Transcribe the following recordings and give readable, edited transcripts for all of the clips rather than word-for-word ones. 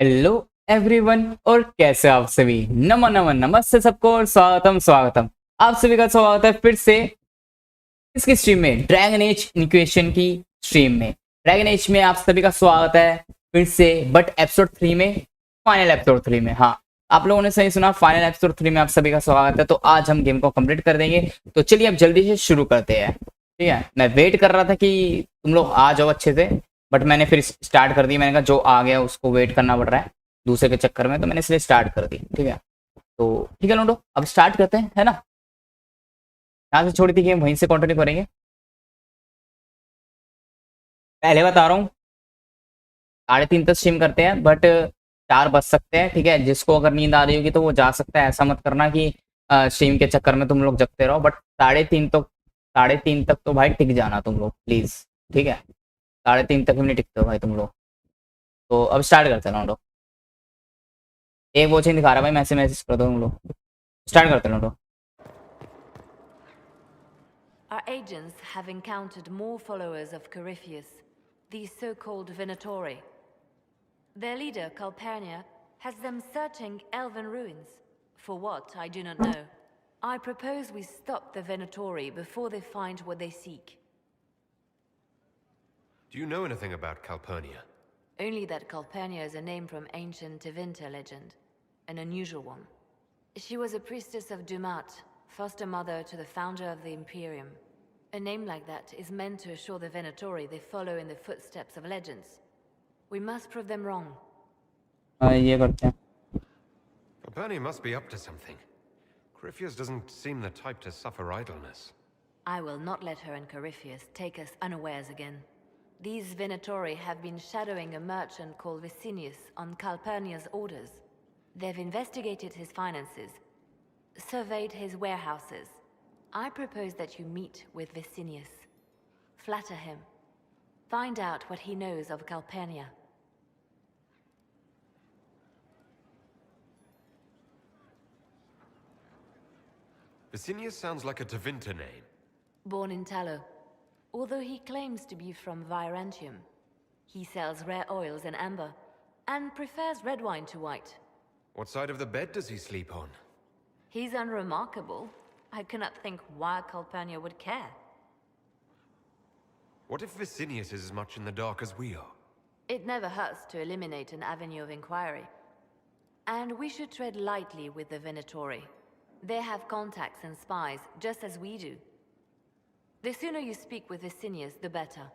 Hello everyone, और कैसे आप सभी। नमन नमन नमस्ते सबको और स्वागतम स्वागतम। आप सभी का स्वागत है फिर से इसकी स्ट्रीम में, ड्रैगन एज इनक्विजिशन की स्ट्रीम में। ड्रैगन एज में आप सभी का स्वागत है फिर से, बट एपिसोड 3 में, फाइनल एपिसोड 3 में। हाँ, आप लोगों ने सही सुना, फाइनल एपिसोड 3 में आप सभी का स्वागत है। तो आज हम गेम को कंप्लीट कर देंगे। तो चलिए अब जल्दी से शुरू करते हैं। ठीक है, मैं वेट कर रहा था कि तुम लोग आ जाओ अच्छे से, बट मैंने फिर स्टार्ट कर दी। मैंने कहा जो आ गया उसको वेट करना पड़ रहा है दूसरे के चक्कर में, तो मैंने इसलिए स्टार्ट कर दी। ठीक है, तो ठीक है लोडो, अब स्टार्ट करते हैं, है ना। यहाँ से छोड़ी थी गेम वहीं से कंटिन्यू करेंगे। पहले बता रहा हूँ 3:30 तक स्ट्रीम करते हैं, बट 4 बज सकते हैं। ठीक है, जिसको अगर नींद आ रही होगी तो वो जा सकता है। ऐसा मत करना कि स्ट्रीम के चक्कर में तुम लोग जगते रहो। बट 3:30 तक तो भाई टिक जाना तुम लोग प्लीज। ठीक है, 3:30 तक भी नहीं टिकते हो भाई तुम लोग। तो अब स्टार्ट करते हैं लोडो। एक वॉचिंग दिखा रहा है भाई, मैसेज कर दो तुम लोग। स्टार्ट करते हैं ludo. Our agents have encountered more followers of Corypheus, these so-called Venatori. Their leader, Calpurnia, has them searching elven ruins. For what, I do not know. I propose we stop the Venatori before they find what they seek. Do you know anything about Calpurnia? Only that Calpurnia is a name from ancient Tevinter legend, an unusual one. She was a priestess of Dumat, foster mother to the founder of the Imperium. A name like that is meant to assure the Venatori they follow in the footsteps of legends. We must prove them wrong. ये करते हैं। Calpurnia must be up to something. Corypheus doesn't seem the type to suffer idleness. I will not let her and Corypheus take us unawares again. These Venatori have been shadowing a merchant called Vicinius on Calpurnia's orders. They've investigated his finances, surveyed his warehouses. I propose that you meet with Vicinius. Flatter him. Find out what he knows of Calpurnia. Vicinius sounds like a Tevinter name. Born in Tallow, although he claims to be from Virantium. He sells rare oils and amber, and prefers red wine to white. What side of the bed does he sleep on? He's unremarkable. I cannot think why Calpurnia would care. What if Vicinius is as much in the dark as we are? It never hurts to eliminate an avenue of inquiry. And we should tread lightly with the Venatori. They have contacts and spies, just as we do. The sooner you speak with Vicinius, the better.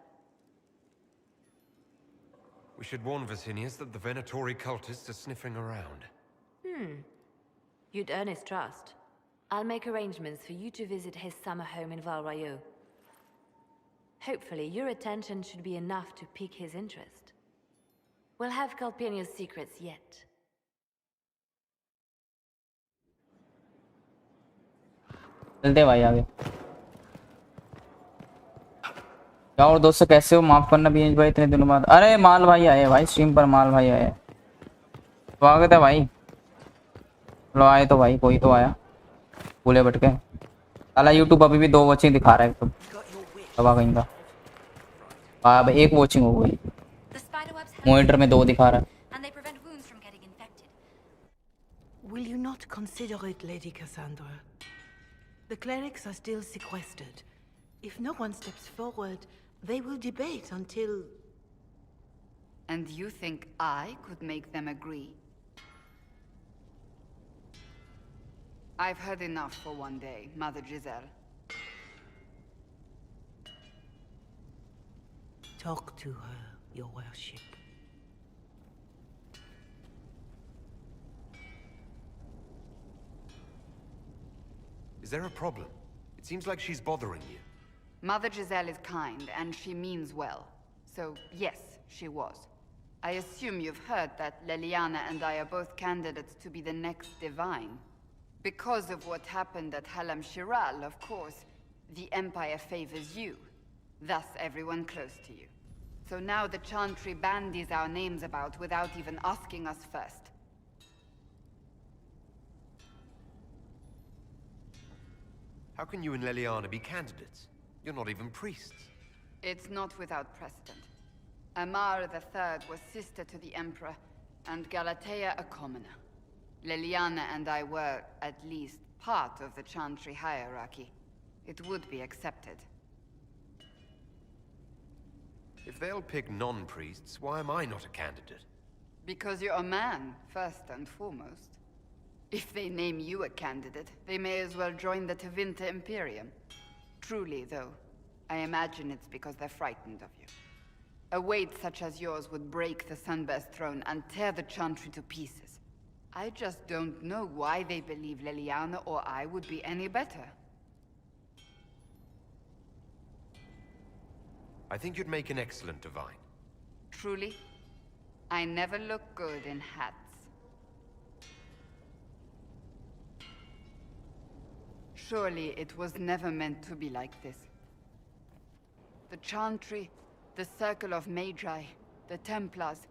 We should warn Vicinius that the Venatori cultists are sniffing around. You'd earn his trust. I'll make arrangements for you to visit his summer home in Valrayo. Hopefully, your attention should be enough to pique his interest. We'll have Calpurnia's secrets yet. चलते भाई आगे। क्या और दोस्तों, कैसे हो? माफ करना बीएच भाई, इतने दिनों बाद। अरे माल भाई आए भाई स्ट्रीम पर, माल भाई आए। स्वागत है भाई। लो आए तो भाई, कोई तो आया भूले भटके। साला यूट्यूब अभी भी 2 वॉचिंग दिखा रहा है तो दबा कहीं का। अब 1 वॉचिंग हो गई, मॉनिटर में 2 दिखा रहा है। Will you not consider it, Lady Cassandra? The clerics are still sequestered. If no one steps forward, they will debate until... And you think I could make them agree? I've heard enough for one day, Mother Giselle. Talk to her, your worship. Is there a problem? It seems like she's bothering you. Mother Giselle is kind, and she means well. So, yes, she was. I assume you've heard that Leliana and I are both candidates to be the next Divine. Because of what happened at Halam Shiral, of course, the Empire favors you. Thus, everyone close to you. So now the Chantry bandies our names about without even asking us first. How can you and Leliana be candidates? You're not even priests. It's not without precedent. Amar III was sister to the Emperor, and Galatea a commoner. Leliana and I were, at least, part of the Chantry hierarchy. It would be accepted. If they'll pick non-priests, why am I not a candidate? Because you're a man, first and foremost. If they name you a candidate, they may as well join the Tevinter Imperium. Truly, though, I imagine it's because they're frightened of you. A weight such as yours would break the Sunburst throne and tear the Chantry to pieces. I just don't know why they believe Leliana or I would be any better. I think you'd make an excellent divine. Truly? I never look good in hats. Surely it was never meant to be like this. The Chantry, the Circle of Magi, the Templars,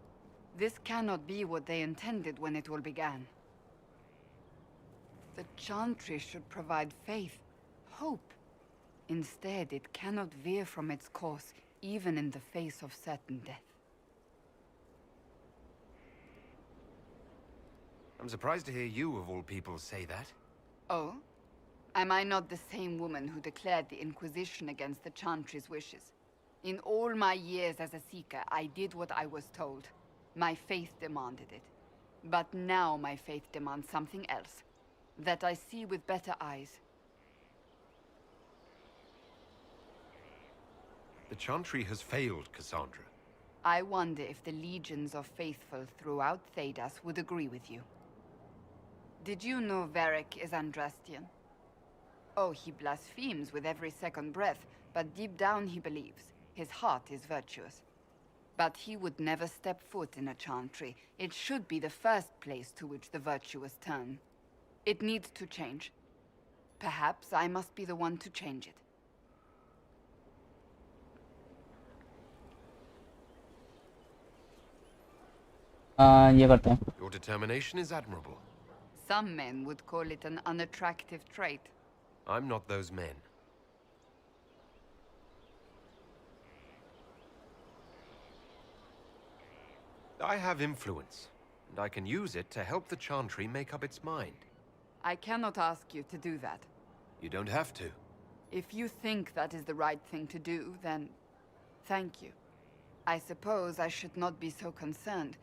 this cannot be what they intended when it all began. The Chantry should provide faith, hope. Instead, it cannot veer from its course, even in the face of certain death. I'm surprised to hear you, of all people, say that. Oh? Am I not the same woman who declared the Inquisition against the Chantry's wishes? In all my years as a Seeker, I did what I was told. My faith demanded it. But now my faith demands something else. That I see with better eyes. The Chantry has failed, Cassandra. I wonder if the legions of faithful throughout Thedas would agree with you. Did you know Varric is Andrastian? Oh, he blasphemes with every second breath, but deep down he believes. His heart is virtuous. But he would never step foot in a Chantry. It should be the first place to which the virtuous turn. It needs to change. Perhaps I must be the one to change it. ये करते हैं. Your determination is admirable. Some men would call it an unattractive trait. I'm not those men. I have influence, and I can use it to help the Chantry make up its mind. I cannot ask you to do that. You don't have to. If you think that is the right thing to do, then thank you. I suppose I should not be so concerned.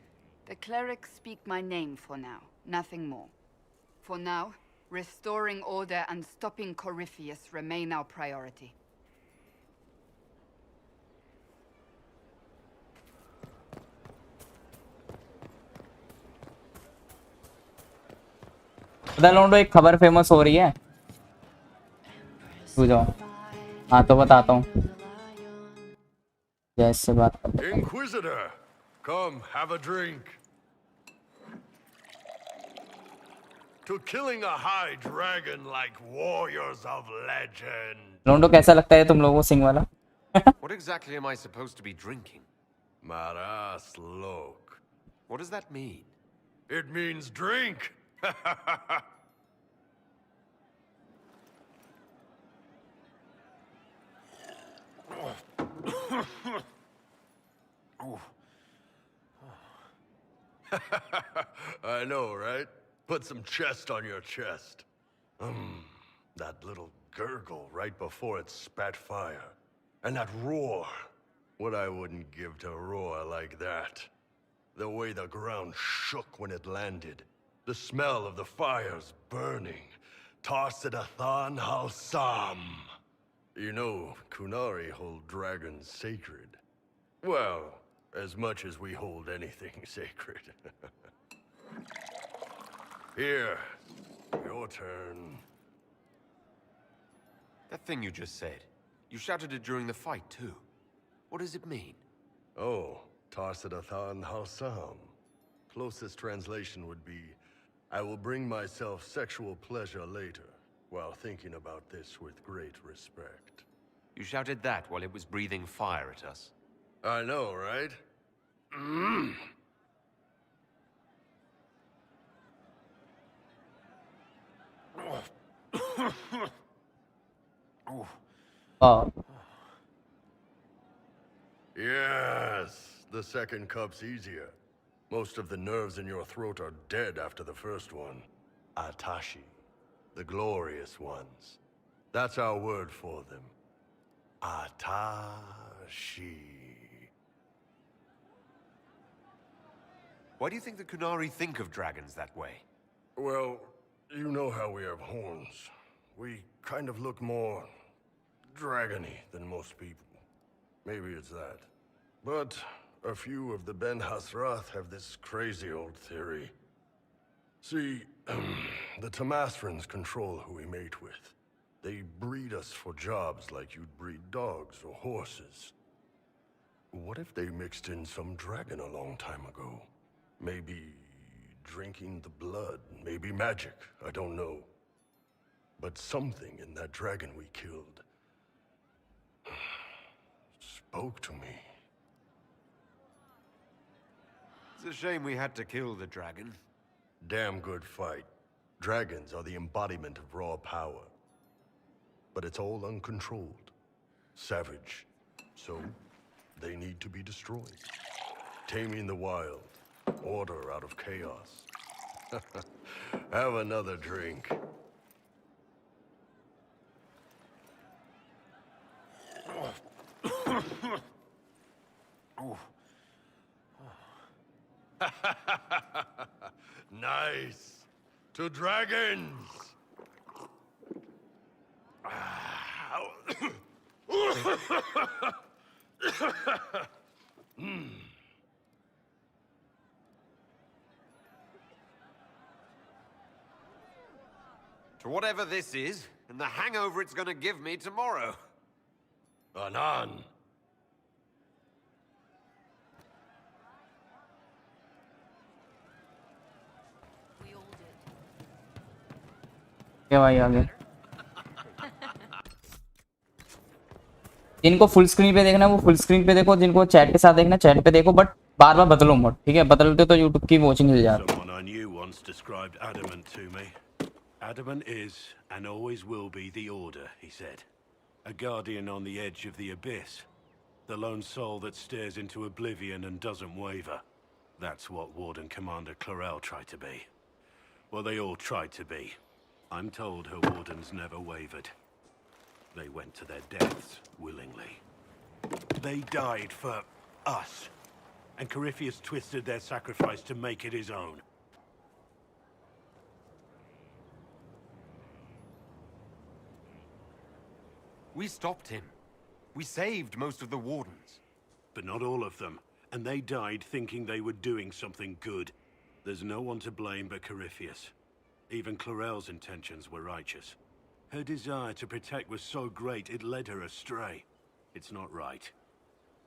The clerics speak my name for now, nothing more. For now, restoring order and stopping Corypheus remain our priority. बता लौंडो, एक खबर famous हो रही है. तू जाओ. हाँ तो बताता हूँ. जैसे बात. Inquisitor, come have a drink. To killing a high dragon like warriors of legend. लौंडो कैसा लगता है तुम लोगों को सिंह वाला? What exactly am I supposed to be drinking? Maras lok. What does that mean? It means drink. I know, right? Put some chest on your chest. That little gurgle right before it spat fire. And that roar. What I wouldn't give to roar like that. The way the ground shook when it landed. The smell of the fires burning. Tarsidathan Halsam. You know, Kunari hold dragons sacred. Well, as much as we hold anything sacred. Here, your turn. That thing you just said. You shouted it during the fight, too. What does it mean? Oh, Tarsidathan Halsam. Closest translation would be, I will bring myself sexual pleasure later, while thinking about this with great respect. You shouted that while it was breathing fire at us. I know, right? Oh. Yes, the second cup's easier. Most of the nerves in your throat are dead after the first one. Atashi. The glorious ones. That's our word for them. Atashi. Why do you think the Kunari think of dragons that way? Well, you know how we have horns. We kind of look more dragony than most people. Maybe it's that. But a few of the Ben Hasrath have this crazy old theory. See, the Tamasrans control who we mate with. They breed us for jobs like you'd breed dogs or horses. What if they mixed in some dragon a long time ago? Maybe drinking the blood, maybe magic, I don't know. But something in that dragon we killed spoke to me. It's a shame we had to kill the dragon. Damn good fight. Dragons are the embodiment of raw power. But it's all uncontrolled. Savage. So, they need to be destroyed. Taming the wild. Order out of chaos. Have another drink. Nice. To dragons. To whatever this is, and the hangover it's gonna give me tomorrow. Anan. We all did. क्या भाई आगे जिनको full screen पे देखना है वो full screen पे देखो, जिनको चैट के साथ देखना चैट पे देखो, बट बार बार बदलो मोड, ठीक है? बदलते तो यूट्यूब की वॉचिंग हिल जाती है। Someone I knew once described adamant to me. Adamant is, and always will be, the Order, he said. A guardian on the edge of the abyss. The lone soul that stares into oblivion and doesn't waver. That's what Warden Commander Clarel tried to be. Well, they all tried to be. I'm told her wardens never wavered. They went to their deaths willingly. They died for us. And Corypheus twisted their sacrifice to make it his own. We stopped him. We saved most of the wardens. But not all of them. And they died thinking they were doing something good. There's no one to blame but Corypheus. Even Clarel's intentions were righteous. Her desire to protect was so great it led her astray. It's not right.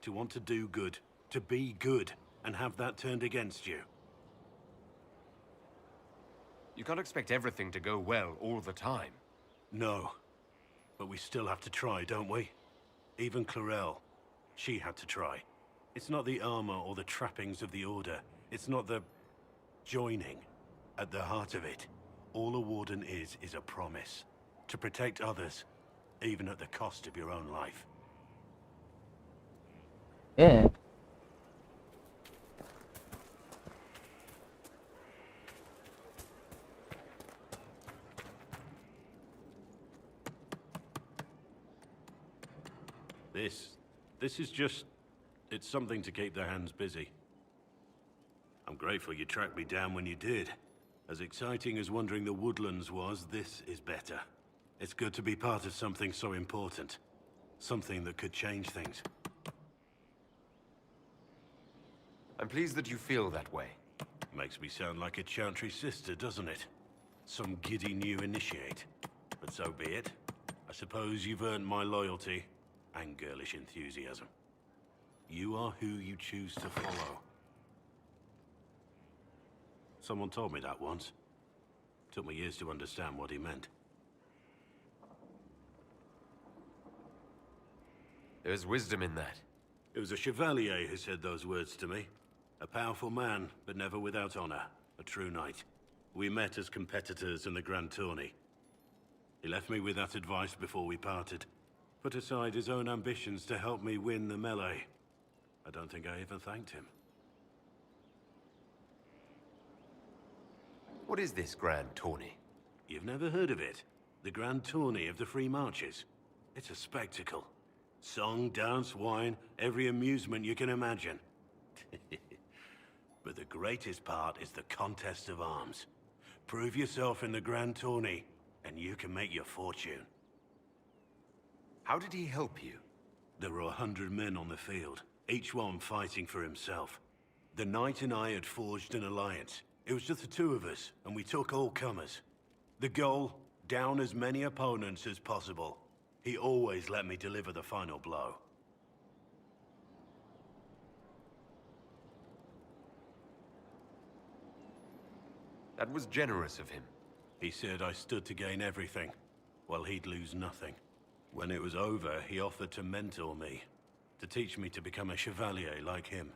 To want to do good, to be good, and have that turned against you. You can't expect everything to go well all the time. No. But we still have to try, don't we? Even Clarel. She had to try. It's not the armor or the trappings of the Order. It's not the joining. At the heart of it, all a warden is a promise. To protect others, even at the cost of your own life. Yeah. This is just... it's something to keep their hands busy. I'm grateful you tracked me down when you did. As exciting as wandering the woodlands was, this is better. It's good to be part of something so important. Something that could change things. I'm pleased that you feel that way. Makes me sound like a Chantry sister, doesn't it? Some giddy new initiate. But so be it. I suppose you've earned my loyalty and girlish enthusiasm. You are who you choose to follow. Someone told me that once. Took me years to understand what he meant. There's wisdom in that. It was a chevalier who said those words to me. A powerful man, but never without honor. A true knight. We met as competitors in the Grand Tourney. He left me with that advice before we parted. Put aside his own ambitions to help me win the melee. I don't think I even thanked him. What is this grand tourney? You've never heard of it? The Grand Tourney of the Free Marches. It's a spectacle. Song, dance, wine, every amusement you can imagine. But the greatest part is the contest of arms. Prove yourself in the Grand Tourney, and you can make your fortune. How did he help you? There were 100 men on the field, each one fighting for himself. The knight and I had forged an alliance. It was just the two of us, and we took all comers. The goal, down as many opponents as possible. He always let me deliver the final blow. That was generous of him. He said I stood to gain everything, while he'd lose nothing. When it was over, he offered to mentor me, to teach me to become a chevalier like him.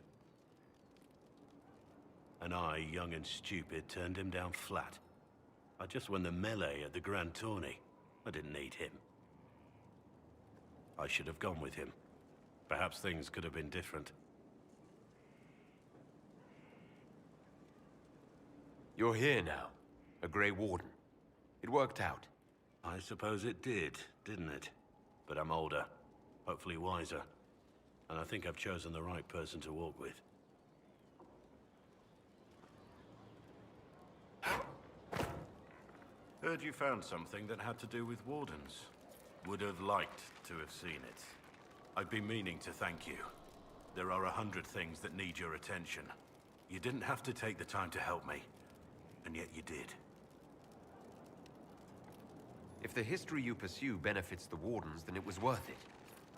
And I, young and stupid, turned him down flat. I just won the melee at the Grand Tourney. I didn't need him. I should have gone with him. Perhaps things could have been different. You're here now, a Grey Warden. It worked out. I suppose it did, didn't it? But I'm older, hopefully wiser. And I think I've chosen the right person to walk with. Heard you found something that had to do with wardens. Would have liked to have seen it. I've been meaning to thank you. There are 100 things that need your attention. You didn't have to take the time to help me, and yet you did. If the history you pursue benefits the Wardens, then it was worth it.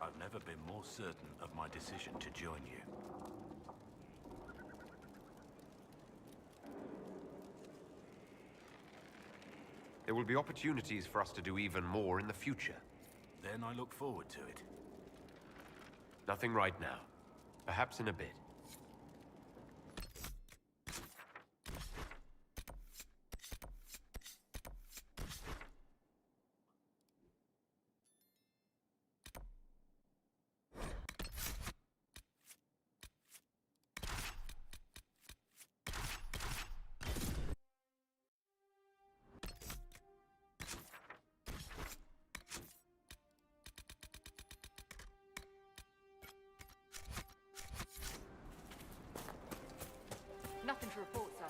I've never been more certain of my decision to join you. There will be opportunities for us to do even more in the future. Then I look forward to it. Nothing right now. Perhaps in a bit. Nothing to report, sir.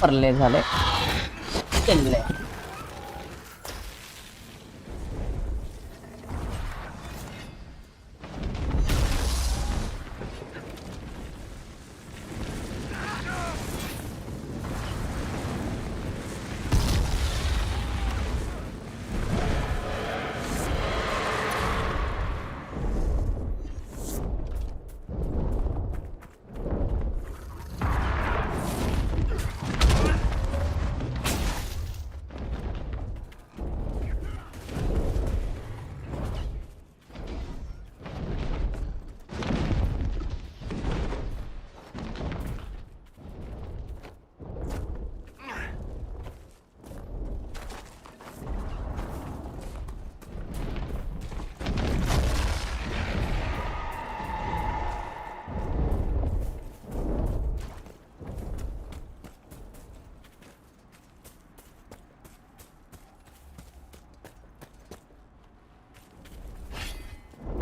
परले झाले चलले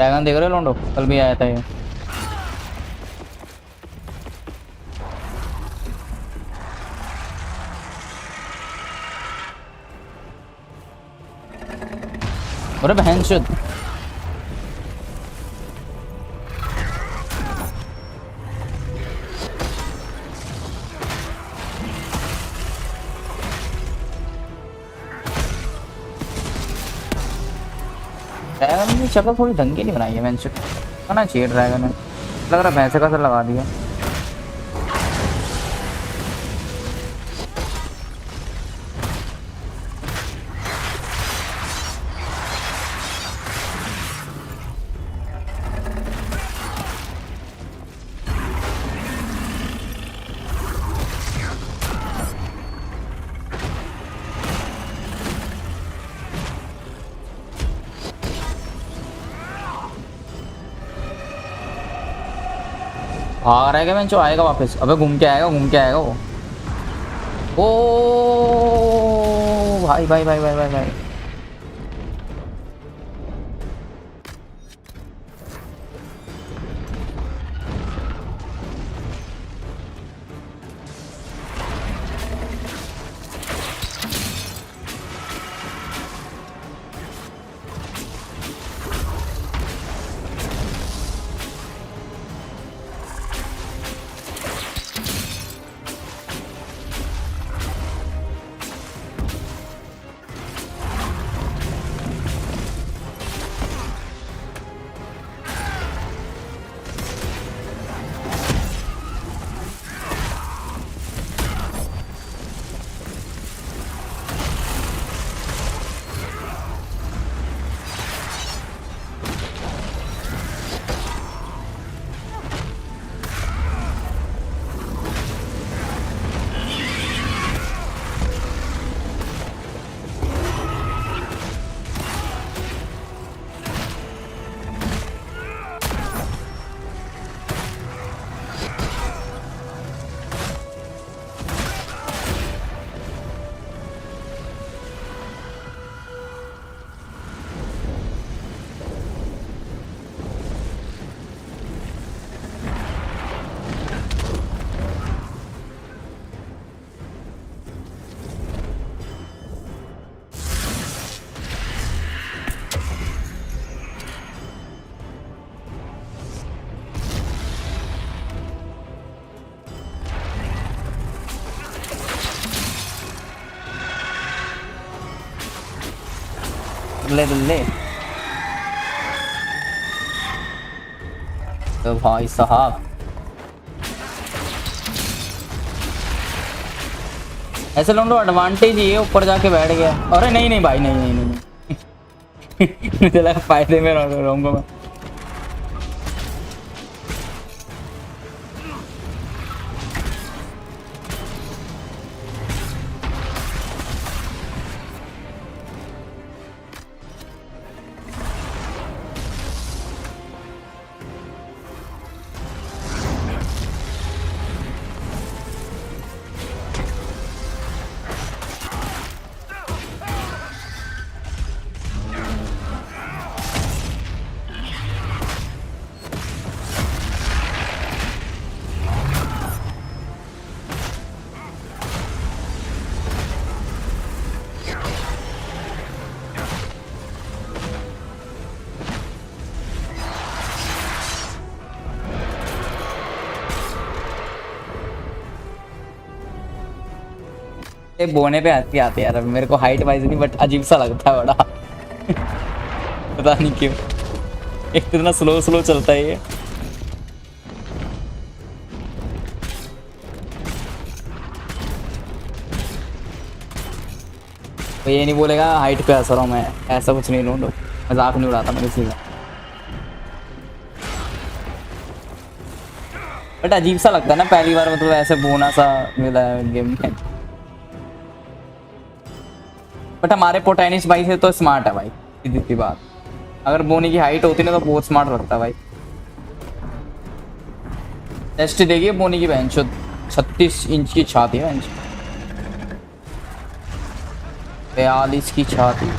dragon देख रहे हो लोंडो कल भी आया था ये अरे बहन चोद। ड्रैगन की शक्ल थोड़ी ढंग की नहीं बनाई है, मैंने करना चाहिए ड्रैगन है। लग रहा भैंसे का सर लगा दिया। भाग रहा है क्या? जो आएगा वापस? अबे घूम के आएगा, घूम के आएगा वो। ओ भाई भाई भाई भाई भाई भाई। ले ले तो भाई साहब ऐसे लोग तो एडवांटेज ही है, ऊपर जाके बैठ गया। अरे नहीं नहीं भाई, नहीं नहीं नहीं मुझे लगा फायदे में रहूंगा मैं। बोने पे आती आते यार, मेरे को हाइट वाइज नहीं बट अजीब सा लगता है बड़ा पता नहीं क्यों, एक तो इतना स्लो स्लो चलता है ये। तो ये नहीं बोलेगा हाइट पे असर हूँ मैं, ऐसा कुछ नहीं लूँ, मजाक नहीं उड़ाता मैं किसी का। बट अजीब सा लगता है ना पहली बार, मतलब ऐसे बोना सा मिला है गेम में। बट हमारे पोटेनिस भाई से तो स्मार्ट है भाई, सीधी सी बात। अगर बोनी की हाइट होती ना तो बहुत स्मार्ट लगता भाई। टेस्ट देखिए बोनी की बहन 36 इंच की छाती है, 42 की छाती।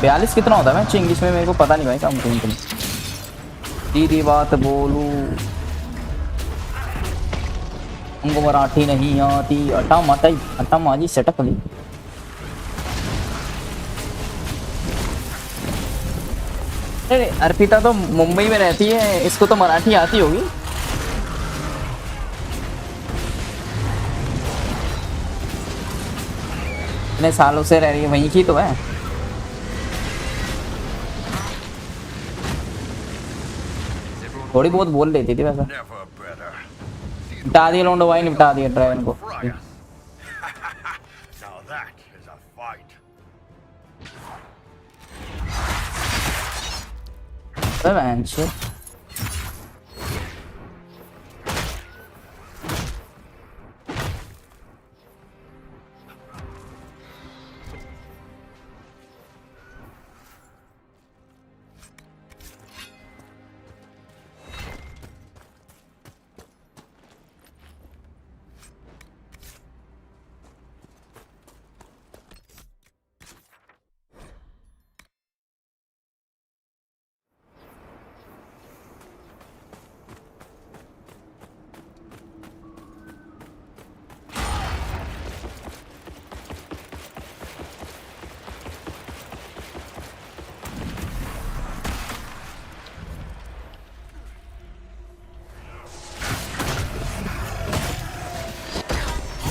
42 कितना होता है मैं इंग्लिश में, मेरे को पता नहीं भाई, कम तुम सीधी बात बोलूं हमको मराठी नहीं आती। अटा माजी सटक ली। अरे अर्पिता तो मुंबई में रहती है, इसको तो मराठी आती होगी। इतने सालों से रह रही है, वहीं की तो है। थोड़ी बहुत बोल लेती थी वैसे। Never better. निपटा दिया लोंडो भाई, निपटा दिया ड्रैगन को। Fry us. Now that is a fight. अबे बेंच।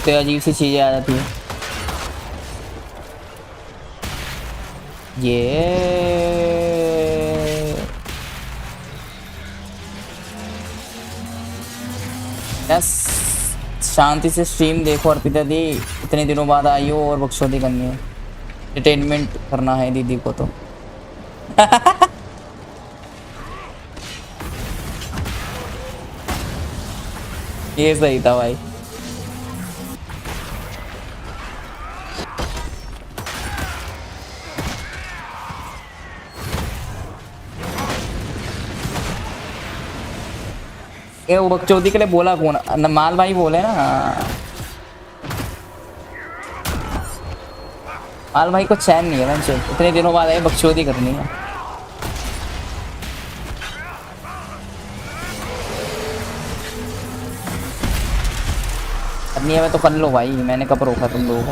तो अजीब सी चीजें आ जाती है। ये यस, शांति से स्ट्रीम देखो अर्पिता दी, इतने दिनों बाद आई हो और बकचोदी करनी है, एंटरटेनमेंट करना है दीदी को तो। ये सही था भाई। ये वो बकचोदी के लिए बोला कौन? माल भाई बोले ना। माल भाई को चैन नहीं है ना, इतने दिनों बाद आए बकचोदी करनी है। करनी है मैं तो कर लो भाई, मैंने कब रोका तुम लोगों को?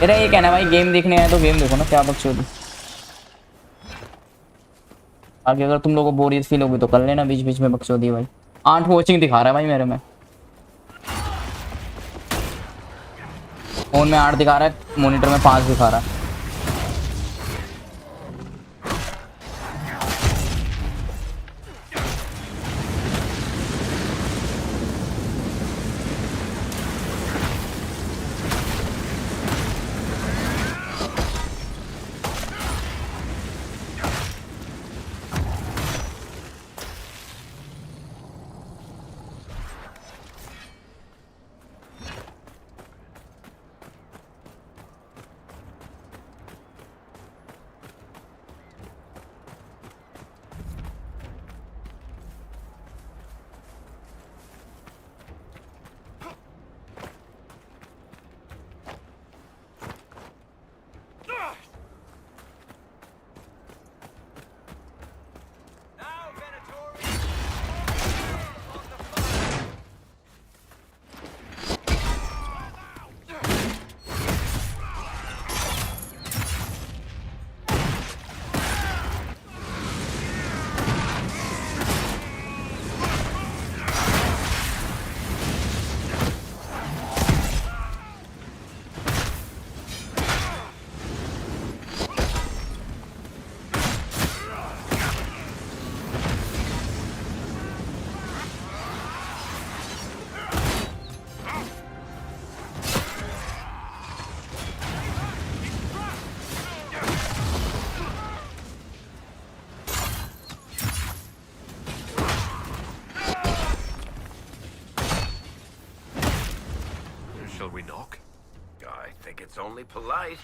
मेरा ये कहना भाई, गेम देखने आए तो गेम देखो ना, क्या बकचोदी। आगे अगर तुम लोगों को बोरियत फील होगी तो कर लेना बीच बीच में बकचोदी भाई। 8 वॉचिंग दिखा रहा है भाई मेरे में, फोन में 8 दिखा रहा है, मॉनिटर में 5 दिखा रहा है। Shall we knock? I think it's only polite.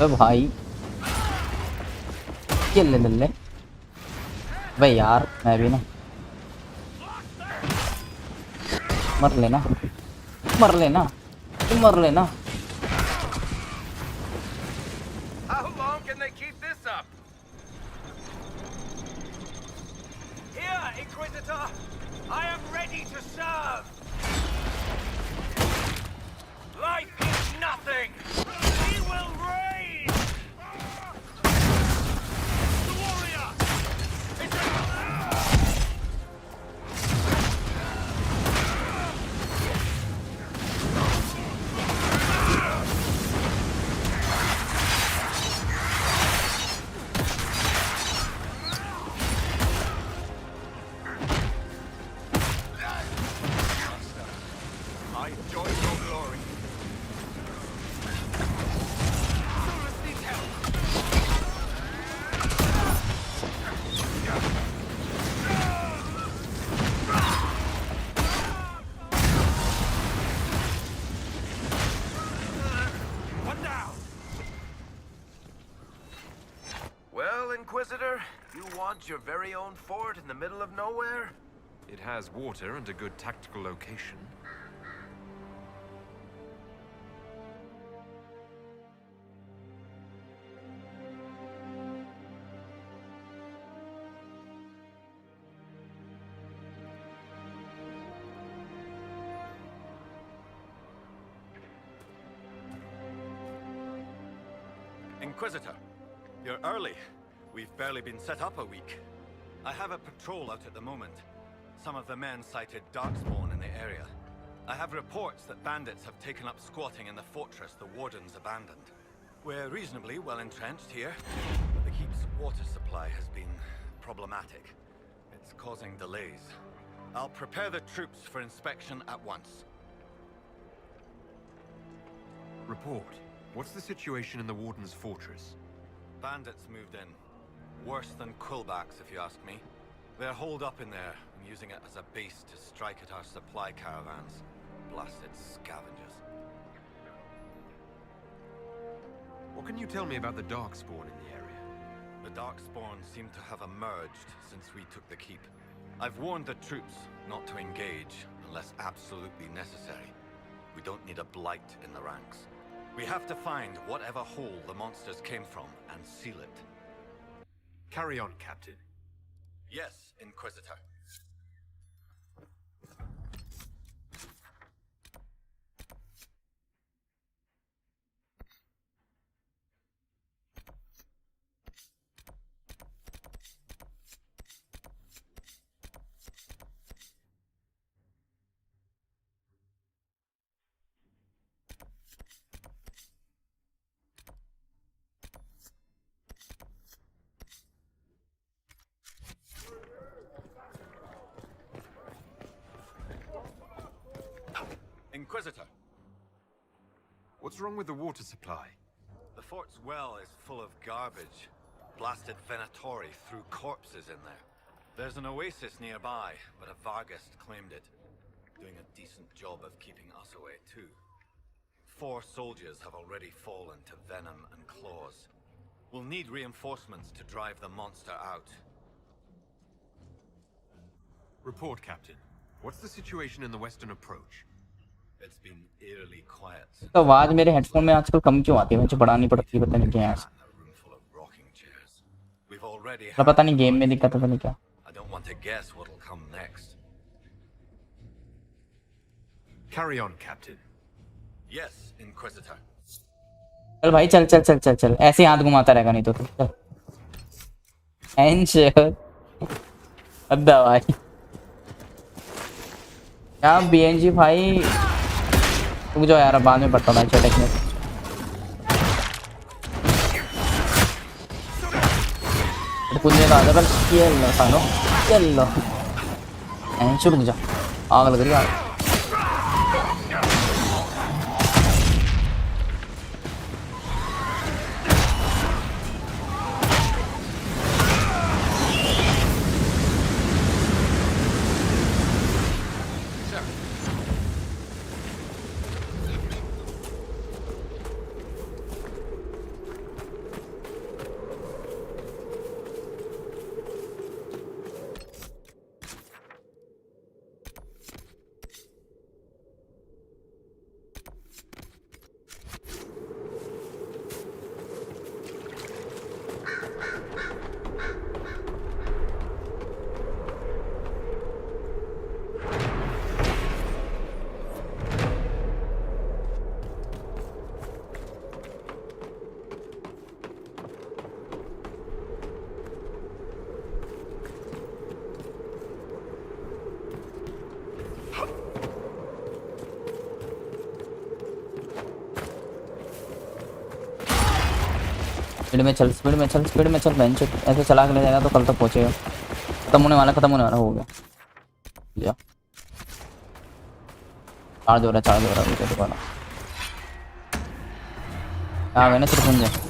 तो भाई ये ले ले ले भाई यार, मैं भी ना मर लेना, मर लेना, मर लेना। How long can they keep this up? Here, Inquisitor! I am ready to serve! Life is nothing! We will reign! The warrior! It's a... I join your glory. Solus needs help. One down. Well, Inquisitor, you want your very own fort in the middle of nowhere? It has water and a good tactical location. Inquisitor, you're early. We've barely been set up a week. I have a patrol out at the moment. Some of the men cited darkspawn in the area. I have reports that bandits have taken up squatting in the fortress the wardens abandoned. We're reasonably well entrenched here, but the keep's water supply has been problematic. It's causing delays. I'll prepare the troops for inspection at once. Report. What's the situation in the Warden's fortress? Bandits moved in. Worse than Quillbacks, if you ask me. They're holed up in there and using it as a base to strike at our supply caravans. Blasted scavengers. What can you tell me about the Darkspawn in the area? The Darkspawn seem to have emerged since we took the keep. I've warned the troops not to engage unless absolutely necessary. We don't need a blight in the ranks. We have to find whatever hole the monsters came from and seal it. Carry on, Captain. Yes, Inquisitor. Inquisitor, What's wrong with the water supply? the fort's well is full of garbage. Blasted Venatori threw corpses in there. There's an oasis nearby, but a Vargast claimed it. Doing a decent job of keeping us away, too. 4 soldiers have already fallen to venom and claws. We'll need reinforcements to drive the monster out. Report, Captain. What's the situation in the western approach? It's been eerily quiet. तो आवाज मेरे headphone में आजकल कम क्यों आती है? मुझे बढ़ानी पड़ती है, पता नहीं क्या है। A room full of rocking chairs. We've already तो पता नहीं गेम में दिक्कत है, पता नहीं क्या। I don't want to guess what'll come next. Carry on, Captain. Yes, Inquisitor. चल भाई, चल चल चल चल चल, ऐसे ही हाथ घुमाता रहेगा नहीं तो चल। एंशर अद्दा भाई, क्या बीएनजी भाई, रुक जाओ यार, बाद में पढ़ता हूँ मैच अटैक में। कुंजे का आधा पर ये लो सालो, ये लो। एंशर रुक जा, आग लग रही है। स्पीड में चल, स्पीड में चल, स्पीड में चल। बेंच ऐसे चला के ले जाएगा तो कल तक पहुंचेगा। खत्म होने वाला, खत्म होने वाला, हो गया। लिया चार्ज हो रहा है, चार्ज हो रहा है। दोबारा आ गए ना सिर्फ मुझे।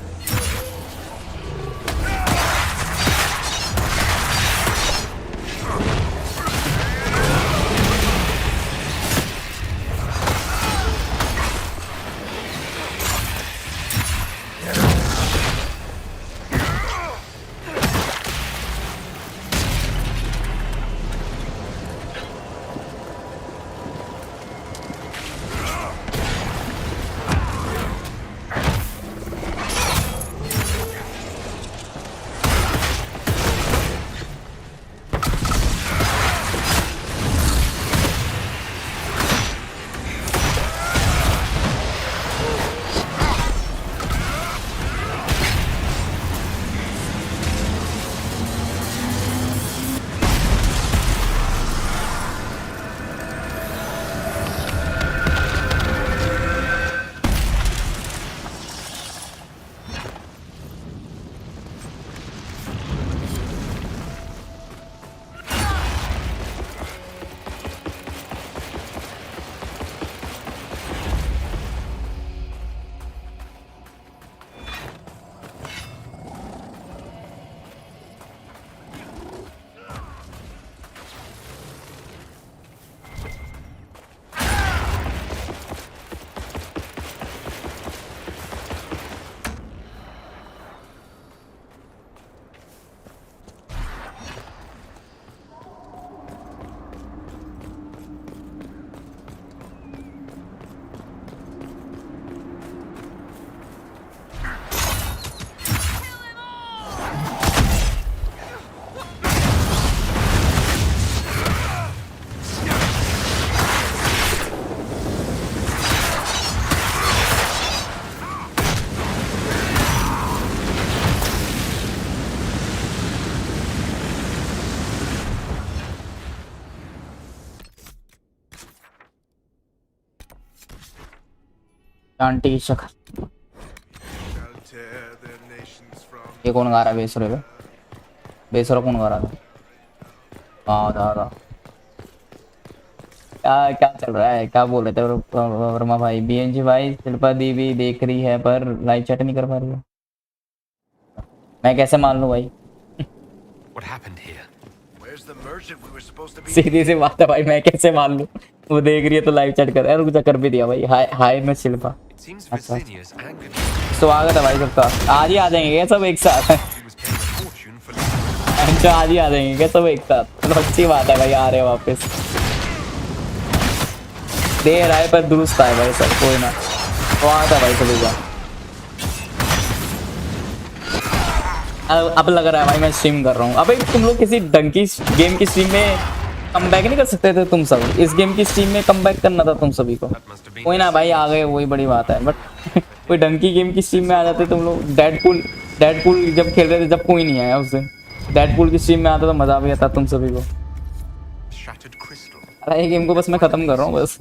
आंटी की शक्ल। ये कौन गा रहा है बेसुरे पे? बेसुरा कौन गा रहा था? हाँ दादा, क्या क्या चल रहा है? क्या बोल रहे थे वर्मा भाई? बीएनजी भाई शिल्पा दीदी देख रही है पर लाइव चैट नहीं कर पा रही है। मैं कैसे मान लूं भाई? What happened here? Where's the merchant we were supposed to be? सीधी सी बात है भाई, मैं कैसे मान लूं? वो देख रही है तो लाइव चैट कर। रुक जा, कर भी दिया भाई। हाय हाय मैं शिल्पा। It seems अच्छा, Vicinia's angered. स्वागत है भाई सबका। आज ही आ जाएंगे क्या सब एक साथ? She was paying a fortune for leaving. अच्छा, आज ही आ जाएंगे क्या सब एक साथ? तो अच्छी बात है भाई, आ रहे हैं वापस। देर आए पर दुरुस्त आए भाई सब, कोई ना। तो आता भाई सभी का। अब लग रहा है भाई मैं स्ट्रीम कर रहा हूँ। अबे तुम लोग किसी ढंग की गेम की स्ट्रीम में कमबैक नहीं कर सकते थे तुम सब? इस गेम की स्ट्रीम में कमबैक करना था तुम सभी को। कोई ना भाई, आ गए वही बड़ी बात है। बट कोई ढंग की गेम की स्ट्रीम में आ जाते तुम लोग। डेडपूल जब खेल रहे थे, जब कोई नहीं आया उस दिन, डेडपूल की स्ट्रीम में आता तो मजा भी आता तुम सभी को। Shattered crystal. अरे ये गेम को बस मैं खत्म कर रहा हूँ बस।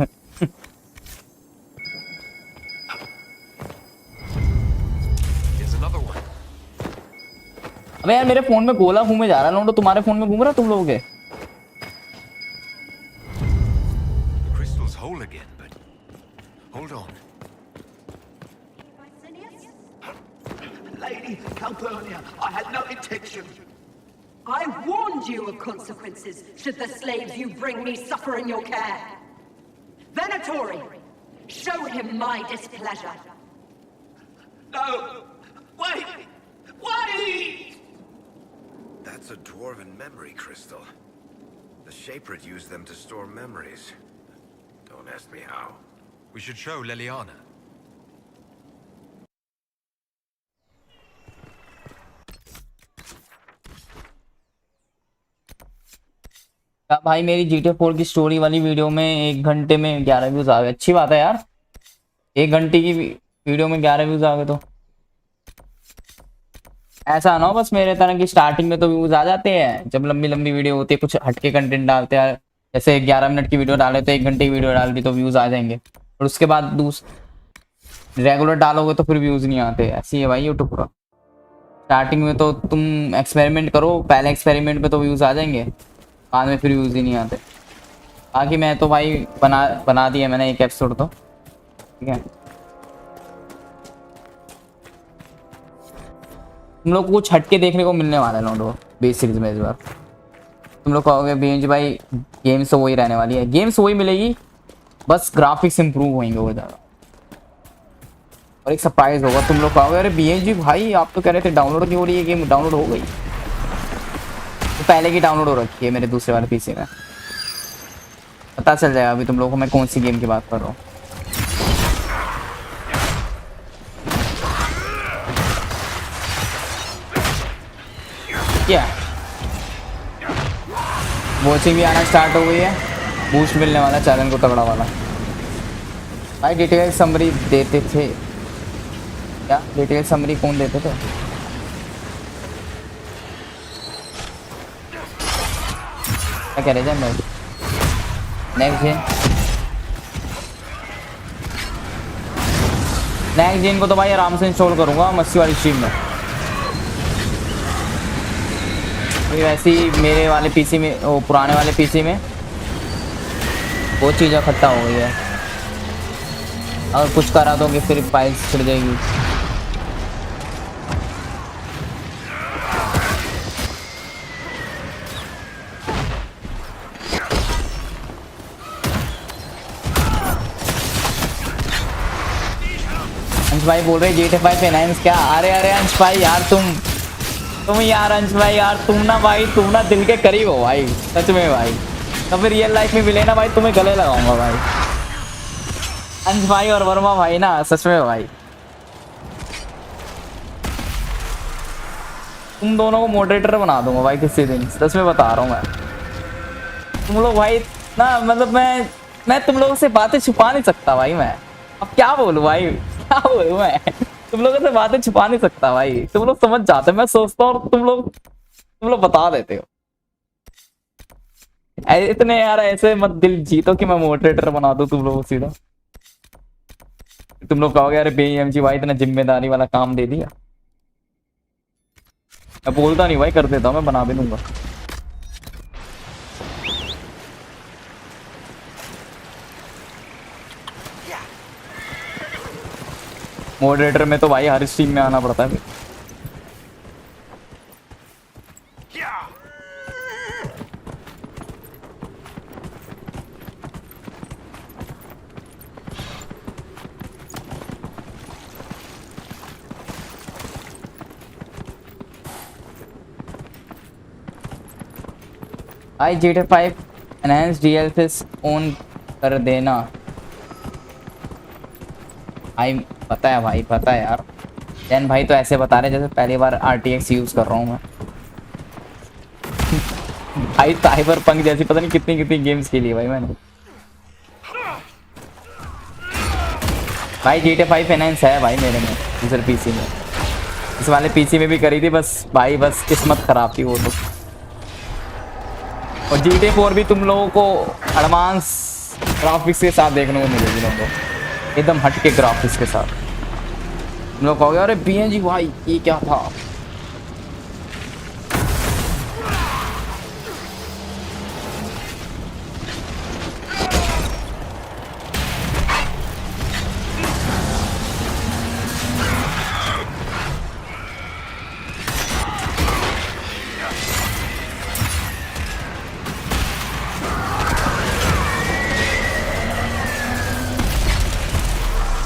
Here's another one. अबे यार मेरे फोन में गोला घूमे जा रहा है लौंडो, तुम्हारे फोन में घूम रहा तुम लोगों के? The crystal's whole again, but hold on. Lady Calpurnia, I had no intention. I warned you of consequences should the slaves you bring me suffer in your care. Venatori, show him my displeasure. No! Wait! Wait! That's a dwarven memory crystal. The Shapered used them to store memories. Don't ask me how. We should show Leliana. भाई मेरी GTA 4 की story वाली video में 1 घंटे में 11 views आ गए। अच्छी बात है यार, 1 घंटे की वीडियो में 11 व्यूज आ गए। तो ऐसा ना हो बस मेरे तरह की स्टार्टिंग में तो व्यूज आ जाते हैं, जब लंबी लंबी वीडियो होती है, कुछ हटके कंटेंट डालते हैं। जैसे 11 मिनट की वीडियो डाले तो 1 घंटे की वीडियो डाल दी तो व्यूज आ जाएंगे, और उसके बाद रेगुलर डालोगे तो फिर व्यूज नहीं आते। ऐसी है भाई यूट्यूब का। स्टार्टिंग में तो तुम एक्सपेरिमेंट करो, पहले एक्सपेरिमेंट पे तो व्यूज़ आ जाएंगे, बाद में फिर व्यूज़ ही नहीं आते। बाकी मैं तो भाई बना दिया मैंने एक एपिसोड तो, ठीक है। तुम लोग को कुछ हटके देखने को मिलने वाला है लौंडो बेस सीरीज में इस बार। तुम लोग कहोगे बीएनजी भाई गेम्स तो वही रहने वाली है, गेम्स वही मिलेगी, बस ग्राफिक्स इंप्रूव होंगे वो ज़्यादा। और एक सरप्राइज होगा, तुम लोग कहोगे अरे बीएनजी भाई आप तो कह रहे थे डाउनलोड नहीं हो रही है गेम, डाउनलोड हो गई। तो पहले की डाउनलोड हो रखी है मेरे दूसरे वाले पीसी में, पता चल जाएगा अभी तुम लोगों को मैं कौन सी गेम की बात कर रहा हूँ। क्या वॉचिंग भी आना स्टार्ट हो गई है, बूस्ट मिलने वाला चैनल को तगड़ा वाला। भाई डिटेल समरी देते थे क्या? डिटेल समरी कौन देते थे? क्या कह रहे थे मैं? नेक्स्ट जेन को तो भाई आराम से इंस्टॉल करूंगा मस्ती वाली स्ट्रीम में। वैसे ही मेरे वाले पीसी में, वो पुराने वाले पीसी में वो चीज़ इकट्ठा हो गई है, अगर कुछ करा दोगे फिर फाइल्स छिड़ जाएगी। अंश भाई बोल रहे GTA 5 फाइनेंस क्या? अरे अरे अंश भाई यार तुम यार अंश भाई यार तुम ना दिल के करीब हो भाई, सच में भाई। कभी रियल लाइफ में मिले ना भाई तुम्हें गले लगाऊंगा भाई, अंश भाई और वर्मा भाई ना, सच में भाई। तुम दोनों को मॉडरेटर बना दूंगा भाई किसी दिन, सच में बता रहा हूँ मैं। तुम लोग भाई ना, मतलब मैं तुम लोगों से बातें छुपा नहीं सकता भाई मैं, अब क्या बोलूँ भाई, क्या बोलूँ मैं, तुम लोगों से बातें छुपा नहीं सकता भाई, तुम लोग समझ जाते, मैं सोचता हूँ तुम लोग बता देते हो। इतने यार ऐसे मत दिल जीतो कि मैं मॉडरेटर बना दूं तुम लोगों को सीधा। तुम लोग कहोगे अरे बीएमजी भाई इतना जिम्मेदारी वाला काम दे दिया। मैं बोलता नहीं भाई, कर देता हूँ, मैं बना भी दूंगा। मॉडरेटर में तो भाई हर स्ट्रीम में आना पड़ता है। आई GTA 5 एनहांस DLCs ऑन कर देना। आई पता है भाई, पता है यार। जैन भाई तो ऐसे बता रहे जैसे पहली बार RTX यूज कर रहा हूँ मैं। भाई साइबर पंक जैसी पता नहीं कितनी कितनी गेम्स खेली भाई मैंने। भाई GTA 5 फाइनेंस है भाई मेरे में दूसरे पीसी में, इस वाले पीसी में भी करी थी, बस भाई बस किस्मत खराब थी वो तो। और GTA 4 भी तुम लोगों को एडवांस ग्राफिक्स के साथ देखने को मिलेगी, लोगों को एकदम हटके ग्राफिक्स के साथ। तुम लोग कहोगे अरे बीएनजी भाई ये क्या था?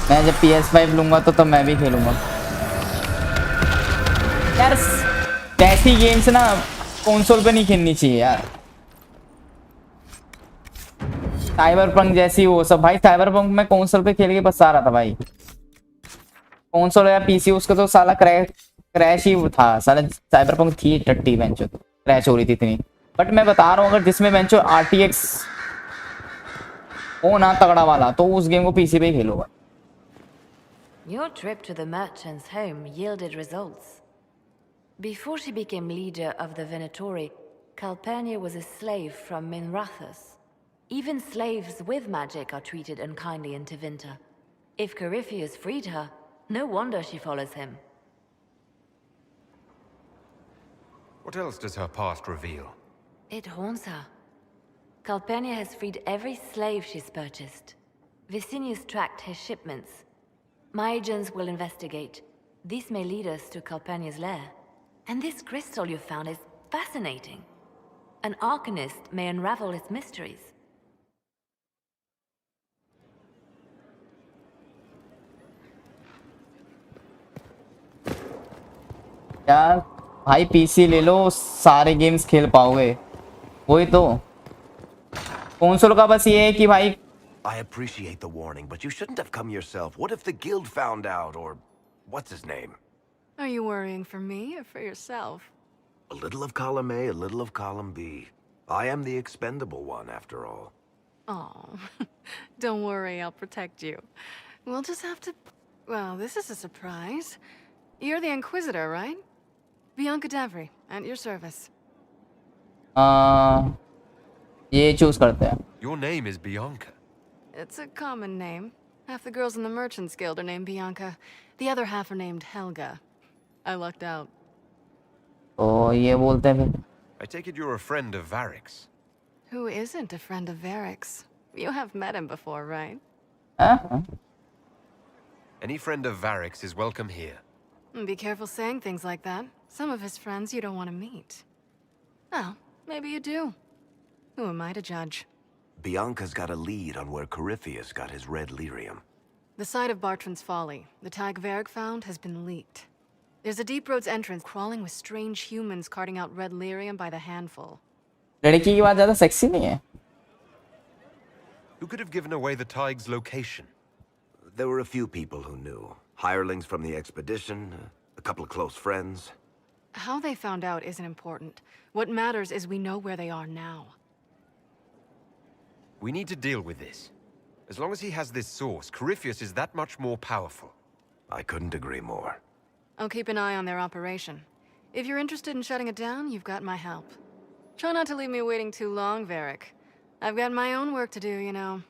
मैं जब PS5 लूंगा तो मैं भी खेलूंगा यार। ऐसी गेम्स ना कंसोल पे नहीं खेलनी चाहिए यार। साइबर पंक जैसी वो सब भाई, साइबर पंक में कंसोल पे खेल के बस आ रहा था भाई। कंसोल या पीसी उसका तो साला क्रैश ही था साला। साइबर पंक थी टट्टी बेंचो, क्रैश हो रही थी इतनी। बट मैं बता रहा हूँ अगर जिसमें बेंचो RTX हो ना तगड़ा वाला, तो उस गेम को पीसी पे ही खेलूंगा। Your trip to the merchant's home yielded results. Before she became leader of the Venatori, Calpurnia was a slave from Minrathous. Even slaves with magic are treated unkindly in Tevinter. If Corypheus freed her, no wonder she follows him. What else does her past reveal? It haunts her. Calpurnia has freed every slave she's purchased. Vicinius tracked his shipments. My agents will investigate. This may lead us to Calpurnia's lair. And this crystal you found is fascinating. An arcanist may unravel its mysteries. यार भाई PC ले लो, सारे games खेल पाओगे। वही तो console का बस ये है कि भाई I appreciate the warning, but you shouldn't have come yourself. What if the guild found out, or what's his name? Are you worrying for me or for yourself? A little of column A, a little of column B. I am the expendable one, after all. Oh, don't worry, I'll protect you. We'll just have to... Well, this is a surprise. You're the Inquisitor, right? Bianca Davry, at your service. ये choose करते हैं। Your name is Bianca. It's a common name. Half the girls in the Merchants Guild are named Bianca. The other half are named Helga. I lucked out. तो ये बोलते हैं फिर। I take it you're a friend of Varric's. Who isn't a friend of Varric's? You have met him before, right? हाँ? Any friend of Varric's is welcome here. Be careful saying things like that. Some of his friends you don't want to meet. Well, maybe you do. Who am I to judge? Bianca's got a lead on where Corypheus got his red lyrium. The site of Bartran's Folly, the tag Varric found, has been leaked. There's a deep roads entrance crawling with strange humans carting out red lyrium by the handful. लड़की की बात ज़्यादा sexy नहीं है। Who could have given away the Tig's location? There were a few people who knew. Hirelings from the expedition, a couple of close friends. How they found out isn't important. What matters is we know where they are now. We need to deal with this. As long as he has this source, Corypheus is that much more powerful. I couldn't agree more. I'll keep an eye on their operation. If you're interested in shutting it down, you've got my help. Try not to leave me waiting too long, Varric. I've got my own work to do, you know.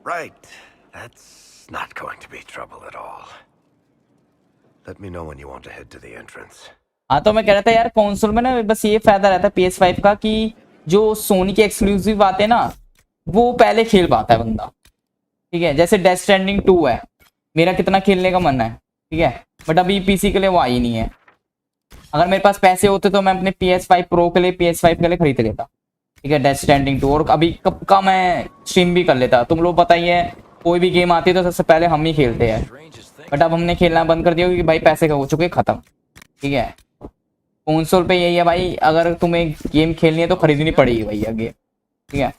Right. That's not going to be trouble at all. Let me know when you want to head to the entrance. हाँ तो मैं कह रहा था यार console में ना बस ये फायदा रहता है PS5 का कि जो सोनी के एक्सक्लूसिव आते हैं ना वो पहले खेल पाता है बंदा। ठीक है, जैसे डेथ स्ट्रैंडिंग 2 है, मेरा कितना खेलने का मन है। ठीक है, बट अभी पीसी के लिए वो आई नहीं है। अगर मेरे पास पैसे होते तो मैं अपने PS5 Pro के लिए PS5 के लिए खरीद लेता। ठीक है, डेथ स्ट्रैंडिंग 2, और अभी कब का मैं स्ट्रीम भी कर लेता। तुम लोग पता ही है कोई भी गेम आती है तो सबसे पहले हम ही खेलते हैं, बट अब हमने खेलना बंद कर दिया क्योंकि भाई पैसे हो चुके खत्म। ठीक है, कंसोल पे यही है भाई, अगर तुम्हें गेम खेलनी है तो खरीदनी पड़ेगी भैया गेम। ठीक है,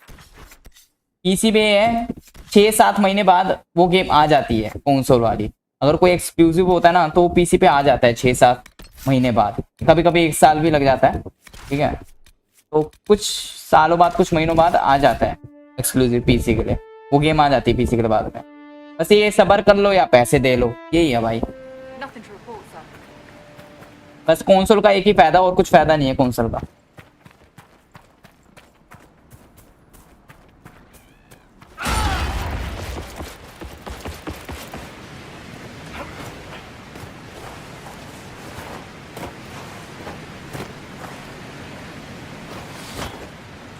पीसी पे है 6-7 महीने बाद वो गेम आ जाती है कंसोल वाली। अगर कोई एक्सक्लूसिव होता है ना तो पीसी पे आ जाता है 6-7 महीने बाद, कभी कभी 1 साल भी लग जाता है। ठीक है, तो कुछ सालों बाद, कुछ महीनों बाद आ जाता है एक्सक्लूसिव पीसी के लिए, वो गेम आ जाती है पीसी के लिए बाद में। बस ये सब्र कर लो या पैसे दे लो, यही है भाई। बस कंसोल का एक ही फायदा, और कुछ फायदा नहीं है कंसोल का।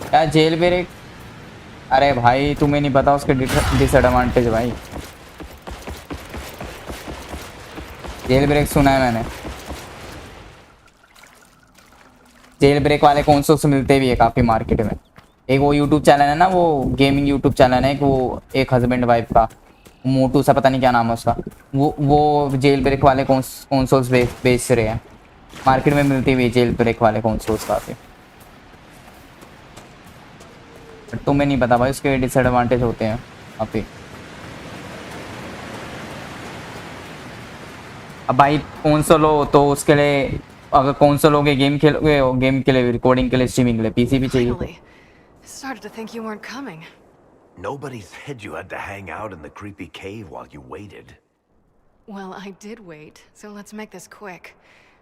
क्या जेल ब्रेक? अरे भाई तुम्हें नहीं पता उसके डिसएडवांटेज भाई। जेल ब्रेक सुना है मैंने, जेल ब्रेक वाले कंसोल से मिलते भी है काफ़ी मार्केट में। एक वो यूट्यूब चैनल है ना, वो गेमिंग यूट्यूब चैनल है, वो एक हस्बैंड वाइफ का, मोटू सा पता नहीं क्या नाम है उसका, वो जेल ब्रेक वाले कंसोल्स बेच रहे हैं। मार्केट में मिलती हुई जेल ब्रेक वाले कंसोल्स काफ़ी, बट तुम्हें नहीं पता भाई उसके डिसएडवांटेज होते हैं काफ़ी। अब भाई कंसोल हो तो उसके लिए, अगर कंसोल हो गए गेम खेलोगे, गेम के लिए, रिकॉर्डिंग के लिए, स्ट्रीमिंग के लिए पीसी भी चाहिए। Started to think you weren't coming. Nobody said you had to hang out in the creepy cave while you waited. Well, I did wait, so let's make this quick.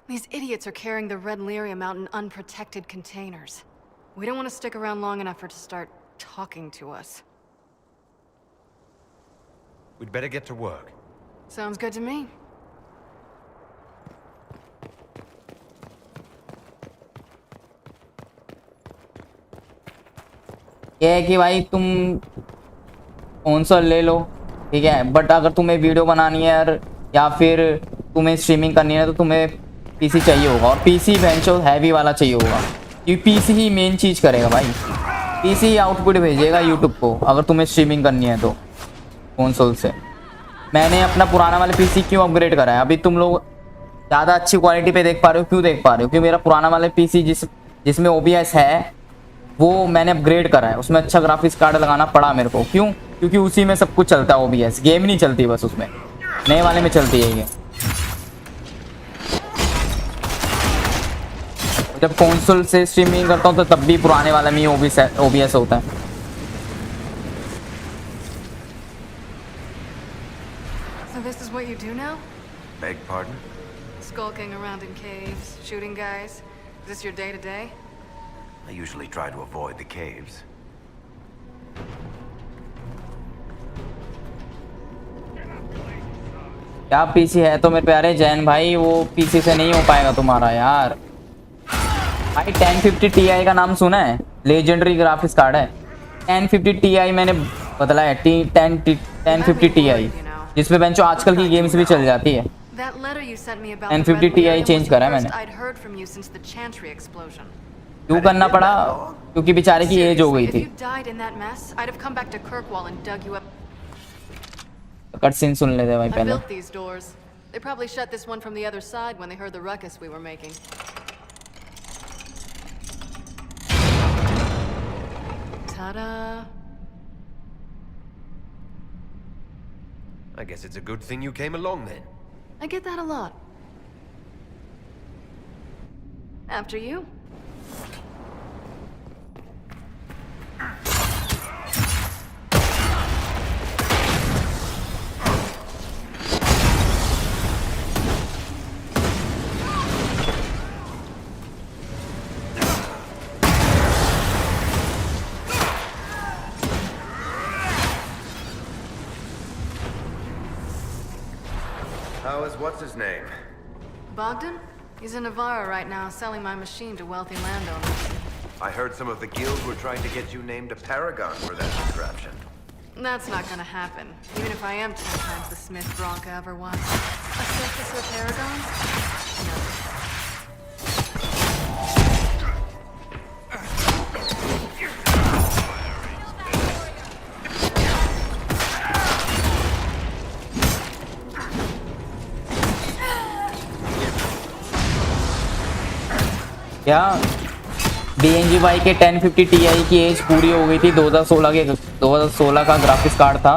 These idiots are carrying the red lyrium out in unprotected containers. We don't want to stick around long enough for it to start talking to us. We'd better get to work. Sounds good to me. ये है कि भाई तुम console ले लो, ठीक है, but अगर तुम्हें वीडियो बनानी है यार या फिर तुम्हें स्ट्रीमिंग करनी है तो तुम्हें पीसी चाहिए होगा, और पीसी बेंचो हैवी वाला चाहिए होगा, क्योंकि पीसी ही मेन चीज़ करेगा भाई। पीसी ही आउटपुट भेजेगा यूट्यूब को अगर तुम्हें स्ट्रीमिंग करनी है तो कंसोल से। मैंने अपना पुराना वाला पीसी क्यों अपग्रेड करा है, अभी तुम लोग ज़्यादा अच्छी क्वालिटी पे देख पा रहे हो, क्यों देख पा रहे हो, क्योंकि मेरा पुराना वाला पीसी जिसमें OBS है वो मैंने अपग्रेड करा है, उसमें अच्छा ग्राफिक्स कार्ड लगाना पड़ा मेरे को। क्यों? क्योंकि उसी में सब कुछ चलता है, OBS गेम नहीं चलती बस उसमें, नए वाले में चलती है ये। जब कंसोल से स्ट्रीमिंग करता हूँ तो तब भी पुराने वाला में ही OBS होता है। So this is what you do now? Beg pardon? Skulking around in caves, shooting guys. Is this your day-to-day? I usually try to avoid the caves. क्या पीसी है तो मेरे प्यारे जैन भाई, वो पीसी से नहीं हो पाएगा तुम्हारा यार। भाई 1050 Ti का नाम सुना है? लेजेंडरी ग्राफिक्स कार्ड है 1050 Ti, मैंने बदला है 1050 Ti, जिसमें बेंचो आजकल की गेम्स भी चल जाती है। 1050 Ti चेंज करा है मैंने। क्यों करना पड़ा? क्योंकि बेचारे की एज हो गई थी। कट सीन सुन लेते भाई पहले। They probably shut this one from the other side when they heard the ruckus we were making. Ta-da! I guess it's a good thing you came along then. I get that a lot. After you. How is what's his name? Bogdan? He's in Navarra right now, selling my machine to wealthy landowners. I heard some of the guilds were trying to get you named a paragon for that contraption. That's not gonna happen, even if I am 10 times the Smith Bronca ever was. A circus with paragons? No. क्या DNG भाई के 1050 Ti की as पूरी हो गई थी 2016 का graphics card था,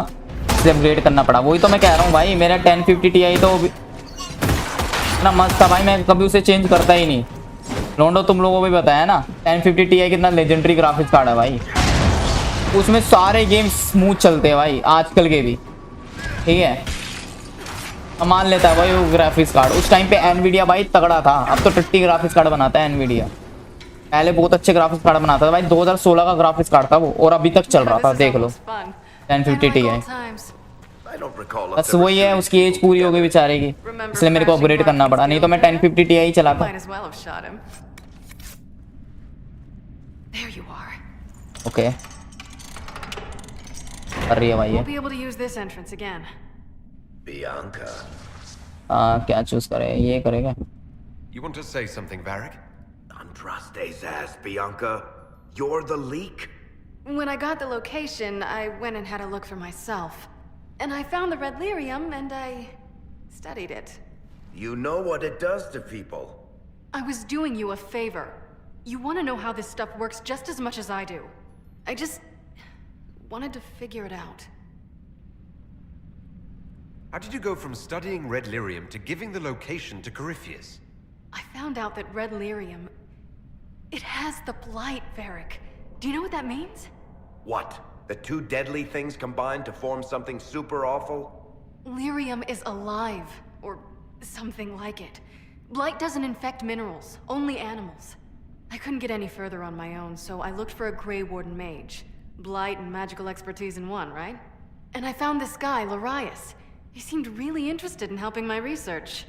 इसे अपग्रेड करना पड़ा। वही तो मैं कह रहा हूँ भाई, मेरा 1050 Ti तो इतना मस्त था भाई, मैं कभी उसे चेंज करता ही नहीं। लोंडो तुम लोगों को भी बताया ना 1050 Ti कितना लेजेंडरी ग्राफिक्स कार्ड है भाई, उसमें सारे गेम स्मूथ चलते हैं भाई, आजकल के भी, ठीक है। मान लेता है भाई वो ग्राफिक्स कार्ड। उस टाइम पे एनवीडिया भाई तगड़ा था, अब तो टट्टी ग्राफिक्स कार्ड बनाता है एनवीडिया, पहले बहुत अच्छे ग्राफिक्स कार्ड बनाता था भाई। 2016 का ग्राफिक्स कार्ड था वो, और अभी तक चल रहा था, देख लो 1050 Ti। बस वही है, उसकी एज पूरी हो गई बेचारे की, इसलिए मेरे को अपग्रेड करना पड़ा, नहीं तो मैं 1050 Ti चलाता। ओके कर रही है भाई ये। Bianca. क्या चूज करे, ये करेगा? You want to say something, Varric? Andraste's ass, Bianca. You're the leak? When I got the location, I went and had a look for myself. And I found the red lyrium and I studied it. You know what it does to people. I was doing you a favor. You want to know how this stuff works just as much as I do. I just wanted to figure it out. How did you go from studying red lyrium to giving the location to Corypheus? I found out that red lyrium... it has the blight, Varric. Do you know what that means? What? The two deadly things combined to form something super awful? Lyrium is alive, or something like it. Blight doesn't infect minerals, only animals. I couldn't get any further on my own, so I looked for a Grey Warden mage. Blight and magical expertise in one, right? And I found this guy, Larius. He seemed really interested in helping my research.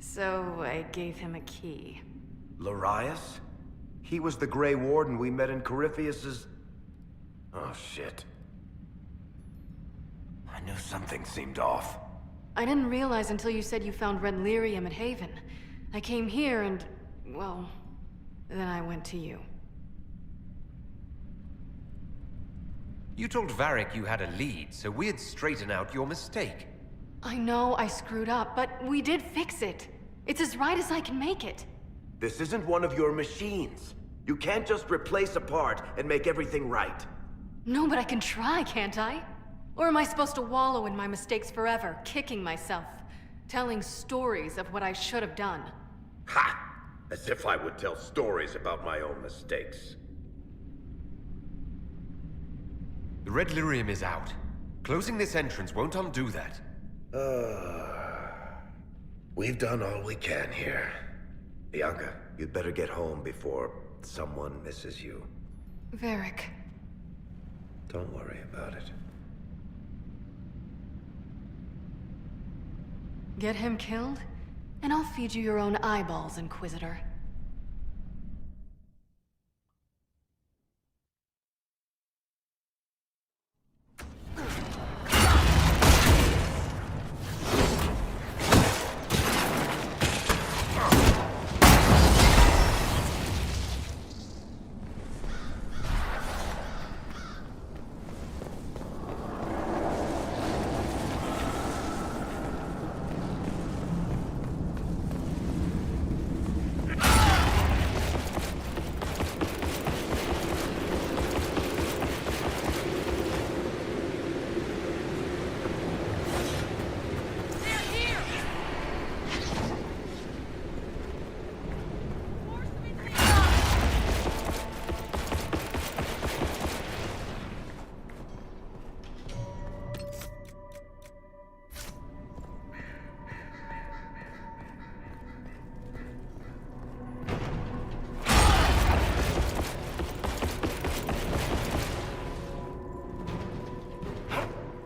So I gave him a key. Larius? He was the Grey Warden we met in Corypheus's... Oh, shit. I knew something seemed off. I didn't realize until you said you found red lyrium at Haven. I came here and, well, then I went to you. You told Varric you had a lead, so we'd straighten out your mistake. I know I screwed up, but we did fix it. It's as right as I can make it. This isn't one of your machines. You can't just replace a part and make everything right. No, but I can try, can't I? Or am I supposed to wallow in my mistakes forever, kicking myself, telling stories of what I should have done? Ha! As if I would tell stories about my own mistakes. The red lyrium is out. Closing this entrance won't undo that. We've done all we can here. Bianca, you'd better get home before someone misses you. Varric. Don't worry about it. Get him killed, and I'll feed you your own eyeballs, Inquisitor.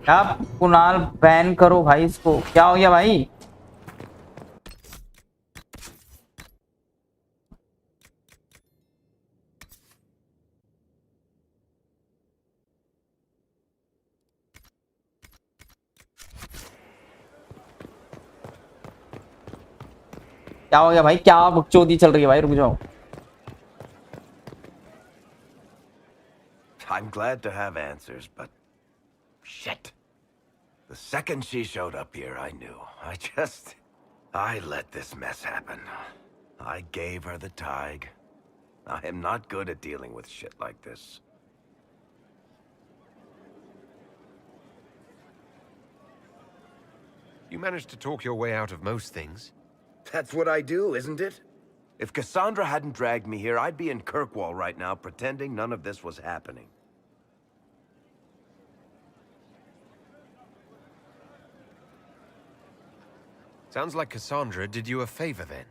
आप Kunal ban करो भाई इसको। क्या हो गया भाई? क्या हो गया भाई? क्या बकचोदी चल रही है भाई? रुक जाओ। I'm glad to have answers, but shit. The second she showed up here, I knew. I let this mess happen. I gave her the Tig. I am not good at dealing with shit like this. You managed to talk your way out of most things. That's what I do, isn't it? If Cassandra hadn't dragged me here, I'd be in Kirkwall right now pretending none of this was happening. Sounds like Cassandra did you a favor then.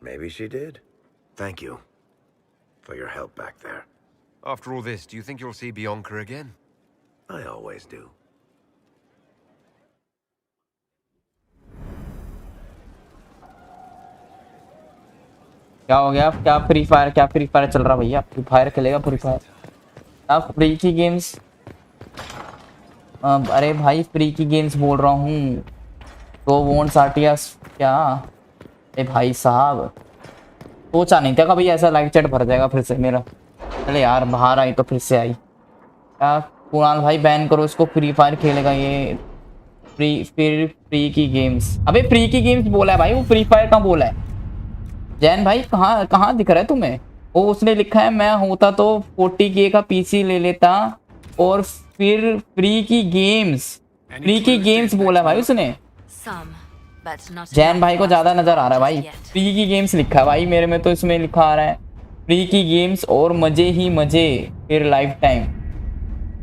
Maybe she did. Thank you for your help back there. After all this, do you think you'll see Bianca again? I always do. क्या हो गया? क्या free fire चल रहा भैया? Free fire खेलेगा free fire? आप free की गेम्स? अरे भाई फ्री की गेम्स बोल रहा हूँ। तो वोन साटियास क्या? ए भाई साहब, सोचा नहीं था कभी ऐसा लाइव चैट भर जाएगा फिर से मेरा। चले यार, बाहर आई तो फिर से आई। क्या कुणाल भाई बैन करो इसको, फ्री फायर खेलेगा ये। फ्री की गेम्स? अबे फ्री की गेम्स बोला है भाई, वो फ्री फायर कहाँ बोला है? जैन भाई कहाँ दिख रहा है तुम्हें? वो उसने लिखा है मैं होता तो 40K का पीसी ले लेता और फिर फ्री की गेम्स बोला भाई उसने। जैन भाई को ज्यादा नजर आ रहा है भाई, फ्री की गेम्स लिखा है भाई। मेरे में तो इसमें लिखा आ रहा है फ्री की गेम्स और मजे ही मजे, फिर life time.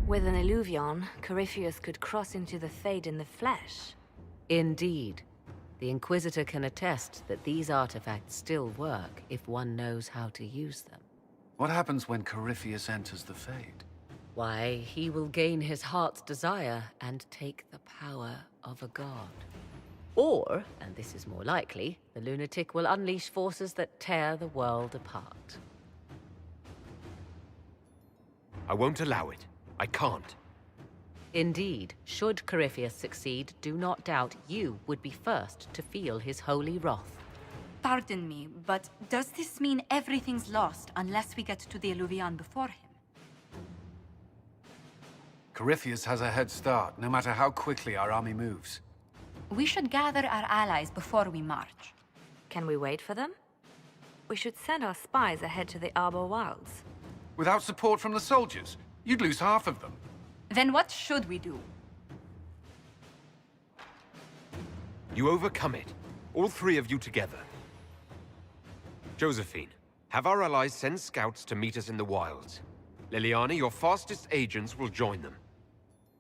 With an Illuvion, Corypheus could cross into the Fade in the flesh. Indeed. The Inquisitor can attest that these artifacts still work if one knows how to use them. What happens when Corypheus enters the Fade? Why, he will gain his heart's desire and take the power of a god. Or, and this is more likely, the lunatic will unleash forces that tear the world apart. I won't allow it. I can't. Indeed, should Corypheus succeed, do not doubt you would be first to feel his holy wrath. Pardon me, but does this mean everything's lost unless we get to the Eluvian before him? Corypheus has a head start, no matter how quickly our army moves. We should gather our allies before we march. Can we wait for them? We should send our spies ahead to the Arbor Wilds. Without support from the soldiers, you'd lose half of them. Then what should we do? You overcome it. All three of you together. Josephine, have our allies send scouts to meet us in the wilds. Liliana, your fastest agents will join them.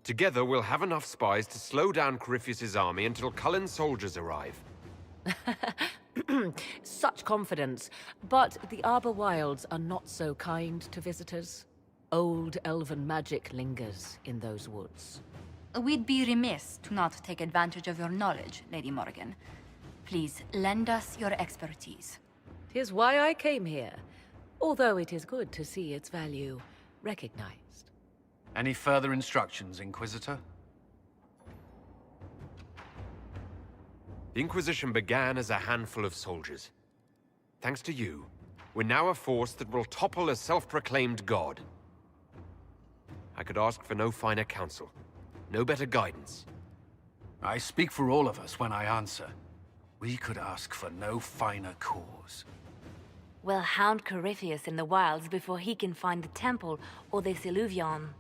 Together, we'll have enough spies to slow down Corypheus' army until Cullen's soldiers arrive. Such confidence. But the Arbor Wilds are not so kind to visitors. Old elven magic lingers in those woods. We'd be remiss to not take advantage of your knowledge, Lady Morgan. Please, lend us your expertise. 'Tis why I came here, although it is good to see its value recognized. Any further instructions, Inquisitor? The Inquisition began as a handful of soldiers. Thanks to you, we're now a force that will topple a self-proclaimed god. I could ask for no finer counsel, no better guidance. I speak for all of us when I answer. We could ask for no finer cause. We'll hound Corypheus in the wilds before he can find the temple or this Eluvian.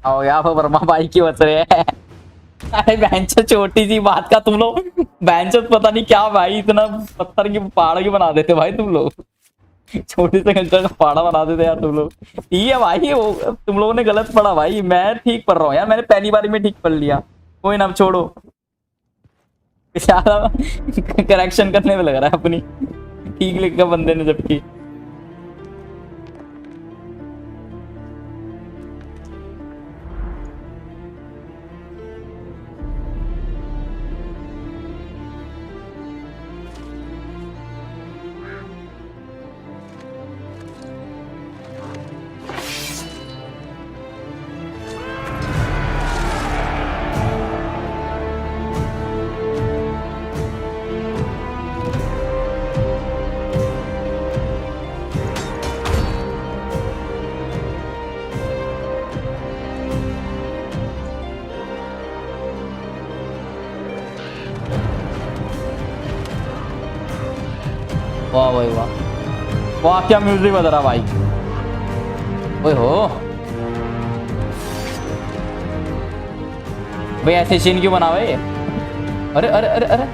आओ यहाँ पर वर्मा भाई की बच रहे हैं। अरे बेंचो छोटी सी बात का तुम लोग बेंचो पता नहीं क्या भाई इतना पत्थर की पहाड़ की बना देते भाई तुम लोग। छोटी से कंकड़ का पहाड़ा बना देते यार तुम लोग। ठीक है भाई वो तुम लोगों ने गलत पढ़ा भाई, मैं ठीक पढ़ रहा हूँ यार, मैंने पहली बार में ठीक पढ़ लिया। कोई ना अब छोड़ो, करेक्शन करने में लग रहा है अपनी, ठीक लिखा बंदे ने जबकि। वाह भाई वाह, वाह क्या म्यूजिक बज रहा भाई। ओए हो भाई, ऐसे सीन क्यों बना भाई? अरे अरे अरे अरे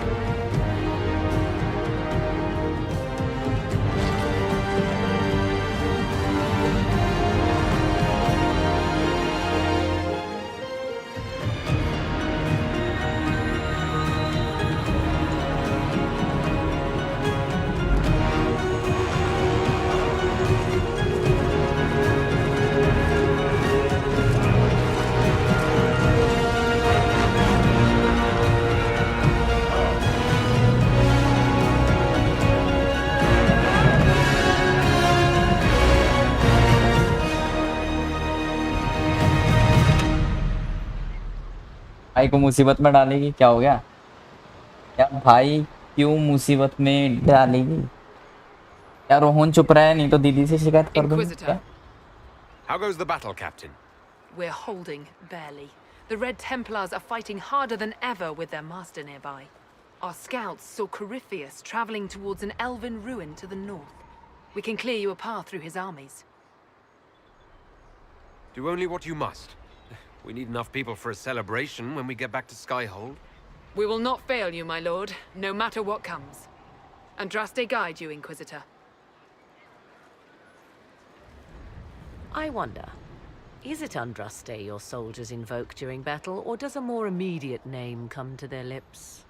भाई को मुसीबत में डालेगी, क्या हो गया यार? भाई क्यों मुसीबत में डालेगी यार? रोहन चुप रहा है, नहीं तो दीदी से शिकायत कर दूंगा। How goes the battle, Captain? We're holding, barely. The Red Templars are fighting harder than ever with their master nearby. Our scouts saw Corypheus traveling towards an elven ruin to the north. We can clear you a path through his armies. Do only what you must. We need enough people for a celebration when we get back to Skyhold. We will not fail you, my lord, no matter what comes. Andraste guide you, Inquisitor. I wonder, is it Andraste your soldiers invoke during battle, or does a more immediate name come to their lips?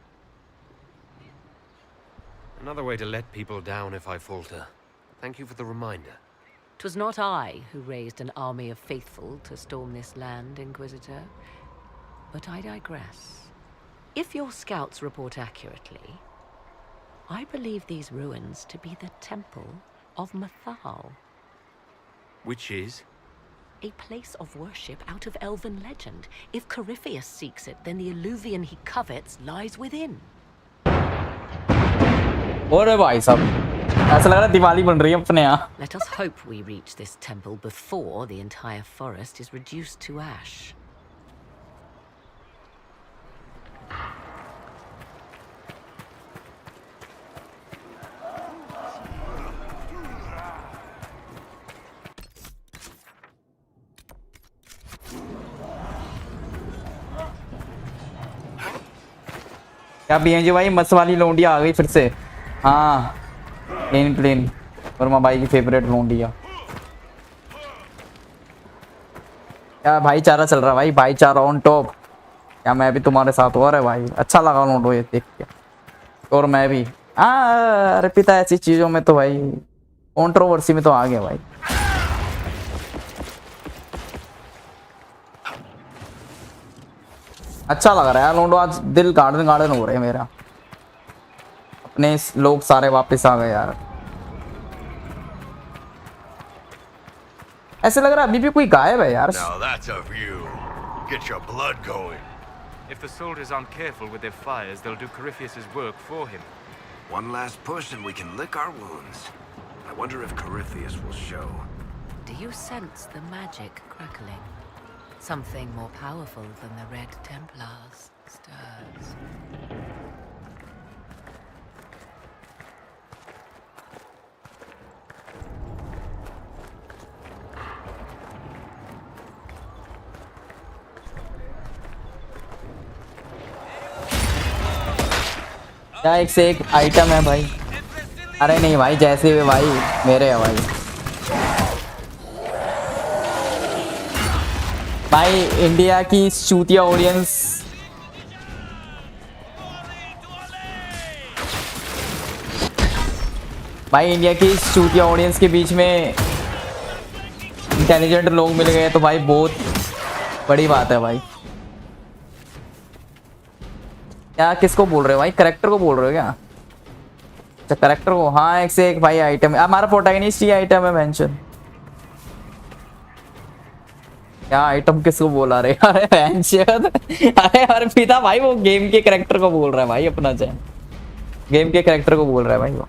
Another way to let people down if I falter. Thank you for the reminder. 'Twas not I who raised an army of faithful to storm this land, Inquisitor. But I digress. If your scouts report accurately, I believe these ruins to be the temple of Mathal. Which is? A place of worship out of elven legend. If Corypheus seeks it, then the alluvian he covets lies within. और भाई साहब ऐसा लग रहा है दिवाली बन रही है अपने यहाँ. Let us hope we reach this temple before the entire forest is reduced to ash. क्या बीएमजी भाई मस्त वाली लोंडिया आ गई फिर से. हाँ प्लेन वर्मा भाई की फेवरेट लोंडिया. क्या भाईचारा चल रहा है भाई, भाईचारा ऑन टॉप. क्या मैं भी तुम्हारे साथ हो रहा है भाई. अच्छा लगा लोंडो ये देख के. और मैं भी अरे पिता ऐसी चीजों में तो भाई कंट्रोवर्सी में तो आ गया भाई. अच्छा लग रहा है यार लोंडो. आज दिल गार्डन गार्डन हो रहे हैं मेरा. अपने लोग सारे वापस आ गए यार. ऐसे लग रहा है अभी भी कोई गायब है यार. Now that's a view. Get your blood going. If the soldiers aren't careful with their fires, they'll do Corypheus's work for him. One last push and we can lick our wounds. I wonder if Corypheus will show. Do you sense the magic crackling? Something more powerful than the Red Templars stirs. क्या एक से एक item है भाई. अरे नहीं भाई जैसे भी भाई मेरे है भाई. भाई इंडिया की चूतिया ऑडियंस भाई इंडिया की चूतिया ऑडियंस के बीच में इंटेलिजेंट लोग मिल गए तो भाई बहुत बड़ी बात है भाई. क्या किसको बोल रहे हो भाई? करेक्टर को बोल रहे हो क्या? अच्छा करेक्टर को. हाँ एक से एक भाई आइटम. हमारा प्रोटैगनिस्ट ही आइटम है मेंशन. क्या आइटम किसको बोला रहे? अरे मेंशन अरे पिता भाई वो गेम के करेक्टर को बोल रहा है भाई. अपना चैन गेम के करेक्टर को बोल रहा है भाई वो.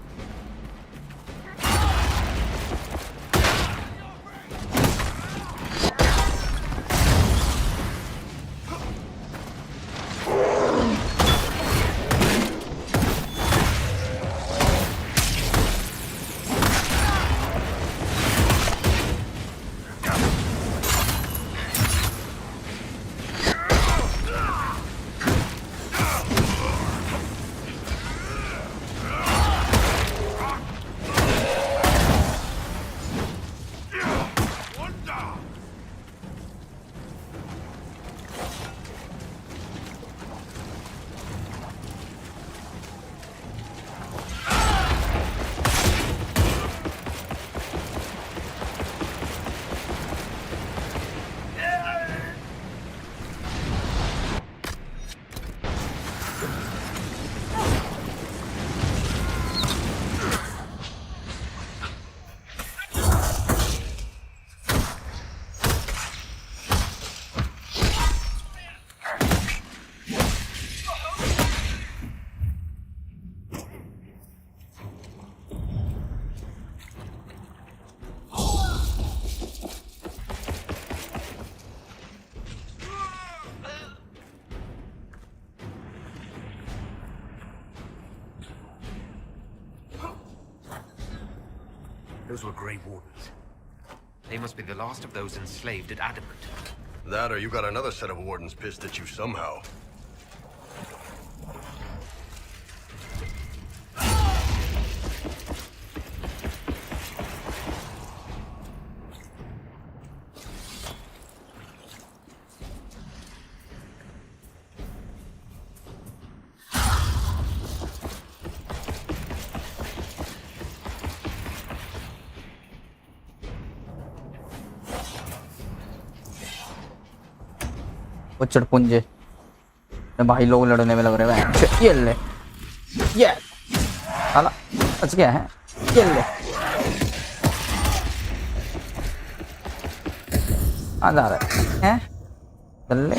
Those were Grey Wardens. They must be the last of those enslaved at Adamant. That or you got another set of wardens pissed at you somehow. वो चटपुंजे भाई लोग लड़ने में लग रहे हैं. ये ले ये साला बच गया है. ये ले कहाँ जा रहा है चल ले।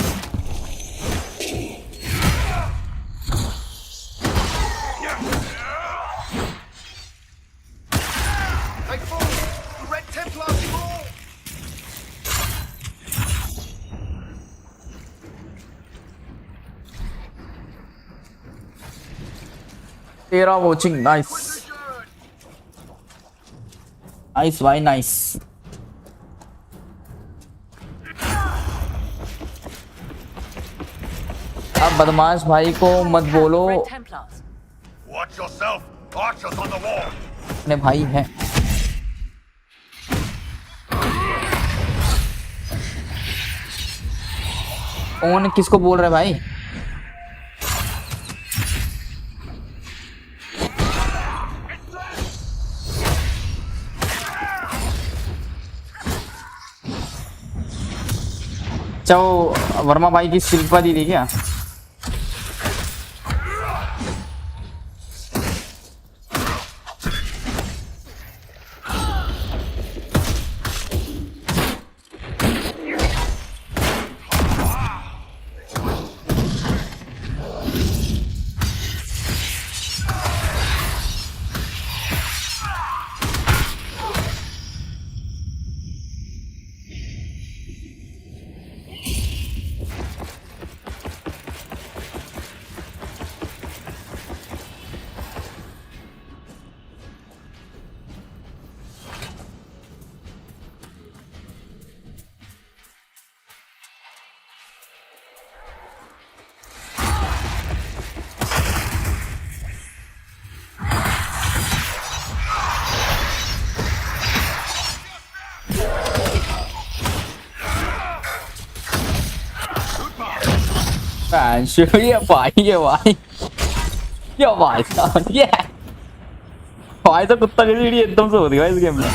तेरा वॉचिंग नाइस नाइस भाई नाइस। अब बदमाश भाई को मत बोलो, अपने भाई हैं। कौन किसको बोल रहे भाई? अच्छा वो वर्मा भाई की शिल्पा दी थी क्या? ये भाई साहब ये भाई तो कुत्ता की सीढ़ी एकदम से होती है इस गेम में।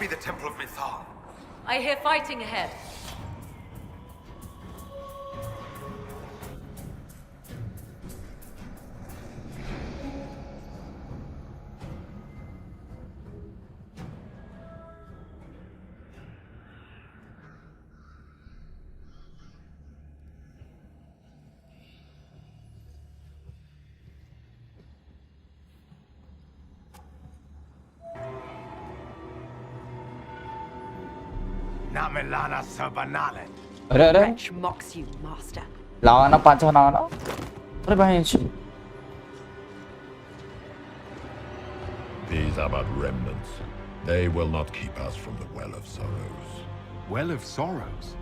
Be the Temple of Mithal. I hear fighting ahead. अरे अरे Wretch mocks you, master. लावा ना पांचा ना अरे भाई These are but remnants. They will not keep us from the Well of Sorrows. Well of Sorrows?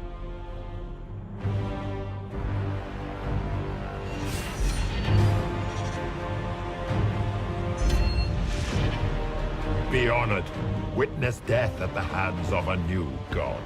Be honored. Witness death at the hands of a new god.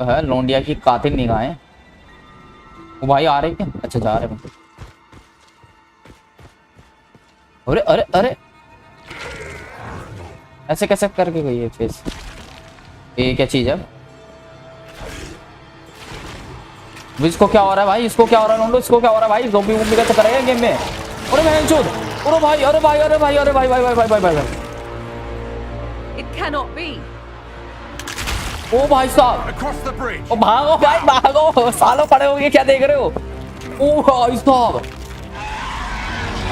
है लौंडिया की कातिल निगाहें। वो भाई आ रहे क्या? अच्छा जा रहे हैं। अरे अरे अरे ऐसे कैसे करके गई है फेस? ये क्या चीज है? इसको क्या हो रहा है भाई? इसको क्या हो रहा है लोंडो? इसको क्या हो रहा है भाई? ज़ॉम्बी वॉम्बी कैसे करेगा गेम में? अरे मैं चूत! अरे भाई अरे भाई अरे भाई अरे भाई भाई भाई भाई भाई भाई। It cannot be. ओ भाई साहब, ओ भागो भाई भागो, सालों पड़े होंगे, क्या देख रहे हो? ओ भाई साहब,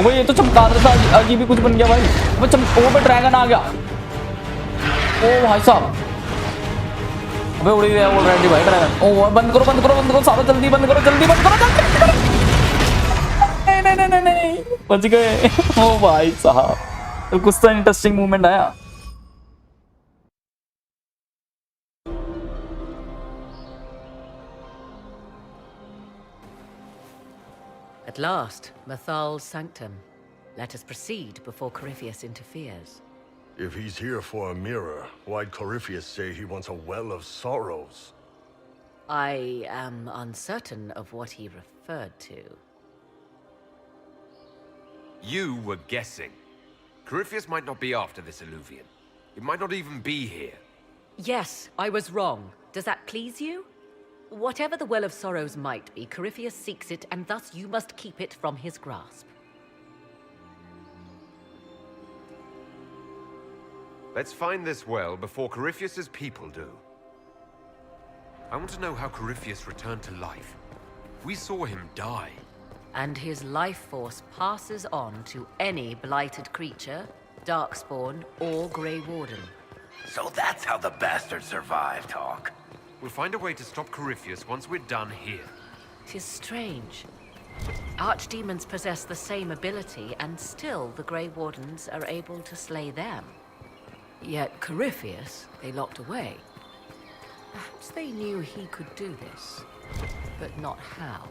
वो ये तो चमगादड़ सा अजीब ही कुछ बन गया भाई। वो वो पे ड्रैगन आ गया। ओ भाई साहब, अबे उड़ ही रहा है ऑलरेडी भाई ड्रैगन। ओ बंद करो बंद करो बंद करो, सालों जल्दी बंद करो जल्दी बंद करो जल्दी करो। नहीं नहीं नहीं नहीं, बच गए। ओ भाई साहब, तो कुछ तो इंटरेस्टिंग मूवमेंट आया। At last, Mathal's sanctum. Let us proceed before Corypheus interferes. If he's here for a mirror, why'd Corypheus say he wants a Well of Sorrows? I am uncertain of what he referred to. You were guessing. Corypheus might not be after this Illuvian. It might not even be here. Yes, I was wrong. Does that please you? Whatever the Well of Sorrows might be, Corypheus seeks it, and thus you must keep it from his grasp. Let's find this well before Corypheus's people do. I want to know how Corypheus returned to life. We saw him die. And his life force passes on to any blighted creature, Darkspawn, or Grey Warden. So that's how the bastard survived, Hawk. We'll find a way to stop Corypheus once we're done here. 'Tis strange. Archdemons possess the same ability, and still the Grey Wardens are able to slay them. Yet Corypheus, they locked away. Perhaps they knew he could do this, but not how.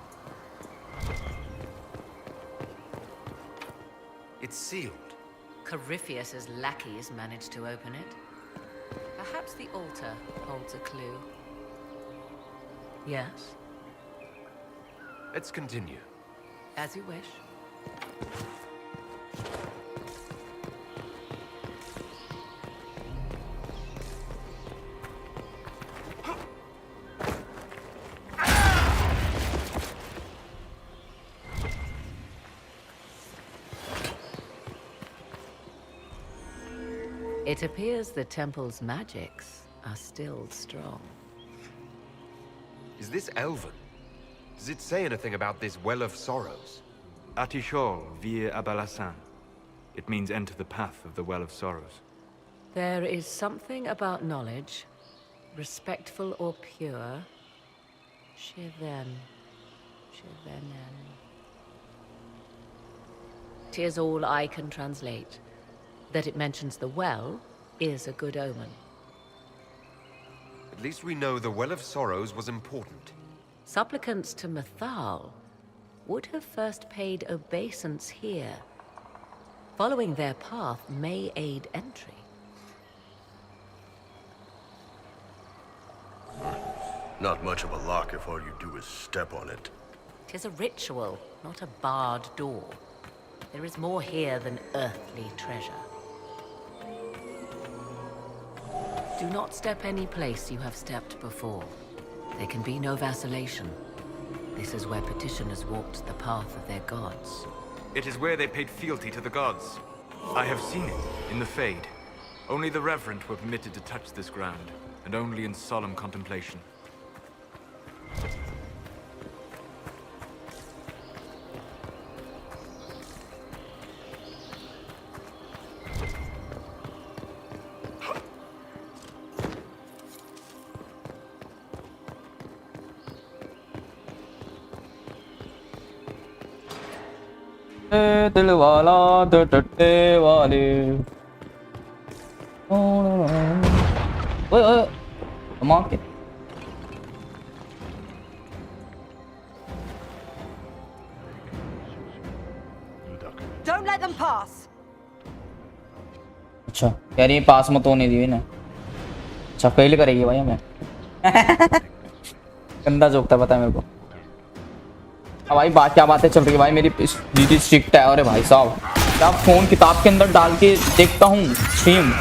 It's sealed. Corypheus's lackeys managed to open it. Perhaps the altar holds a clue. Yes? Let's continue. As you wish. It appears the temple's magics are still strong. Is this Elven? Does it say anything about this Well of Sorrows? Atishol vir Abalassan. It means enter the path of the Well of Sorrows. There is something about knowledge, respectful or pure. Shiven. Shivenen. 'Tis all I can translate. That it mentions the well is a good omen. At least we know the Well of Sorrows was important. Supplicants to Mathal would have first paid obeisance here. Following their path may aid entry. Not much of a lock if all you do is step on it. 'Tis a ritual, not a barred door. There is more here than earthly treasure. Do not step any place you have stepped before. There can be no vacillation. This is where petitioners walked the path of their gods. It is where they paid fealty to the gods. I have seen it in the Fade. Only the reverent were permitted to touch this ground, and only in solemn contemplation. दिल वाला टटटे वाले ओए मां के Don't let them pass. अच्छा कह रही है पास मत होने दिए ना। अच्छा फेल करेगी भाई हमें। गंदा जोक था पता है मेरे को। अब भाई बात क्या बातें चल रही है भाई, मेरी दीदी स्ट्रिक्ट है। अरे भाई साहब क्या फोन किताब के अंदर डाल के देखता हूँ स्ट्रीम।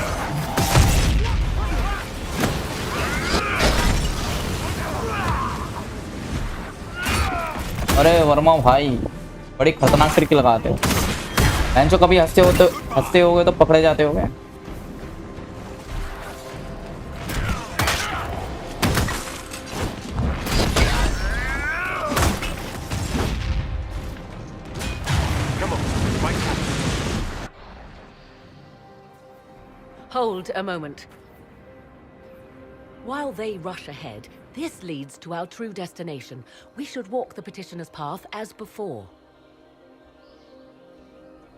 अरे वर्मा भाई बड़ी खतरनाक ट्रिक लगाते हो। जो कभी हंसते हो गए तो पकड़े जाते हो गए। Hold a moment. While they rush ahead, this leads to our true destination. We should walk the petitioner's path as before.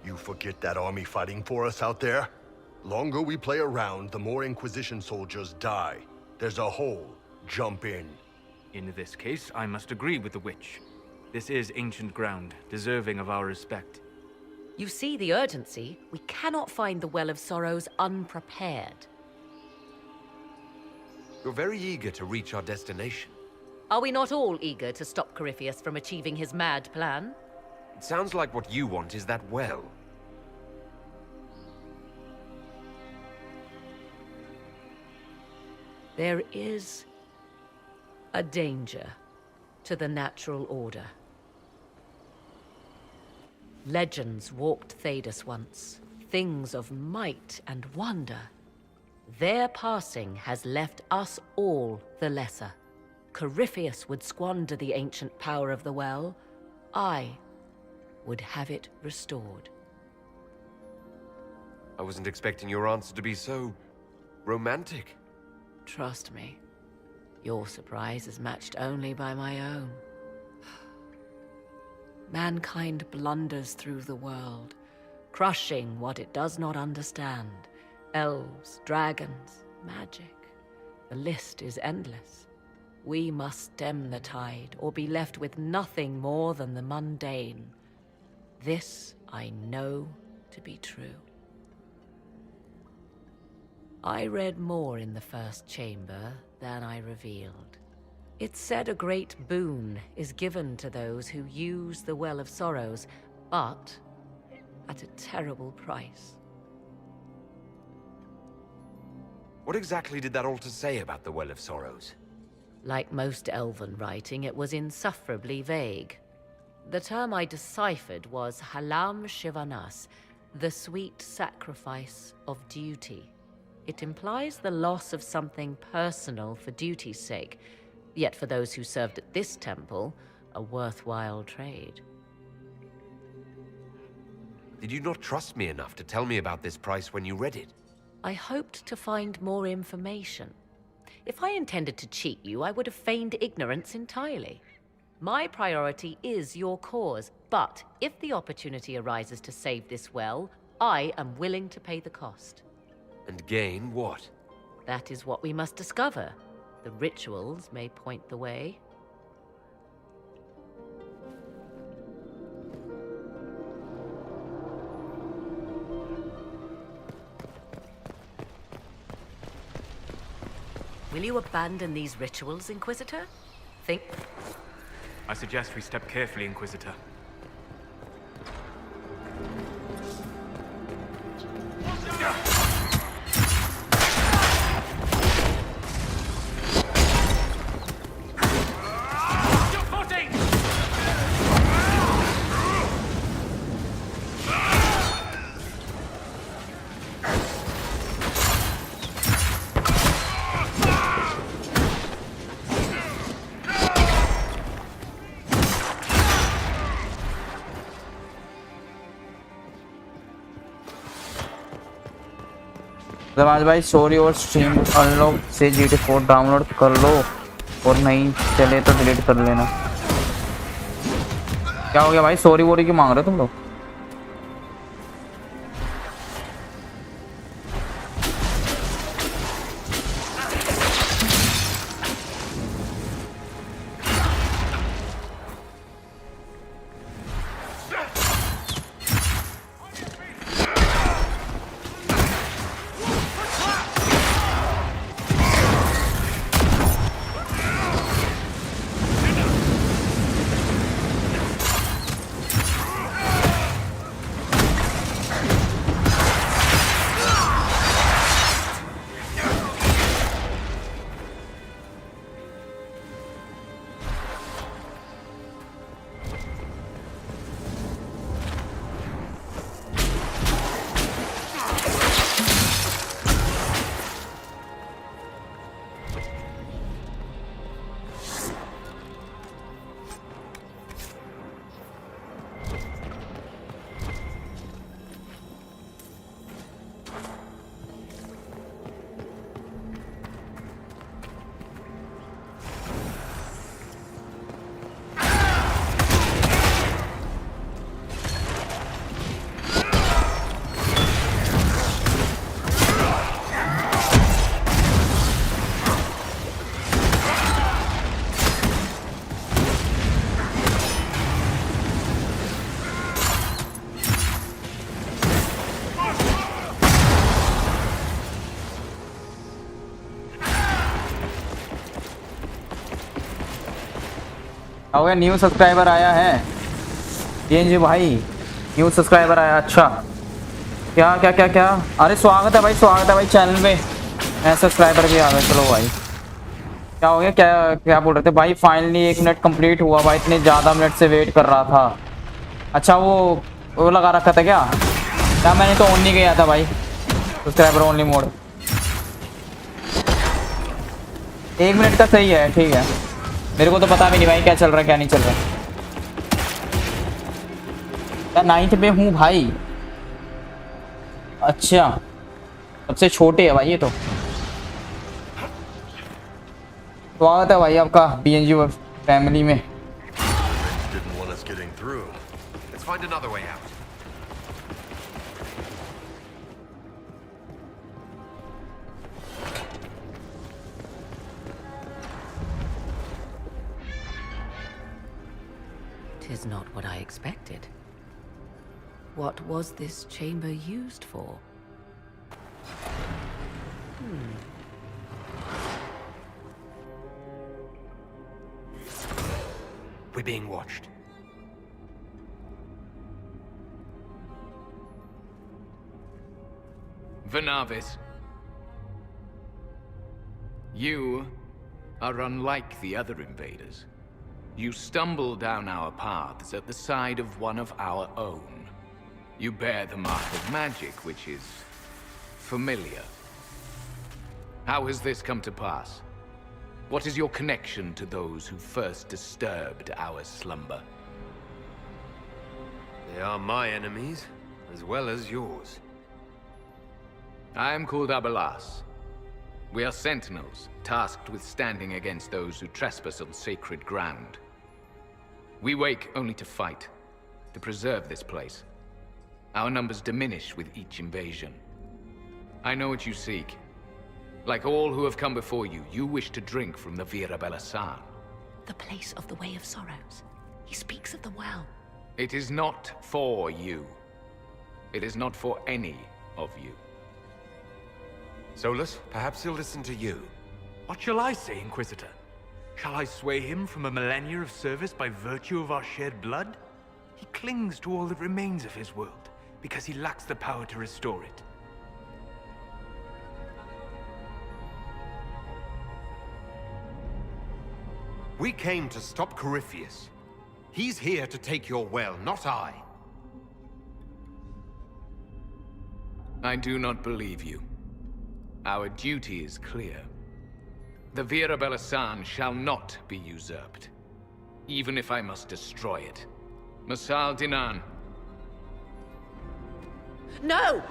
You forget that army fighting for us out there? Longer we play around, the more Inquisition soldiers die. There's a hole. Jump in. In this case, I must agree with the witch. This is ancient ground, deserving of our respect. You see the urgency? We cannot find the Well of Sorrows unprepared. You're very eager to reach our destination. Are we not all eager to stop Corypheus from achieving his mad plan? It sounds like what you want is that well. There is a danger to the natural order. Legends walked Thedas once, things of might and wonder. Their passing has left us all the lesser. Corypheus would squander the ancient power of the well. I would have it restored. I wasn't expecting your answer to be so romantic. Trust me, your surprise is matched only by my own. Mankind blunders through the world, crushing what it does not understand. Elves, dragons, magic. The list is endless. We must stem the tide, or be left with nothing more than the mundane. This I know to be true. I read more in the first chamber than I revealed. It said a great boon is given to those who use the Well of Sorrows, but at a terrible price. What exactly did that altar say about the Well of Sorrows? Like most elven writing, it was insufferably vague. The term I deciphered was Halam Shivanas, the sweet sacrifice of duty. It implies the loss of something personal for duty's sake, yet for those who served at this temple, a worthwhile trade. Did you not trust me enough to tell me about this price when you read it? I hoped to find more information. If I intended to cheat you, I would have feigned ignorance entirely. My priority is your cause, but if the opportunity arises to save this well, I am willing to pay the cost. And gain what? That is what we must discover. The rituals may point the way. Will you abandon these rituals, Inquisitor? Think... I suggest we step carefully, Inquisitor. दरवाज भाई story और stream unlock से GTA 4 download कर लो और नहीं चले तो delete कर लेना। क्या हो गया भाई, स्टोरी वोरी की मांग रहे हो तुम लोग? हो गया, न्यू सब्सक्राइबर आया है जी भाई, न्यू सब्सक्राइबर आया। अच्छा क्या क्या क्या क्या, अरे स्वागत है भाई चैनल में, नया सब्सक्राइबर भी आ गए। चलो भाई, क्या हो गया, क्या क्या बोल रहे थे भाई? फाइनली 1 मिनट कंप्लीट हुआ भाई, इतने ज़्यादा मिनट से वेट कर रहा था। अच्छा वो लगा रखा था क्या? मैंने तो ऑन नहीं किया था भाई, सब्सक्राइबर ओनली मोड। 1 मिनट का सही है, ठीक है। मेरे को तो पता भी नहीं भाई क्या चल रहा है क्या नहीं चल रहा है। मैं 9th में हूँ भाई। अच्छा, सबसे छोटे है भाई ये तो। स्वागत है भाई आपका BNG फैमिली में। Didn't want us getting through. Let's find another way out. Tis not what I expected. What was this chamber used for? We're being watched. Vernavis, you are unlike the other invaders. You stumble down our paths at the side of one of our own. You bear the mark of magic, which is familiar. How has this come to pass? What is your connection to those who first disturbed our slumber? They are my enemies, as well as yours. I am called Abelas. We are sentinels, tasked with standing against those who trespass on sacred ground. We wake only to fight, to preserve this place. Our numbers diminish with each invasion. I know what you seek. Like all who have come before you, you wish to drink from the Vira Belasan. The place of the Way of Sorrows. He speaks of the well. It is not for you. It is not for any of you. Solus, perhaps he'll listen to you. What shall I say, Inquisitor? Shall I sway him from a millennia of service by virtue of our shared blood? He clings to all that remains of his world, because he lacks the power to restore it. We came to stop Corypheus. He's here to take your well, not I. I do not believe you. Our duty is clear. The Vira Belasan shall not be usurped, even if I must destroy it. Masal Dinan. No!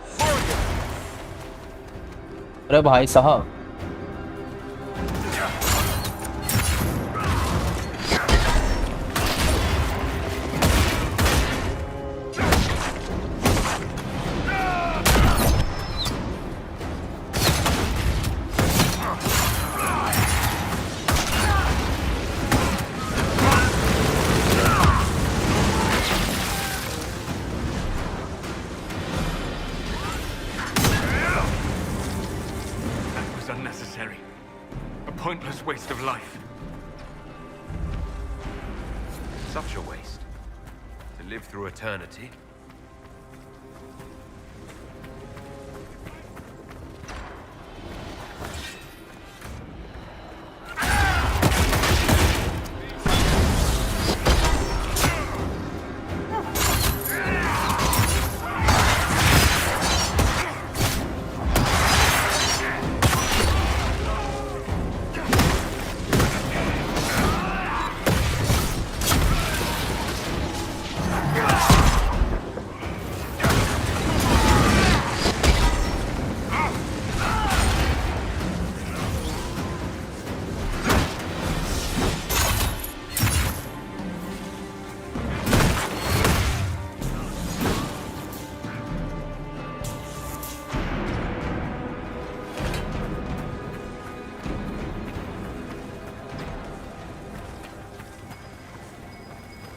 अरे भाई साहब Unnecessary. A pointless waste of life. Such a waste. To live through eternity.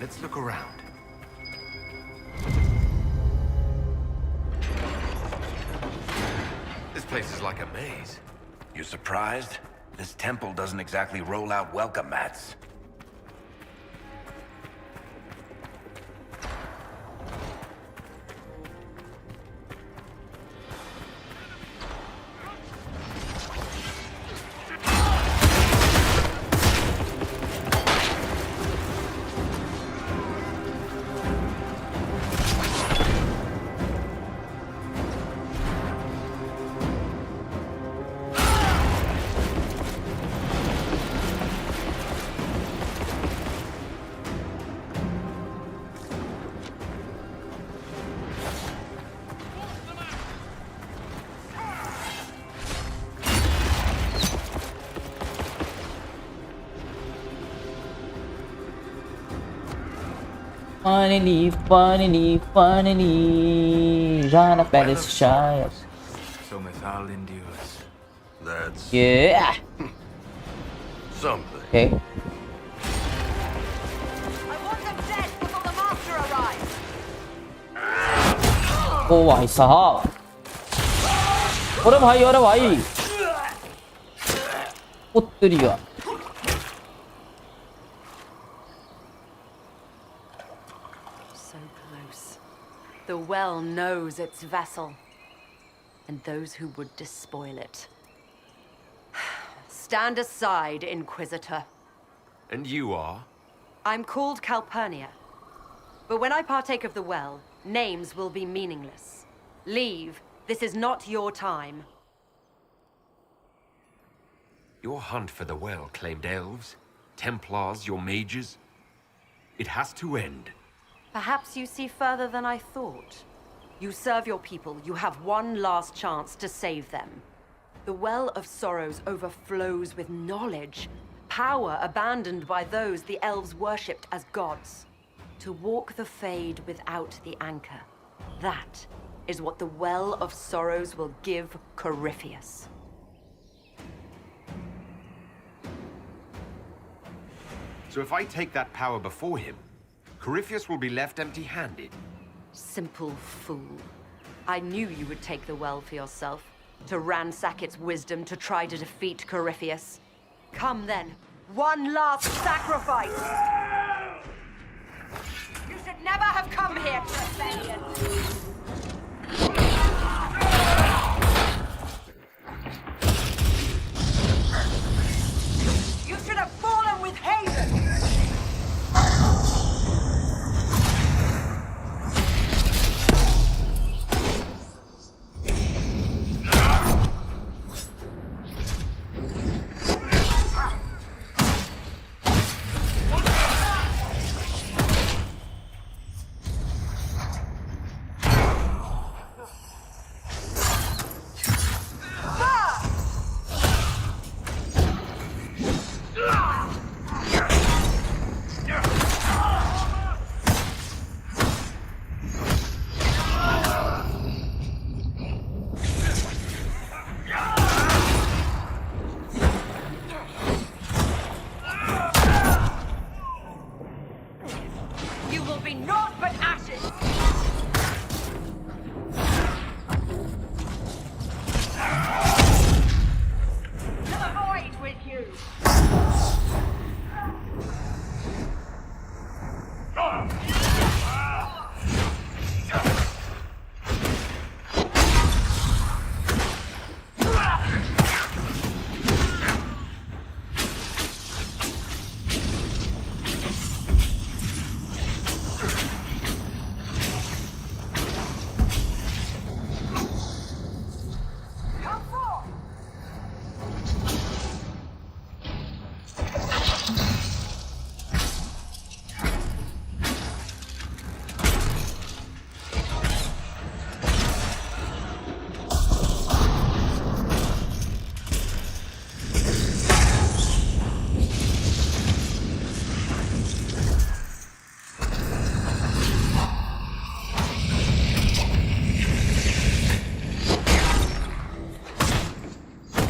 Let's look around. This place is like a maze. You surprised? This temple doesn't exactly roll out welcome mats. Finally, Rana Palace Shire. So Mythal endures. That's Yeah. something. Okay. ओ भाई साहब अरे भाई उत्तरिया So close. The well knows its vessel, and those who would despoil it. Stand aside, Inquisitor. And you are? I'm called Calpurnia. But when I partake of the well, names will be meaningless. Leave. This is not your time. Your hunt for the well claimed elves, Templars, your mages. It has to end. Perhaps you see further than I thought. You serve your people. You have one last chance to save them. The Well of Sorrows overflows with knowledge, power abandoned by those the elves worshipped as gods. To walk the Fade without the anchor. That is what the Well of Sorrows will give Corypheus. So if I take that power before him, Corypheus will be left empty-handed. Simple fool. I knew you would take the well for yourself. To ransack its wisdom, to try to defeat Corypheus. Come then. One last sacrifice! You should never have come here to rebellion! You should have fallen with Haven!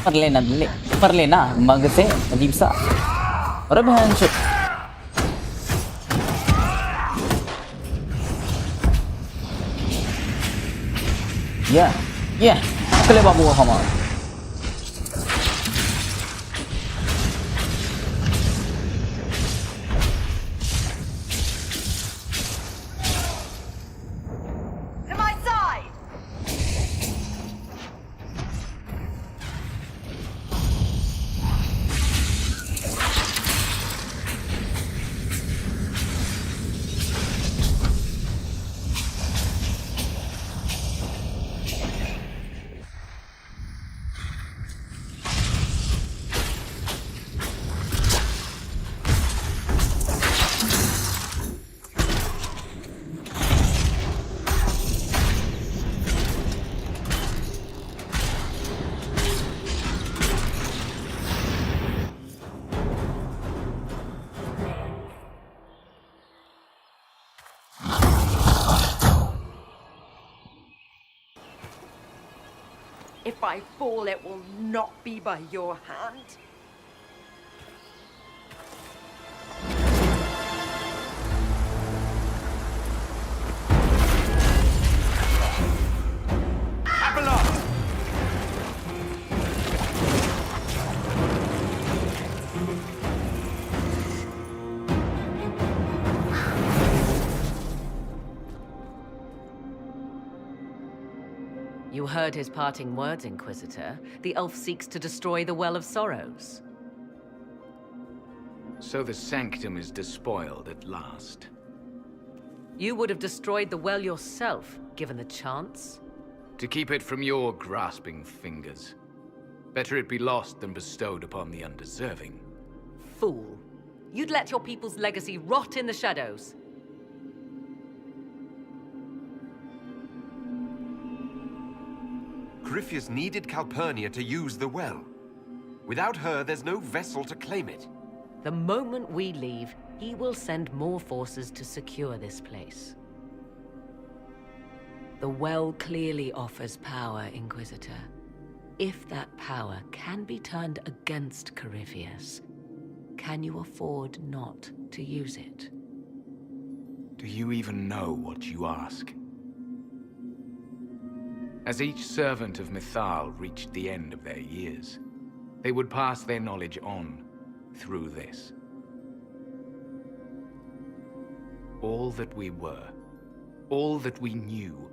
पर लेना मग से अजीब सा। अरे बहन चो। या कले बाबू हमारा If I fall, it will not be by your hand. You heard his parting words, Inquisitor. The elf seeks to destroy the Well of Sorrows. So the Sanctum is despoiled at last. You would have destroyed the well yourself, given the chance. To keep it from your grasping fingers. Better it be lost than bestowed upon the undeserving. Fool. You'd let your people's legacy rot in the shadows. Corypheus needed Calpurnia to use the well. Without her, there's no vessel to claim it. The moment we leave, he will send more forces to secure this place. The well clearly offers power, Inquisitor. If that power can be turned against Corypheus, can you afford not to use it? Do you even know what you ask? As each servant of Mythal reached the end of their years, they would pass their knowledge on through this. All that we were, all that we knew,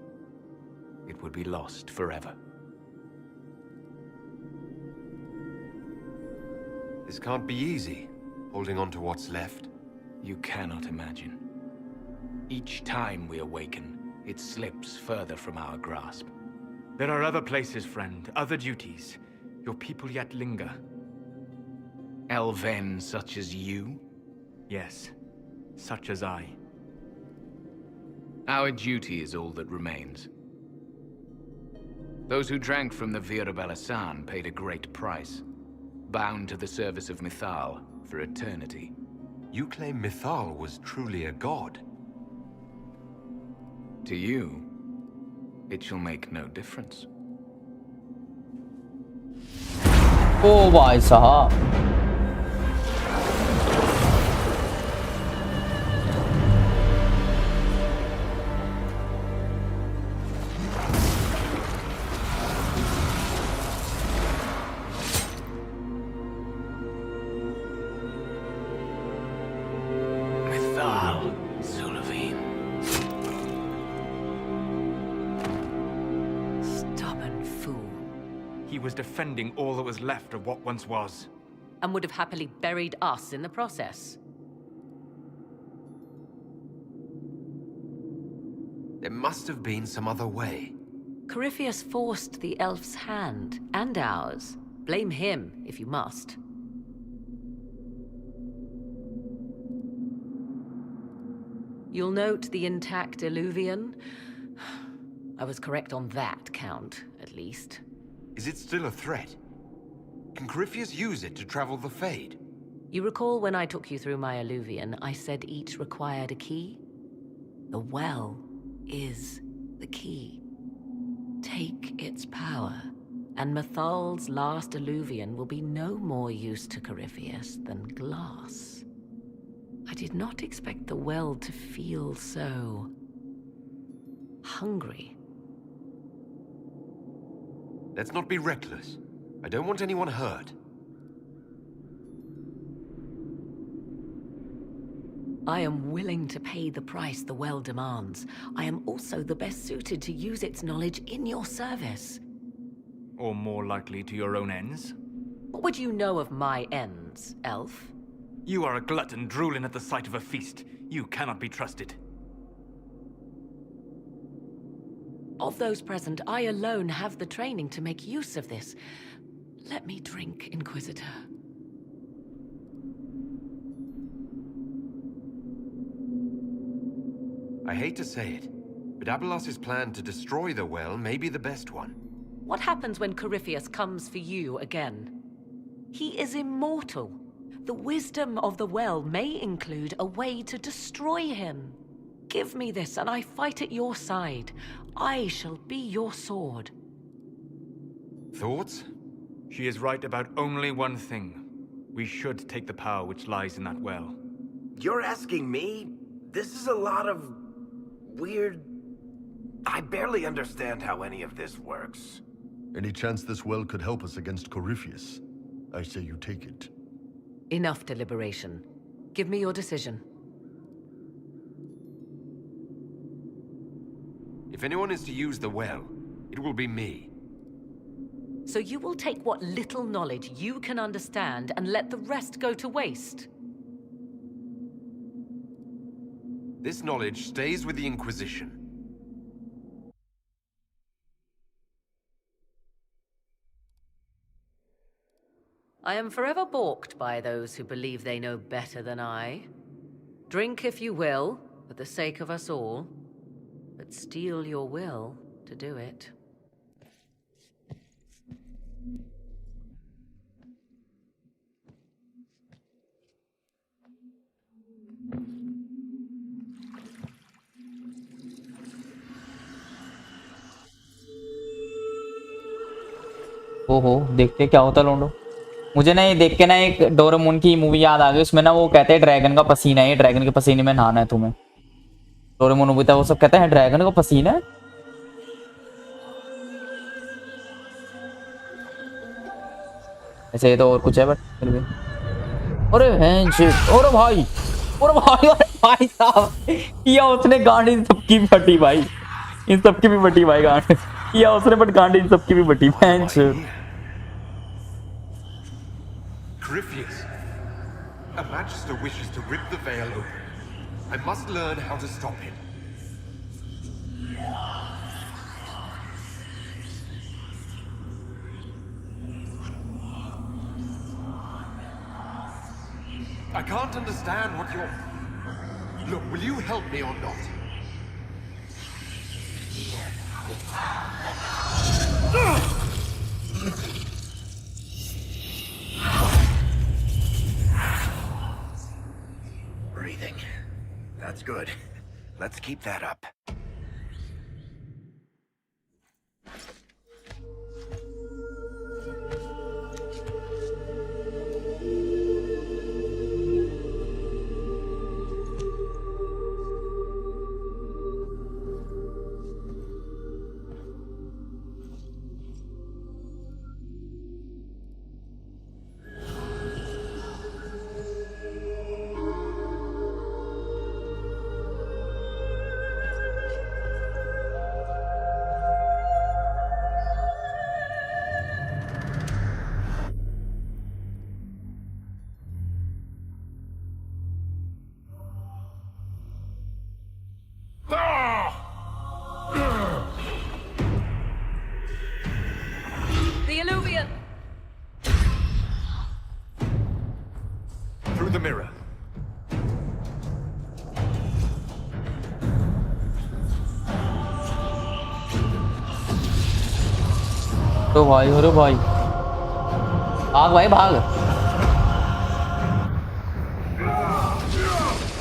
it would be lost forever. This can't be easy, holding on to what's left. You cannot imagine. Each time we awaken, it slips further from our grasp. There are other places, friend, other duties. Your people yet linger. Elven such as you? Yes, such as I. Our duty is all that remains. Those who drank from the Vira Belasan paid a great price, bound to the service of Mythal for eternity. You claim Mythal was truly a god? To you, it shall make no difference. ओ भाई साहब He was defending all that was left of what once was. And would have happily buried us in the process. There must have been some other way. Corypheus forced the elf's hand, and ours. Blame him, if you must. You'll note the intact Illuvian. I was correct on that count, at least. Is it still a threat? Can Corypheus use it to travel the Fade? You recall when I took you through my Illuvian, I said each required a key? The well is the key. Take its power, and Mathal's last alluvian will be no more use to Corypheus than glass. I did not expect the well to feel so hungry. Let's not be reckless. I don't want anyone hurt. I am willing to pay the price the well demands. I am also the best suited to use its knowledge in your service. Or more likely to your own ends? What would you know of my ends, elf? You are a glutton drooling at the sight of a feast. You cannot be trusted. Of those present, I alone have the training to make use of this. Let me drink, Inquisitor. I hate to say it, but Abelas's plan to destroy the well may be the best one. What happens when Corypheus comes for you again? He is immortal. The wisdom of the well may include a way to destroy him. Give me this, and I fight at your side. I shall be your sword. Thoughts? She is right about only one thing. We should take the power which lies in that well. You're asking me? This is a lot of weird... I barely understand how any of this works. Any chance this well could help us against Corypheus? I say you take it. Enough deliberation. Give me your decision. If anyone is to use the well, it will be me. So you will take what little knowledge you can understand and let the rest go to waste? This knowledge stays with the Inquisition. I am forever balked by those who believe they know better than I. Drink if you will, for the sake of us all, but steel your will to do it. ओहो, देखते क्या होता लोंडो। मुझे ना ये देख के ना एक डोरेमोन की मूवी याद आ गई। उसमें ना वो कहते हैं ड्रैगन का पसीना है, ड्रैगन के पसीने में नहाना है तुम्हें। डोरेमोन मूवी था, वो सब कहते हैं ड्रैगन का पसीना है। ऐसे तो और कुछ है बट फिर भी। अरे अरे भाई, अरे भाई साहब, किया उसने गांड इन सबकी फटी भाई, इन सबकी भी फटी भाई गांड किया उसने, बट गांड इन सबकी भी फटी। Corypheus, a magister wishes to rip the veil open. I must learn how to stop him. I can't understand what you're... Look, will you help me or not? Breathing. That's good. Let's keep that up. The Illuvian! Through the mirror. तो भाई, अरे भाई, भाग भाई भाग।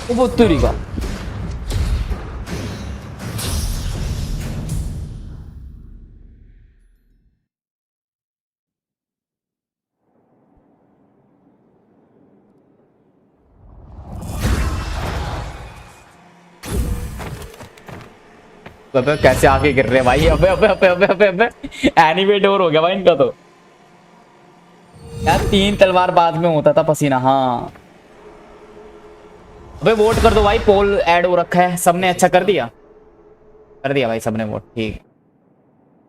वो बुत्तुरी का अबे कैसे आके गिर रहे भाई, अबे अबे अबे अबे अबे अबे एनीवे डोर हो गया भाई इनका तो यार। 3 तलवार बाद में होता था पसीना। हाँ अबे वोट कर दो भाई, पोल ऐड हो रखा है सबने। अच्छा कर दिया भाई सबने वोट, ठीक।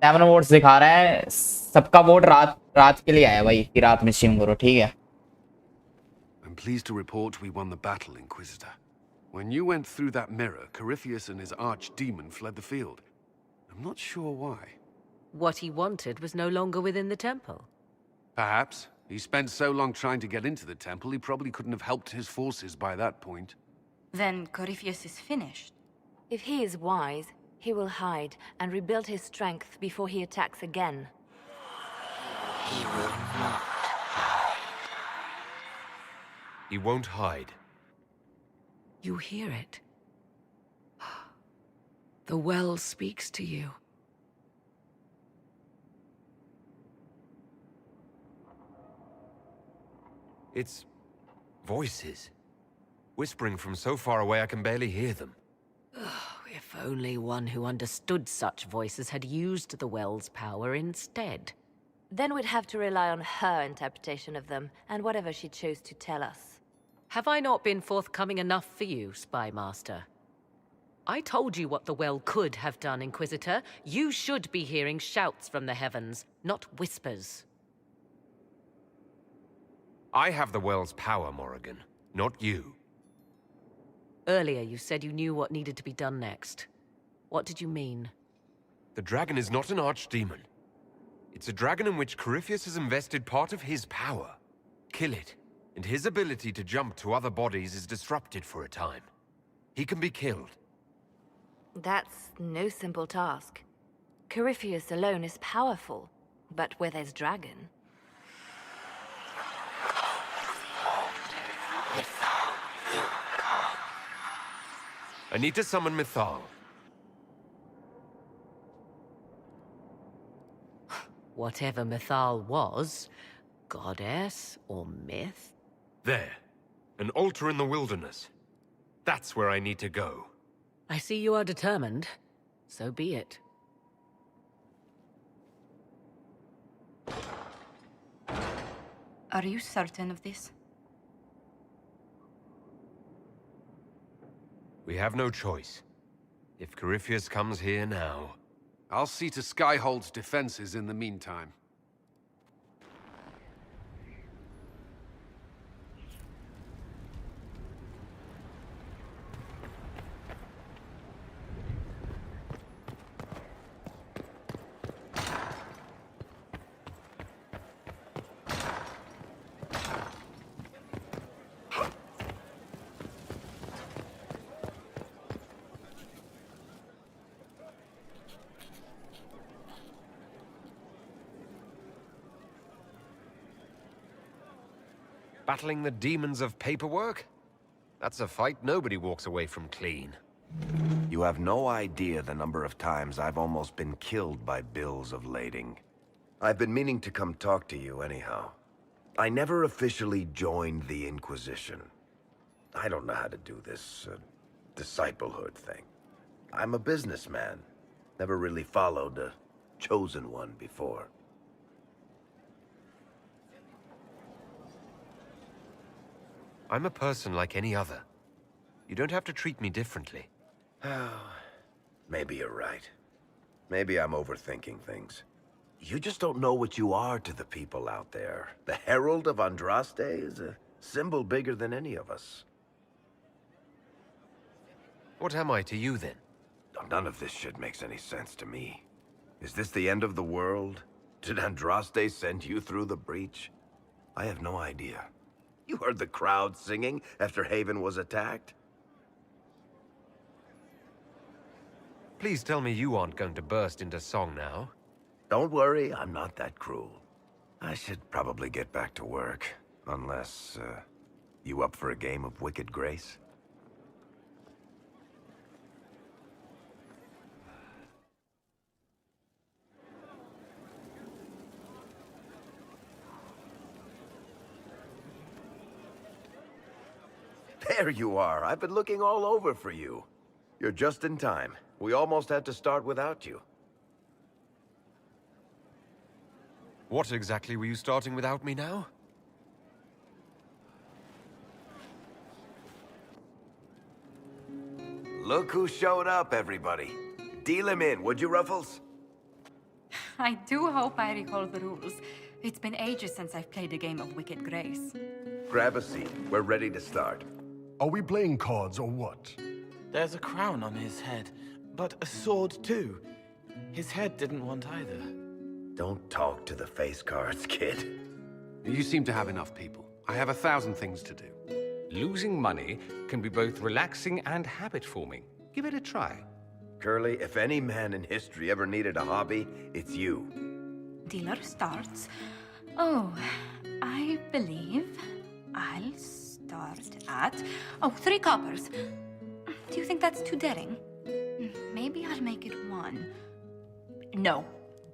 7 वोट्स दिखा रहा है, सबका वोट रात के लिए आया भाई कि रात में स्ट्रीम करो, ठीक है। I'm pleased to report we won the battle, Inquisitor. When you went through that mirror, Corypheus and his archdemon fled the field. I'm not sure why. What he wanted was no longer within the temple. Perhaps. He spent so long trying to get into the temple, he probably couldn't have helped his forces by that point. Then Corypheus is finished. If he is wise, he will hide and rebuild his strength before he attacks again. He will not hide. He won't hide. You hear it? The well speaks to you. It's voices. Whispering from so far away I can barely hear them. If only one who understood such voices had used the well's power instead. Then we'd have to rely on her interpretation of them, and whatever she chose to tell us. Have I not been forthcoming enough for you, Spy Master? I told you what the well could have done, Inquisitor. You should be hearing shouts from the heavens, not whispers. I have the well's power, Morrigan, not you. Earlier you said you knew what needed to be done next. What did you mean? The dragon is not an archdemon. It's a dragon in which Corypheus has invested part of his power. Kill it, and his ability to jump to other bodies is disrupted for a time. He can be killed. That's no simple task. Corypheus alone is powerful, but where there's dragon... I need to summon Mythal. Whatever Mythal was, goddess or myth? There. An altar in the wilderness. That's where I need to go. I see you are determined. So be it. Are you certain of this? We have no choice. If Corypheus comes here now... I'll see to Skyhold's defenses in the meantime. Battling the demons of paperwork? That's a fight nobody walks away from clean. You have no idea the number of times I've almost been killed by bills of lading. I've been meaning to come talk to you anyhow. I never officially joined the Inquisition. I don't know how to do this disciplehood thing. I'm a businessman. Never really followed a chosen one before. I'm a person like any other. You don't have to treat me differently. Maybe you're right. Maybe I'm overthinking things. You just don't know what you are to the people out there. The Herald of Andraste is a symbol bigger than any of us. What am I to you, then? None of this shit makes any sense to me. Is this the end of the world? Did Andraste send you through the breach? I have no idea. You heard the crowd singing after Haven was attacked? Please tell me you aren't going to burst into song now. Don't worry, I'm not that cruel. I should probably get back to work. Unless, you up for a game of Wicked Grace? There you are. I've been looking all over for you. You're just in time. We almost had to start without you. What exactly were you starting without me now? Look who showed up, everybody. Deal him in, would you, Ruffles? I do hope I recall the rules. It's been ages since I've played a game of Wicked Grace. Grab a seat. We're ready to start. Are we playing cards or what? There's a crown on his head, but a sword too. His head didn't want either. Don't talk to the face cards, kid. You seem to have enough people. I have 1,000 things to do. Losing money can be both relaxing and habit-forming. Give it a try. Curly, if any man in history ever needed a hobby, it's you. Dealer starts. Oh, I believe I'll start at... Oh, 3 coppers. Do you think that's too daring? Maybe I'll make it 1. No.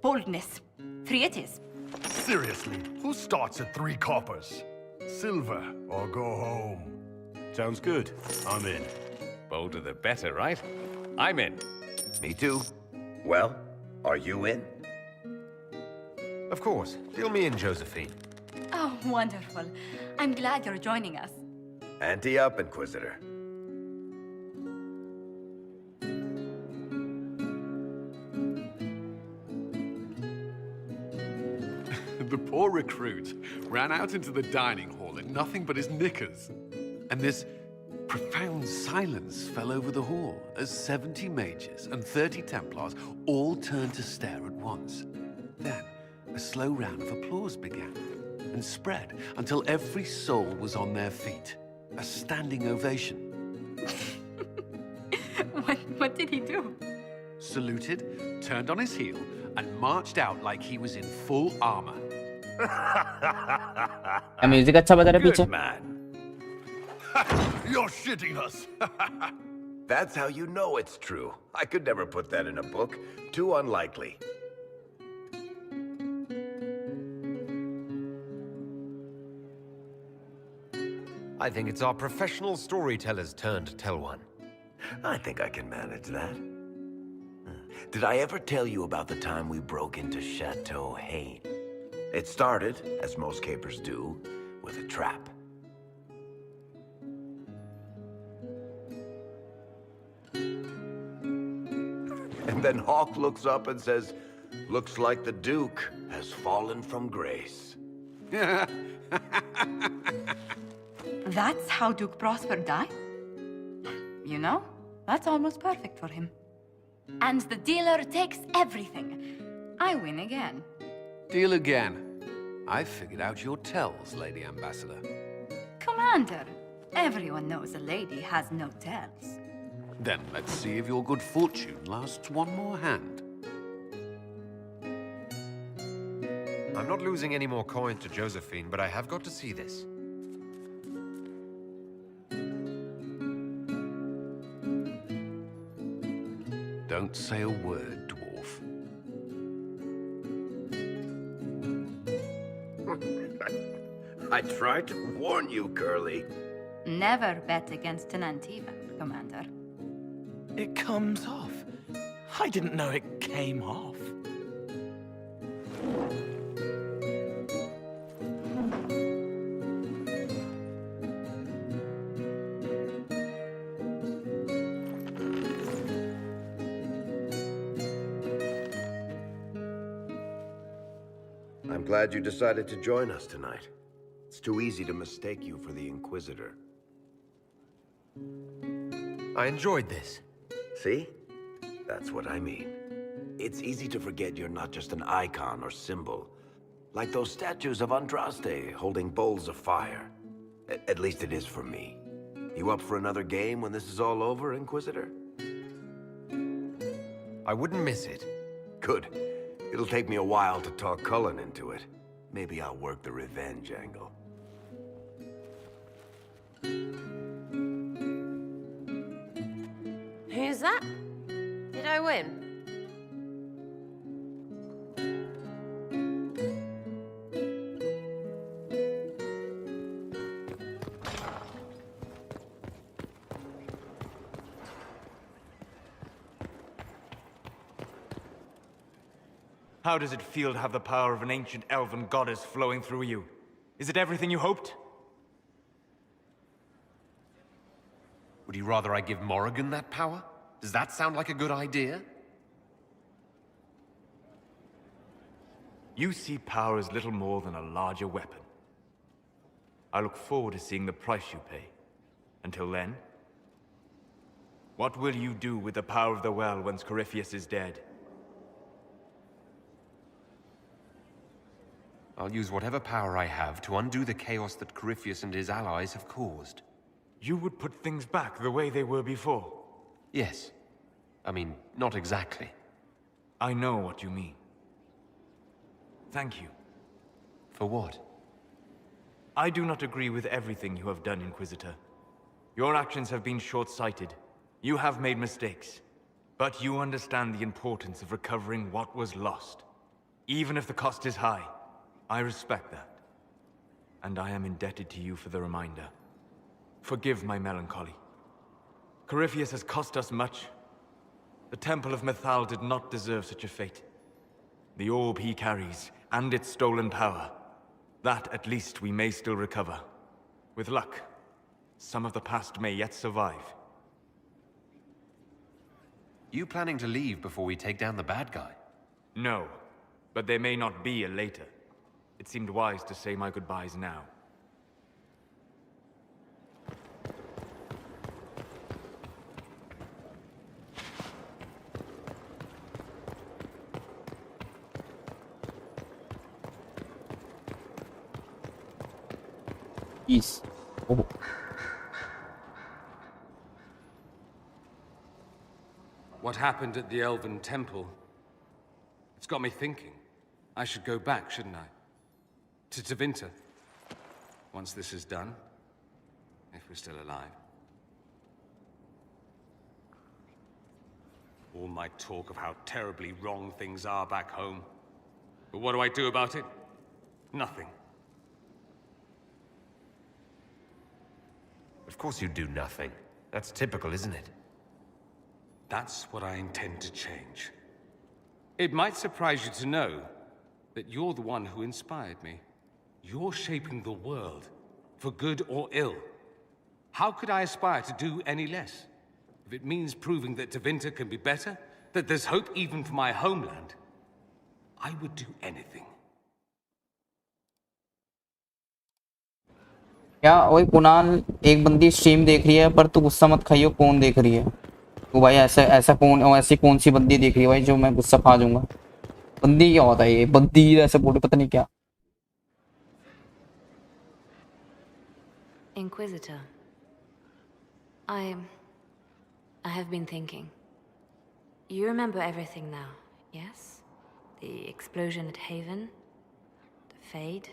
Boldness. 3 it is. Seriously, who starts at 3 coppers? Silver or go home? Sounds good. I'm in. Bolder the better, right? I'm in. Me too. Well, are you in? Of course. Deal me in, Josephine. Oh, wonderful. I'm glad you're joining us. Ante up, Inquisitor. The poor recruit ran out into the dining hall in nothing but his knickers. And this profound silence fell over the hall as 70 mages and 30 Templars all turned to stare at once. Then, a slow round of applause began and spread until every soul was on their feet. A standing ovation. What did he do? Saluted, turned on his heel, and marched out like he was in full armor. Music अच्छा बता रहा है पीछे. Good man. You're shitting us. That's how you know it's true. I could never put that in a book. Too unlikely. I think it's our professional storyteller's turn to tell one. I think I can manage that. Did I ever tell you about the time we broke into Chateau Hain? It started, as most capers do, with a trap. And then Hawk looks up and says, "Looks like the Duke has fallen from grace." That's how Duke Prosper died? You know, that's almost perfect for him. And the dealer takes everything. I win again. Deal again. I figured out your tells, Lady Ambassador. Commander, everyone knows a lady has no tells. Then let's see if your good fortune lasts one more hand. I'm not losing any more coin to Josephine, but I have got to see this. Don't say a word, dwarf. I tried to warn you, Curly. Never bet against an Antivan, Commander. It comes off. I didn't know it came off. I'm glad you decided to join us tonight. It's too easy to mistake you for the Inquisitor. I enjoyed this. See? That's what I mean. It's easy to forget you're not just an icon or symbol. Like those statues of Andraste holding bowls of fire. At least it is for me. You up for another game when this is all over, Inquisitor? I wouldn't miss it. Good. It'll take me a while to talk Cullen into it. Maybe I'll work the revenge angle. Who's that? Did I win? How does it feel to have the power of an ancient elven goddess flowing through you? Is it everything you hoped? Would you rather I give Morrigan that power? Does that sound like a good idea? You see power as little more than a larger weapon. I look forward to seeing the price you pay. Until then, what will you do with the power of the well once Corypheus is dead? I'll use whatever power I have to undo the chaos that Corypheus and his allies have caused. You would put things back the way they were before? Yes. I mean, not exactly. I know what you mean. Thank you. For what? I do not agree with everything you have done, Inquisitor. Your actions have been short-sighted. You have made mistakes. But you understand the importance of recovering what was lost. Even if the cost is high, I respect that. And I am indebted to you for the reminder. Forgive my melancholy. Corypheus has cost us much. The Temple of Mythal did not deserve such a fate. The orb he carries, and its stolen power, that at least we may still recover. With luck, some of the past may yet survive. You planning to leave before we take down the bad guy? No, but there may not be a later. It seemed wise to say my goodbyes now. Yes. Oh. What happened at the Elven Temple? It's got me thinking. I should go back, shouldn't I? To Tevinter. Once this is done. If we're still alive. All my talk of how terribly wrong things are back home. But what do I do about it? Nothing. Of course you do nothing. That's typical, isn't it? That's what I intend to change. It might surprise you to know that you're the one who inspired me. You're shaping the world, for good or ill. How could I aspire to do any less? If it means proving that Tevinter can be better, that there's hope even for my homeland, I would do anything. क्या वही कुणाल एक बंदी stream देख रही है पर तू गुस्सा मत खाइयो कौन देख रही है तो भाई ऐसा ऐसा कौन ऐसी कौन सी बंदी देख रही है भाई जो मैं गुस्सा खा जाऊंगा बंदी क्या होता है ये बंदी ऐसे बोले पता नहीं क्या Inquisitor, I have been thinking. You remember everything now, yes? The explosion at Haven, the Fade,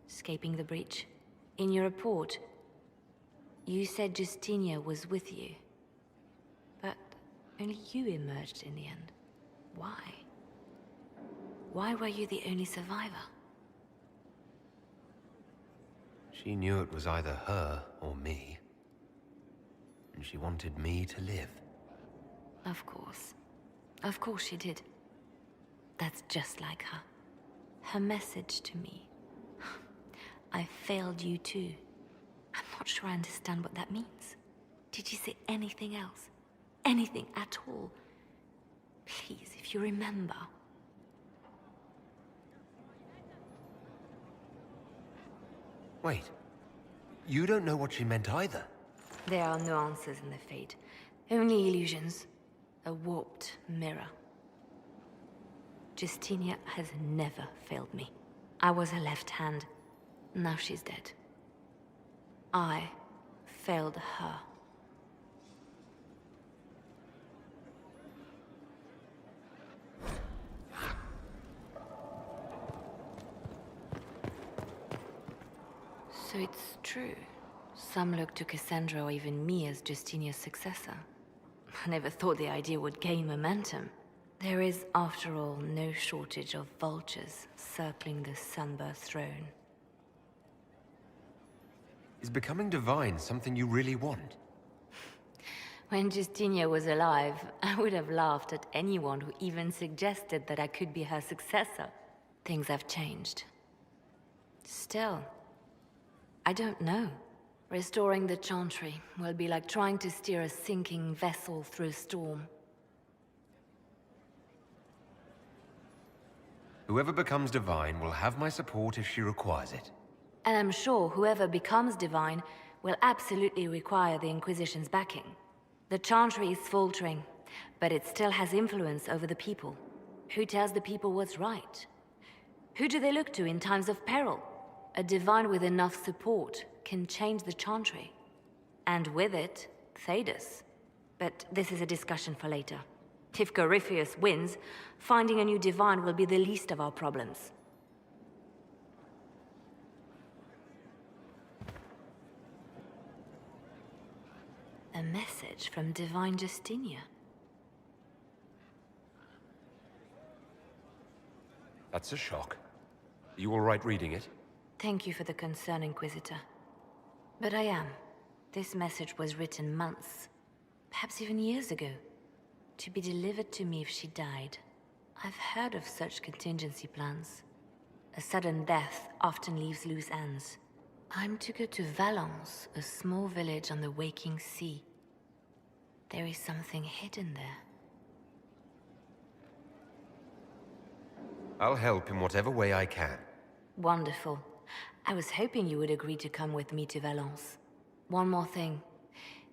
escaping the breach. In your report, you said Justinia was with you. But only you emerged in the end. Why? Why were you the only survivor? She knew it was either her or me. And she wanted me to live. Of course. Of course she did. That's just like her. Her message to me. I failed you too. I'm not sure I understand what that means. Did you say anything else? Anything at all? Please, if you remember. Wait. You don't know what she meant either. There are no answers in the Fate. Only illusions. A warped mirror. Justinia has never failed me. I was her left hand. Now she's dead. I failed her. So it's true. Some look to Cassandra or even me as Justinia's successor. I never thought the idea would gain momentum. There is, after all, no shortage of vultures circling the Sunburst throne. Is becoming divine something you really want? When Justinia was alive, I would have laughed at anyone who even suggested that I could be her successor. Things have changed. Still, I don't know. Restoring the Chantry will be like trying to steer a sinking vessel through a storm. Whoever becomes divine will have my support if she requires it. And I'm sure whoever becomes divine will absolutely require the Inquisition's backing. The Chantry is faltering, but it still has influence over the people. Who tells the people what's right? Who do they look to in times of peril? A divine with enough support can change the Chantry. And with it, Thedas. But this is a discussion for later. If Corypheus wins, finding a new divine will be the least of our problems. A message from Divine Justinia. That's a shock. You all right reading it? Thank you for the concern, Inquisitor. But I am. This message was written months, perhaps even years ago, to be delivered to me if she died. I've heard of such contingency plans. A sudden death often leaves loose ends. I'm to go to Valence, a small village on the waking sea. There is something hidden there. I'll help in whatever way I can. Wonderful. I was hoping you would agree to come with me to Valence. One more thing.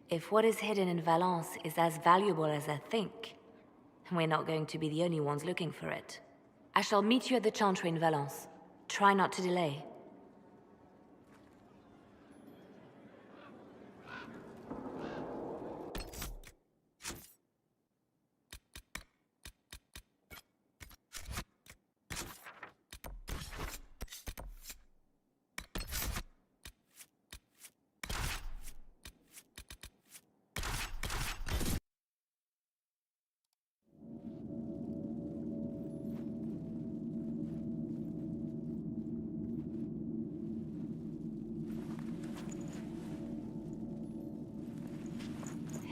If what is hidden in Valence is as valuable as I think, we're not going to be the only ones looking for it. I shall meet you at the Chantry in Valence. Try not to delay.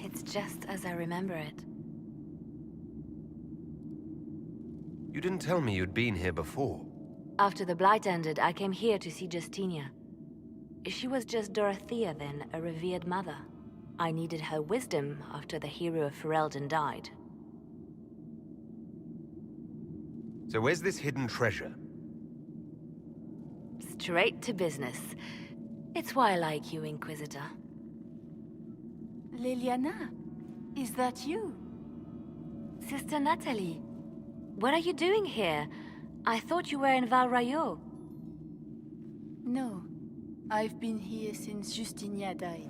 It's just as I remember it. You didn't tell me you'd been here before. After the Blight ended, I came here to see Justinia. She was just Dorothea then, a revered mother. I needed her wisdom after the hero of Ferelden died. So where's this hidden treasure? Straight to business. It's why I like you, Inquisitor. Liliana, is that you? Sister Natalie, what are you doing here? I thought you were in Val Rayo. No, I've been here since Justinia died.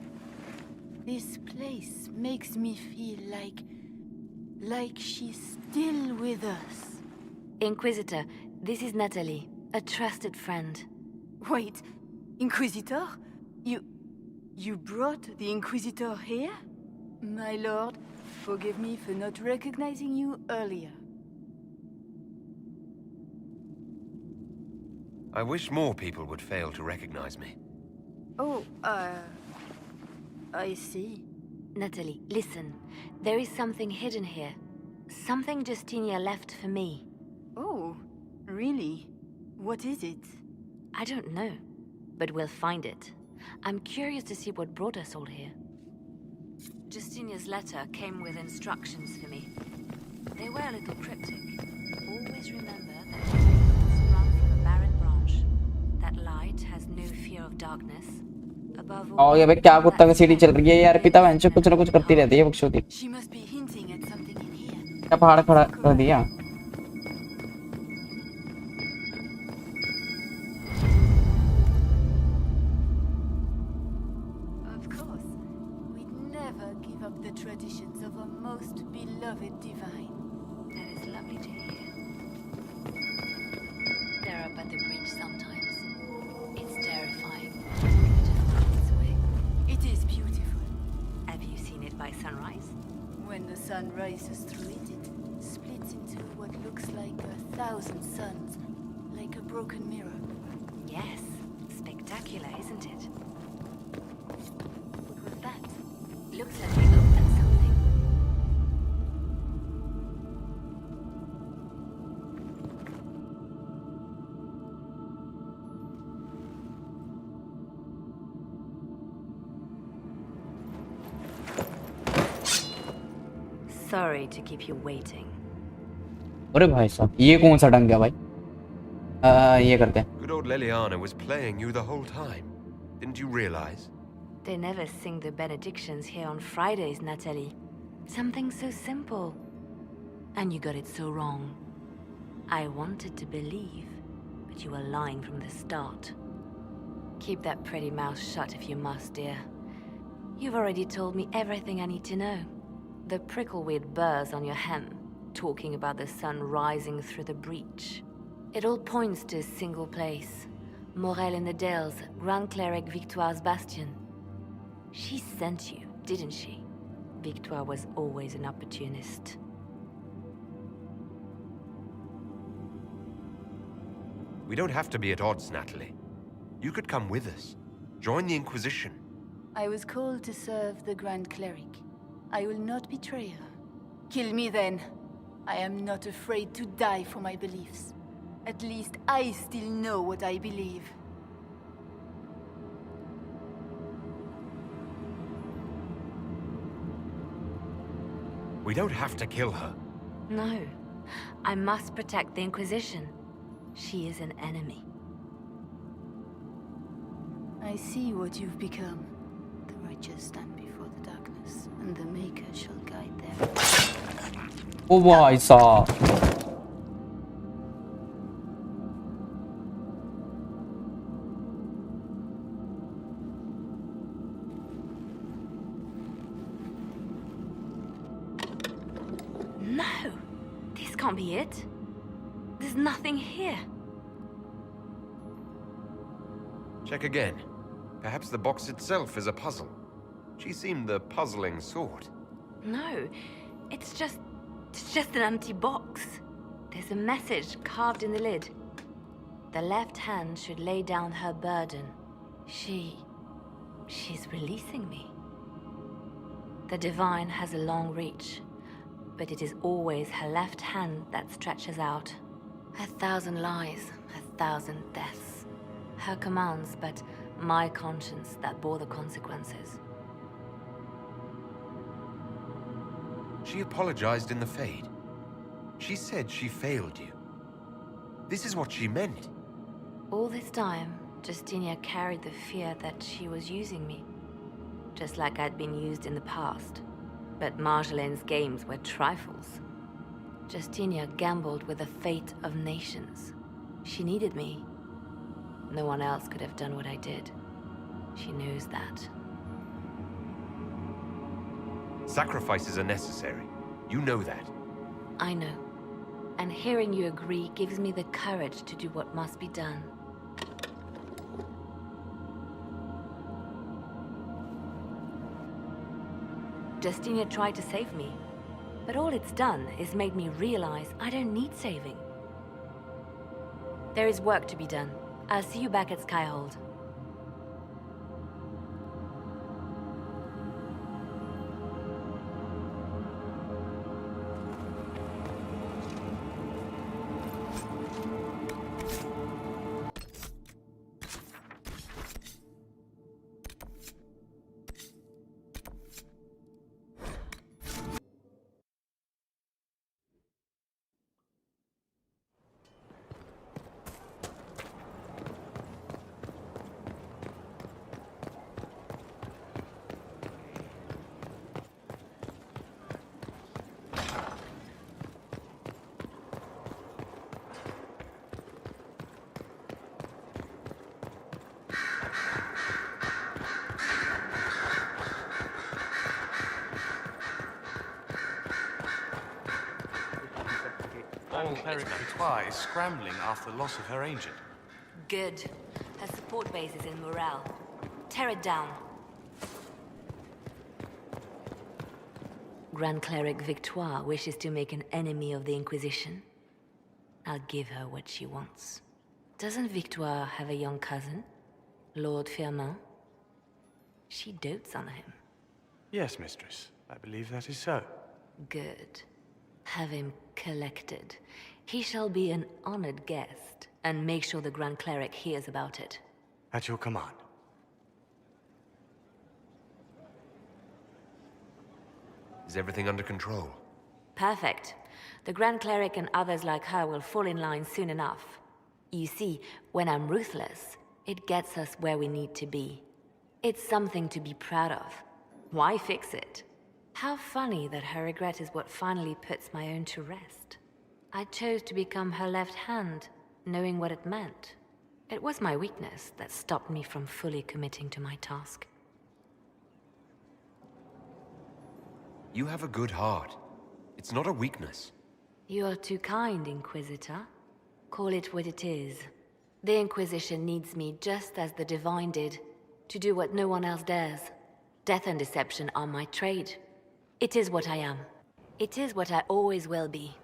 This place makes me feel like she's still with us. Inquisitor, this is Natalie, a trusted friend. Wait, Inquisitor? You brought the Inquisitor here? My lord, forgive me for not recognizing you earlier. I wish more people would fail to recognize me. Oh, I see. Natalie, listen. There is something hidden here. Something Justinia left for me. Oh, really? What is it? I don't know, but we'll find it. I'm curious to see what brought us all here. Justinia's letter came with instructions for me. They were a little cryptic. Always remember that you sprung from a barren branch. That light has no fear of darkness. Above all, और ये भाई क्या कुत्ता का सीढ़ी चल रही है यार पिता बहन से कुछ ना कुछ करती रहती है बकचोदी She must be hinting at something in here. क्या पहाड़ खड़ा कर दिया Of course, we'd never give up the traditions of our most beloved divine. that is lovely to hear. They're up at the bridge sometimes. It's terrifying. It just finds its way. It is beautiful. Have you seen it by sunrise? When the sun rises through it, it splits into what looks like 1,000 suns, like a broken mirror. Yes. Spectacular, isn't it? What was that? Looks like we opened something. Sorry to keep you waiting. अरे भाई साहब ये कौन सा ढंग है भाई? ये करते हैं. Good old Liliana was playing you the whole time. Didn't you realize? They never sing the benedictions here on Fridays, Natalie. Something so simple. And you got it so wrong. I wanted to believe, but you were lying from the start. Keep that pretty mouth shut if you must, dear. You've already told me everything I need to know. The prickleweed burrs on your hem, talking about the sun rising through the breach. It all points to a single place. Morel in the Dales, Grand Cleric Victoire's bastion. She sent you, didn't she? Victoire was always an opportunist. We don't have to be at odds, Natalie. You could come with us. Join the Inquisition. I was called to serve the Grand Cleric. I will not betray her. Kill me then. I am not afraid to die for my beliefs. At least I still know what I believe. We don't have to kill her. No. I must protect the Inquisition. She is an enemy. I see what you've become. The righteous stand before the darkness, and the Maker shall guide them. ओ भाई साहब. No! This can't be it. There's nothing here. Check again. Perhaps the box itself is a puzzle. She seemed the puzzling sort. No, it's just an empty box. There's a message carved in the lid. The left hand should lay down her burden. She's releasing me. The divine has a long reach, but it is always her left hand that stretches out. 1,000 lies, 1,000 deaths. Her commands, but my conscience that bore the consequences. She apologized in the Fade. She said she failed you. This is what she meant. All this time, Justinia carried the fear that she was using me. Just like I'd been used in the past. But Marjolaine's games were trifles. Justinia gambled with the fate of nations. She needed me. No one else could have done what I did. She knows that. Sacrifices are necessary. You know that. I know. And hearing you agree gives me the courage to do what must be done. Justinia tried to save me, but all it's done is made me realize I don't need saving. There is work to be done. I'll see you back at Skyhold. Cleric Victoire is scrambling after the loss of her agent. Good. Her support base is in Morale. Tear it down. Grand Cleric Victoire wishes to make an enemy of the Inquisition. I'll give her what she wants. Doesn't Victoire have a young cousin? Lord Firmin? She dotes on him. Yes, mistress. I believe that is so. Good. Have him collected. He shall be an honored guest, and make sure the Grand Cleric hears about it. At your command. Is everything under control? Perfect. The Grand Cleric and others like her will fall in line soon enough. You see, when I'm ruthless, it gets us where we need to be. It's something to be proud of. Why fix it? How funny that her regret is what finally puts my own to rest. I chose to become her left hand, knowing what it meant. It was my weakness that stopped me from fully committing to my task. You have a good heart. It's not a weakness. You are too kind, Inquisitor. Call it what it is. The Inquisition needs me just as the Divine did, to do what no one else dares. Death and deception are my trade. It is what I am. It is what I always will be.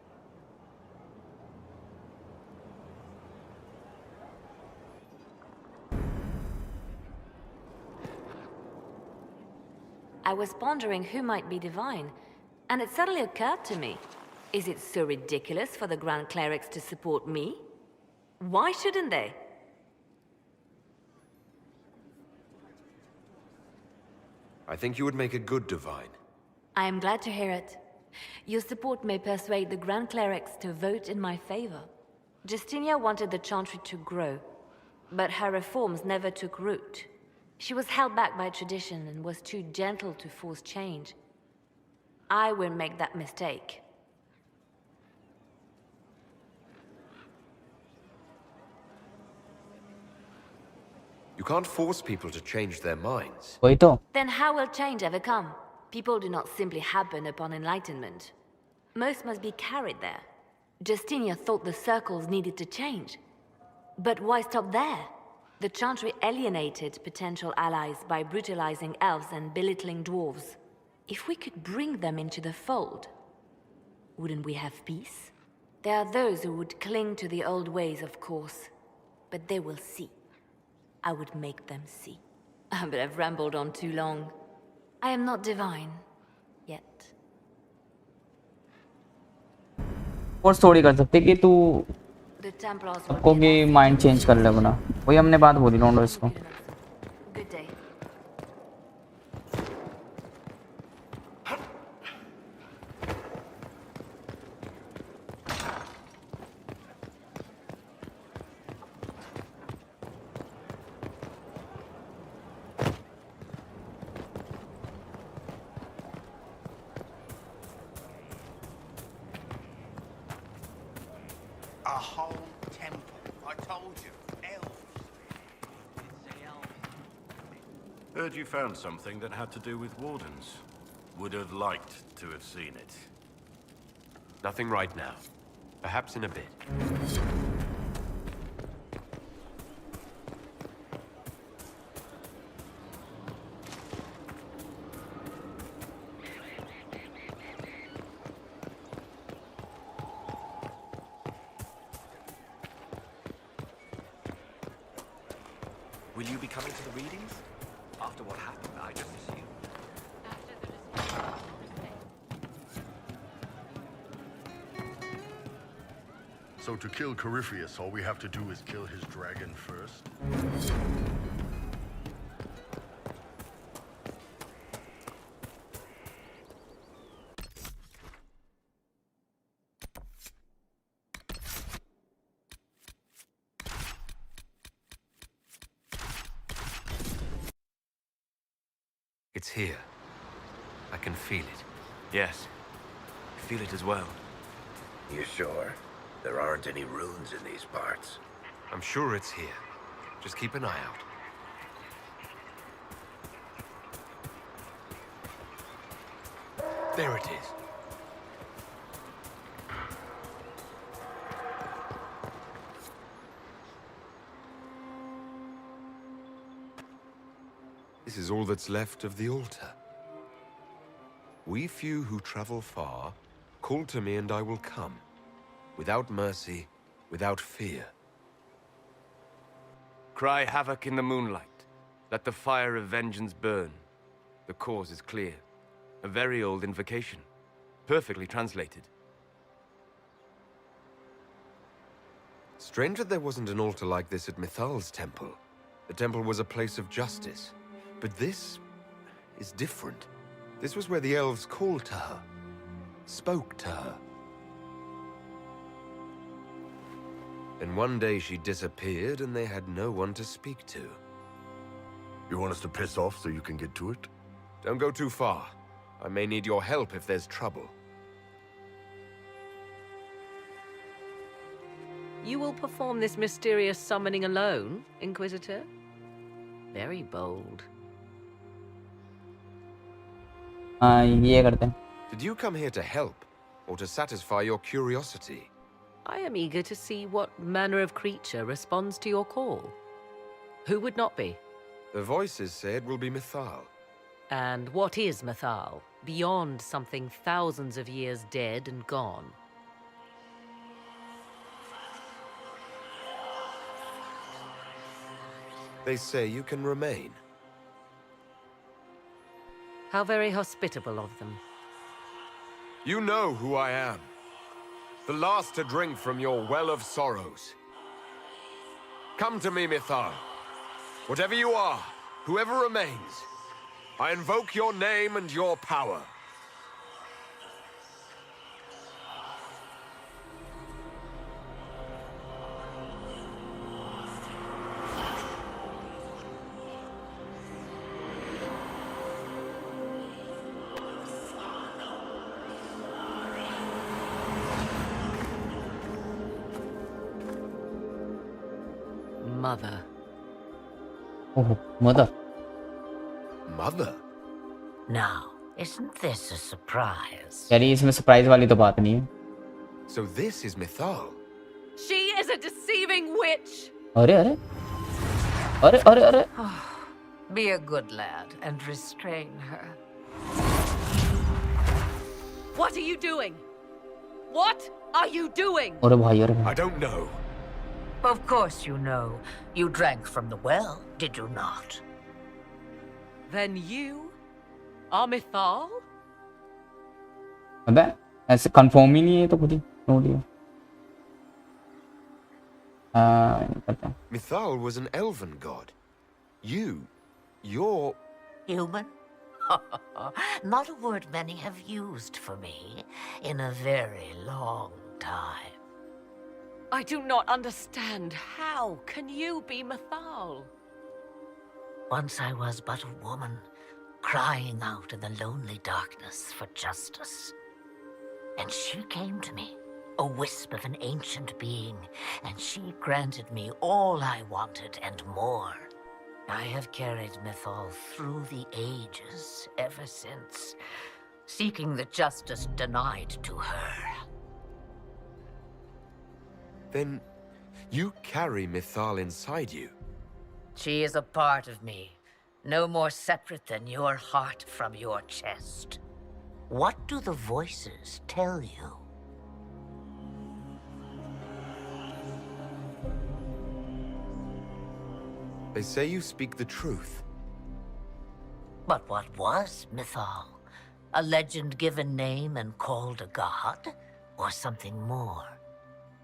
I was pondering who might be Divine, and it suddenly occurred to me. Is it so ridiculous for the Grand Clerics to support me? Why shouldn't they? I think you would make a good divine. I am glad to hear it. Your support may persuade the Grand Clerics to vote in my favor. Justinia wanted the Chantry to grow, but her reforms never took root. She was held back by tradition and was too gentle to force change. I won't make that mistake. You can't force people to change their minds. वही तो. Then how will change ever come? People do not simply happen upon enlightenment. Most must be carried there. Justinia thought the circles needed to change. But why stop there? The Chantry alienated potential allies by brutalizing elves and belittling dwarves. If we could bring them into the fold, wouldn't we have peace? There are those who would cling to the old ways, of course. But they will see. I would make them see. But I've rambled on too long. I am not divine. Yet. और story कर सकते कि तू The Templars सबको की mind change कर ले अपना. वही हमने बात बोली रोंडो इसको. Good day. A whole temple. I told you. Elves. Didn't say elves. Heard you found something that had to do with wardens. Would have liked to have seen it. Nothing right now. Perhaps in a bit. Will you be coming to the readings? After what happened, I just assumed. So to kill Corypheus, all we have to do is kill his dragon first? It's here. I can feel it. Yes. I feel it as well. You sure? There aren't any runes in these parts. I'm sure it's here. Just keep an eye out. There it is. This is all that's left of the altar. We few who travel far, call to me and I will come. Without mercy, without fear. Cry havoc in the moonlight. Let the fire of vengeance burn. The cause is clear. A very old invocation. Perfectly translated. Strange that there wasn't an altar like this at Mithal's temple. The temple was a place of justice. But this is different. This was where the elves called to her. spoke to her. Then one day she disappeared and they had no one to speak to. You want us to piss off so you can get to it? Don't go too far. I may need your help if there's trouble. You will perform this mysterious summoning alone, Inquisitor? Very bold. ये करते हैं. Did you come here to help, or to satisfy your curiosity? I am eager to see what manner of creature responds to your call. Who would not be? The voices say it will be Mythal. And what is Mythal, beyond something thousands of years dead and gone? They say you can remain. How very hospitable of them. You know who I am. The last to drink from your well of sorrows. Come to me, Mythal. Whatever you are, whoever remains, I invoke your name and your power. Mother. Oh, mother. Mother? Now, isn't this a surprise? यार इसमें surprise वाली तो बात नहीं है. So this is Mythal. She is a deceiving witch! अरे अरे अरे अरे अरे. Be a good lad and restrain her. What are you doing? What are you doing? अरे भाई अरे भाई. I don't know. Of course you know. You drank from the well, did you not? Then you are Mythal? अबे ऐसे confirm ही नहीं है तो खुद ही नोट लिया. पता है. Mythal was an elven god. You're... Human? Not a word many have used for me in a very long time. I do not understand. How can you be Mythal? Once I was but a woman, crying out in the lonely darkness for justice. And she came to me, a wisp of an ancient being, and she granted me all I wanted and more. I have carried Mythal through the ages ever since, seeking the justice denied to her. Then you carry Mythal inside you. She is a part of me, no more separate than your heart from your chest. What do the voices tell you? They say you speak the truth. But what was Mythal? A legend given name and called a god? Or something more?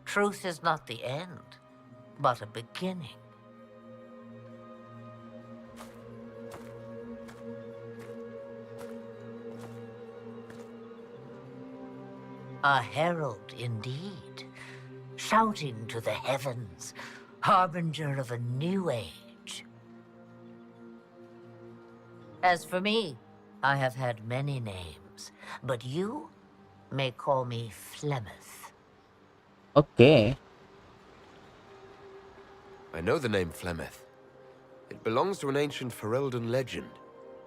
Truth is not the end, but a beginning. A herald indeed, shouting to the heavens, harbinger of a new age. As for me, I have had many names, but you may call me Flemeth. Okay. I know the name Flemeth. It belongs to an ancient Ferelden legend.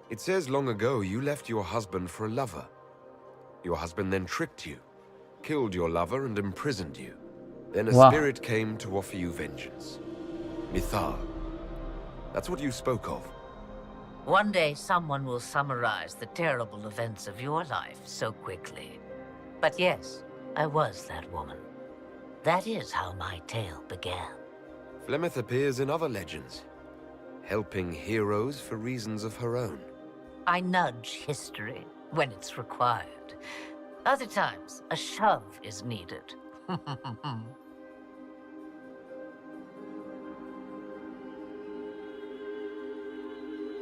It says long ago you left your husband for a lover. Your husband then tricked you, killed your lover and imprisoned you. Then a spirit came to offer you vengeance. Mythal. That's what you spoke of. One day someone will summarize the terrible events of your life so quickly. But yes, I was that woman. That is how my tale began. Flemeth appears in other legends, helping heroes for reasons of her own. I nudge history when it's required. Other times, a shove is needed.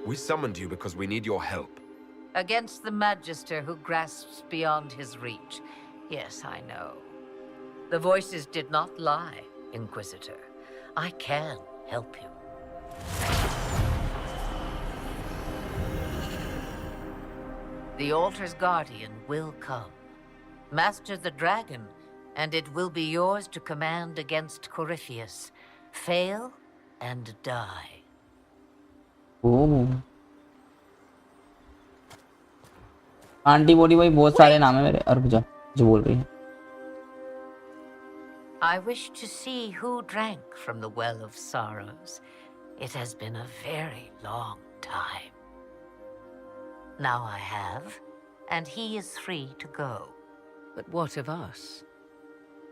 We summoned you because we need your help. Against the Magister who grasps beyond his reach. Yes, I know. The voices did not lie, Inquisitor. I can help you. The Altar's Guardian will come. Master the dragon, and it will be yours to command against Corypheus. Fail and die. Oh antibody भाई बहुत सारे नाम है मेरे। और पूछा जो बोल रही है। I wish to see who drank from the Well of Sorrows. It has been a very long time. Now I have, and he is free to go. But what of us?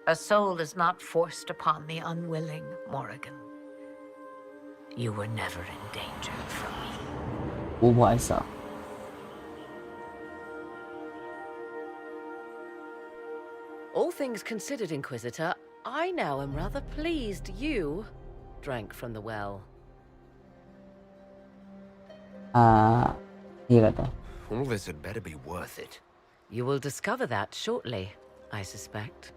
A soul is not forced upon the unwilling, Morrigan. You were never in danger from me. ओ भाई साहब। All things considered, Inquisitor, I now am rather pleased you drank from the well. ये रहता है। All this had better be worth it. You will discover that shortly, I suspect.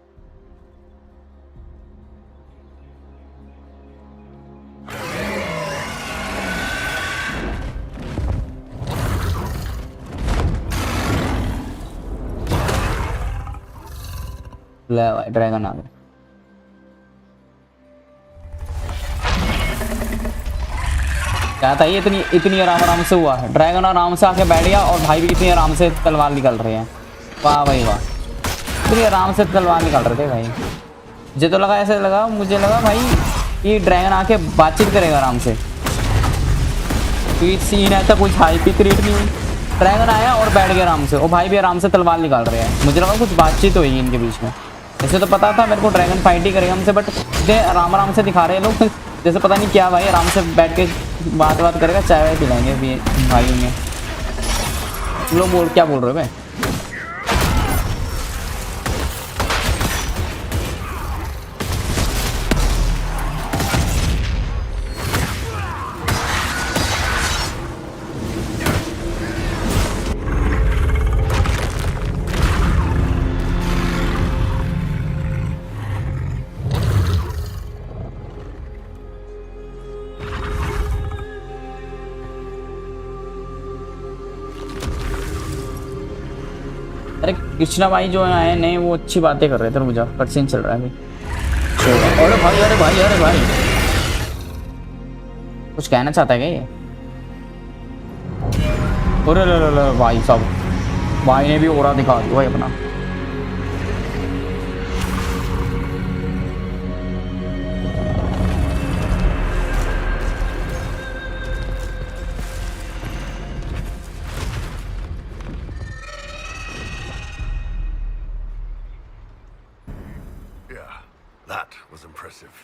ले भाई dragon आ गया। क्या था ये इतनी आराम से हुआ है। ड्रैगन आराम से आके बैठ गया और भाई भी कितनी आराम से तलवार निकल रहे हैं। वाह भाई वाह, इतनी आराम से तलवार निकल रहे थे भाई। मुझे तो लगा ऐसे लगा, मुझे लगा भाई ये ड्रैगन आके बातचीत करेगा आराम से। सीन ऐसा कुछ हाई क्रिएट नहीं हुई। ड्रैगन आया और बैठ गया आराम से, और भाई भी आराम से तलवार निकाल रहे हैं। मुझे लगा कुछ बातचीत होगी इनके बीच में। ऐसे तो पता था मेरे को ड्रैगन फाइट ही करेगा हमसे, बट इतने आराम से दिखा रहे हैं लोग जैसे पता नहीं क्या भाई। आराम से बैठ के बात करेगा, चाय वाय पिलाएंगे भी भाई में। तुम लोग क्या बोल रहे हो भाई? अरे कृष्णा भाई जो आए नए वो अच्छी बातें कर रहे थे। मुझे कटसीन चल रहा है भाई। अरे भाई अरे भाई अरे भाई कुछ कहना चाहता है क्या ये? अरे भाई साहब, भाई ने भी ओरा दिखा दिया भाई अपना। That was impressive.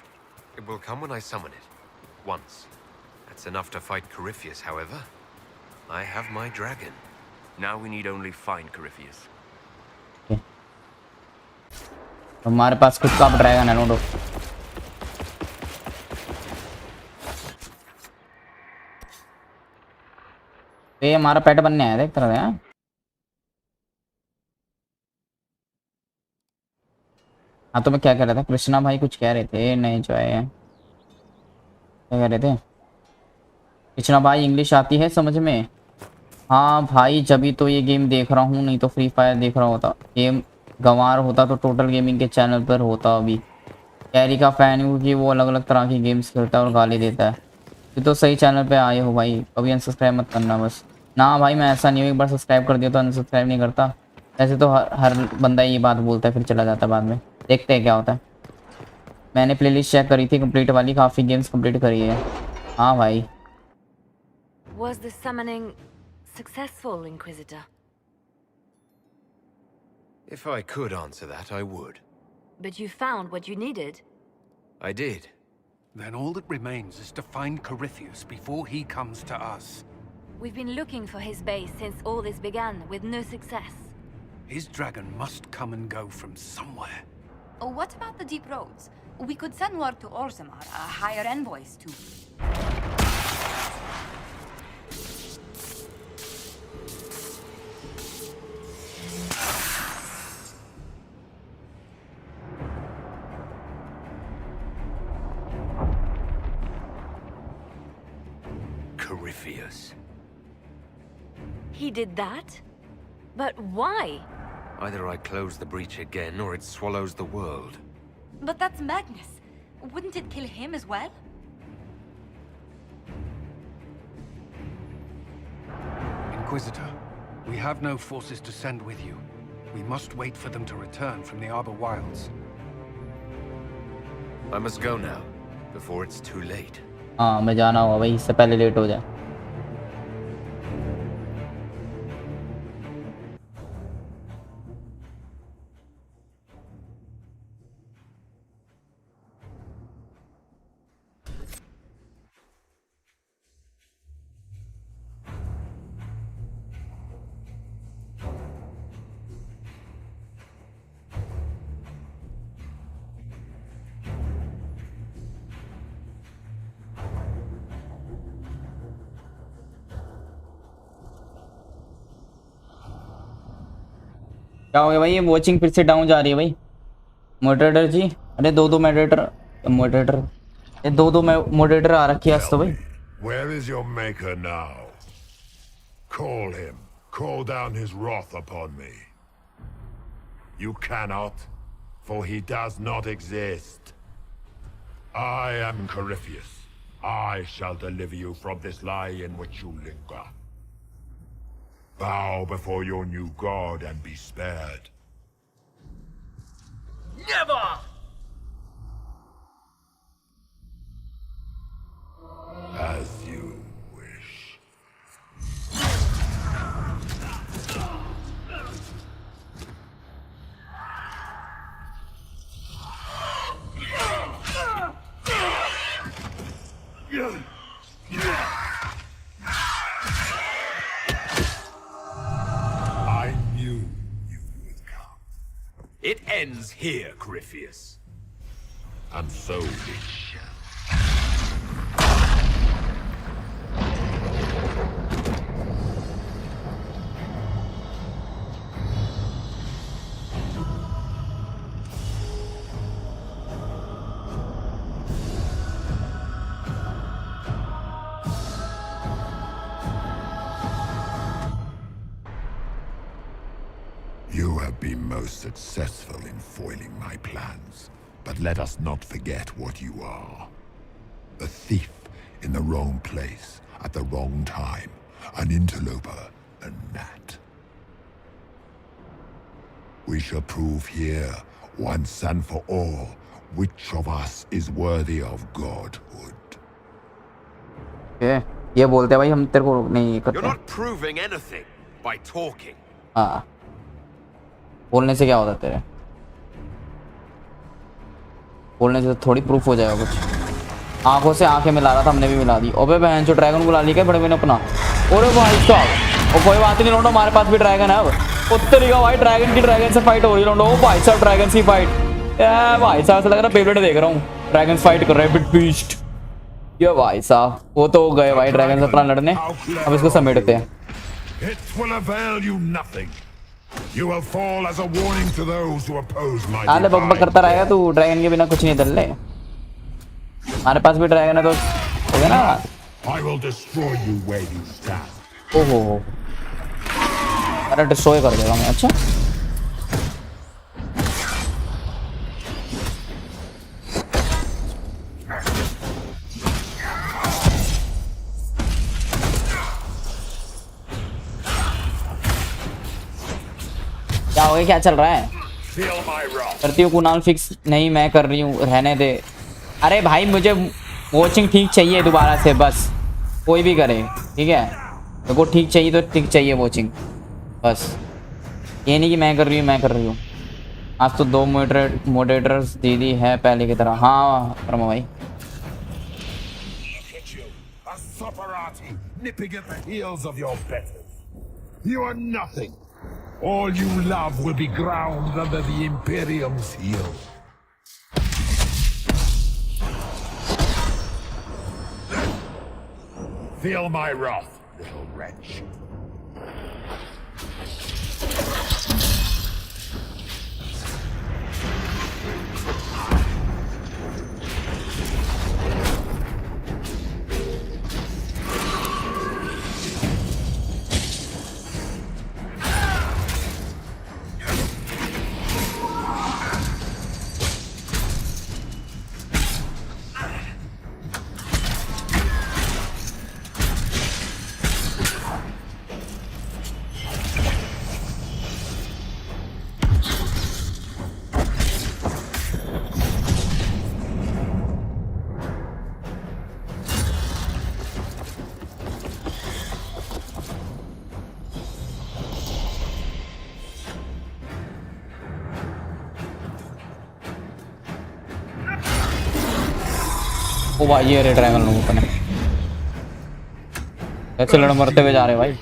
It will come when I summon it. Once. That's enough to fight Corypheus, however. I have my dragon. Now we need only find Corypheus. हमारे पास खुद का ड्रैगन है नोडो। ये हमारा पेट बनने आया, देख रहे हैं। हाँ तो मैं क्या कह रहा था, कृष्णा भाई कुछ कह रहे थे नहीं जो है, क्या कह रहे थे? कृष्णा भाई इंग्लिश आती है समझ में? हाँ भाई जभी तो ये गेम देख रहा हूँ, नहीं तो फ्री फायर देख रहा होता। गेम गंवार होता तो टोटल गेमिंग के चैनल पर होता। अभी कैरी का फैन हूँ कि वो अलग अलग तरह की गेम्स खेलता है और गाली देता है। ये तो सही चैनल पे आए हो भाई, कभी अनसब्सक्राइब मत करना बस। ना भाई मैं ऐसा नहीं हूँ, एक बार सब्सक्राइब कर दिया तो अनसब्सक्राइब नहीं करता। ऐसे तो हर बंदा ये बात बोलता है फिर चला जाता है बाद में। देखते हैं क्या होता है। मैंने प्लेलिस्ट चेक करी थी कंप्लीट वाली, काफ़ी गेम्स कंप्लीट करी है। हाँ भाई। Was the summoning successful, Inquisitor? If I could answer that, I would. But you found what you needed? I did. Then all that remains is to find Corypheus before he comes to us. We've been looking for his base since all this began, with no success. His dragon must come and go from somewhere. Oh, what about the deep roads? We could send word to Orzammar, hire envoys to... Corypheus. He did that? But why? Either I close the breach again, or it swallows the world. But that's Magnus. Wouldn't it kill him as well? Inquisitor, we have no forces to send with you. We must wait for them to return from the Arbor Wilds. I must go now, before it's too late. हाँ मैं जाना होगा भाई, इससे पहले late हो जाए. क्या हो गया भाई? ये वॉचिंग फिर से डाउन जा रही है भाई. मॉडरेटर जी, अरे दो मॉडरेटर ये दो मॉडरेटर आ रखी है आज तो भाई. Where is your maker now? Call him. Call down his wrath upon me. You cannot, for he does not exist. I am Corypheus. I shall deliver you from this lie in which you linger. Bow before your new god and be spared. Never! As you wish. I knew you would come. It ends here, Corypheus. And so it shall. You have been most successful in foiling my plans, but let us not forget what you are. A thief in the wrong place at the wrong time, an interloper, a gnat. We shall prove here, once and for all, which of us is worthy of godhood. ये बोलते हैं भाई हम तेरे को नहीं करते. You're not proving anything by talking. हाँ, बोलने से क्या होता है तेरे? बोलने से थोड़ी प्रूफ हो जाएगा कुछ. आंखों से आंखें मिला रहा था, हमने भी मिला दी. अबे बहन जो ड्रैगन बुला ली क्या बड़े मैंने अपना. अरे भाई साहब, और कोई बात नहीं लौंडो, हमारे पास भी ड्रैगन है. अब उत्तरी का भाई ड्रैगन से फाइट हो रही है लौंडो. ओ भाई साहब ड्रैगन की फाइट. भाई साहब से लग रहा है पेवलेट देख रहा हूँ. ड्रैगन फाइट कर रहे हैं बिग बीस्ट. ये भाई साहब वो तो गए भाई ड्रैगन से अपना लड़ने. अब इसको समेटते हैं. It will avail you nothing. You will fall as a warning to those who oppose my आले बक बक करता रहेगा तू. ड्रैगन के बिना कुछ नहीं दल ले. हमारे पास भी ड्रैगन है तो हो गया ना. I will destroy you where you stand. ओहो, अरे डिस्ट्रॉय कर देगा मैं. अच्छा क्या हो गया? क्या चल रहा है? करती हूँ कुनाल फिक्स. नहीं मैं कर रही हूँ, रहने दे. अरे भाई मुझे वॉचिंग ठीक चाहिए दोबारा से, बस कोई भी करे ठीक है. मेरे को ठीक चाहिए तो ठीक चाहिए वॉचिंग बस. ये नहीं कि मैं कर रही हूँ. आज तो 2 मॉडरेटर्स दीदी है पहले की तरह. हाँ परमा भाई. Nipping at the heels of your betters. You are nothing. All you love will be ground under the Imperium's heel. Feel my wrath, little wretch. ओ भाई ये रे ड्रैगन लोग अपने ऐसे लड़ मरते हुए जा रहे भाई।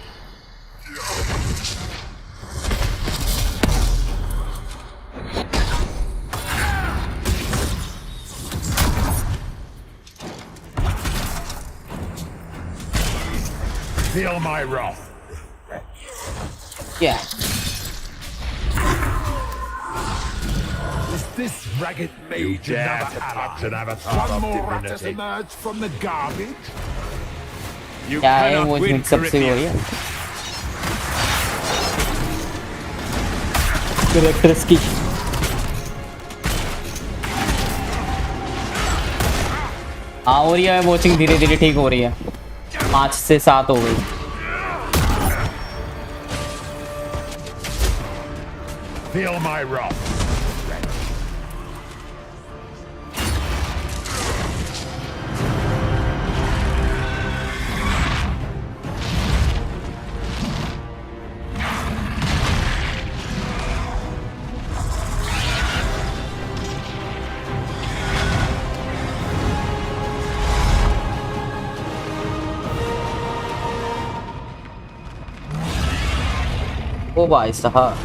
Feel my wrath. Yeah. Is this ragged mage another ally? One more rat has emerged from the garbage? You क्या है cannot वो win, मिक्सअप से हो रही है कैरेक्टर्स की। हाँ हो रही है वॉचिंग धीरे धीरे ठीक हो रही है 5 से 7 हो गई। Feel my wrath. ओ भाई साहब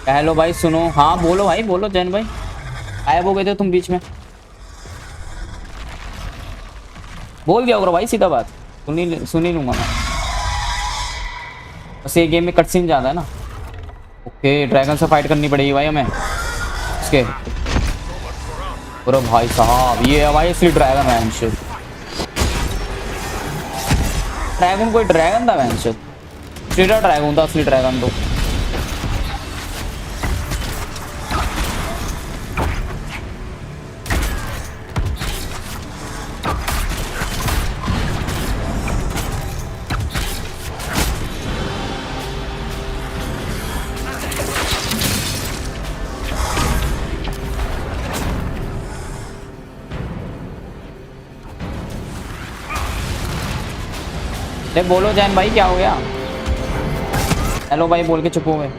हेलो भाई सुनो। हाँ बोलो भाई बोलो जैन भाई गायब हो गए थे तुम बीच में। बोल दिया करो भाई सीधा बात सुन ही लूंगा मैं। बस ये गेम में कटसीन ज़्यादा है ना। ओके ड्रैगन से फाइट करनी पड़ेगी भाई हमें इसके। अरे भाई साहब ये है भाई असली ड्रैगन है अंशुल। ड्रैगन कोई ड्रैगन था अंशुल सीधा ड्रैगन था असली ड्रैगन तो। बोलो जैन भाई क्या हो गया। हेलो भाई बोल के चुप हो गए।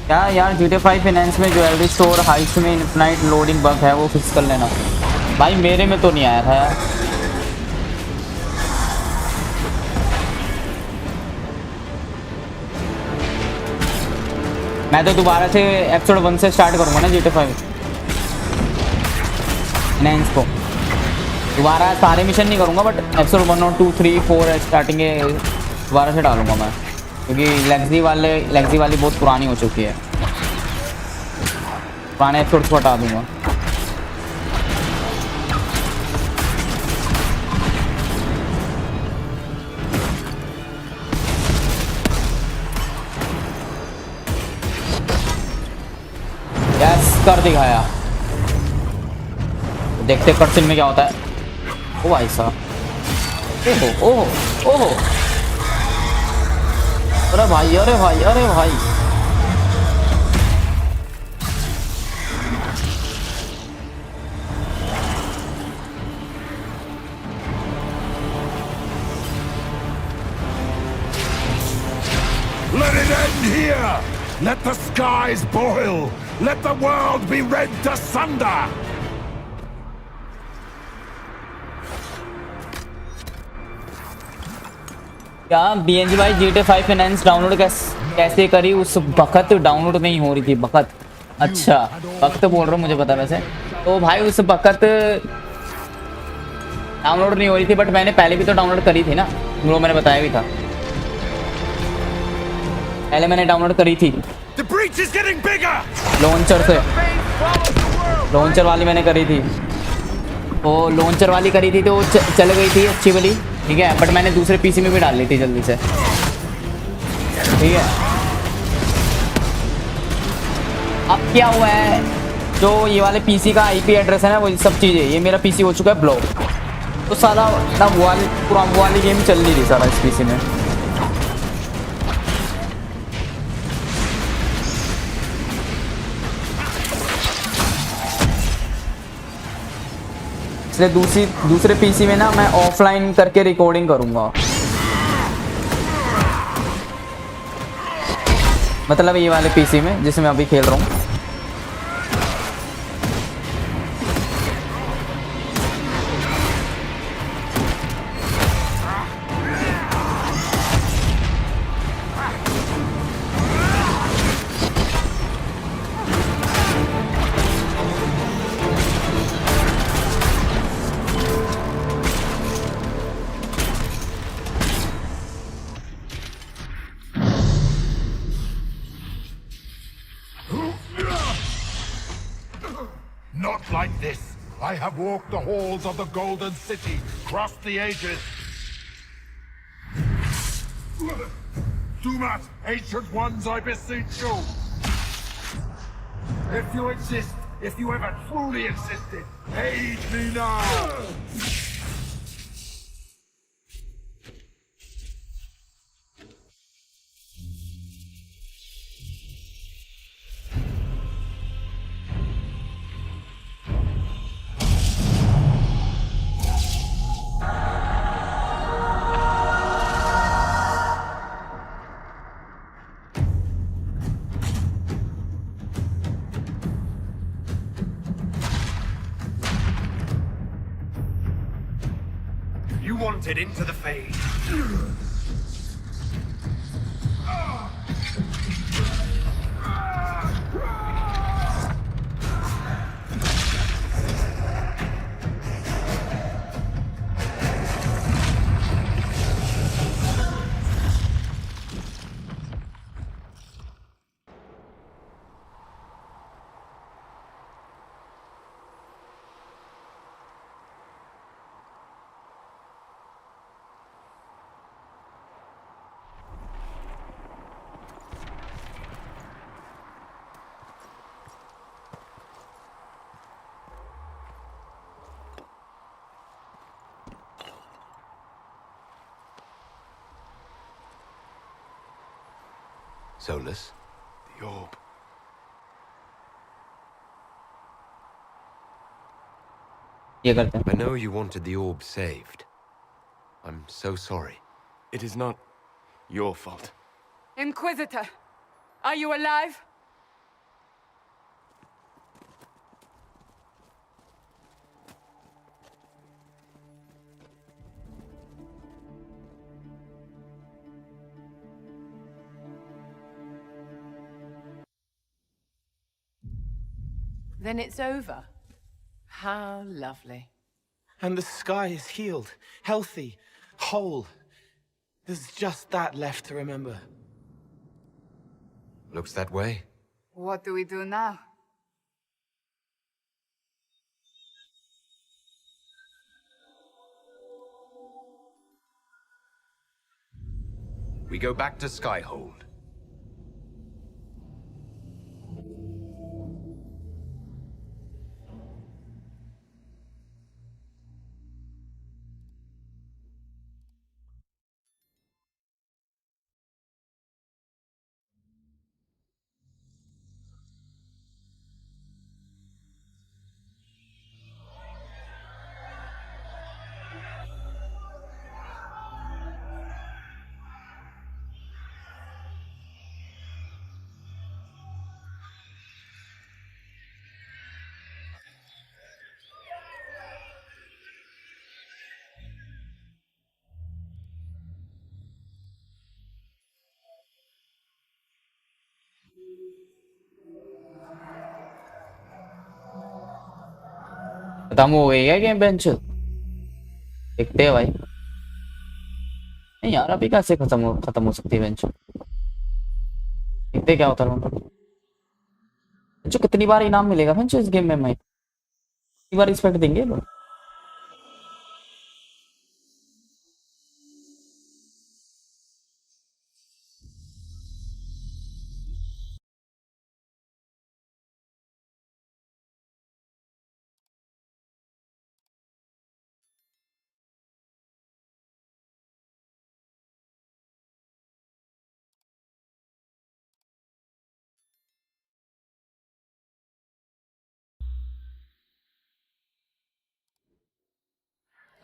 क्या यार GTA 5 फाइनेंस में ज्वेलरी स्टोर हाइस्ट में इनफाइनाइट लोडिंग बग है वो फिक्स कर लेना भाई। मेरे में तो नहीं आया था यार। मैं तो दोबारा से एपिसोड 1 से स्टार्ट करूँगा ना GTA 5 फाइनेंस को। दोबारा सारे मिशन नहीं करूँगा बट एपिसोड 1 और 2 3 4 स्टार्टिंग दोबारा से डालूंगा मैं क्योंकि लेगजी वाली बहुत पुरानी हो चुकी है। पुराने एपिसोड्स को हटा दूंगा। यस कर दिखाया। देखते कटसिन में क्या होता है। ओ भाई साहब ओहो ओहो ओहो अरे भाई अरे भाई अरे भाई Let it end here! Let the skies boil! Let the world be rent asunder! क्या BNG भाई GTA 5 फाइनेंस डाउनलोड कैसे करी उस वक्त डाउनलोड नहीं हो रही थी वक्त। अच्छा वक्त बोल रहा हूँ मुझे पता वैसे तो भाई उस वक्त डाउनलोड नहीं हो रही थी बट मैंने पहले भी तो डाउनलोड करी थी ना वो मैंने बताया भी था, पहले मैंने डाउनलोड करी थी लॉन्चर से। लॉन्चर वाली मैंने करी थी, वो लॉन्चर वाली करी थी तो चल गई थी अच्छी वाली, ठीक है। बट मैंने दूसरे पीसी में भी डाल ली थी जल्दी से, ठीक है। अब क्या हुआ है, जो ये वाले पीसी का आईपी एड्रेस है ना, वो सब चीज़ें, ये मेरा पीसी हो चुका है ब्लॉक, तो सारा ना वो वाली गेम चल नहीं रही सारा इस पीसी में। इसलिए दूसरे पीसी में ना मैं ऑफलाइन करके रिकॉर्डिंग करूंगा, मतलब ये वाले पीसी में जिसमें मैं अभी खेल रहा हूँ। Not like this. I have walked the halls of the Golden City, crossed the ages. Do not, ancient ones, I beseech you. If you exist, if you ever truly existed, aid me now. You wanted into the Fade. Solus? The orb. I know you wanted the orb saved. I'm so sorry. It is not your fault. Inquisitor, are you alive? Then it's over. How lovely. And the sky is healed, healthy, whole. There's just that left to remember. Looks that way. What do we do now? We go back to Skyhold. खत्म हो गई है game bench, देखते हैं भाई। नहीं यार, अभी कैसे खत्म हो सकती है बेंच? देखते क्या होता है। जो कितनी बार इनाम मिलेगा बेंच इस गेम में? मैं कितनी बार रिस्पेक्ट देंगे लोग?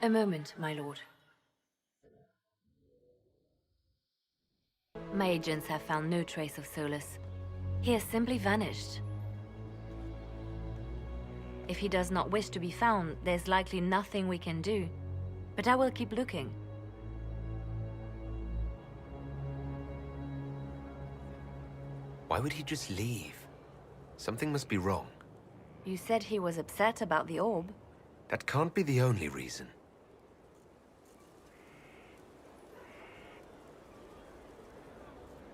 A moment, my lord. My agents have found no trace of Solus. He has simply vanished. If he does not wish to be found, there's likely nothing we can do. But I will keep looking. Why would he just leave? Something must be wrong. You said he was upset about the orb. That can't be the only reason.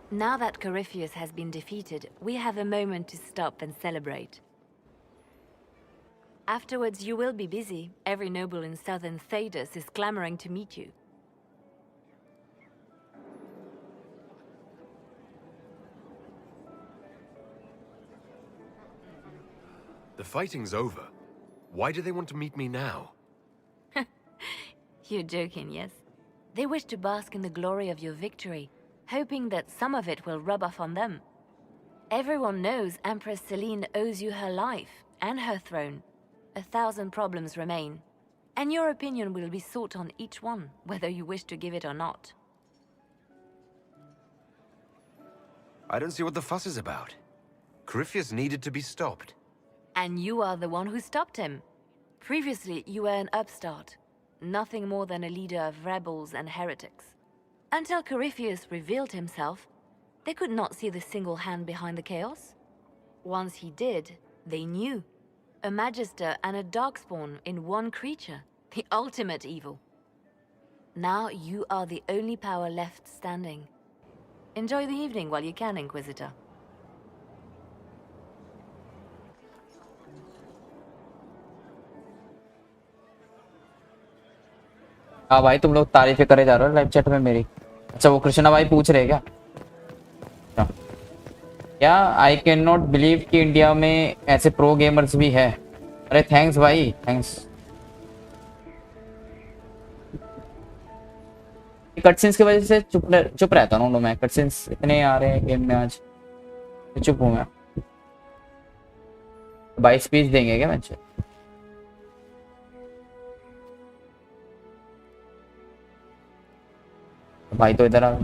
Now that Corypheus has been defeated, we have a moment to stop and celebrate. Afterwards, you will be busy. Every noble in southern Thedas is clamoring to meet you. The fighting's over. Why do they want to meet me now? You're joking, yes? They wish to bask in the glory of your victory, hoping that some of it will rub off on them. Everyone knows Empress Celine owes you her life and her throne. 1,000 problems remain, and your opinion will be sought on each one, whether you wish to give it or not. I don't see what the fuss is about. Corypheus needed to be stopped. And you are the one who stopped him. Previously, you were an upstart, nothing more than a leader of rebels and heretics. Until Corypheus revealed himself, they could not see the single hand behind the chaos. Once he did, they knew. A Magister and a Darkspawn in one creature, the ultimate evil. Now you are the only power left standing. Enjoy the evening while you can, Inquisitor. हाँ भाई, तुम लोग तारीफें करे जा रहे हो live chat में मेरी। अच्छा, वो कृष्णा भाई पूछ रहे क्या? अच्छा, क्या आई कैन नॉट बिलीव कि इंडिया में ऐसे प्रो गेमर्स भी है। अरे थैंक्स भाई, थैंक्स। कटसिन्स की वजह से चुप रहता हूँ मैं। कटसिन्स इतने आ रहे हैं गेम में आज, तो चुप हूँ मैं। भाई स्पीच देंगे क्या बच्चे? भाई तो इधर आ।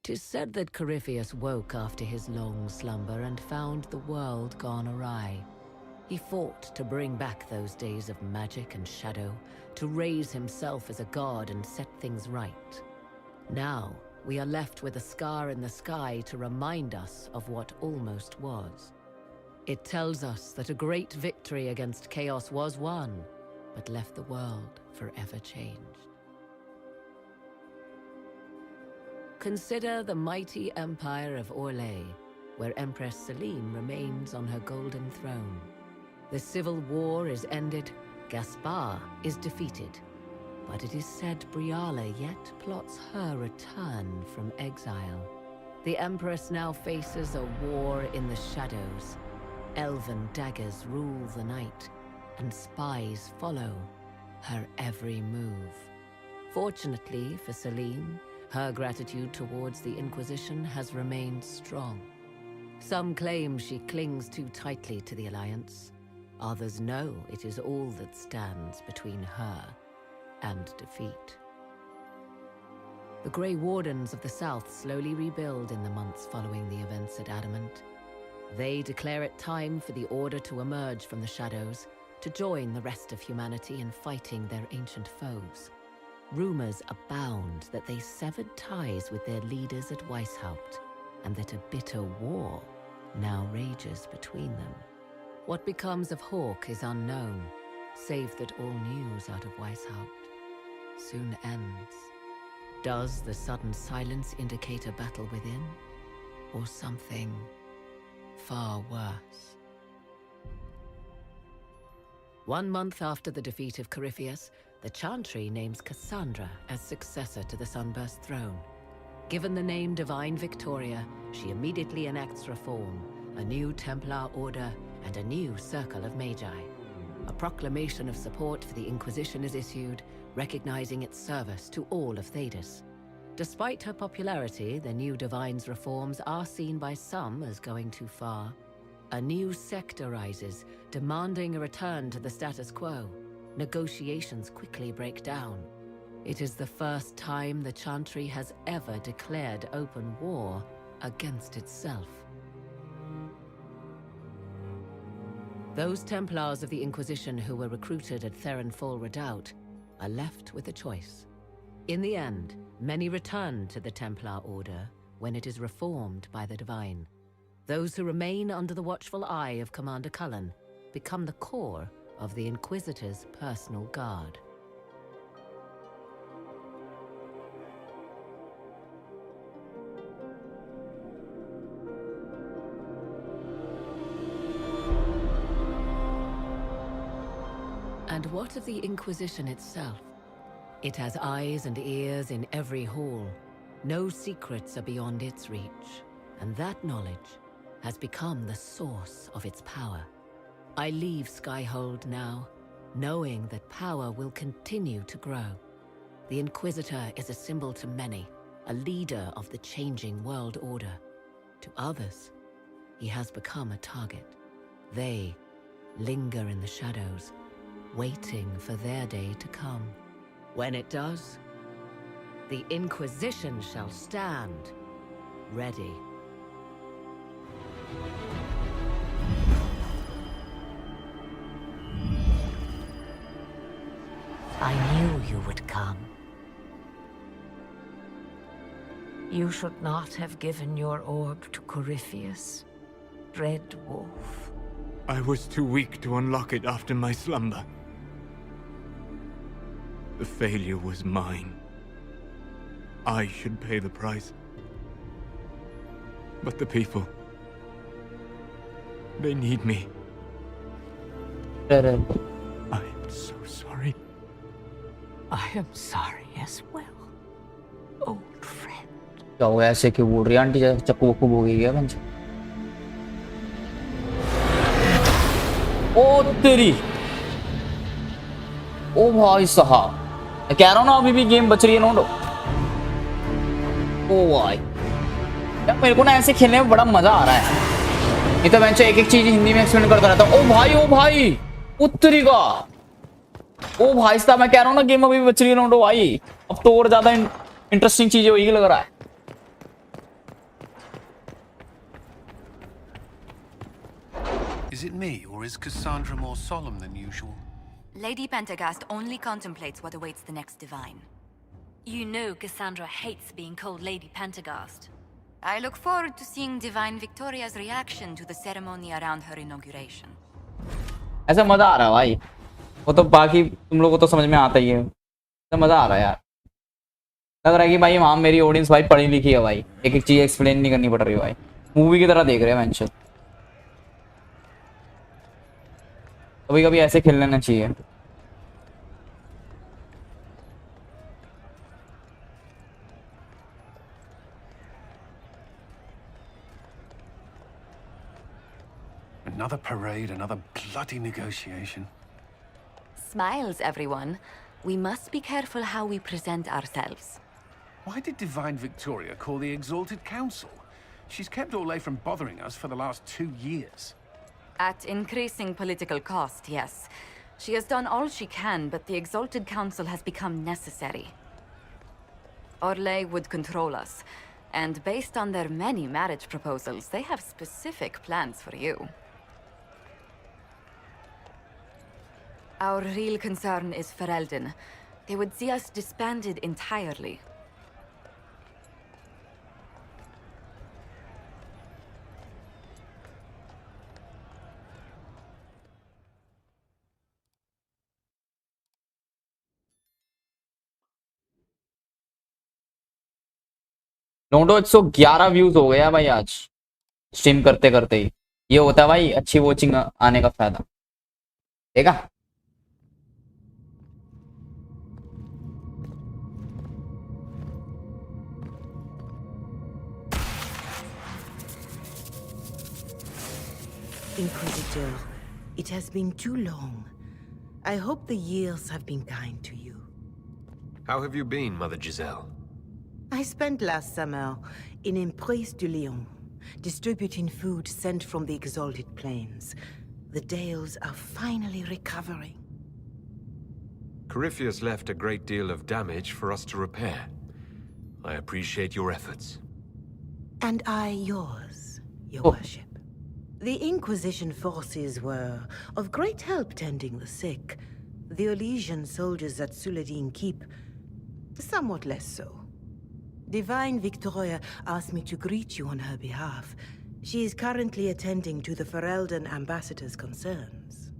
Tis said that Corypheus woke after his long slumber and found the world gone awry. He fought to bring back those days of magic and shadow, to raise himself as a god and set things right. Now, we are left with a scar in the sky to remind us of what almost was. It tells us that a great victory against chaos was won, but left the world forever changed. Consider the mighty empire of Orlais, where Empress Celine remains on her golden throne. The civil war is ended, Gaspar is defeated, but it is said Briala yet plots her return from exile. The Empress now faces a war in the shadows. Elven daggers rule the night, and spies follow her every move. Fortunately for Celine, her gratitude towards the Inquisition has remained strong. Some claim she clings too tightly to the Alliance. Others know it is all that stands between her and defeat. The Grey Wardens of the South slowly rebuild in the months following the events at Adamant. They declare it time for the Order to emerge from the shadows, to join the rest of humanity in fighting their ancient foes. Rumors abound that they severed ties with their leaders at Weishaupt, and that a bitter war now rages between them. What becomes of Hawk is unknown, save that all news out of Weishaupt soon ends. Does the sudden silence indicate a battle within, or something far worse? 1 month after the defeat of Corypheus, the Chantry names Cassandra as successor to the Sunburst throne. Given the name Divine Victoria, she immediately enacts reform, a new Templar order, and a new circle of Magi. A proclamation of support for the Inquisition is issued, recognizing its service to all of Thedas. Despite her popularity, the new Divine's reforms are seen by some as going too far. A new sect arises, demanding a return to the status quo. Negotiations quickly break down. It is the first time the Chantry has ever declared open war against itself. Those Templars of the Inquisition who were recruited at Therenfall Redoubt are left with a choice. In the end, many return to the Templar Order when it is reformed by the Divine. Those who remain under the watchful eye of Commander Cullen become the core of the Inquisitor's personal guard. And what of the Inquisition itself? It has eyes and ears in every hall. No secrets are beyond its reach, and that knowledge has become the source of its power. I leave Skyhold now, knowing that power will continue to grow. The Inquisitor is a symbol to many, a leader of the changing world order. To others, he has become a target. They linger in the shadows, waiting for their day to come. When it does, the Inquisition shall stand ready. I knew you would come. You should not have given your orb to Corypheus, Red Wolf. I was too weak to unlock it after my slumber. The failure was mine. I should pay the price. But the people, they need me. I am so sorry. I am sorry as well, old friend. क्या हो गया ऐसे क्यों बोल रही है aunty? चक्कू बक्कू हो गई क्या बंच? ओ तेरी, ओ भाई साहब, मैं कह रहा हूँ ना अभी भी गेम बच रही है नोडो। ओ भाई यार, मेरे को ना ऐसे खेलने में बड़ा मजा आ रहा है। ये तो मैं एक एक चीज हिंदी में एक्सप्लेन करता रहता हूँ। ओ भाई उत्तरी का, ओ भाई साहब, मैं कह रहा हूँ ना गेम अभी भी बच रही है नोडो भाई। अब तो और ज्यादा इंटरेस्टिंग चीजें होगी लग रहा है। Is it me, or is Cassandra more solemn than usual? Lady Pentagast only contemplates what awaits the next Divine. You know Cassandra hates being called Lady Pentagast. I look forward to seeing Divine Victoria's reaction to the ceremony around her inauguration. ऐसा मजा आ रहा है भाई, वो तो बाकी तुम लोगों को तो समझ में आता ही है। तो मजा आ रहा है यार, लग रहा है कि भाई हाँ मेरी ऑडियंस भाई पढ़ी लिखी है भाई, एक एक चीज एक्सप्लेन नहीं करनी पड़ रही भाई, मूवी की तरह देख रहे हैं मेंशन। कभी कभी ऐसे खेल लेना चाहिए। Another parade, another bloody negotiation. Smiles, everyone. We must be careful how we present ourselves. Why did Divine Victoria call the Exalted Council? She's kept Orlais from bothering us for the last 2 years. At increasing political cost, yes. She has done all she can, but the Exalted Council has become necessary. Orlais would control us, And based on their many marriage proposals, they have specific plans for you. Our real concern is Ferelden. They would see us disbanded entirely. Noto 111 views हो गया भाई आज stream करते करते ही। ये होता है भाई अच्छी वॉचिंग आने का फायदा। देखा Inquisitor, it has been too long. I hope the years have been kind to you. How have you been, Mother Giselle? I spent last summer in Emprise de Lyon, distributing food sent from the Exalted Plains. The Dales are finally recovering. Corypheus left a great deal of damage for us to repair. I appreciate your efforts. And I yours, Your Worship. The Inquisition forces were of great help tending the sick. The Elysian soldiers at Suladin Keep, somewhat less so. Divine Victoria asked me to greet you on her behalf. She is currently attending to the Ferelden ambassador's concerns.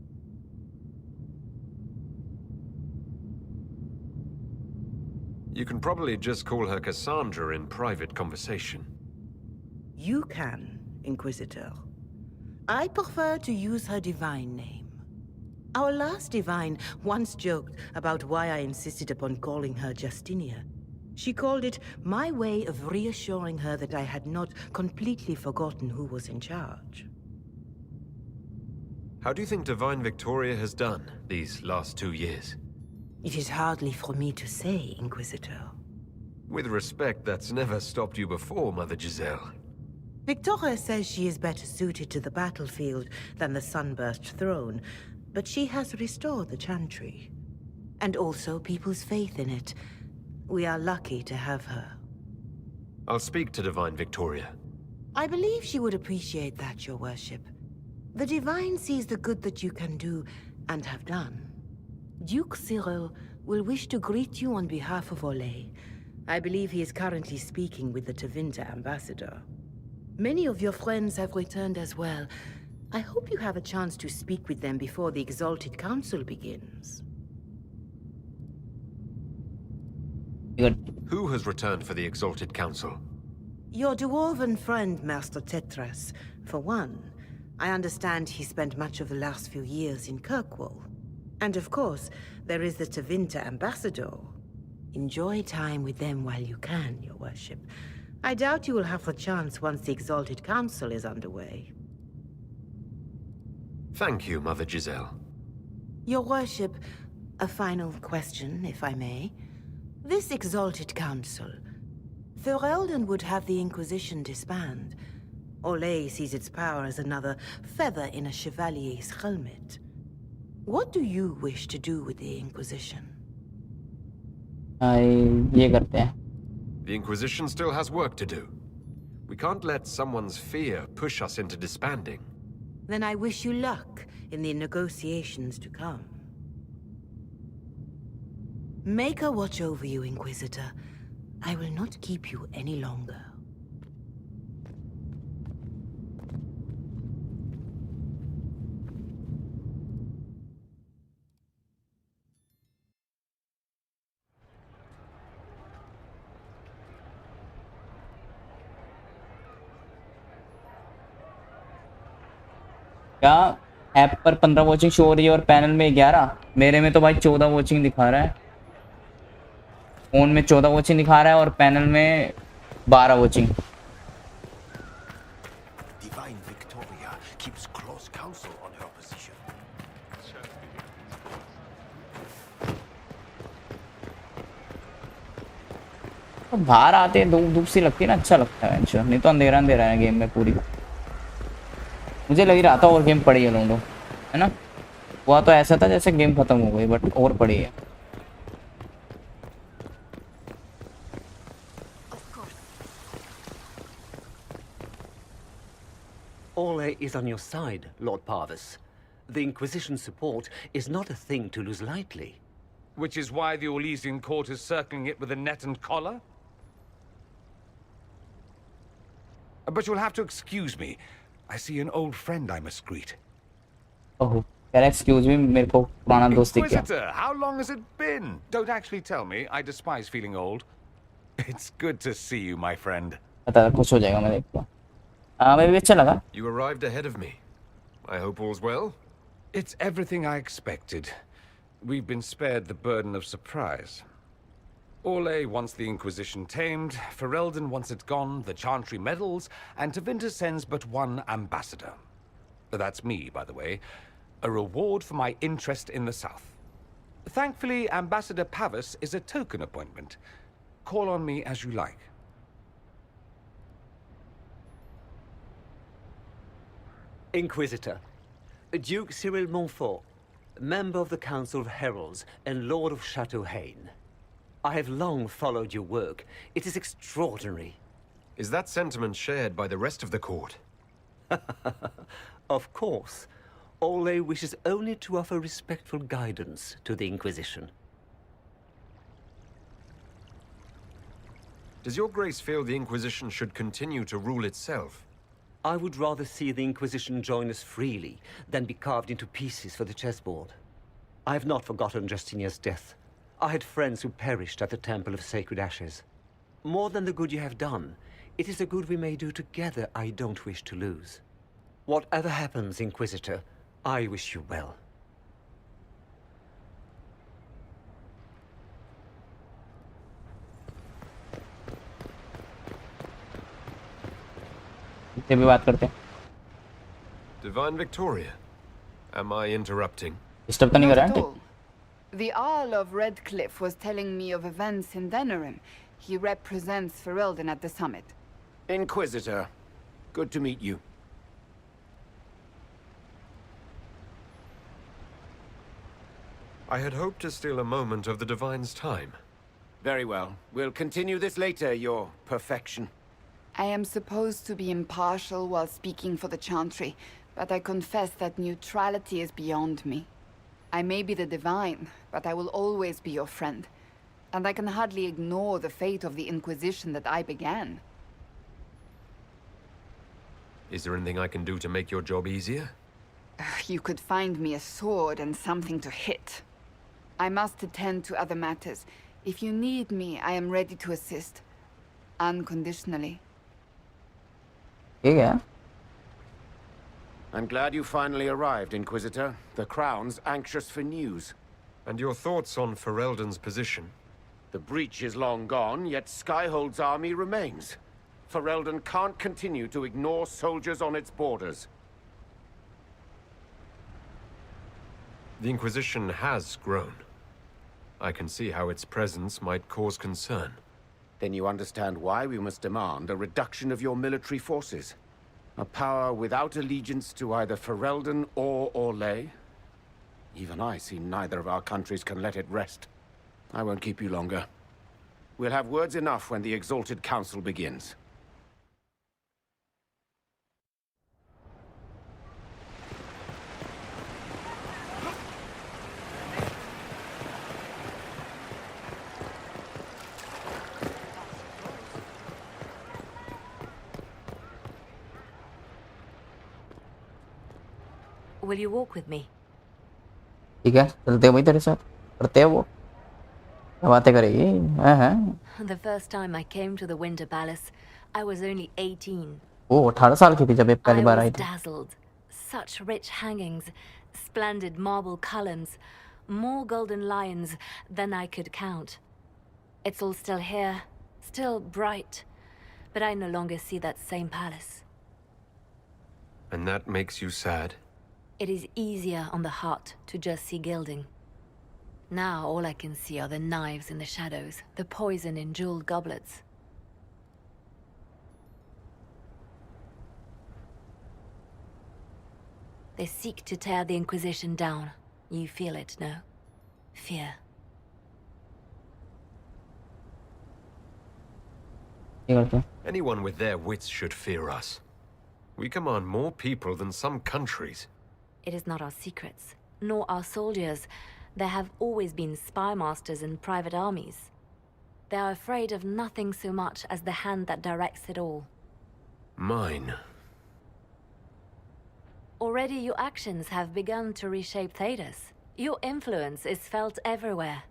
You can probably just call her Cassandra in private conversation. You can, Inquisitor. I prefer to use her divine name. Our last divine once joked about why I insisted upon calling her Justinia. She called it my way of reassuring her that I had not completely forgotten who was in charge. How do you think Divine Victoria has done these last 2 years? It is hardly for me to say, Inquisitor. With respect, that's never stopped you before, Mother Giselle. Victoria says she is better suited to the battlefield than the Sunburst throne, but she has restored the Chantry. And also people's faith in it. We are lucky to have her. I'll speak to Divine Victoria. I believe she would appreciate that, Your Worship. The Divine sees the good that you can do, and have done. Duke Cyril will wish to greet you on behalf of Olay. I believe he is currently speaking with the Tevinter ambassador. Many of your friends have returned as well. I hope you have a chance to speak with them before the Exalted Council begins. Good. Who has returned for the Exalted Council? Your dwarven friend, Master Tetras. For one, I understand he spent much of the last few years in Kirkwall. And of course, there is the Tevinter ambassador. Enjoy time with them while you can, Your Worship. I doubt you will have the chance once the Exalted Council is underway. Thank you, Mother Giselle. Your Worship, a final question, if I may. This Exalted Council, Ferelden would have the Inquisition disband. Olay sees its power as another feather in a chevalier's helmet. What do you wish to do with the Inquisition? ये करते हैं. The Inquisition still has work to do. We can't let someone's fear push us into disbanding. Then I wish you luck in the negotiations to come. Make a watch over you, Inquisitor. I will not keep you any longer. क्या app पर 15 watching show हो रही है और panel में 11? मेरे में तो भाई 14 वॉचिंग दिखा रहा है. फोन में 14 वॉचिंग दिखा रहा है और पैनल में 12 watching. Divine Victoria keeps close counsel on her position. तो बाहर आते धूप धूप सी लगती है ना, अच्छा लगता है. अच्छा नहीं तो अंधेरा अंधेरा है गेम में पूरी. मुझे लग रहा था और गेम पड़ी है लोंडो, है ना. हुआ तो ऐसा था जैसे गेम खत्म हो गई, बट और पड़ी है. Orlais is on your side, Lord Parvis. The Inquisition support is not a thing to lose lightly. Which is why the Orlesian court is circling it with a net and collar? But you'll have to excuse me. I see an old friend I must greet. Oh, यार excuse me, मेरे को पुराना दोस्त दिख गया. Inquisitor, how long has it been? Don't actually tell me. I despise feeling old. It's good to see you, my friend. पता कुछ हो जाएगा मैं देखता. मैं भी अच्छा लगा. You arrived ahead of me. I hope all's well. It's everything I expected. We've been spared the burden of surprise. Orlais wants the Inquisition tamed, Ferelden wants it gone, the Chantry meddles, and Tevinter sends but one ambassador. That's me, by the way. A reward for my interest in the South. Thankfully, Ambassador Pavis is a token appointment. Call on me as you like. Inquisitor, Duke Cyril Montfort, member of the Council of Heralds and Lord of Chateau Haine. I have long followed your work. It is extraordinary. Is that sentiment shared by the rest of the court? Of course. Orlais wishes only to offer respectful guidance to the Inquisition. Does your grace feel the Inquisition should continue to rule itself? I would rather see the Inquisition join us freely than be carved into pieces for the chessboard. I have not forgotten Justinia's death. I had friends who perished at the Temple of Sacred Ashes. More than the good you have done, it is a good we may do together I don't wish to lose. Whatever happens, Inquisitor, I wish you well. इससे भी बात करते हैं. Divine Victoria, am I interrupting? Disturb तो नहीं कर रहा है? The Arl of Redcliffe was telling me of events in Venerim. He represents Ferelden at the summit. Inquisitor, good to meet you. I had hoped to steal a moment of the Divine's time. Very well. We'll continue this later, your perfection. I am supposed to be impartial while speaking for the Chantry, but I confess that neutrality is beyond me. I may be the Divine, but I will always be your friend. And I can hardly ignore the fate of the Inquisition that I began. Is there anything I can do to make your job easier? You could find me a sword and something to hit. I must attend to other matters. If you need me, I am ready to assist. Unconditionally. Yeah. I'm glad you finally arrived, Inquisitor. The Crown's anxious for news. And your thoughts on Ferelden's position? The breach is long gone, yet Skyhold's army remains. Ferelden can't continue to ignore soldiers on its borders. The Inquisition has grown. I can see how its presence might cause concern. Then you understand why we must demand a reduction of your military forces. A power without allegiance to either Ferelden or Orlais. Even I see neither of our countries can let it rest. I won't keep you longer. We'll have words enough when the Exalted Council begins. Will you walk with me? ठीक है, चलते हैं वही तेरे साथ. करते हैं वो. क्या बातें करेगी? हाँ. The first time I came to the Winter Palace, I was only 18. वो 18 साल की थी जब ये पहली बार I आई was थी. dazzled. Such rich hangings, splendid marble columns, more golden lions than I could count. It's all still here, still bright, but I no longer see that same palace. And that makes you sad? It is easier on the heart to just see gilding. Now all I can see are the knives in the shadows, the poison in jeweled goblets. They seek to tear the Inquisition down. You feel it, no? Fear. Anyone with their wits should fear us. We command more people than some countries. It is not our secrets, nor our soldiers. There have always been spy masters and private armies. They are afraid of nothing so much as the hand that directs it all. Mine. Already your actions have begun to reshape Thedas. Your influence is felt everywhere.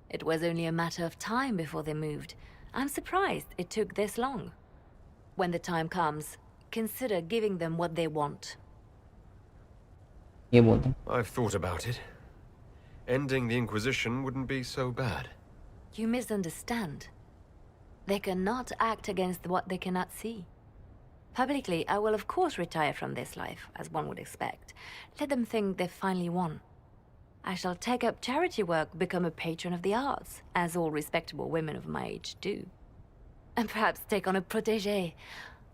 It was only a matter of time before they moved. I'm surprised it took this long. When the time comes, consider giving them what they want. I've thought about it. Ending the Inquisition wouldn't be so bad. You misunderstand. They cannot act against what they cannot see. Publicly, I will of course retire from this life, as one would expect. Let them think they've finally won. I shall take up charity work, become a patron of the arts, as all respectable women of my age do. And perhaps take on a protégé.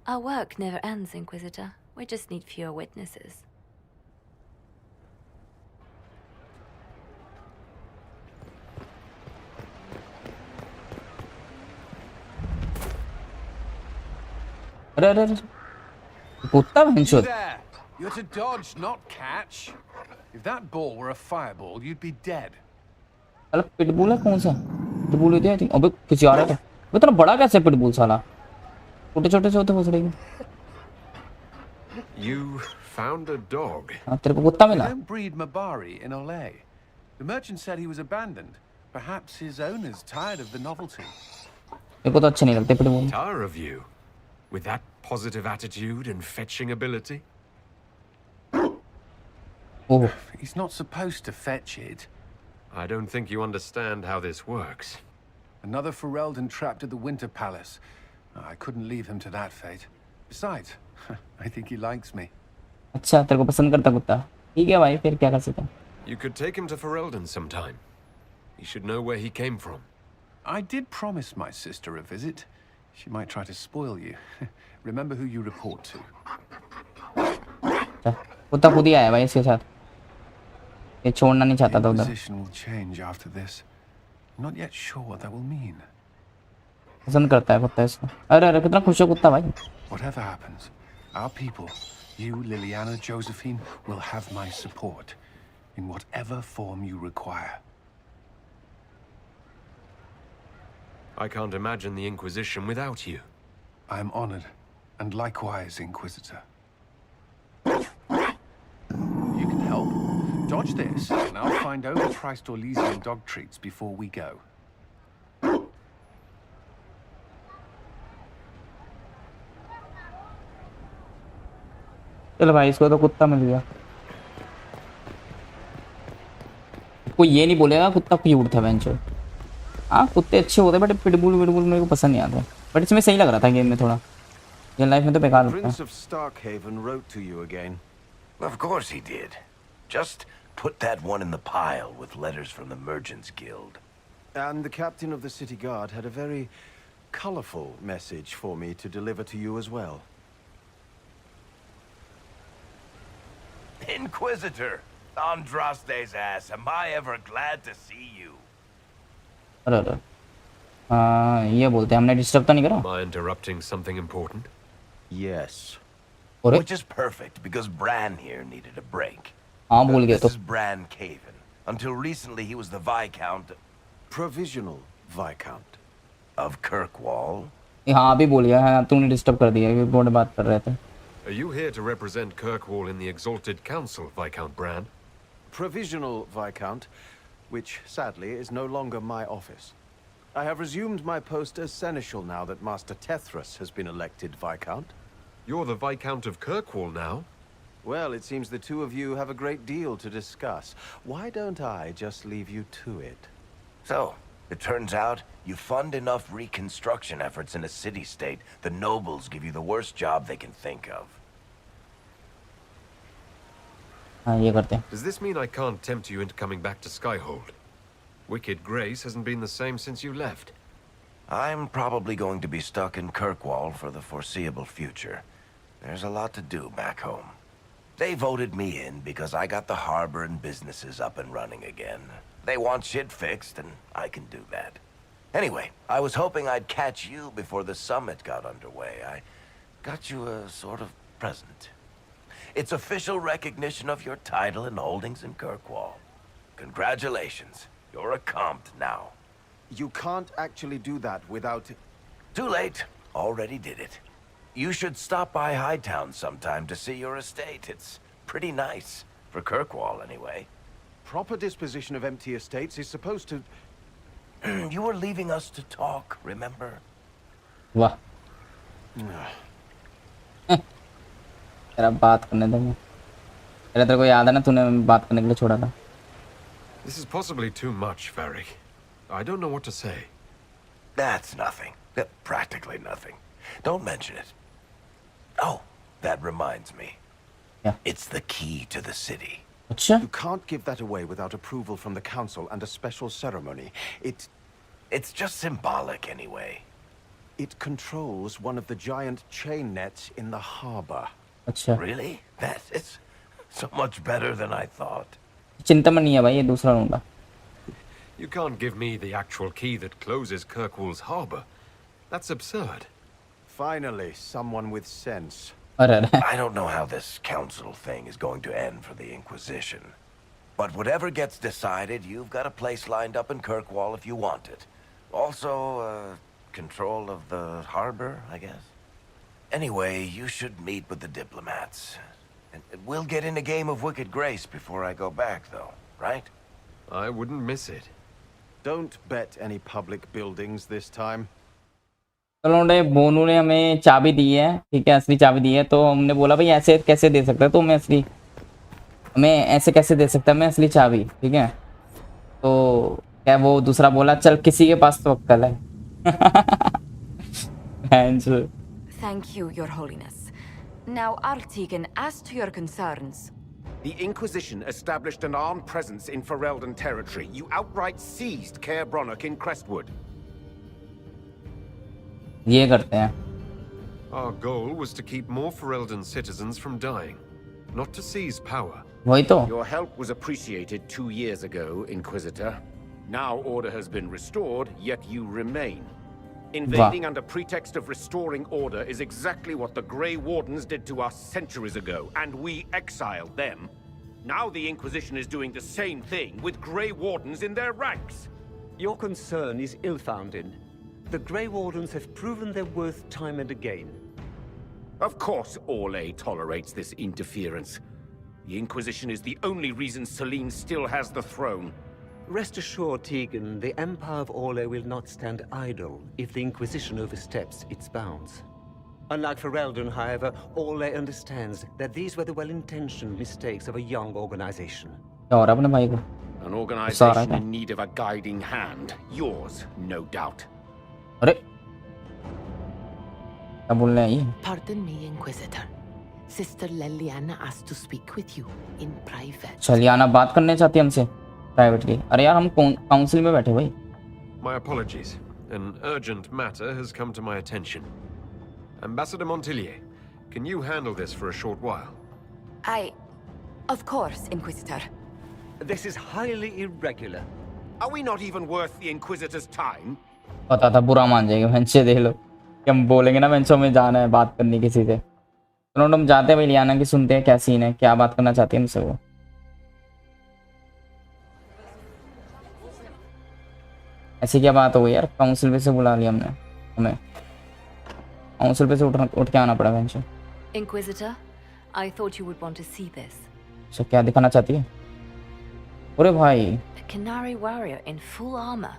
Our work never ends, Inquisitor. We just need fewer witnesses. कुत्ता भैंसोद There! You're to dodge, not catch. If that ball were a fireball, you'd be dead. साला pitbull है कौन सा pitbull होती है I think अबे कुछ आ रहा है इतना बड़ा कैसे पिटबुल साला छोटे छोटे से होते भोसड़ी के You found a dog. हां तेरे को कुत्ता We मिला don't breed Mabari in Olay. The merchant said he was abandoned. Perhaps his owners tired of the novelty. मेरे को तो अच्छे नहीं लगते pitbull Tire of you. With that positive attitude and fetching ability. Oh. He's not supposed to fetch it. I don't think you understand how this works. Another Ferelden trapped at the Winter Palace. I couldn't leave him to that fate. Besides, I think he likes me. अच्छा तेरे को पसंद करता कुत्ता ठीक है भाई फिर क्या कर सकते हैं You could take him to Ferelden sometime. He should know where he came from. I did promise my sister a visit. She might try to spoil you. Remember who you report to. कुत्ता खुद ही आया भाई इसके साथ ये छोड़ना नहीं चाहता था उधर Inquisition will change after this. I'm not yet sure what that will mean. पसंद करता है कुत्ता इसको अरे अरे कितना खुश है कुत्ता भाई Whatever happens, our people, you, Liliana, Josephine, will have my support in whatever form you require. I can't imagine the Inquisition without you. I am honored, and likewise, Inquisitor. You can help. Dodge this, and I'll find overpriced Orlesian dog treats before we go. चलो भाई इसको तो कुत्ता मिल गया कोई ये नहीं बोलेगा कुत्ता क्यूट था बेंचो हाँ कुत्ते अच्छे होते बट पिटबुल मेरे को पसंद नहीं आता बट इसमें सही लग रहा था गेम में थोड़ा रियल लाइफ में तो बेकार लगता Prince of Starkhaven wrote to you again. Of course he did. Just put that one in the pile with letters from the Merchants Guild. And the captain of the city guard had a very colorful message for me to deliver to you as well. Inquisitor! Andraste's ass, am I ever glad to see you? अरे ये बोलते हैं हमने disturb तो नहीं करा Am I interrupting something important? Yes. Which is perfect, because Bran here needed a break. हाँ भूल गया तो This is Bran Caven. Until recently he was the Viscount... Provisional Viscount. Of Kirkwall. हाँ अभी बोल गया हाँ तूने डिस्टर्ब कर दिया ये बोर्ड बात कर रहे थे Are you here to represent Kirkwall in the Exalted Council, Viscount Bran? Provisional Viscount, which sadly is no longer my office. I have resumed my post as Seneschal now that Master Tethras has been elected Viscount. You're the Viscount of Kirkwall now? Well, it seems the two of you have a great deal to discuss. Why don't I just leave you to it? So, it turns out you fund enough reconstruction efforts in a city-state, the nobles give you the worst job they can think of. हाँ ये करते हैं Does this mean I can't tempt you into coming back to Skyhold? Wicked Grace hasn't been the same since you left. I'm probably going to be stuck in Kirkwall for the foreseeable future. There's a lot to do back home. They voted me in because I got the harbor and businesses up and running again. They want shit fixed, and I can do that. Anyway, I was hoping I'd catch you before the summit got underway. I got you a sort of present. It's official recognition of your title and holdings in Kirkwall. Congratulations. You're a compt now. You can't actually do that without... Too late. Already did it. You should stop by Hightown sometime to see your estate. It's pretty nice. For Kirkwall, anyway. Proper disposition of empty estates is supposed to... You were leaving us to talk, remember? वाह तेरा बात करने दे मैं तेरे को याद है ना तूने बात करने के लिए छोड़ा था This is possibly too much, Varric. I don't know what to say. That's nothing. Practically nothing. Don't mention it. Oh, that reminds me. Yeah. It's the key to the city. You can't give that away without approval from the council and a special ceremony. It's just symbolic anyway. It controls one of the giant chain nets in the harbor. अच्छा Really? That is so much better than I thought. चिंता में नहीं है भाई ये दूसरा ढूंढा You can't give me the actual key that closes Kirkwall's harbor. That's absurd. Finally, someone with sense. I don't know how this council thing is going to end for the Inquisition. But whatever gets decided, you've got a place lined up in Kirkwall if you want it. Also, control of the harbor, I guess. Anyway, you should meet with the diplomats. And we'll get in a game of Wicked Grace before I go back, though, right? I wouldn't miss it. Don't bet any public buildings this time. लौंडे बोनू ने हमें चाबी दी है ठीक है असली चाबी दी है तो हमने बोला भाई ऐसे कैसे दे सकता है तो हमें ऐसे कैसे दे सकता है मैं असली चाबी ठीक है तो क्या वो दूसरा बोला चल किसी के पास तो अक्ल है Thank you, Your Holiness. Now, Artigan, as to your concerns. The Inquisition established an armed presence in Ferelden territory. You outright seized Caer Bronach in Crestwood. ये करते हैं Our goal was to keep more Ferelden citizens from dying, not to seize power. वही तो Your help was appreciated 2 years ago, Inquisitor. Now order has been restored, yet you remain. Invading under pretext of restoring order is exactly what the Grey Wardens did to us centuries ago, and we exiled them. Now the Inquisition is doing the same thing with Grey Wardens in their ranks. Your concern is ill-founded. The Grey Wardens have proven their worth time and again. Of course Orlais tolerates this interference. The Inquisition is the only reason Selene still has the throne. Rest assured, Tegan, the Empire of Orlais will not stand idle if the Inquisition oversteps its bounds. Unlike Ferelden, however, Orlais understands that these were the well-intentioned mistakes of a young organization. An organization in need of a guiding hand. Yours, no doubt. Pardon me, Inquisitor. Sister Leliana asked to speak with you in private. लियाना बात करने चाहती है हमसे privately अरे यार हम council में बैठे भाई My apologies. An urgent matter has come to my attention. Ambassador Montillier, can you handle this for a short while? Of course, Inquisitor. This is highly irregular. Are we not even worth the Inquisitor's time? पता था बुरा मान जाएंगे भैंसे देख लो कि हम बोलेंगे ना भैंसों में जाना है बात करनी किसी से तो हम जाते हैं भाई लियाना की सुनते हैं क्या सीन है क्या बात करना चाहती है हमसे वो ऐसी क्या बात हो गई यार काउंसिल पे से बुला लिया हमने हमें काउंसिल पे से उठ के आना पड़ा भैंसों Inquisitor, I thought you would want to see this. अच्छा क्या दिखाना चाहती है अरे भाई A Canary warrior in full armor.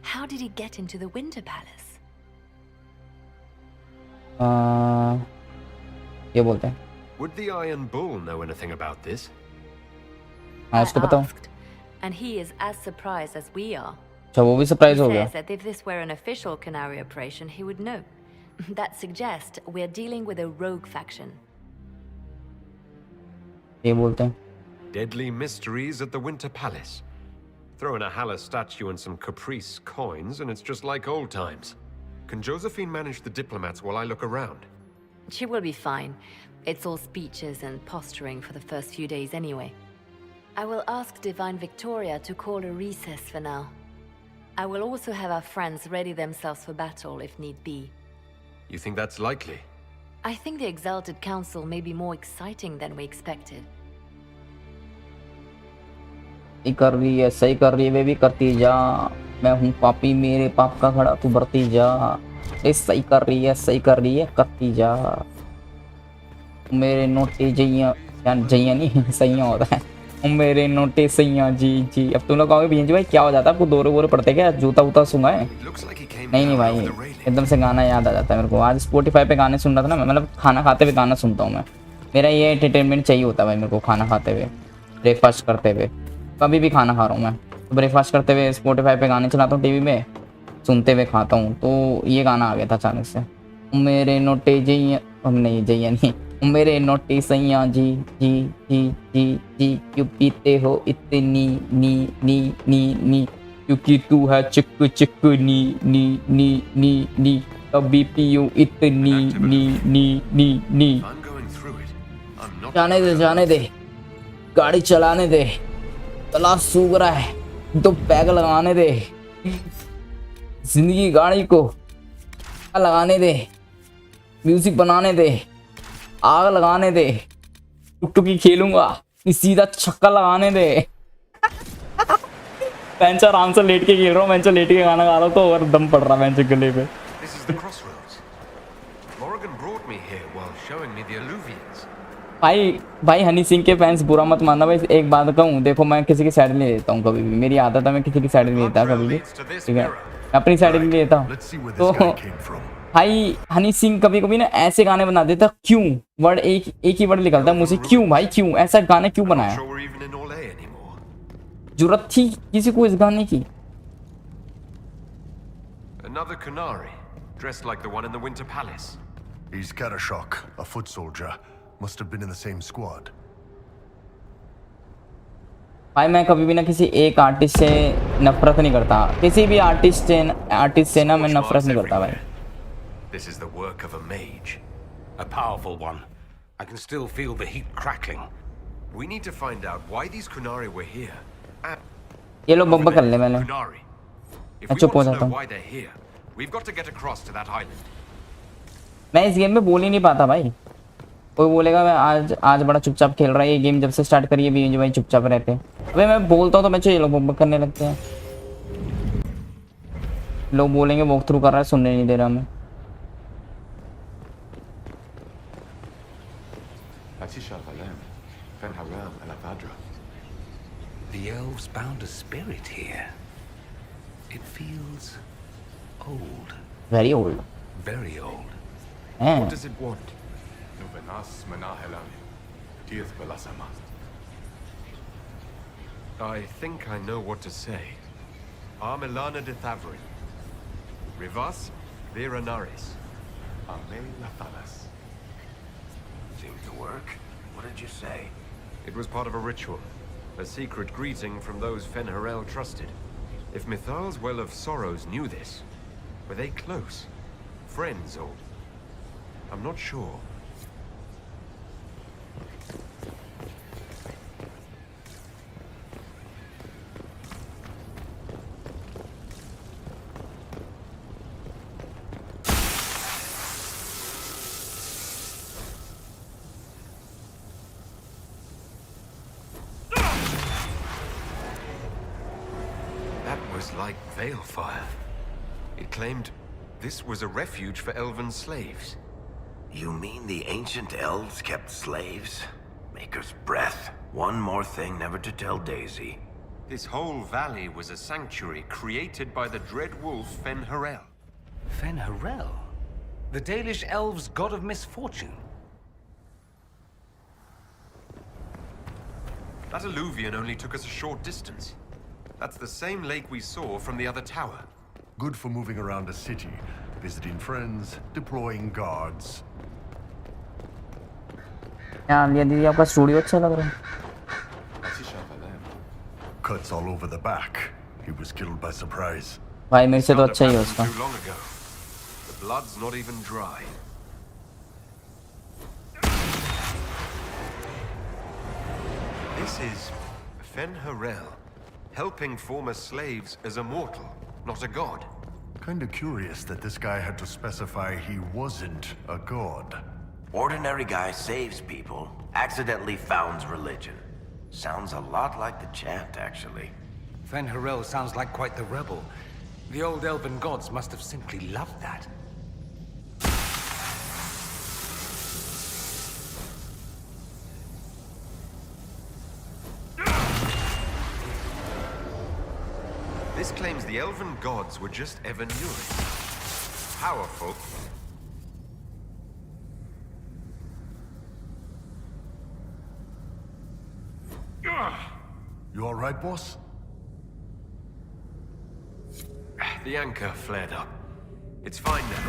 How did he get into the Winter Palace? ये बोलते हैं Would the Iron Bull know anything about this? हाँ उसको बताओ And he is as surprised as we are. अच्छा वो भी सरप्राइज हो He गया says that if this were an official Canary operation, he would know. That suggests we're dealing with a rogue faction. ये बोलते हैं Deadly mysteries at the Winter Palace. Throw in a Halla statue and some Caprice coins, and it's just like old times. Can Josephine manage the diplomats while I look around? She will be fine. It's all speeches and posturing for the first few days anyway. I will ask Divine Victoria to call a recess for now. I will also have our friends ready themselves for battle if need be. You think that's likely? I think the Exalted Council may be more exciting than we expected. सही कर रही है, सही कर रही है baby, करती जा। मैं हूँ पापी, मेरे पाप का खड़ा तू भरती जा। ये सही कर रही है, सही कर रही है, करती जा। मेरे नोटे जइया, जइया नहीं सही होता है। मेरे नोटे सैया जी जी। अब तुम लोग कहोगे भैया जी भाई क्या हो जाता है आपको, दौरे वोरे पड़ते क्या, जूता वूता सूंघा है? नहीं भाई, एकदम से गाना याद आ जाता है मेरे को। आज स्पॉटिफाई पे गाने सुन रहा था ना मैं, मतलब खाना खाते हुए गाना सुनता हूँ मैं। मेरा ये एंटरटेनमेंट चाहिए होता है भाई मेरे को, खाना खाते हुए, ब्रेकफास्ट करते हुए, कभी भी खाना खा रहा हूँ मैं तो ब्रेकफास्ट करते हुए स्पॉटिफाई पे गाने चलाता हूँ टीवी में, सुनते हुए खाता हूँ। तो ये गाना आ गया था अचानक से, मेरे नोटे जइया, नहीं जइया नहीं, मेरे नोटे सैया जी जी जी जी जी, क्यों पीते हो इतनी नी नी नी नी, क्योंकि तू है चिक चिक नी नी नी नी नी, कभी पियो इतनी नी नी नी नी। जाने दे गाड़ी चलाने दे, तला सूख रहा है, तो पैग लगाने दे, जिंदगी गाड़ी को लगाने दे, म्यूजिक बनाने दे, आग लगाने दे, टुकटुकी खेलूंगा, सीधा छक्का लगाने दे। बेंच आराम से लेट के खेल रहा हूँ, बेंच लेट के गाना गा रहा हूँ तो और दम पड़ रहा है बेंच गले पे। भाई हनी सिंह के फैंस बुरा मत मानना भाई, एक बात कहूँ, देखो मैं किसी की साइड नहीं लेता हूँ कभी भी, मेरी आदत है, मैं किसी की साइड नहीं लेता कभी भी, ठीक है, अपनी साइड नहीं लेता हूँ। तो भाई हनी सिंह कभी कभी ना ऐसे गाने बना देता, क्यों वर्ड एक ही वर्ड निकलता है मुझे, क्यों भाई क्यों ऐसा गाना क्यों बनाया, जरूरत थी किसी को इस गाने की? Another Canary, dressed like the one in the Winter Palace. He's Karashok, a foot soldier. Must have been in the same squad. भाई मैं कभी भी ना किसी एक आर्टिस्ट से नफरत नहीं करता, किसी भी आर्टिस्ट से ना मैं नफरत नहीं करता भाई। This is the work of a mage. A powerful one. I can still feel the heat crackling. We need to find out why these Kunari were here. ये लोग बब्बा कर ले मैंने, If we चुप हो want to जाता know हूँ। why they're here, we've got to get across to that island. मैं इस गेम में बोल ही नहीं पाता भाई, कोई बोलेगा मैं आज बड़ा चुपचाप खेल रहा है, ये गेम जब से स्टार्ट करी है भी भाई चुपचाप रहते हैं। अबे मैं बोलता हूँ तो बच्चे ये लोग बब्बा करने लगते हैं, लोग बोलेंगे वॉक थ्रू कर रहा है, सुनने नहीं दे रहा मैं। The elves bound a spirit here. It feels old. Very old. Very old. What does it want? I think I know what to say. Armelana de Thavrin. Rivas Viranaris. Seemed to work. What did you say? It was part of a ritual. A secret greeting from those Fen'Harel trusted. If Mithal's Well of Sorrows knew this, were they close? Friends or... I'm not sure. Like Veilfire. It claimed this was a refuge for elven slaves. You mean the ancient elves kept slaves? Maker's breath. One more thing never to tell Daisy. This whole valley was a sanctuary created by the dread wolf Fen'Harel. Fen'Harel? The Dalish elves' god of misfortune? That alluvion only took us a short distance. That's the same lake we saw from the other tower. Good for moving around a city, visiting friends, deploying guards. यार दीदी आपका studio अच्छा लग रहा है। Cuts all over the back. He was killed by surprise. भाई मेरे से तो अच्छा ही है उसका। Too long ago. The blood's not even dry. This is Fen'Harel. Helping former slaves as a mortal, not a god. Kinda curious that this guy had to specify he wasn't a god. Ordinary guy saves people, accidentally founds religion. Sounds a lot like the chant, actually. Fen'Harel sounds like quite the rebel. The old elven gods must have simply loved that. This claims the elven gods were just ever Newry. Powerful. You all right, boss? The anchor flared up. It's fine now.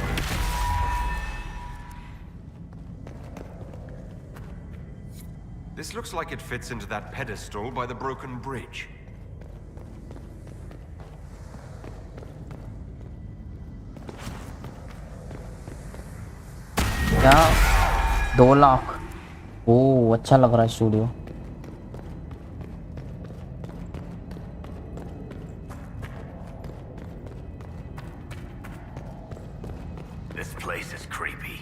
This looks like it fits into that pedestal by the broken bridge. क्या 2 लाख ओह अच्छा लग रहा है studio This place is creepy.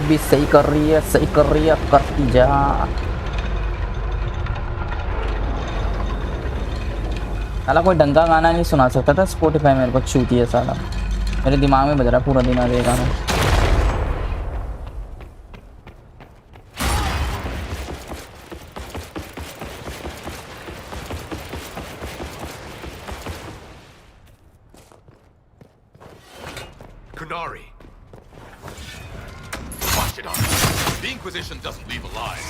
भी सही कर रही है करती जा साला कोई ढंग का गाना नहीं सुना सकता था स्पॉटिफाई मेरे को छूती है साला मेरे दिमाग में बज रहा पूरा दिन ये गाना Kunari. Watch it on. The Inquisition doesn't leave alive.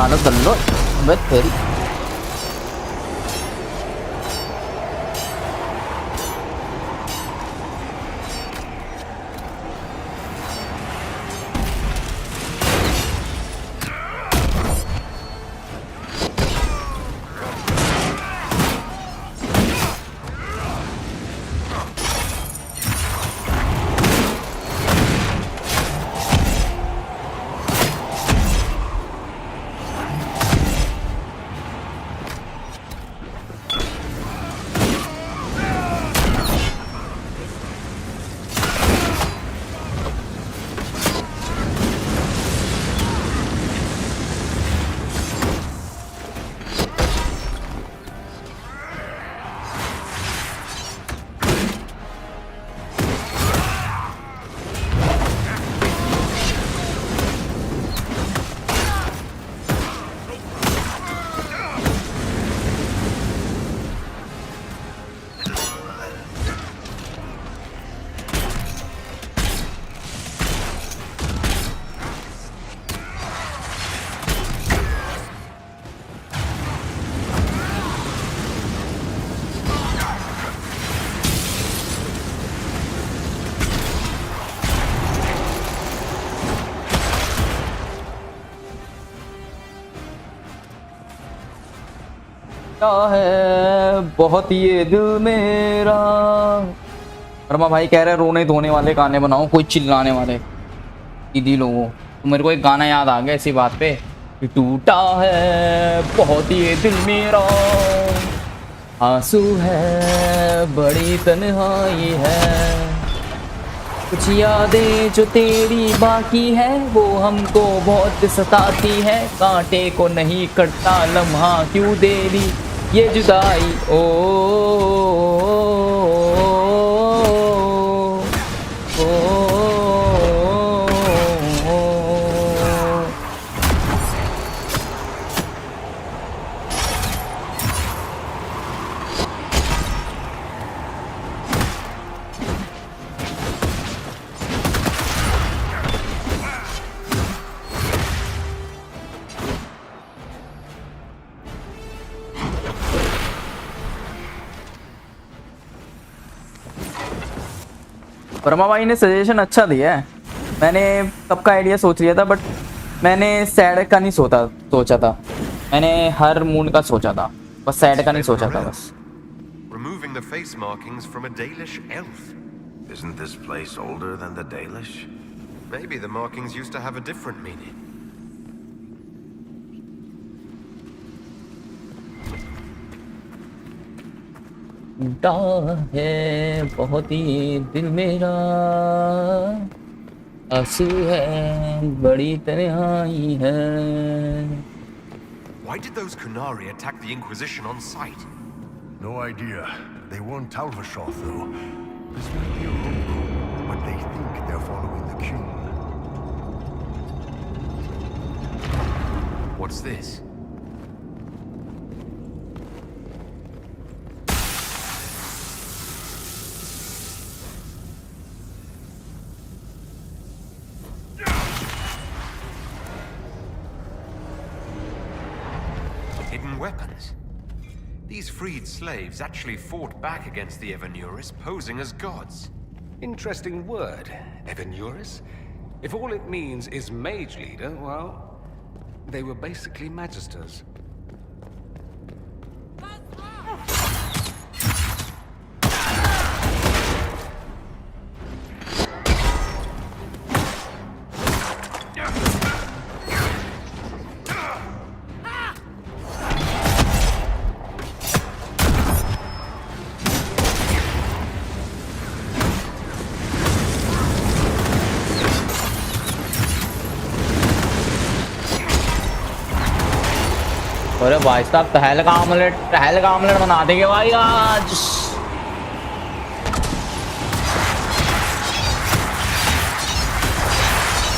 Nó gần lốt vết thế है बहुत ये दिल मेरा। वर्मा भाई कह रहे रोने धोने वाले गाने बनाओ, कोई चिल्लाने वाले दीदी लोगों। तो मेरे को एक गाना याद आ गया इसी बात पे कि टूटा है बहुत ये दिल मेरा, आंसू है बड़ी तन्हाई है, कुछ यादें जो तेरी बाकी है वो हमको बहुत सताती है, कांटे को नहीं कटता लम्हा क्यों देरी ये जुदाई ओ, वर्मा भाई ने सजेशन अच्छा दिया है। मैंने कब का आइडिया सोच लिया था, बट मैंने सैड का नहीं सोचा था। मैंने हर मून का सोचा था, बस सैड का नहीं सोचा था बस। Removing the face markings from a Dalish elf. Isn't this place older than the Dalish? Maybe the markings used to have a different meaning. टूटा है बहुत ही दिल मेरा, आंसू है बड़ी तन्हाई है। Why did those Kunari attack the Inquisition on sight? No idea. They won Talvashoth, though. This might be a rogue, but they think they're following the Q. What's this? Hidden weapons. These freed slaves actually fought back against the Evanuris, posing as gods. Interesting word, Evanuris. If all it means is mage leader, well, they were basically magisters. अरे भाई साहब टहल का omelette बना देंगे भाई आज।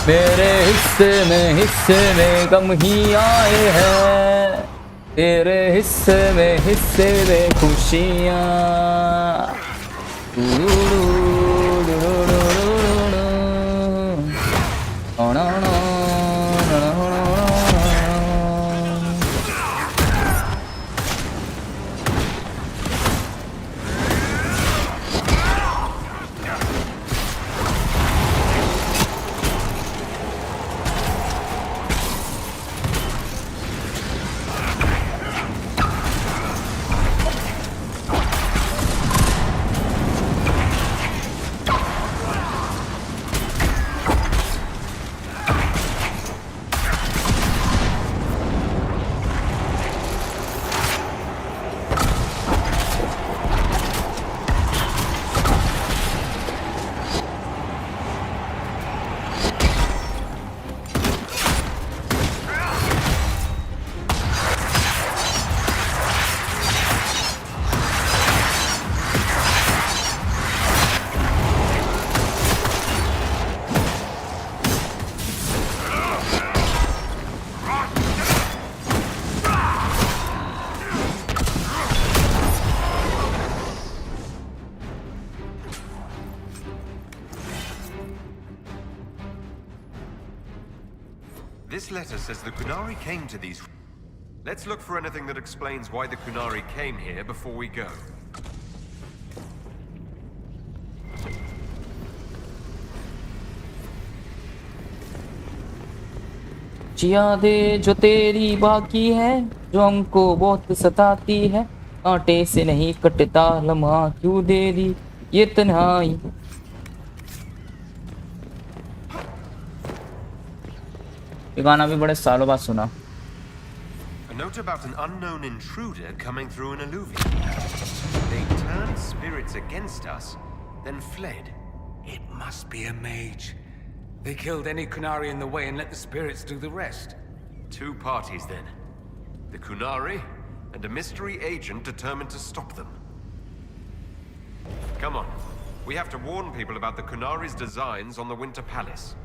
मेरे हिस्से में गम ही आए हैं, तेरे हिस्से में खुशियाँ। This letter says the Kunari came to these... Let's look for anything that explains why the Kunari came here before we go. यादें जो तेरी बाकी है जो हमको बहुत सताती है, कांटे से नहीं कटता लम्हा क्यों दे दी ये तन्हाई। ये गाना भी बड़े सालों बाद सुना। A note about an unknown intruder coming through an alluvium. They turned spirits against us, then fled. It must be a mage. They killed any Kunari in the way and let the spirits do the rest. Two parties then. The Kunari and a mystery agent determined to stop them. Come on. We have to warn people about the Kunari's designs on the Winter Palace.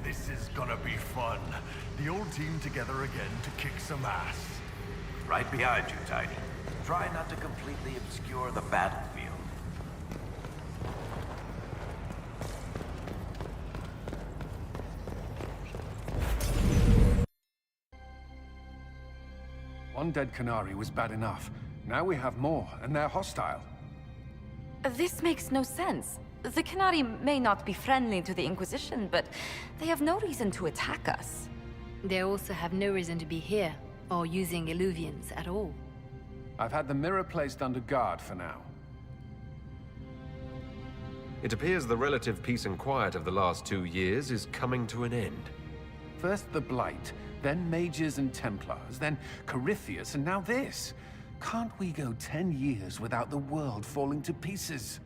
This is gonna be fun. The old team together again to kick some ass. Right behind you, Tiny. Try not to completely obscure the battlefield. One dead Canary was bad enough. Now we have more, and they're hostile. This makes no sense. The Canary may not be friendly to the Inquisition, but they have no reason to attack us. They also have no reason to be here, or using illuvians at all. I've had the mirror placed under guard for now. It appears the relative peace and quiet of the last 2 years is coming to an end. First the Blight, then Mages and Templars, then Corypheus, and now this. Can't we go 10 years without the world falling to pieces?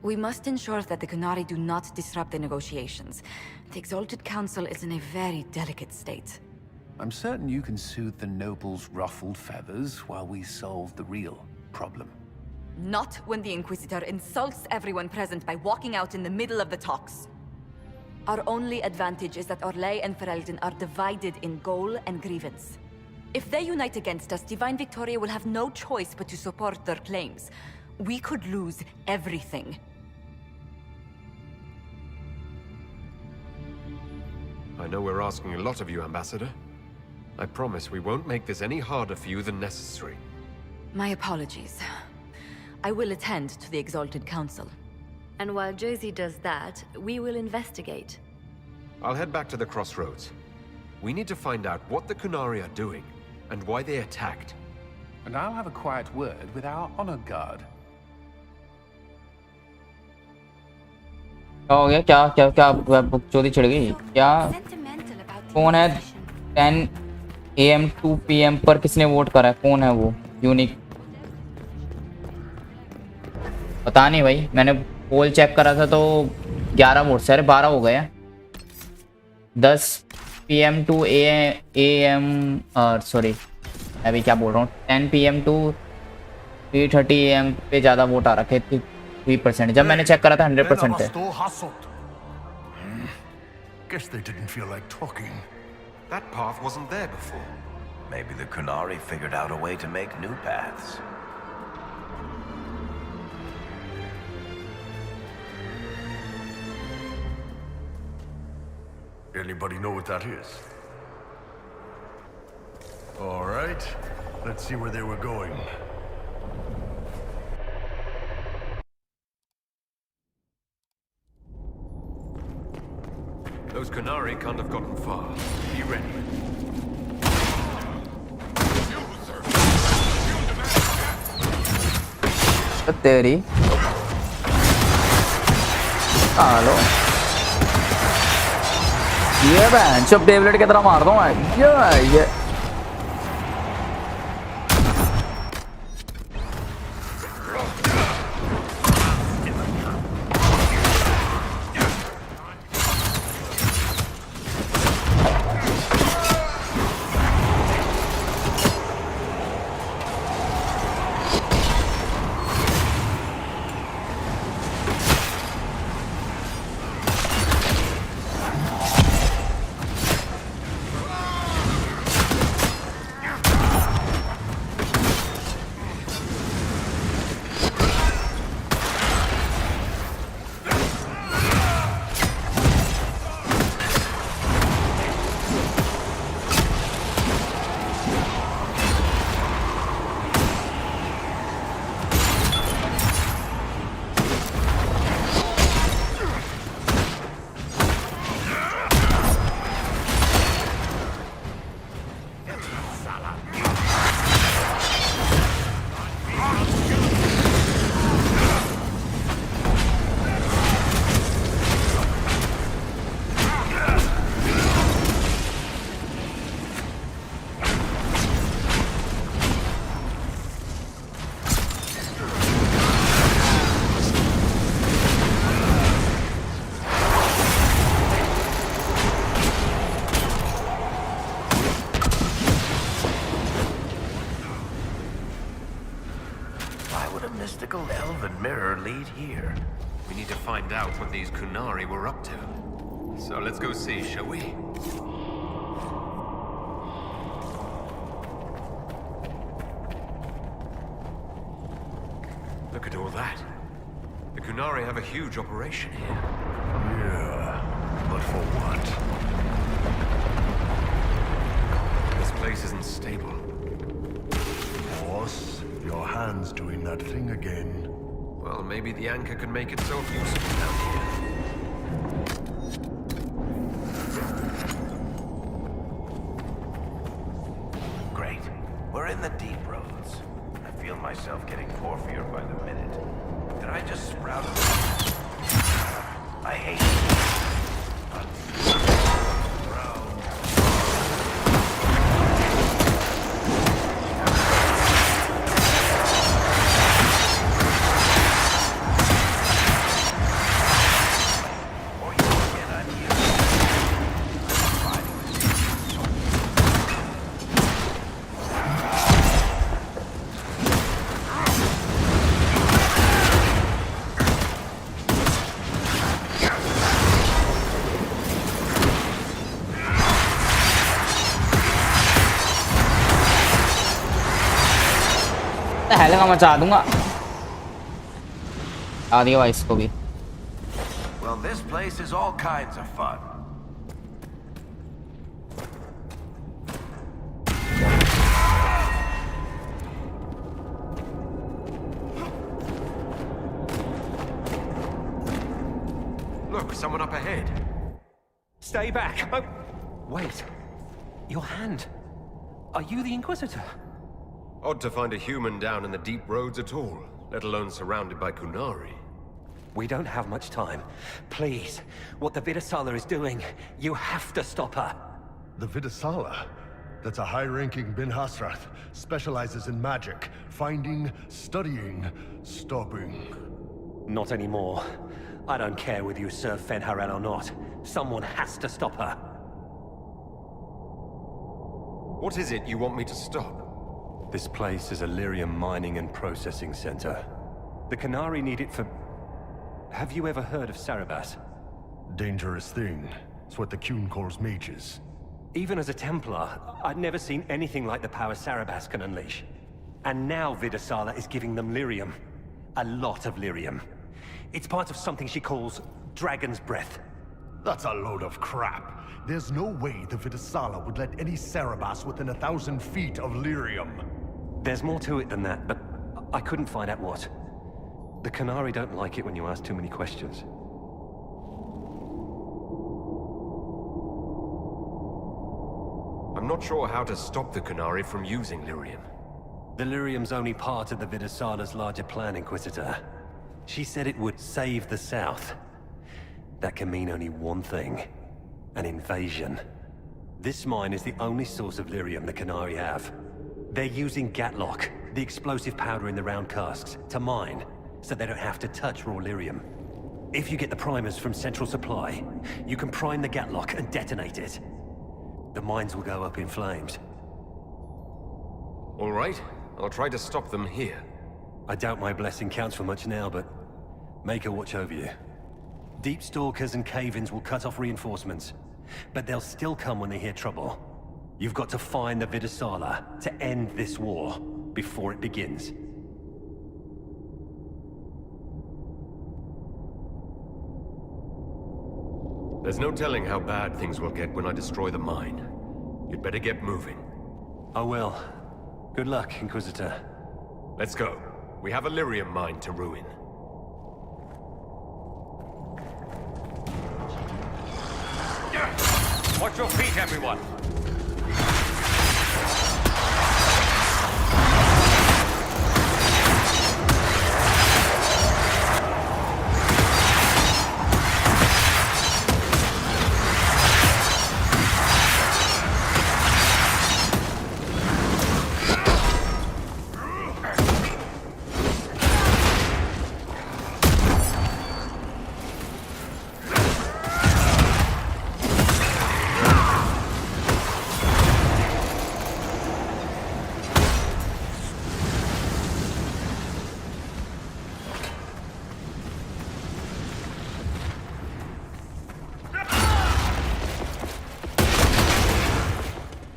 We must ensure that the Canary do not disrupt the negotiations. The Exalted Council is in a very delicate state. I'm certain you can soothe the nobles' ruffled feathers while we solve the real problem. Not when the Inquisitor insults everyone present by walking out in the middle of the talks. Our only advantage is that Orlais and Ferelden are divided in goal and grievance. If they unite against us, Divine Victoria will have no choice but to support their claims. We could lose everything. I know we're asking a lot of you, Ambassador. I promise we won't make this any harder for you than necessary. My apologies. I will attend to the Exalted Council. And while Josie does that, we will investigate. I'll head back to the crossroads. We need to find out what the Kunari are doing, and why they attacked. And I'll have a quiet word with our honor guard. क्या हो गया? क्या क्या क्या चोरी चढ़ गई क्या? कौन है 10 AM 2 PM पर किसने वोट करा है? कौन है वो यूनिक? पता नहीं भाई, मैंने पोल चेक करा था तो 11 वोट से, अरे 12 हो गए। 10 PM to AM सॉरी अभी क्या बोल रहा हूँ, 10 PM to 3:30 AM पे ज़्यादा वोट आ रखे थे 3%। जब मैंने चेक करा था 100% थे। Guess they didn't feel like talking. That path wasn't there before. Maybe the Kunari figured out a way to make new paths. Anybody know what that is? All right, let's see where they were going. Those Kunari can't have gotten far. Be ready. तेरी hello ये बहन चुप tablet की तरह मार दूं मैं ये the mystical elven mirror lead here? We need to find out what these Kunari were up to. So let's go see, shall we? Look at all that. The Kunari have a huge operation here. Yeah, but for what? This place isn't stable. Boss, your hand's doing that thing again. Well, maybe the anchor can make itself useful down here. Great. We're in the deep roads. I feel myself getting porphier by the minute. Did I just sprout a... I hate it. हेलेगा मचा दूंगा आ दिया भाई इसको भी Well, this place is all kinds of fun. Look, someone up ahead. Stay back! Oh, wait. Your hand. Are you the Inquisitor? Odd to find a human down in the deep roads at all, let alone surrounded by Kunari. We don't have much time. Please, what the Vidasala is doing, you have to stop her. The Vidasala? That's a high-ranking Bin Hasrath. Specializes in magic. Finding, studying, stopping. Not anymore. I don't care whether you serve Fenharel or not. Someone has to stop her. What is it you want me to stop? This place is a lyrium mining and processing center. The Kunari need it for... Have you ever heard of Sarabas? Dangerous thing. It's what the Qun calls mages. Even as a Templar, I'd never seen anything like the power Sarabas can unleash. And now Vidasala is giving them lyrium. A lot of lyrium. It's part of something she calls Dragon's Breath. That's a load of crap. There's no way the Vidasala would let any Sarabas within 1,000 feet of lyrium. There's more to it than that, but I couldn't find out what. The Kunari don't like it when you ask too many questions. I'm not sure how to stop the Kunari from using lyrium. The lyrium's only part of the Vidasala's larger plan, Inquisitor. She said it would save the South. That can mean only one thing. An invasion. This mine is the only source of lyrium the Kunari have. They're using Gatlock, the explosive powder in the round casks, to mine, so they don't have to touch raw lyrium. If you get the primers from Central Supply, you can prime the Gatlock and detonate it. The mines will go up in flames. All right, I'll try to stop them here. I doubt my blessing counts for much now, but make her watch over you. Deep Stalkers and Cave-ins will cut off reinforcements, but they'll still come when they hear trouble. You've got to find the Vidasala to end this war before it begins. There's no telling how bad things will get when I destroy the mine. You'd better get moving. I will. Good luck, Inquisitor. Let's go. We have a lyrium mine to ruin. Watch your feet, everyone!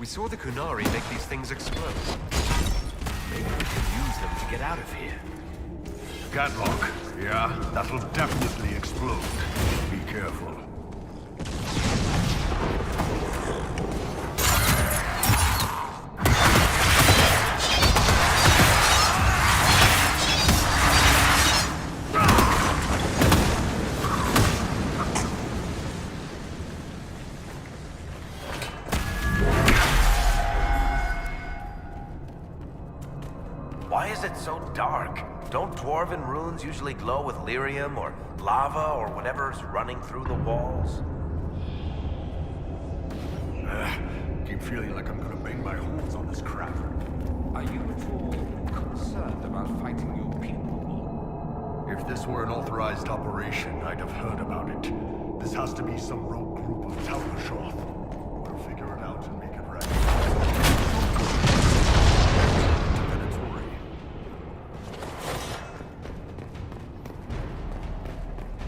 saw the Kunari make these things explode. Maybe we can use them to get out of here. Gadlock. Yeah, that'll definitely explode. Be careful. Why is it so dark? Don't dwarven runes usually glow with lyrium or lava or whatever's running through the walls? Keep feeling like I'm gonna bang my horns on this crap. Are you at all concerned about fighting your people? If this were an authorized operation, I'd have heard about it. This has to be some rogue group of Talbashoth. We'll figure it out and make it right.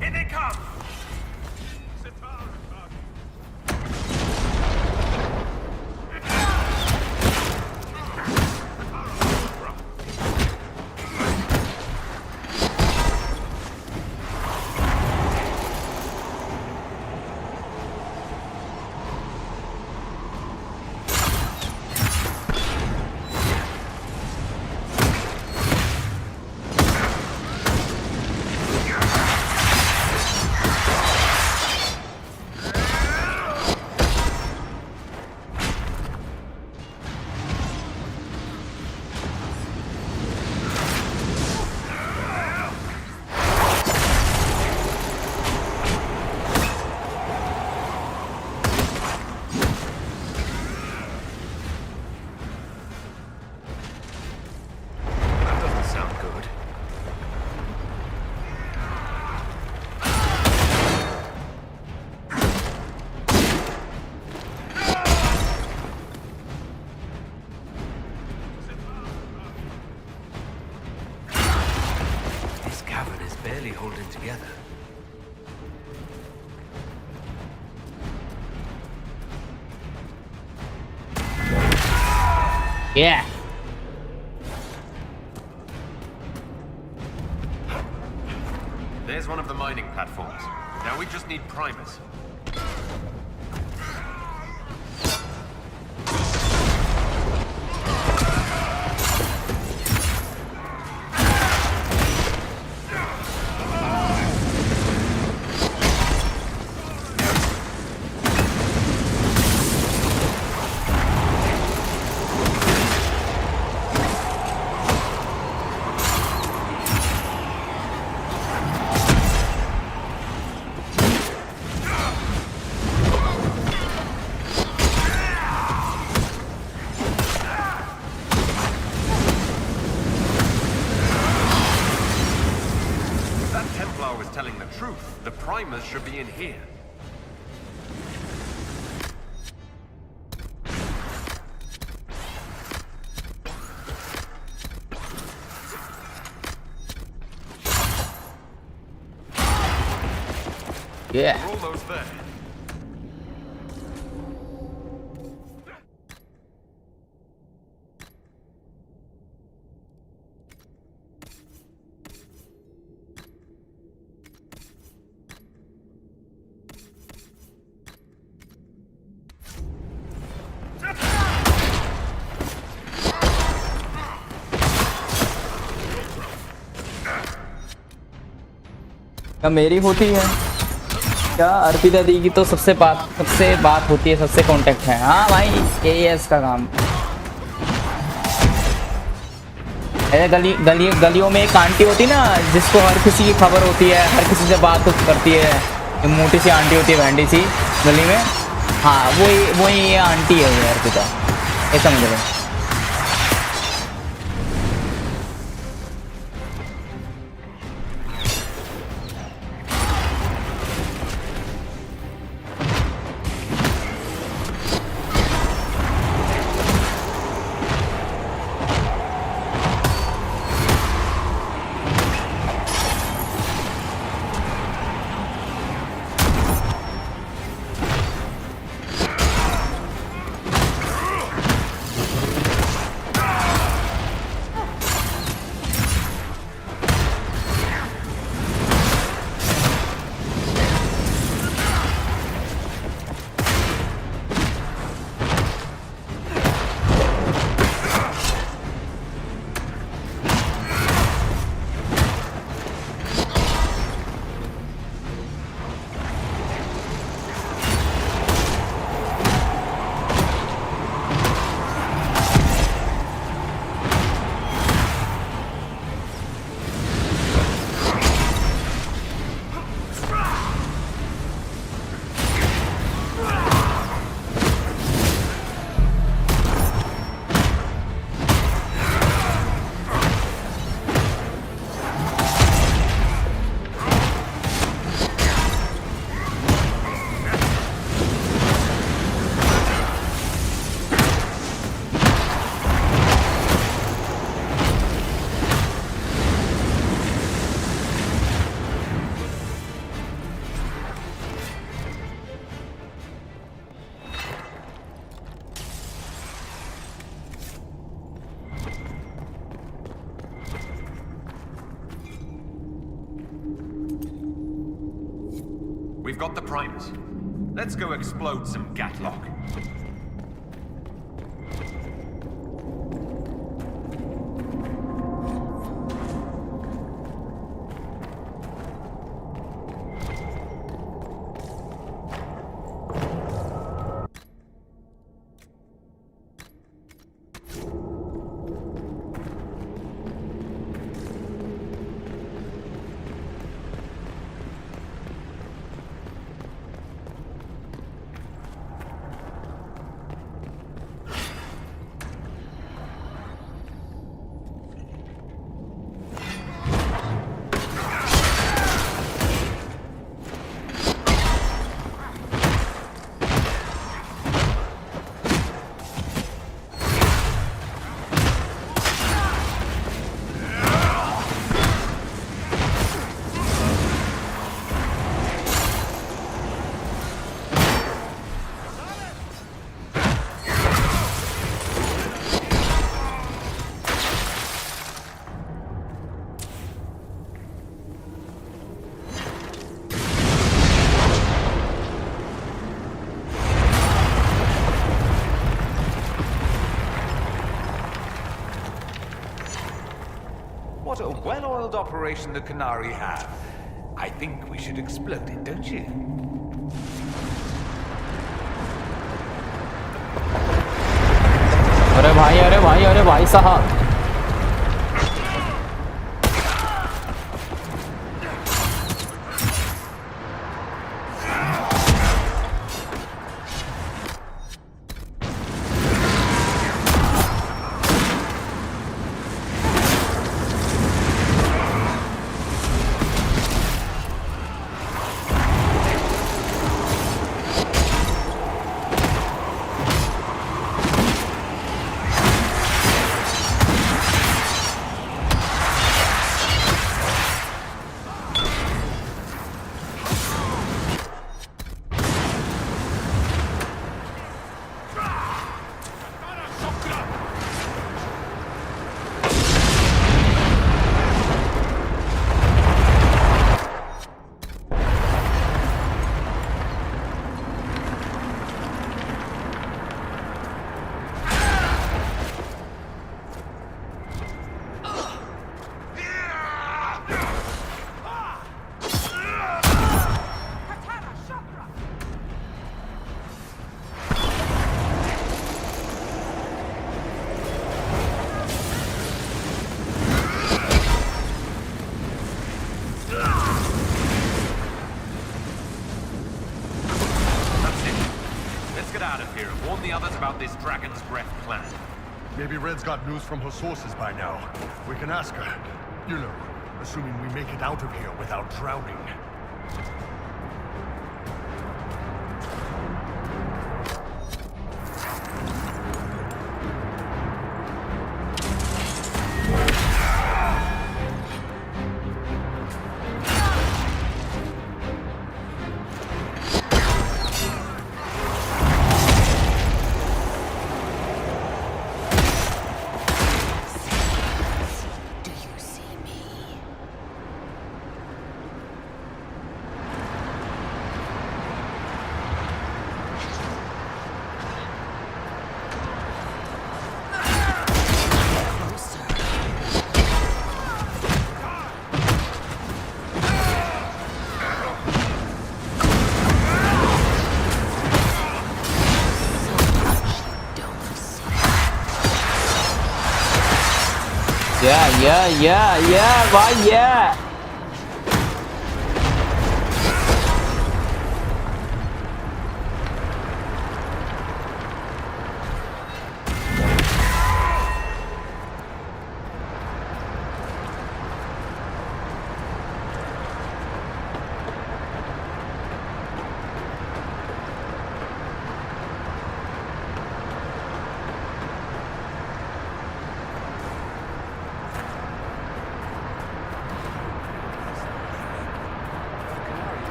Here they come! Holding together. Yeah. There's one of the mining platforms. Now we just need primers. The primers should be in here. Yeah. We're almost there. क्या मेरी होती है क्या? अर्पिता दी की तो सबसे बात होती है, सबसे कांटेक्ट है। हाँ भाई, यही है इसका काम। ऐसे गलियों में एक आंटी होती ना, जिसको हर किसी की खबर होती है, हर किसी से बात करती है। एक मोटी सी आंटी होती है, भैंडी सी गली में। हाँ, वही ये आंटी है ये अर्पिता, ऐसा समझ लो। We've got the primers. Let's go explode some Gatlock. What a well-oiled operation the Canary have. I think we should explode it, don't you? अरे भाई अरे भाई अरे भाई साहब This Dragon's Breath plan. Maybe Red's got news from her sources by now. We can ask her. You know, assuming we make it out of here without drowning. Yeah, भाई yeah.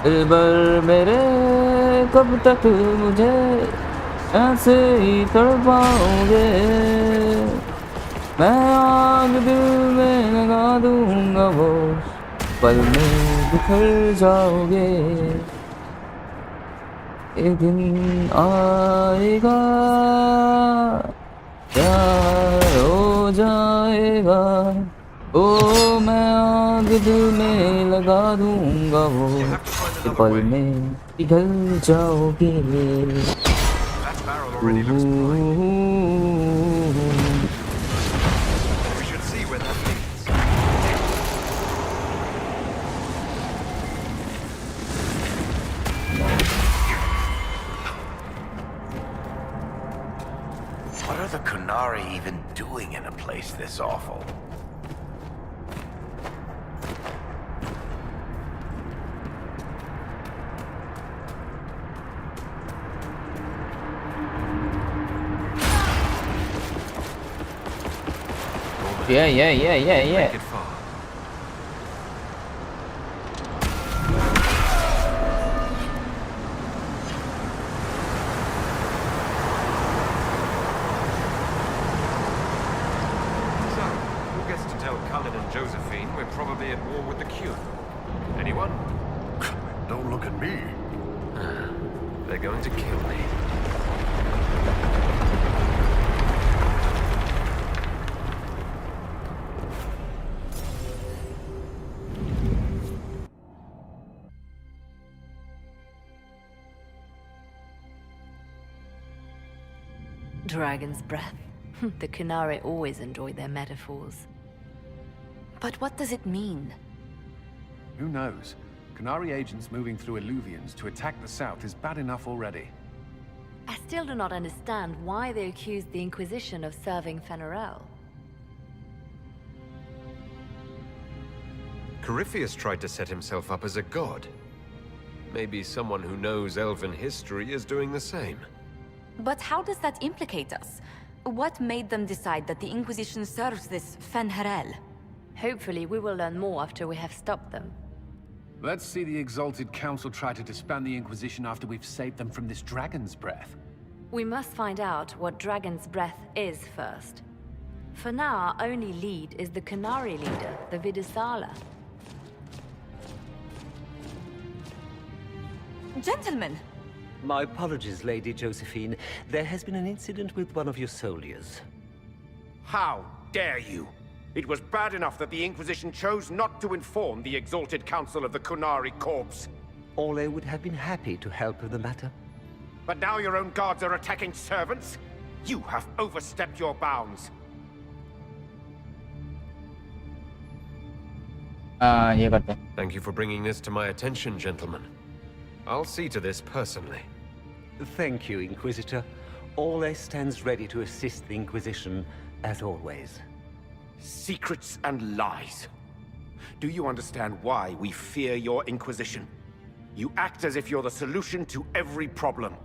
दिलबर मेरे कब तक मुझे ऐसे ही तड़पाओगे मैं आग दिल में लगा दूंगा वो पल में बिखर जाओगे, एक दिन आएगा प्यार हो जाएगा, ओ मैं आग दिल में लगा दूंगा वो, एक पल में पिघल जाओगे। What are the Kunari even doing in a place this awful? Yeah. Josephine, we're probably at war with the Q. Anyone? Don't look at me. They're going to kill me. Dragon's breath. The Kunari always enjoy their metaphors. But what does it mean? Who knows? Kunari agents moving through Illuvians to attack the south is bad enough already. I still do not understand why they accused the Inquisition of serving Fenarel. Corypheus tried to set himself up as a god. Maybe someone who knows elven history is doing the same. But how does that implicate us? What made them decide that the Inquisition serves this Fenharel? Hopefully we will learn more after we have stopped them. Let's see the Exalted Council try to disband the Inquisition after we've saved them from this dragon's breath. We must find out what Dragon's Breath is first. For now, our only lead is the Kunari leader, the Vidusala. Gentlemen! My apologies, Lady Josephine. There has been an incident with one of your soldiers. How dare you? It was bad enough that the Inquisition chose not to inform the Exalted Council of the Kunari corpse. Ole would have been happy to help with the matter. But now your own guards are attacking servants? You have overstepped your bounds. Thank you for bringing this to my attention, gentlemen. I'll see to this personally. Thank you, Inquisitor. Ole stands ready to assist the Inquisition, as always. Secrets and lies. Do you understand why we fear your Inquisition? You act as if you're the solution to every problem.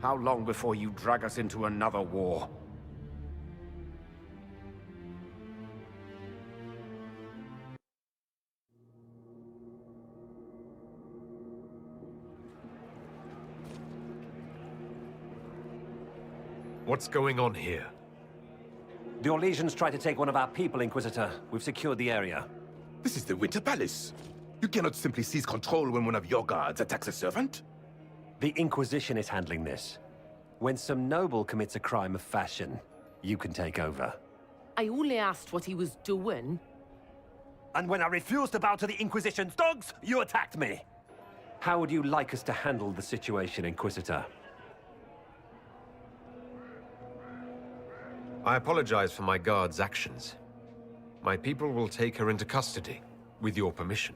How long before you drag us into another war? What's going on here? The Orlesians tried to take one of our people, Inquisitor. We've secured the area. This is the Winter Palace. You cannot simply seize control when one of your guards attacks a servant. The Inquisition is handling this. When some noble commits a crime of fashion, you can take over. I only asked what he was doing. And when I refused to bow to the Inquisition's dogs, you attacked me! How would you like us to handle the situation, Inquisitor? I apologize for my guard's actions. My people will take her into custody, with your permission.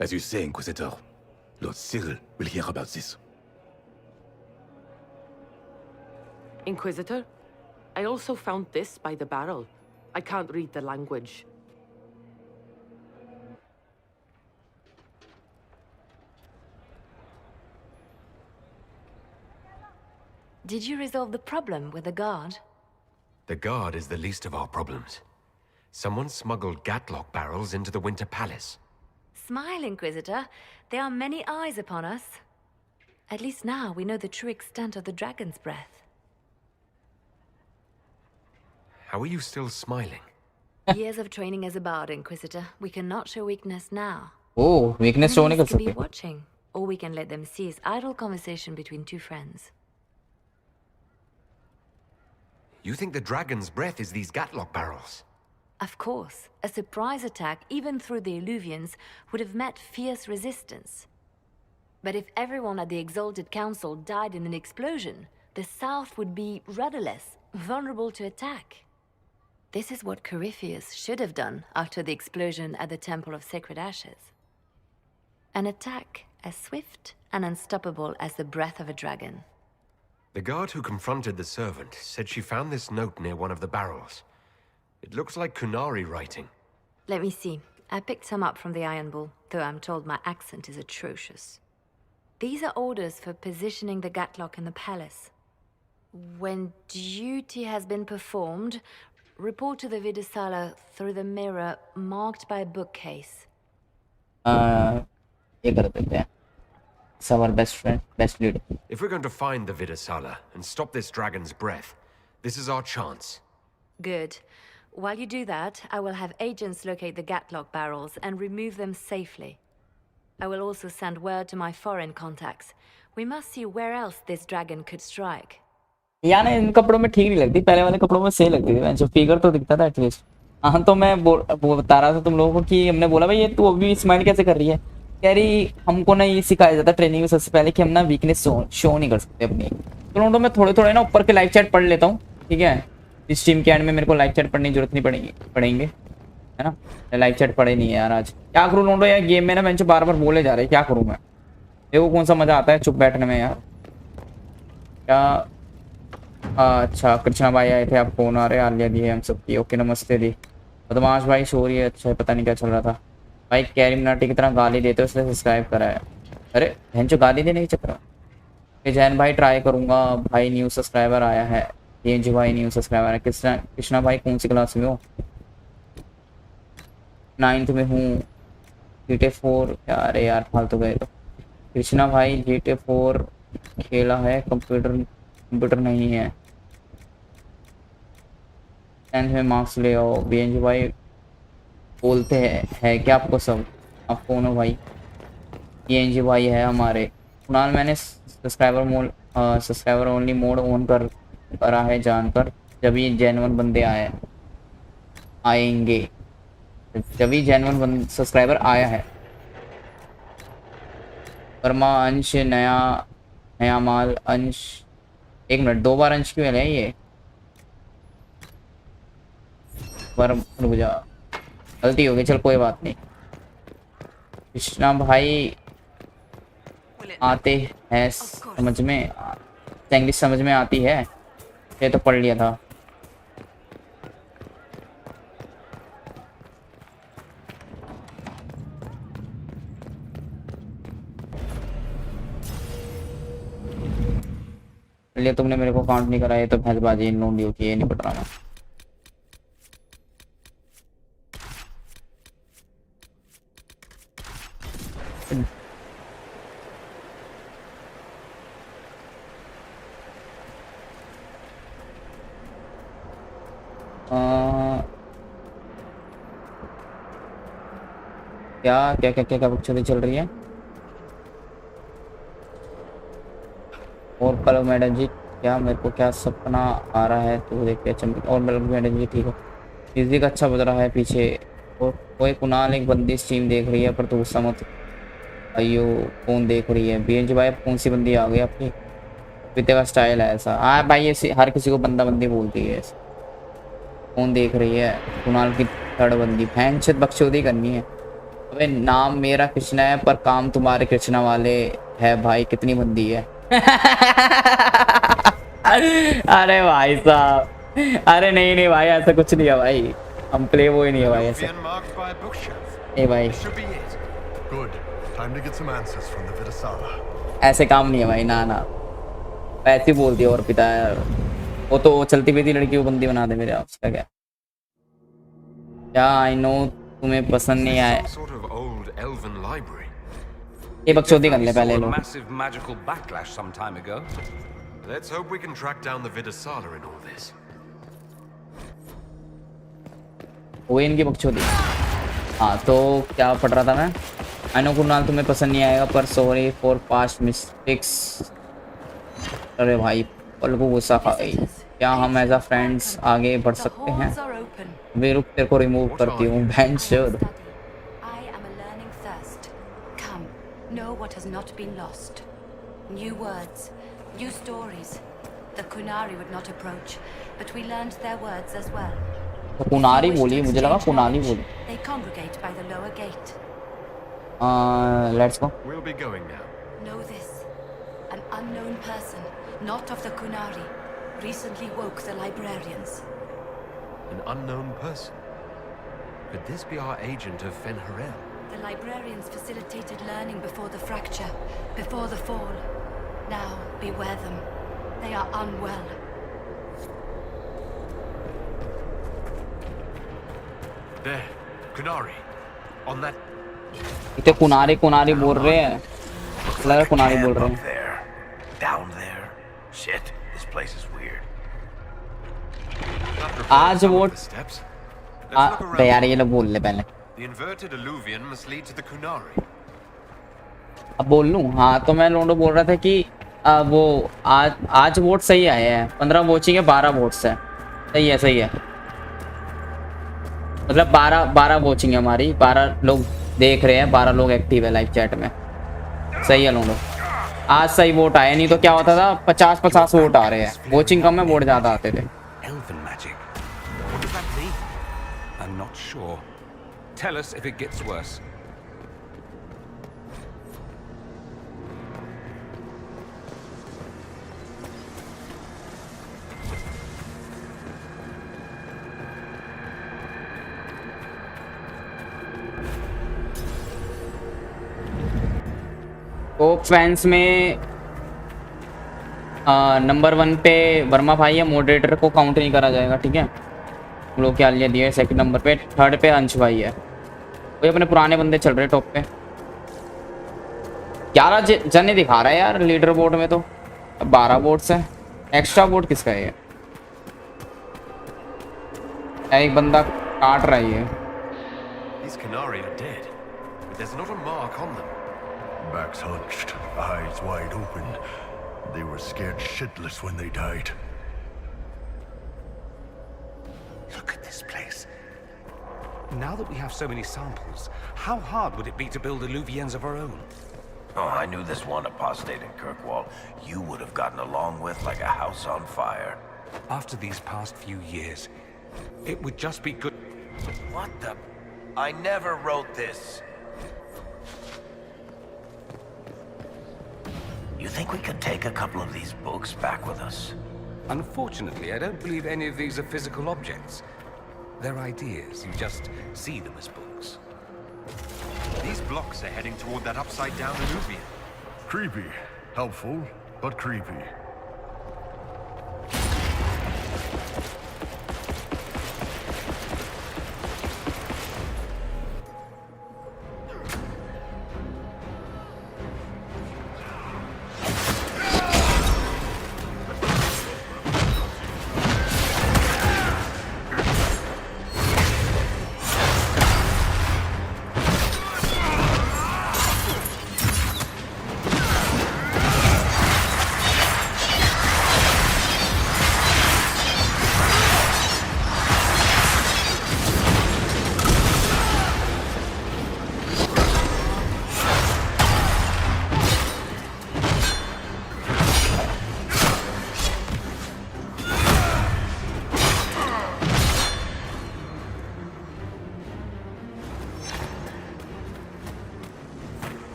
As you say, Inquisitor, Lord Cyril will hear about this. Inquisitor, I also found this by the barrel. I can't read the language. Did you resolve the problem with the guard? The guard is the least of our problems. Someone smuggled Gatlock barrels into the Winter Palace. Smile, Inquisitor. There are many eyes upon us. At least now we know the true extent of the Dragon's Breath. How are you still smiling? Years of training as a bard, Inquisitor. We cannot show weakness now. Oh, weakness show नहीं कर Enemies could be सकते. watching, or we can let them see as idle conversation between two friends. You think the dragon's breath is these Gatlock barrels? Of course, a surprise attack, even through the Illuvians, would have met fierce resistance. But if everyone at the Exalted Council died in an explosion, the South would be rudderless, vulnerable to attack. This is what Corypheus should have done after the explosion at the Temple of Sacred Ashes. An attack as swift and unstoppable as the breath of a dragon. The guard who confronted the servant said she found this note near one of the barrels. It looks like Kunari writing. Let me see. I picked some up from the Iron Bull, though I'm told my accent is atrocious. These are orders for positioning the Gatlock in the palace. When duty has been performed, report to the Vidasala through the mirror marked by a bookcase. ये कर देते हैं. It's our best friend, best leader. If we're going to find the Vidasala and stop this dragon's breath, this is our chance. Good. While you do that, I will have agents locate the Gatlock barrels and remove them safely. I will also send word to my foreign contacts. We must see where else this dragon could strike. यार इन कपड़ों में ठीक नहीं लगती, पहले वाले कपड़ों में सही लगती थी. जो फिगर तो दिखता था एटलीस्ट. हाँ तो मैं बता रहा था तुम लोगों को कि हमने बोला भाई ये तू अभी स्माइल कैसे कर रही है. कह रही हमको ना ये सिखाया जाता ट्रेनिंग में सबसे पहले कि हम ना वीकनेस शो नहीं कर सकते अपनी. तो नोटो मैं थोड़े थोड़े ना ऊपर के लाइव चैट पढ़ लेता हूँ. ठीक है, इस टीम के एंड में मेरे को लाइव चैट पढ़ने की जरूरत नहीं पड़ेंगे, है ना. लाइव चैट पढ़े नहीं है यार आज. क्या करूँ नोटो यार, गेम में ना मैं बार बार बोले जा रहे, क्या करूँ मैं. देखो कौन सा मजा आता है चुप बैठने में यार. क्या अच्छा कृष्णा भाई आए थे, आप कौन आ रहे. आलिया दी है हम सबकी. ओके नमस्ते दी. बदमाश भाई सो रही है. अच्छा पता नहीं क्या चल रहा था भाई. कैरी मनाटी की तरह गाली देते हो इसलिए सब्सक्राइब करा है. अरे बहन जो गाली देने की चक्कर. जैन भाई ट्राई करूंगा भाई. न्यू सब्सक्राइबर आया है. ये जी भाई न्यू सब्सक्राइबर है. कृष्णा भाई कौन सी क्लास में हो. 9th में हूँ. GTA 4 यार यार फालतू गए तो. कृष्णा भाई GTA 4 खेला है, कंप्यूटर नहीं है. 10th में मार्क्स ले आओ. BNG भाई बोलते हैं क्या आपको सब. आप कौन हो भाई. BNG भाई है हमारे. कुणाल मैंने सब्सक्राइबर ओनली मोड ऑन करा है जानकर. जब ये जेन्युइन बंदे आएंगे. जब ही जेन्युइन सब्सक्राइबर आया है. वर्मा अंश नया माल अंश. एक मिनट, 2 बार अंश क्यों है ये. रुक जा, गलती हो गई. चल कोई बात नहीं. कृष्णा भाई आते हैं समझ में. इंग्लिश समझ में आती है. ये तो पढ़ लिया था. लिए तुमने मेरे को काउंट नहीं करा. ये तो भैंसबाजी इन लोगों की. ये नहीं पढ़ रहा मैं. क्या क्या क्या क्या बकचोदी चल रही है. और कल मैडम जी क्या मेरे को क्या सपना आ रहा है तो देख के चमक. और मैडम जी ठीक हो. म्यूजिक अच्छा बज रहा है पीछे. और कोई कुणाल एक बंदी स्ट्रीम देख रही है पर तो गुस्सा मत. अयो कौन देख रही है. BNG भाई कौन सी बंदी आ गई आपकी. पिते का स्टाइल है ऐसा. हाँ भाई ये हर किसी को बंदा बंदी बोलती है. कौन देख रही है. कुणाल की थर्ड बंदी. भैंचोद बकचोदी करनी है. अबे नाम मेरा कृष्णा है पर काम तुम्हारे कृष्णा वाले है भाई. कितनी बंदी है. अरे भाई साहब, अरे नहीं भाई ऐसा कुछ नहीं है भाई. हम प्ले वो ही नहीं है भाई ऐसा. ए भाई ऐसे काम नहीं है भाई. ना ऐसे बोल दिया. और पिता वो तो चलती फिरती लड़की को बंदी बना दे मेरे. उसका क्या आई नो तुम्हें पसंद नहीं आया. ये बकचोदी कर ले पहले लोग. Massive magical backlash some time ago. Let's hope we can track down the Vidasala in all this. वो इनकी बकचोदी। हाँ तो क्या पढ़ रहा था मैं? आई नो कुणाल तुम्हें पसंद नहीं आएगा पर सॉरी फॉर पास्ट मिस्टेक्स। अरे भाई पल को गुस्सा खा गई। क्या हम एज अ फ्रेंड्स आगे बढ़ सकते हैं? वे रुक तेरे को रिमूव करती हूँ बहन चोद। I am a learning thirst. Come, know what has not been lost. New words, new stories. The Kunari would not approach, but we learned their words as well. तो कुनारी बोली, मुझे लगा कुनाली बोली। They congregate by the lower gate. Let's go. We'll be going now. Know this. An unknown person, not of the Kunari, recently woke the librarians. An unknown person? Could this be our agent of Fenharel? The librarians facilitated learning before the fracture, before the fall. Now, beware them. They are unwell. There, Kunari. On that. इतने कुनारी कुनारी बोल रहे हैं। लगा कुनारी बोल रहे हैं। Down there. Shit, this place is weird. आज वो यार ये लोग बोल ले पहले। The inverted alluvion must lead to the Kunari. अब बोल लूँ? हाँ तो मैं लोंडो बोल रहा था कि वो आज वोट सही आए हैं। 15 वोटिंग है, 12 वोट्स है। सही है। मतलब 12 वॉचिंग है हमारी, 12 लोग देख रहे हैं, 12 लोग एक्टिव है लाइव चैट में। सही है लोगों। आज सही वोट आया, नहीं तो क्या होता था 50 वोट आ रहे हैं। वॉचिंग कम है, वोट ज़्यादा आते थे। Elven magic. What does that mean? I'm not sure. Tell us if it gets worse. तो फैंस में नंबर 1 पे वर्मा भाई है, मॉडरेटर को काउंट नहीं करा जाएगा, ठीक है। हम लोग क्या लिया दिया। सेकंड नंबर पे 3rd पे अंश भाई है। वही अपने पुराने बंदे चल रहे टॉप पे। 11 जने दिखा रहा है यार लीडर बोर्ड में, तो 12 वोट्स है। एक्स्ट्रा वोट किसका है? एक बंदा काट रहा है। These Kunari are dead, but there's not a mark on them. Backs hunched, eyes wide open. They were scared shitless when they died. Look at this place. Now that we have so many samples, how hard would it be to build alluvians of our own? Oh, I knew this one apostate in Kirkwall you would have gotten along with like a house on fire. After these past few years, it would just be good. What the? I never wrote this. You think we could take a couple of these books back with us? Unfortunately, I don't believe any of these are physical objects. They're ideas. You just see them as books. These blocks are heading toward that upside-down alluvion. Creepy. Helpful, but creepy.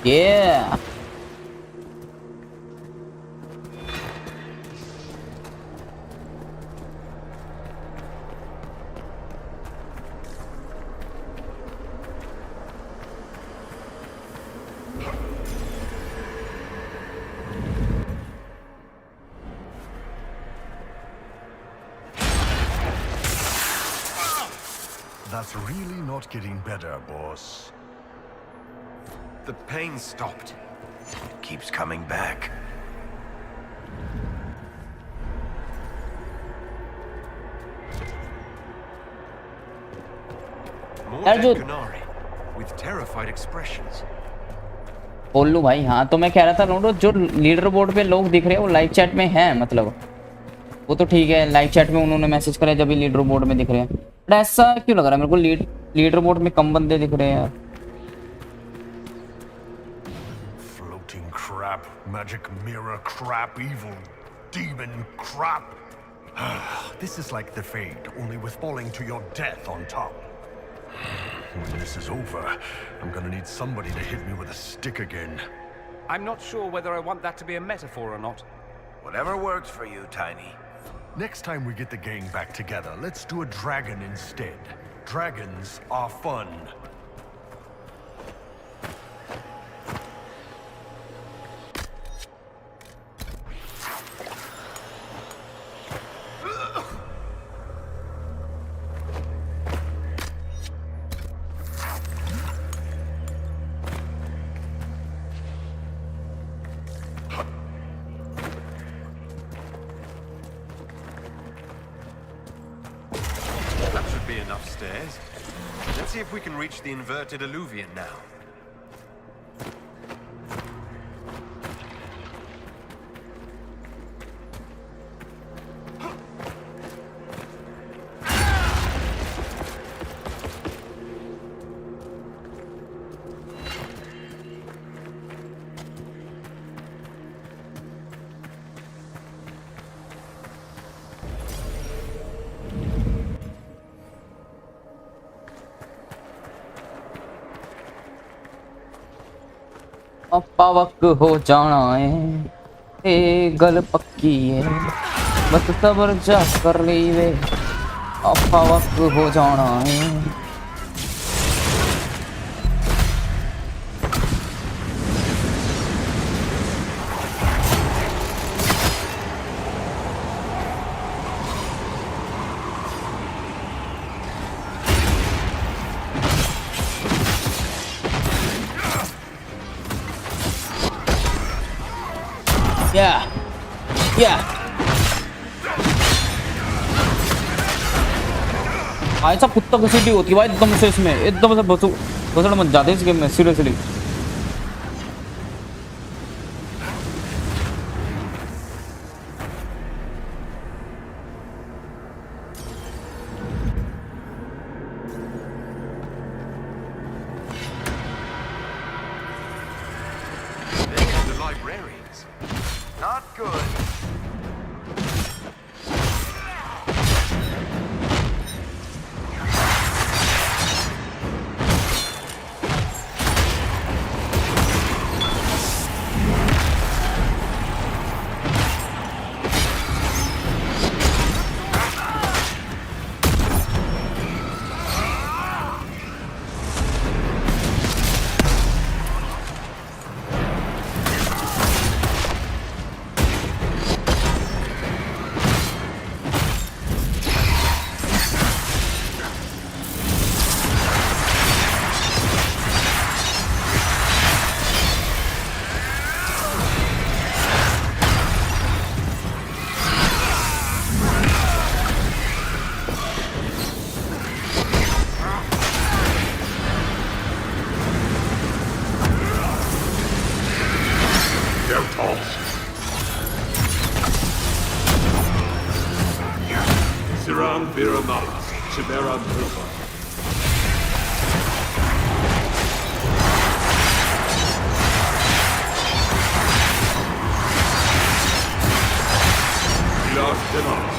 Yeah. That's really not getting better, boss. The pain stopped. It keeps coming back. यार जो with terrified expressions. बोल लूँ भाई। हाँ तो मैं कह रहा था नोटो, जो लीडर बोर्ड पे लोग दिख रहे हैं वो लाइव चैट में हैं, मतलब वो तो ठीक है, लाइव चैट में उन्होंने मैसेज करा जब भी लीडर बोर्ड में दिख रहे हैं, बट ऐसा क्यों लग रहा है मेरे को लीडर बोर्ड में कम बंदे दिख रहे हैं यार। Floating crap, magic mirror crap, evil demon crap. This is like the Fade, only with falling to your death on top. When this is over, I'm gonna need somebody to hit me with a stick again. I'm not sure whether I want that to be a metaphor or not. Whatever works for you, Tiny. Next time we get the gang back together, let's do a dragon instead. Dragons are fun. That should be enough stairs. Let's see if we can reach the inverted alluvion now. अपा वक्त हो जाना है, ए गल पक्की है, बस सबर जा कर ली वे, अपा वक्त हो जाना है। ऐसा कुत्ता घसीटी होती है भाई एकदम से, इसमें एकदम से भसड़ मत जाते इस गेम में seriously. There's the librarians. Not good. Siran Biramala, Chiberan Rupa. Ilas Denala.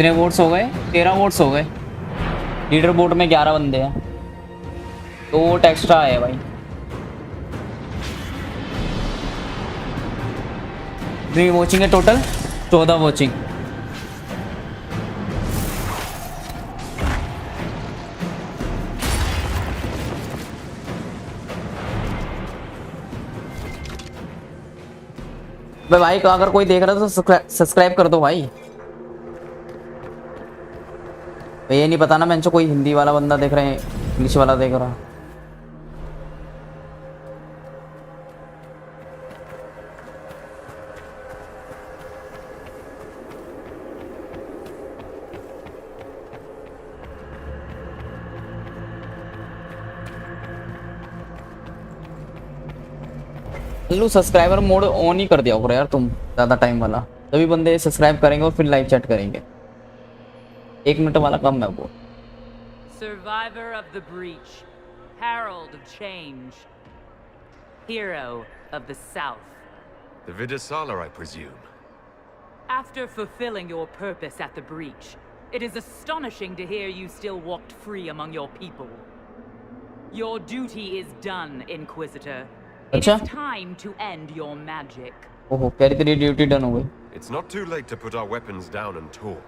कितने वोट्स हो गए? 13 वोट्स हो गए। लीडर बोर्ड में 11 बंदे हैं, 2 वोट एक्स्ट्रा आए भाई। कितनी वॉचिंग है टोटल? 14 वॉचिंग। भाई अगर कोई देख रहा है तो सब्सक्राइब कर दो भाई। ये नहीं पता ना मैं कोई हिंदी वाला बंदा देख रहे हैं, इंग्लिश वाला देख रहा। लो सब्सक्राइबर मोड ऑन ही कर दिया करो यार तुम, ज़्यादा टाइम वाला, तभी बंदे सब्सक्राइब करेंगे और फिर लाइव चैट करेंगे। 1 मिनट वाला कम है वो। Survivor of the breach, herald of change, hero of the south. The Vidasala, I presume. After fulfilling your purpose at the breach, it is astonishing to hear you still walked free among your people. Your duty is done, Inquisitor. It is time to end your magic. ओहो, कह रही तेरी duty done हो गई। It's not too late to put our weapons down and talk.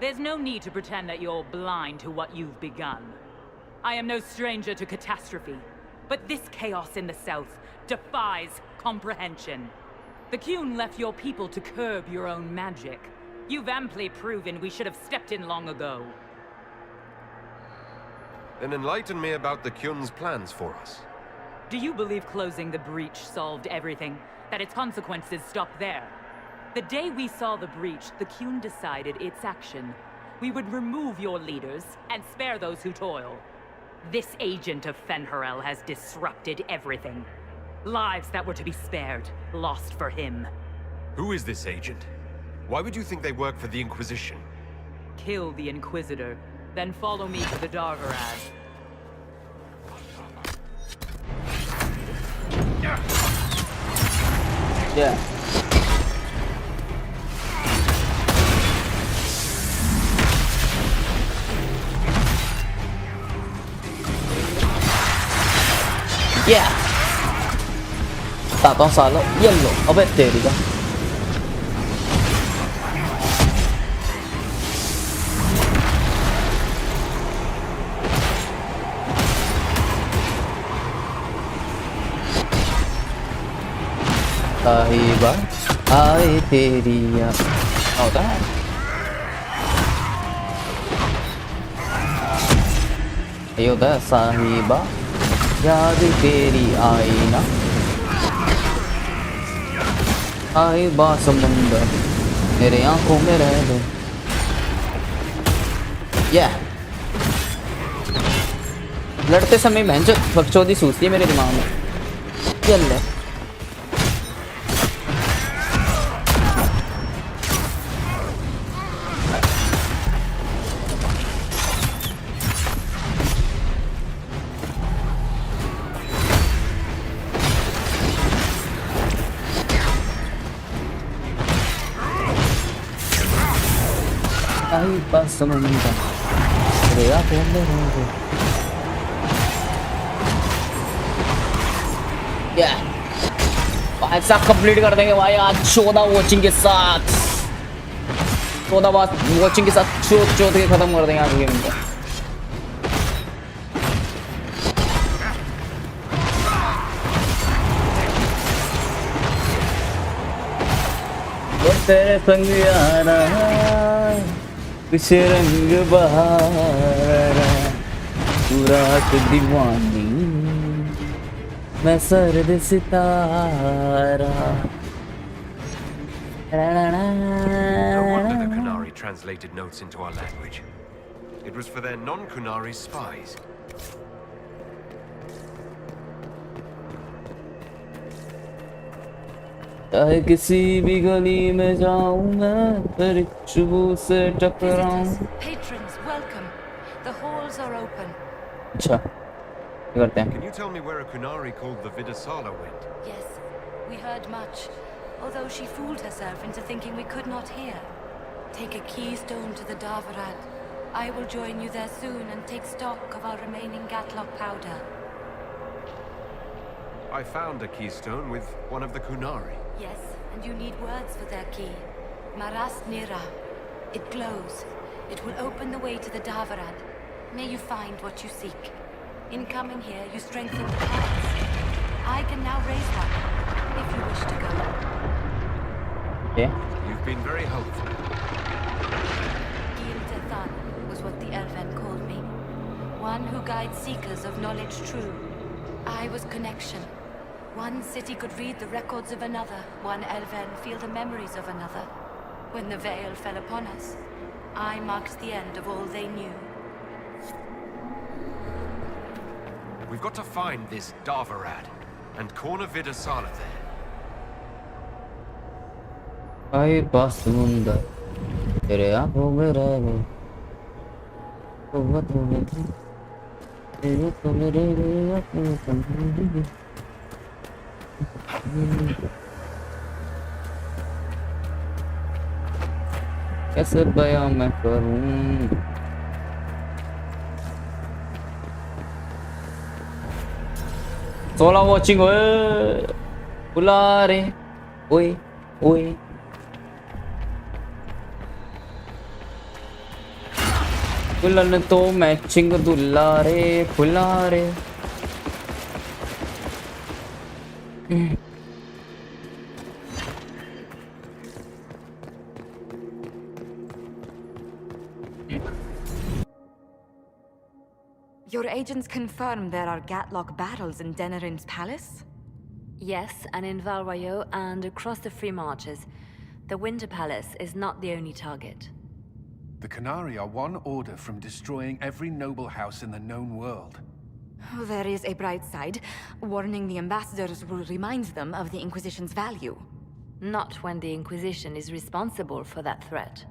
There's no need to pretend that you're blind to what you've begun. I am no stranger to catastrophe, but this chaos in the south defies comprehension. The Qun left your people to curb your own magic. You've amply proven we should have stepped in long ago. Then enlighten me about the Qun's plans for us. Do you believe closing the breach solved everything? That its consequences stopped there? The day we saw the breach, the Qun decided its action. We would remove your leaders and spare those who toil. This agent of Fen'Harel has disrupted everything. Lives that were to be spared, lost for him. Who is this agent? Why would you think they work for the Inquisition? Kill the Inquisitor, then follow me to the Dargarad. Yeah. Yeah. Tato salo yellow. Abe तेरी का। साहिबा आए तेरी याद होता है। ये होता है साहिबा याद तेरी आई ना, साहिबा समुंदर मेरे आंखों में रह दो। लड़ते समय भैंचो बकचोदी सूझती है मेरे दिमाग में। चल ऐसा कंप्लीट कर देंगे भाई आज 14 वॉचिंग के साथ, 14 बार वॉचिंग के साथ चोट के खत्म कर देंगे आज गेम को। तेरे संग यारा कुछ रंग बहारा पूरा दीवानी मैं सर्द सितारा। No wonder the Qunari translated notes into our language. It was for their non-Qunari spies. चाहे किसी भी गली में जाऊं मैं फिर चुबू से टकराऊं। Patrons, welcome. The halls are open. अच्छा करते हैं। Can you tell me where a Qunari called the Vidasala went? Yes, we heard much. Although she fooled herself into thinking we could not hear. Take a keystone to the Darvarad. I will join you there soon and take stock of our remaining Gatlock powder. I found a keystone with one of the Qunari. Yes, and you need words for their key. Maras Nira. It glows. It will open the way to the Darvarad. May you find what you seek. In coming here, you strengthen the paths. I can now raise one, if you wish to go. Okay. You've been very helpful. Was what the Elven called me. One who guides seekers of knowledge true. I was connection. One city could read the records of another. One Elven feel the memories of another. When the veil fell upon us, I marked the end of all they knew. We've got to find this Darvarad and corner Vidasala there. Ay pasunda. Tere aapko mere. कैसे बयां मैं करूं? सोला watching ओए बुला रे ओए ओए दुल्हन तो मैचिंग दुल्ला रे फुला रे Your agents confirm there are Gatlock battles in Denerin's palace? Yes, and in Valrayo and across the Free Marches. The Winter Palace is not the only target. The Canari are one order from destroying every noble house in the known world. Oh, there is a bright side. Warning the ambassadors will remind them of the Inquisition's value. Not when the Inquisition is responsible for that threat.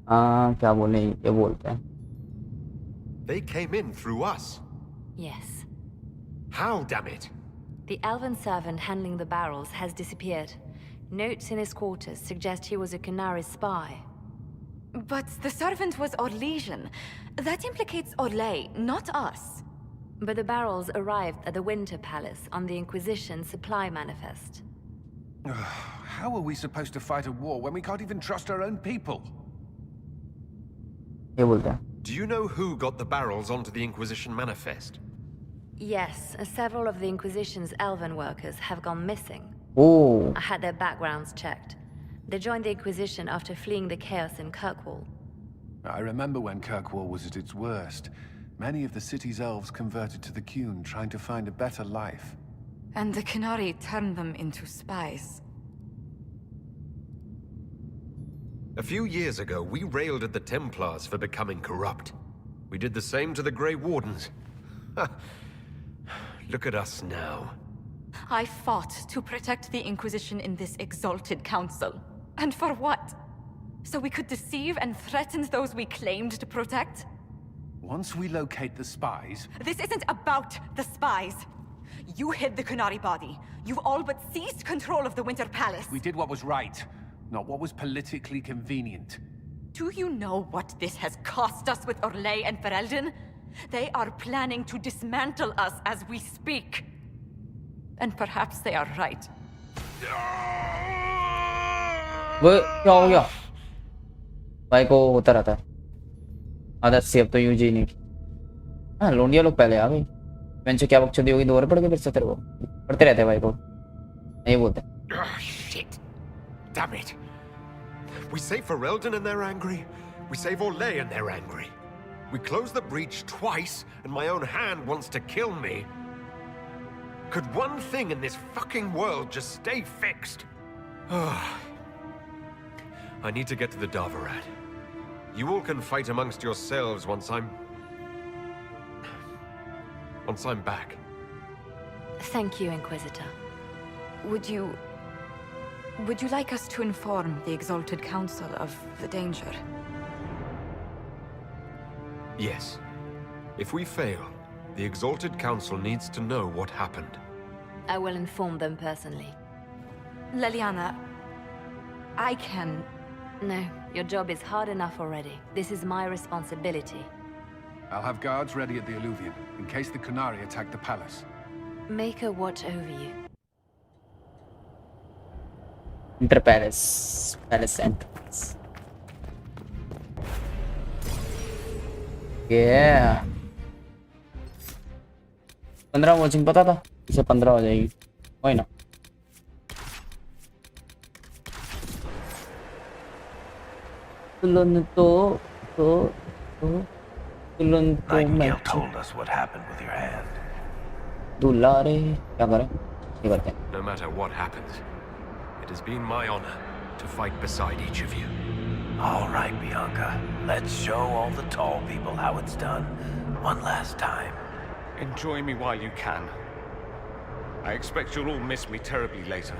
क्या बोले ये बोलते हैं They came in through us. Yes. How, damn it? The elven servant handling the barrels has disappeared. Notes in his quarters suggest he was a Canary spy. But the servant was Orlesian. That implicates Orlais, not us. But the barrels arrived at the Winter Palace on the Inquisition supply manifest. How are we supposed to fight a war when we can't even trust our own people? ये बोलते हैं Do you know who got the barrels onto the Inquisition manifest? Yes, several of the Inquisition's elven workers have gone missing. Oh. I had their backgrounds checked. They joined the Inquisition after fleeing the chaos in Kirkwall. I remember when Kirkwall was at its worst. Many of the city's elves converted to the Qun, trying to find a better life. And the Canari turned them into spies. A few years ago, we railed at the Templars for becoming corrupt. We did the same to the Grey Wardens. Look at us now. I fought to protect the Inquisition in this exalted council. And for what? So we could deceive and threaten those we claimed to protect? Once we locate the spies... This isn't about the spies. You hid the Canari body. You've all but seized control of the Winter Palace. We did what was right, not what was politically convenient. Do you know what this has cost us with Orlais and Ferelden? They are planning to dismantle us as we speak. And perhaps they are right. वो क्या हो गया भाई को होता रहता है आदत से अब तो यूं जी नहीं हाँ लोंडिया लोग पहले आ गई बेंच क्या बकचोदी होगी दोबारा पड़ गए फिर से तेरे को पढ़ते रहते हैं भाई को नहीं बोलते Shit. Damn it. We save Ferelden and they're angry. We save Orlais and they're angry. We close the breach twice and my own hand wants to kill me. Could one thing in this fucking world just stay fixed? I need to get to the Darvarad. You all can fight amongst yourselves once I'm back. Thank you, Inquisitor. Would you like us to inform the Exalted Council of the danger? Yes. If we fail, the Exalted Council needs to know what happened. I will inform them personally. Leliana, I can... No, your job is hard enough already. This is my responsibility. I'll have guards ready at the Alluvion, in case the Canari attack the palace. Make her watch over you. Inter Palace entrance. Yeah. 15 watching पता था इसे 15 हो जाएगी वही ना Nightingale told us what happened with your hand. दुलारे क्या करें ये करते हैं. No matter what happens, it has been my honor to fight beside each of you. All right, Bianca. Let's show all the tall people how it's done. One last time. Enjoy me while you can. I expect you'll all miss me terribly later.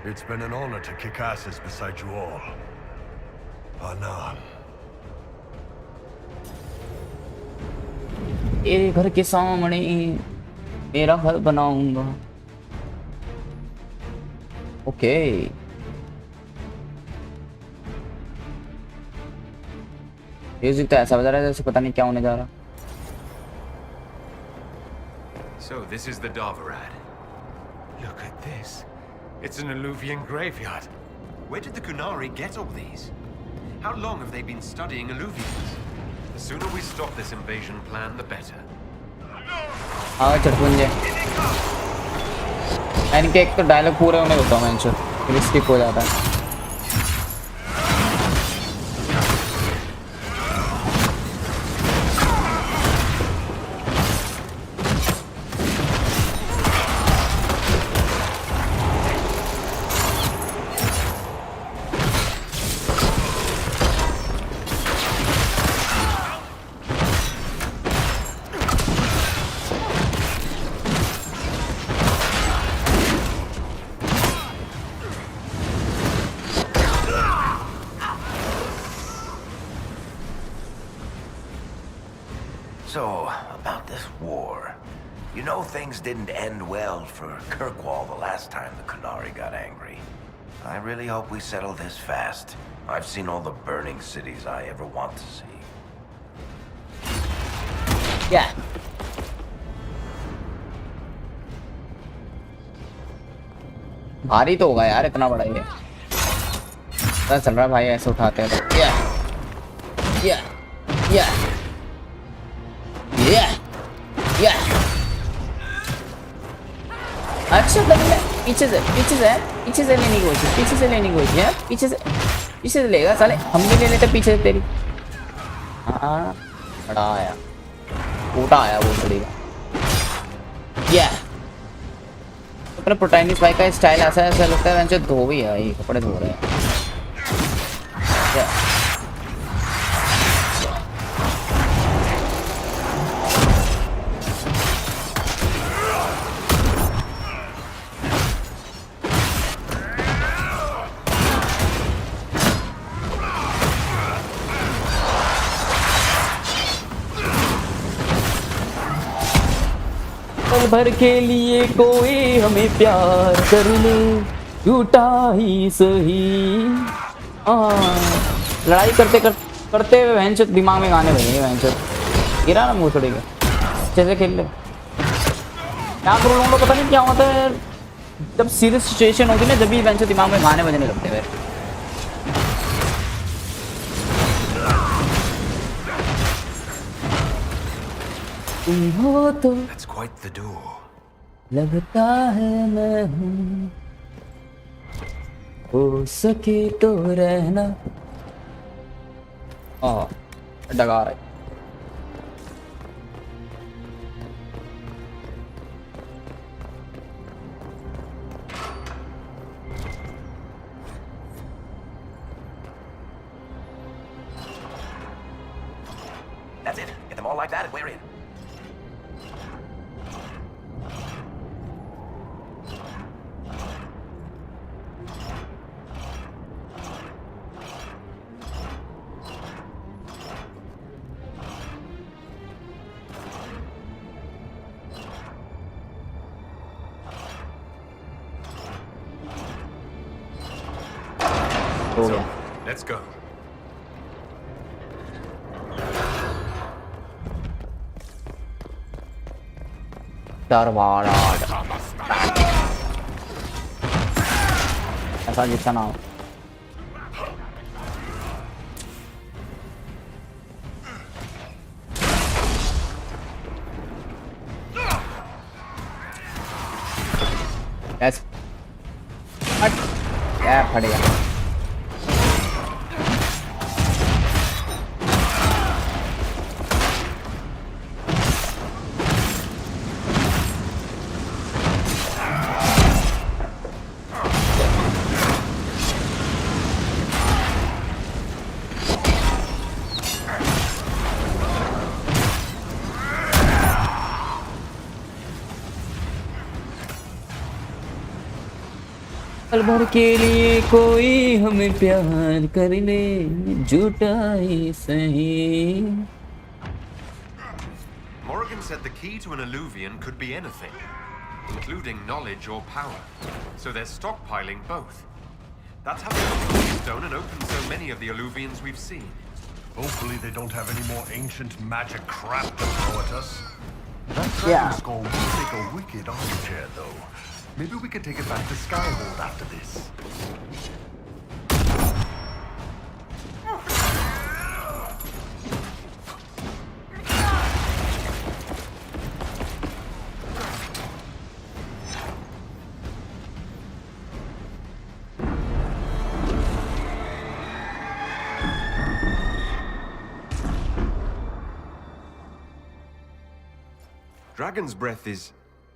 It's been an honor to kick asses beside you all. Anan. तेरे घर के सामने मेरा घर बनाऊंगा. Okay music तो ऐसा बजा रहा है जैसे पता नहीं क्या होने जा रहा. So this is the Davarad. Look at this. It's an Alluvian graveyard. Where did the Kunari get all these? How long have they been studying Alluvians? The sooner we stop this invasion plan, the better. हाँ चटपुंजे. इनके एक तो dialogue पूरे होने देता हूँ मैं इनसे, फिर स्किप हो जाता है. So, about this war. You know things didn't end well for Kirkwall the last time the Kunari got angry. I really hope we settle this fast. I've seen all the burning cities I ever want to see. Yeah. भारी तो होगा यार इतना बड़ा ये. पता चल रहा है भाई ऐसे उठाते हैं तो. Yeah. Yeah. Yeah. Yeah. Yeah. अच्छा मतलब पीछे से लेने की कोशिश, पीछे से लेने की कोशिश है, पीछे से लेगा साले, हम भी ले लेते पीछे से तेरी. हाँ बड़ा आया, छोटा आया वो बड़ी का. Yeah. अपने प्रोटैगनिस्ट भाई का स्टाइल ऐसा लगता है वैसे धो भी है, ये कपड़े धो रहे हैं. Yeah. पल भर के लिए कोई हमें प्यार कर ले, झूठा ही सही. लड़ाई करते हुए वहन से दिमाग में गाने बजे. वहन से गिरा ना मुँह थोड़ी का, अच्छे से खेल ले. क्या करो लोगों को पता नहीं क्या होता है जब सीरियस सिचुएशन होती है ना, जब भी वहन से दिमाग में गाने बजने लगते हैं. तुम हो तो That's quite the door. लगता है मैं हूँ, हो सके तो रहना. डगा रहा है. That's it. Get them all like that and we're in. हो गया. Let's go. दरबारा ऐसा जितना ना हो. यस हट. क्या फट गया. पल भर के लिए कोई हमें प्यार कर ले, झूठा ही सही. Morrigan said the key to an Illuvian could be anything, including knowledge or power. So they're stockpiling both. That's how they got the Keystone and opened so many of the Illuvians we've seen. Hopefully they don't have any more ancient magic crap to throw at us. That Yeah. dragon skull will make a wicked armchair, though. Maybe we can take it back to Skyhold after this. Dragon's breath is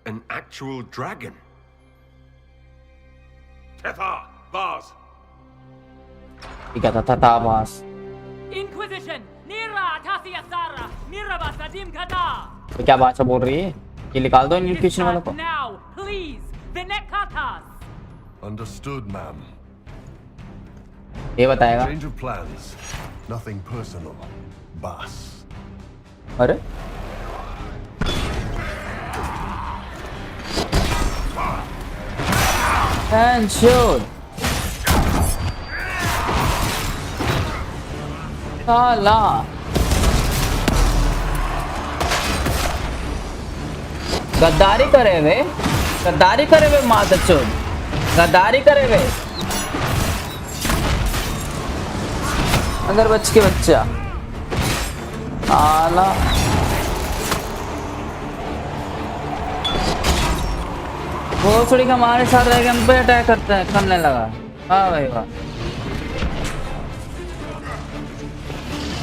an actual dragon. Tetha, Vaz. Tiga tata mas. Inquisition! Nira Tasia Sara! Niraba Sadim Kata! तो क्या भाषा बोल रही है? ये निकाल दो Inquisition वालों को. Now, please! Vinekatas! Understood, ma'am. ये बताएगा. Change of plans. Nothing personal. Boss. अरे? And shoot. साला. गद्दारी करे वे, गद्दारी करे वे मातचोद, गद्दारी करे वे. अंदर बच के बच्चा. साला. वो थोड़ी हमारे साथ रह के हम पे अटैक करने लगा. हाँ भाई वाह.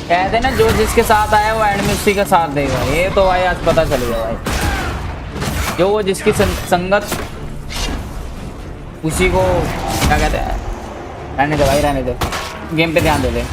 कहते ना जो जिसके साथ आया वो एंड में उसी का साथ देगा. ये तो भाई आज पता चल गया भाई. जो वो जिसकी संगत उसी को क्या कहते हैं. रहने दे भाई, रहने दे. गेम पे ध्यान दे दे.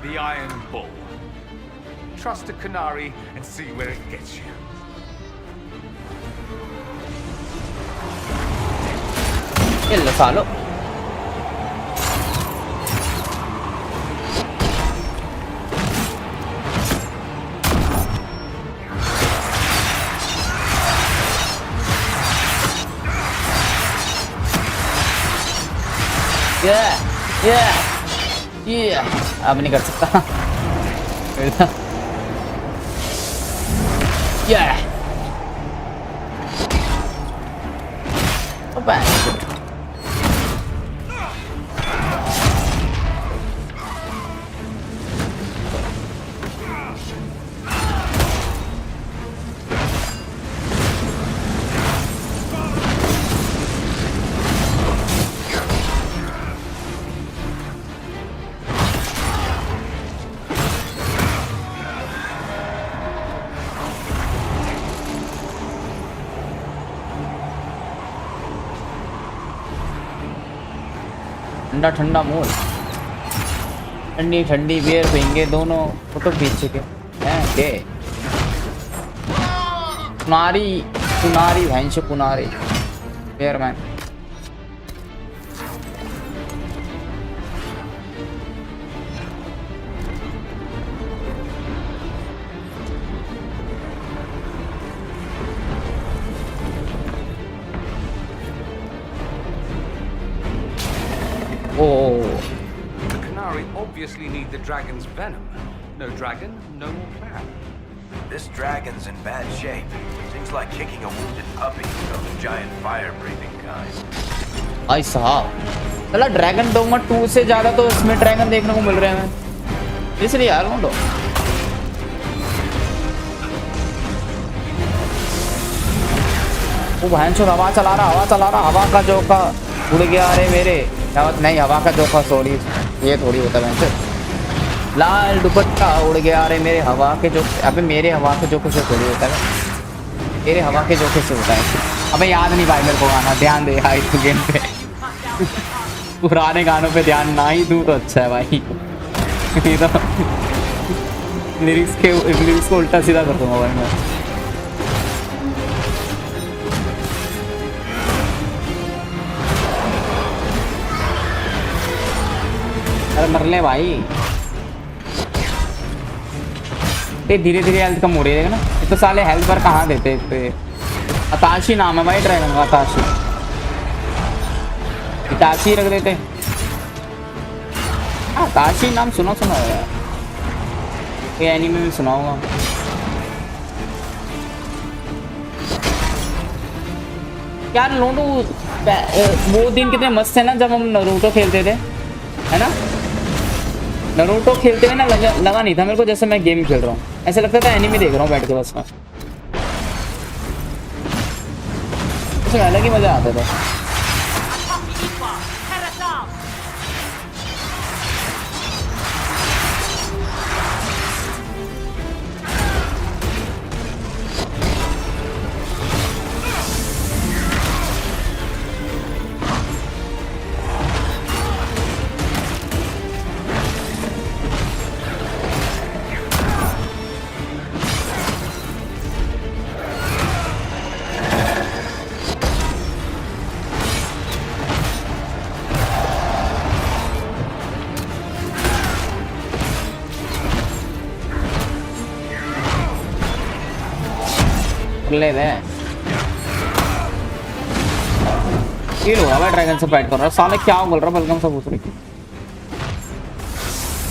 The Iron Bull. Trust a canary and see where it gets you. Lo salo. Yeah. अब नहीं कर सकता. Yeah. Oh, bad. ठंडा ठंडा मोल, ठंडी ठंडी बियर पियेंगे दोनों, फोटो खींच के हैं के पुनारी पुनारी भैंस पुनारी बियर मैन। The Canary obviously need the dragon's venom. No dragon, no more plan. This dragon's in bad shape. Seems like kicking a wounded puppy of the giant fire-breathing kind. भाई साहब, चला ड्रैगन डोमा 2 से ज्यादा तो इसमें ड्रैगन देखने को मिल रहे हैं, इसलिए यार ढूंढो। वो भैंसो हवा चला रहा, हवा का जोका उड़ गया। अरे मेरे नहीं, हवा का जोका सॉरी, ये थोड़ी होता है भैंसो। लाल दुपट्टा उड़ गया। अरे मेरे हवा के जो, अबे मेरे हवा के जोके से थोड़ी होता है, मेरे हवा के जोके से होता है। अबे याद नहीं भाई मेरे को गाना, ध्यान दे भाई तू गेम पे। पुराने गानों पे ध्यान ना ही दूँ तो अच्छा है भाई। नहीं तो लिरिक्स को उल्टा सीधा कर दूंगा भाई मैं। अरे मर ले भाई, धीरे धीरे हेल्थ कम हो रही है ना। ये तो साले हेल्थ पर कहाँ देते थे। अताशी नाम है भाई ड्रैगन का, अताशी इताशी रख देते। अताशी नाम सुना है यार, ये एनीमे में सुना होगा। यार लोडो वो दिन कितने मस्त थे ना जब हम नरूटो खेलते थे, है ना। नरूटो खेलते हुए ना लगा नहीं था मेरे को जैसे मैं गेम खेल रहा हूँ, ऐसा लगता था एनीमे देख रहा हूँ बैठ के बस में। उसमें अलग ही मजा आता था। ले दे फील हुआ भाई ड्रैगन से फाइट कर रहा है साले, क्या बोल रहा है बलगम से पूछ रही।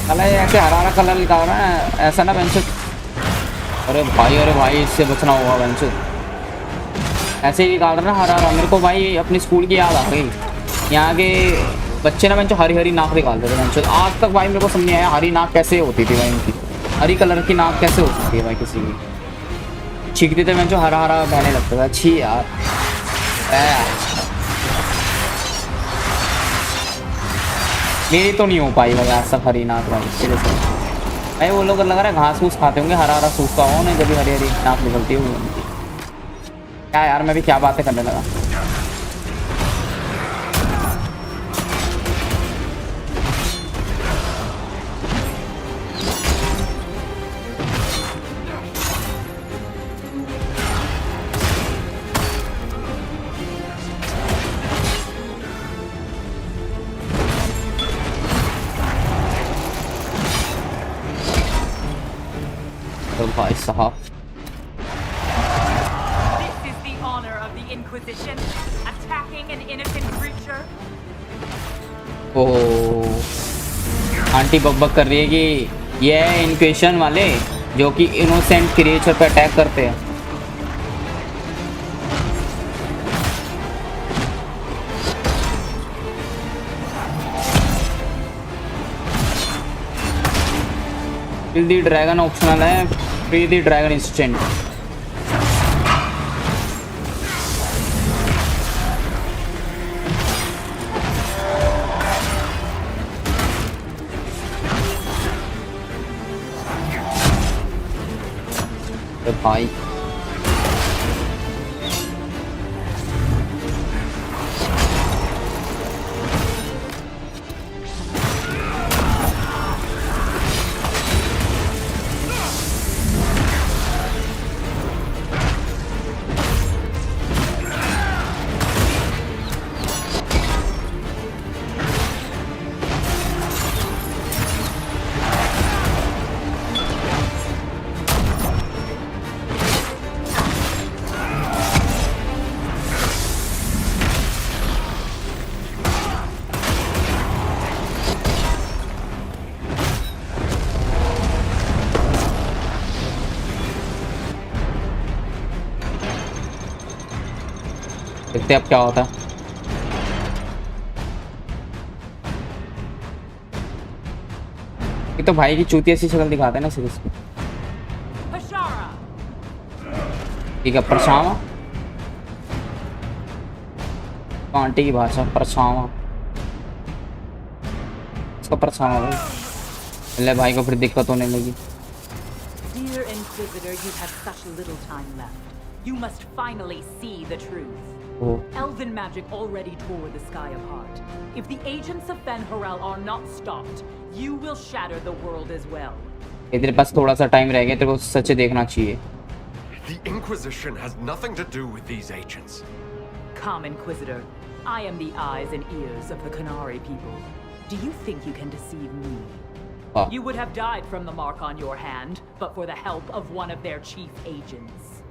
साला ऐसे हरा हरा कलर निकाल रहा है ऐसा ना बेंच। अरे भाई इससे बचना होगा बेंच, ऐसे ही निकाल रहा है हरा हरा। मेरे को भाई अपनी स्कूल की याद आ गई, यहाँ के बच्चे ना बेंच हरी हरी नाक निकालते थे बेंच। आज तक भाई मेरे को समझ नहीं आया हरी नाक कैसे होती थी भाई, उनकी हरी कलर की नाक कैसे हो सकती है भाई किसी की। छींकते थे मैं जो हरा हरा बहने लगता था। छी यार मेरी तो नहीं हो पाई भाई आज तक हरी नाक भाई भाई। वो लोग लग रहा है घास फूस खाते होंगे, हरा हरा सूखता हो ना जब भी हरी हरी नाक निकलती है उनकी। क्या यार मैं भी क्या बातें करने लगा। भाई साहब This is the honor of the Inquisition, attacking an innocent creature. Oh aunty बकबक कर रही है कि ये है इनक्विजिशन वाले जो कि इनोसेंट क्रिएचर पे अटैक करते हैं। Kill the dragon ऑप्शनल है, फ्री द ड्रैगन इंस्टेंट। भाई देखते हैं अब क्या होता है। ये तो भाई की चूतिया सी शक्ल दिखाते हैं ना सिर्फ इसको। ठीक है, परछावा, आंटी की भाषा परछावा, इसका परछावा भाई। ले भाई को फिर दिक्कत होने लगी। Dear Inquisitor, you have such little time left. You must finally see the truth. Oh. Elven magic already tore the sky apart. If the agents of Fen'Harel are not stopped, you will shatter the world as well. तेरे पास थोड़ा सा time रह गया, तेरे को सच देखना चाहिए। The Inquisition has nothing to do with these agents. Come, Inquisitor. I am the eyes and ears of the Qunari people. Do you think you can deceive me? You would have died from the mark on your hand, but for the help of one of their chief agents.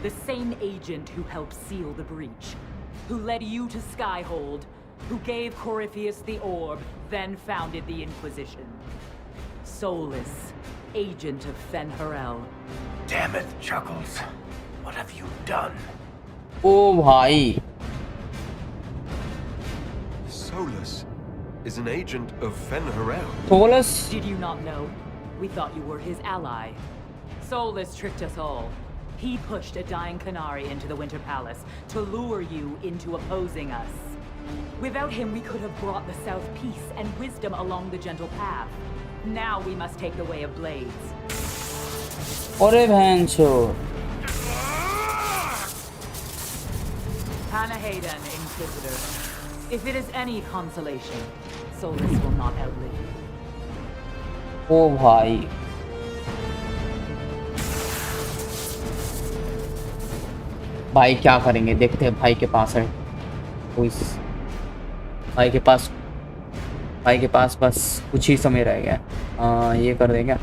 The same agent who helped seal the breach, who led you to Skyhold, who gave Corypheus the orb, then founded the Inquisition. Solus, agent of Fen'Harel. Damn it, Chuckles. What have you done? Oh, bhai. Solus is an agent of Fen'Harel. Solus? Did you not know? We thought you were his ally. Solus tricked us all. He pushed a dying Qunari into the Winter Palace to lure you into opposing us. Without him, we could have brought the South peace and wisdom along the gentle path. Now we must take the way of blades. Ore bhancho. Panahadan, Inquisitor. If it is any consolation, Solus will not outlive you. Oh bhai. भाई क्या करेंगे, देखते हैं। भाई के पास है कोई, भाई के पास बस कुछ ही समय रह गया। ये कर देंगे।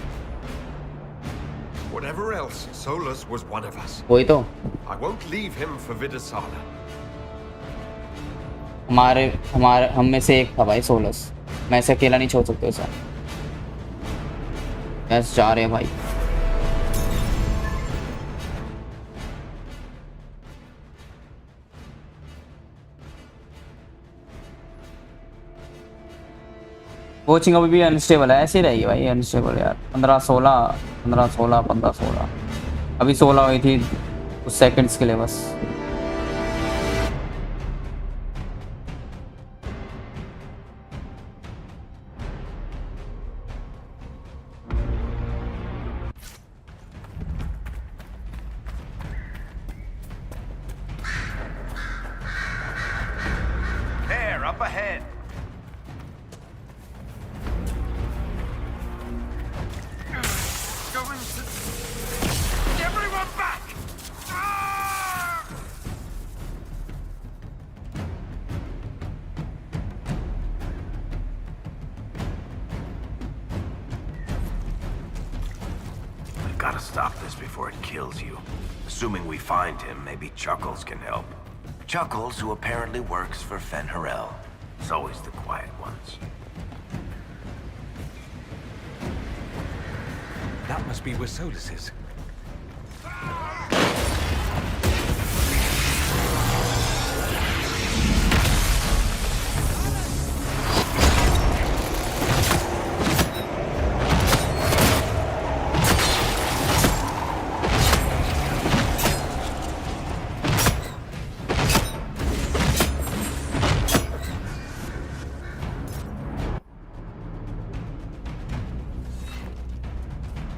Whatever else, Solus was one of us. वही तो, I won't leave him for Vidasala. हम में से एक था भाई सोलस। मैं ऐसे अकेला नहीं छोड़ सकते उसे। बस जा रहे हैं भाई। कोचिंग अभी भी अनस्टेबल है, ऐसे ही रहेगी भाई अनस्टेबल यार। 15-16 15-16 15-16 अभी 16 हुई थी कुछ सेकंड्स के लिए बस। There, up ahead. Everyone back! We've got to stop this before it kills you. Assuming we find him, maybe Chuckles can help. Chuckles, who apparently works for Fen'Harel. It's always the quiet ones. That must be where Solus is.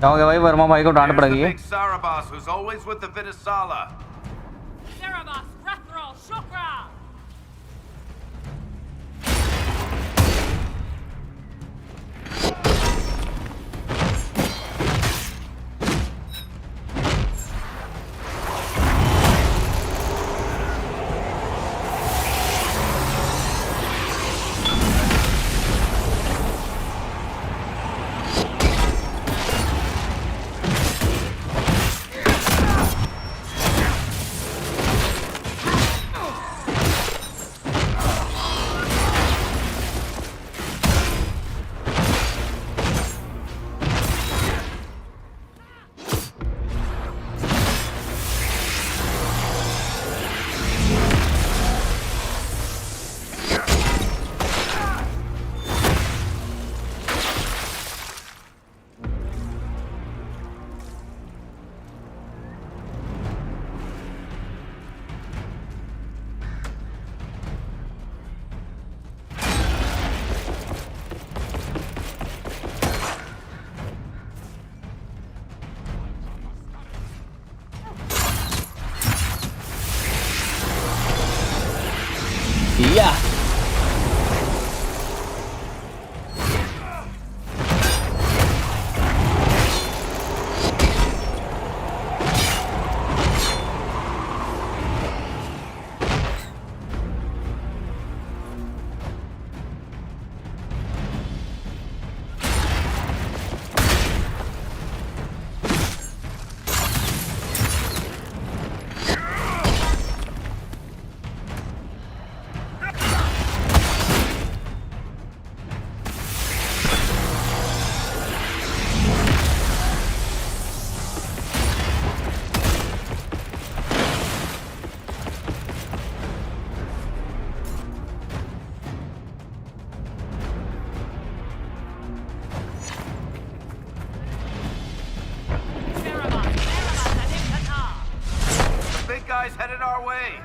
क्या हो गया भाई? वर्मा भाई को डांट पड़ गई है। Sarabas, who's always with the Vidasala. Sarabas, Rathrall, Shukra! guys headed our way.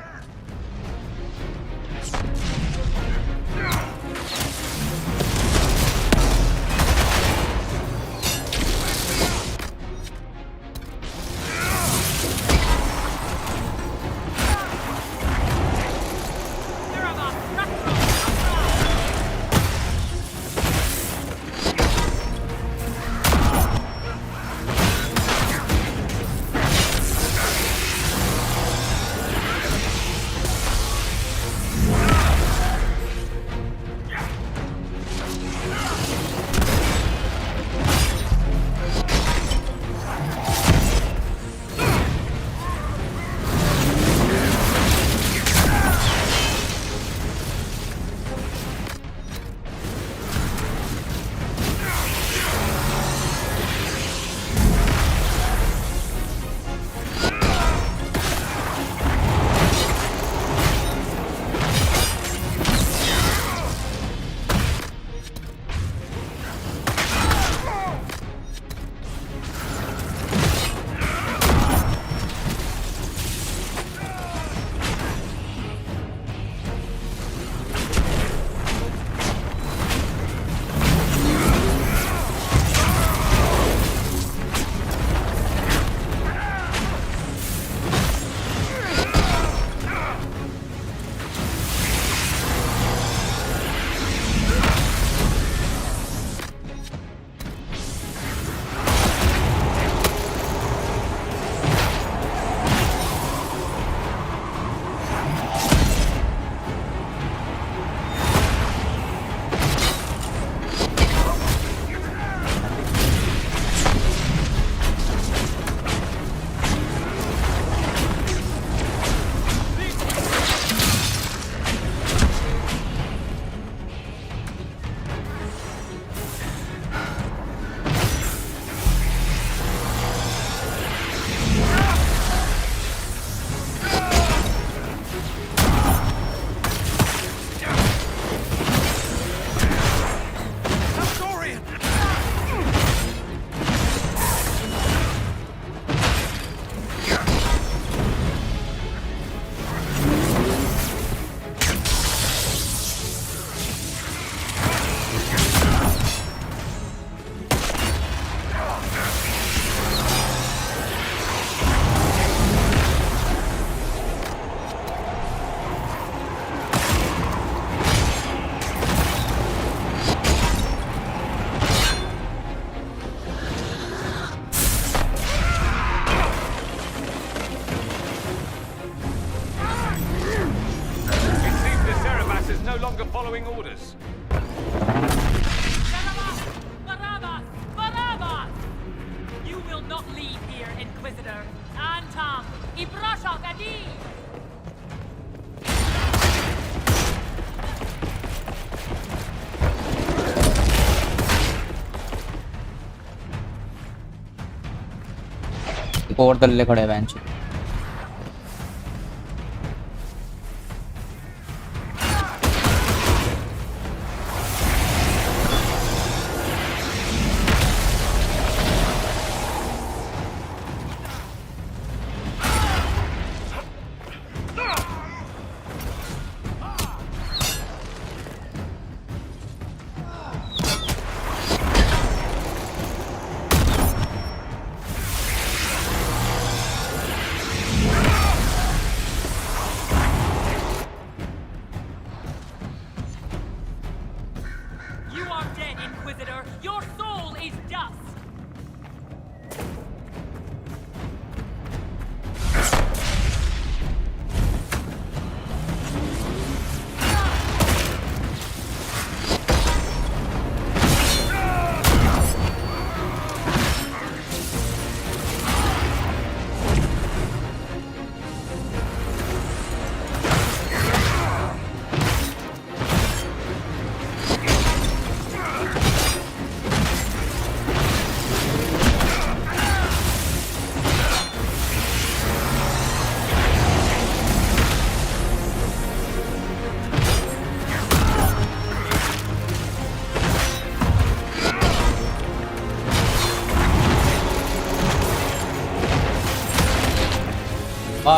following orders. You will not leave here, Inquisitor. Antam, Ibrasha Gadi! और दल्ले खड़े बेंच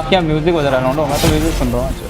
क्या म्यूजिक बज रहा है लौंडो? मैं तो म्यूजिक सुन रहा हूँ।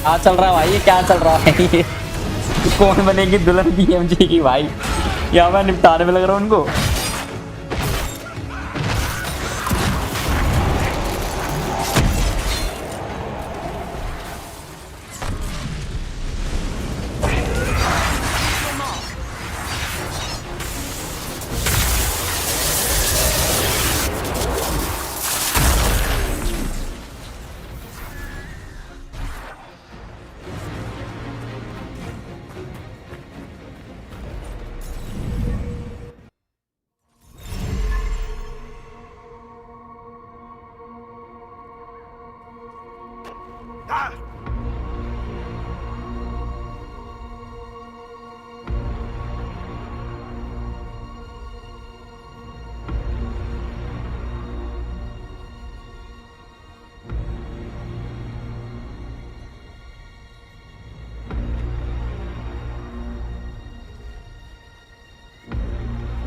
क्या चल रहा है भाई, ये क्या चल रहा है? ये कौन बनेगी दुल्हन बीएमजी की भाई? यहाँ मैं निपटाने में लग रहा हूँ उनको।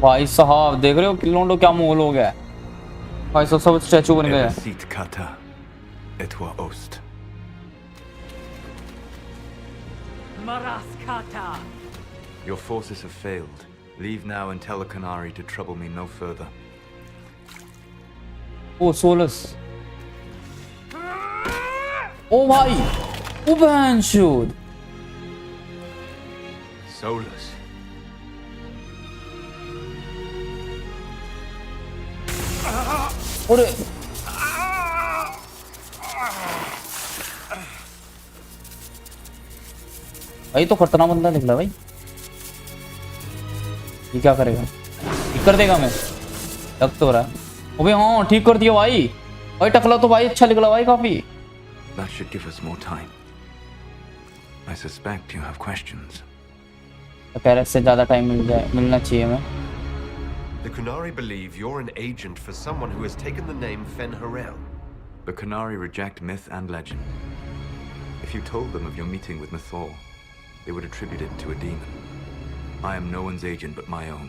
भाई साहब देख रहे हो किलोंडो क्या मोल हो गया भाई साहब, सब स्टैचू बन गए। Ebesit kata, etwa ost. Maraskata! Your forces have failed. Leave now and tell the Canary to trouble me no further. ओ सोलस, ओ भाई, ओ बहनचोद। Solus. अरे भाई तो खतरनाक बंदा निकला भाई। ये क्या करेगा? ठीक कर देगा मैं, लग तो रहा है। अबे हाँ ठीक कर दिया भाई। भाई टकला तो भाई अच्छा निकला भाई काफी। That should give us more time. I suspect you have questions. कैरेट से ज्यादा टाइम मिलना चाहिए हमें। The Canary believe you're an agent for someone who has taken the name Fen'Harel. The Canary reject myth and legend. If you told them of your meeting with Mythal, they would attribute it to a demon. I am no one's agent but my own.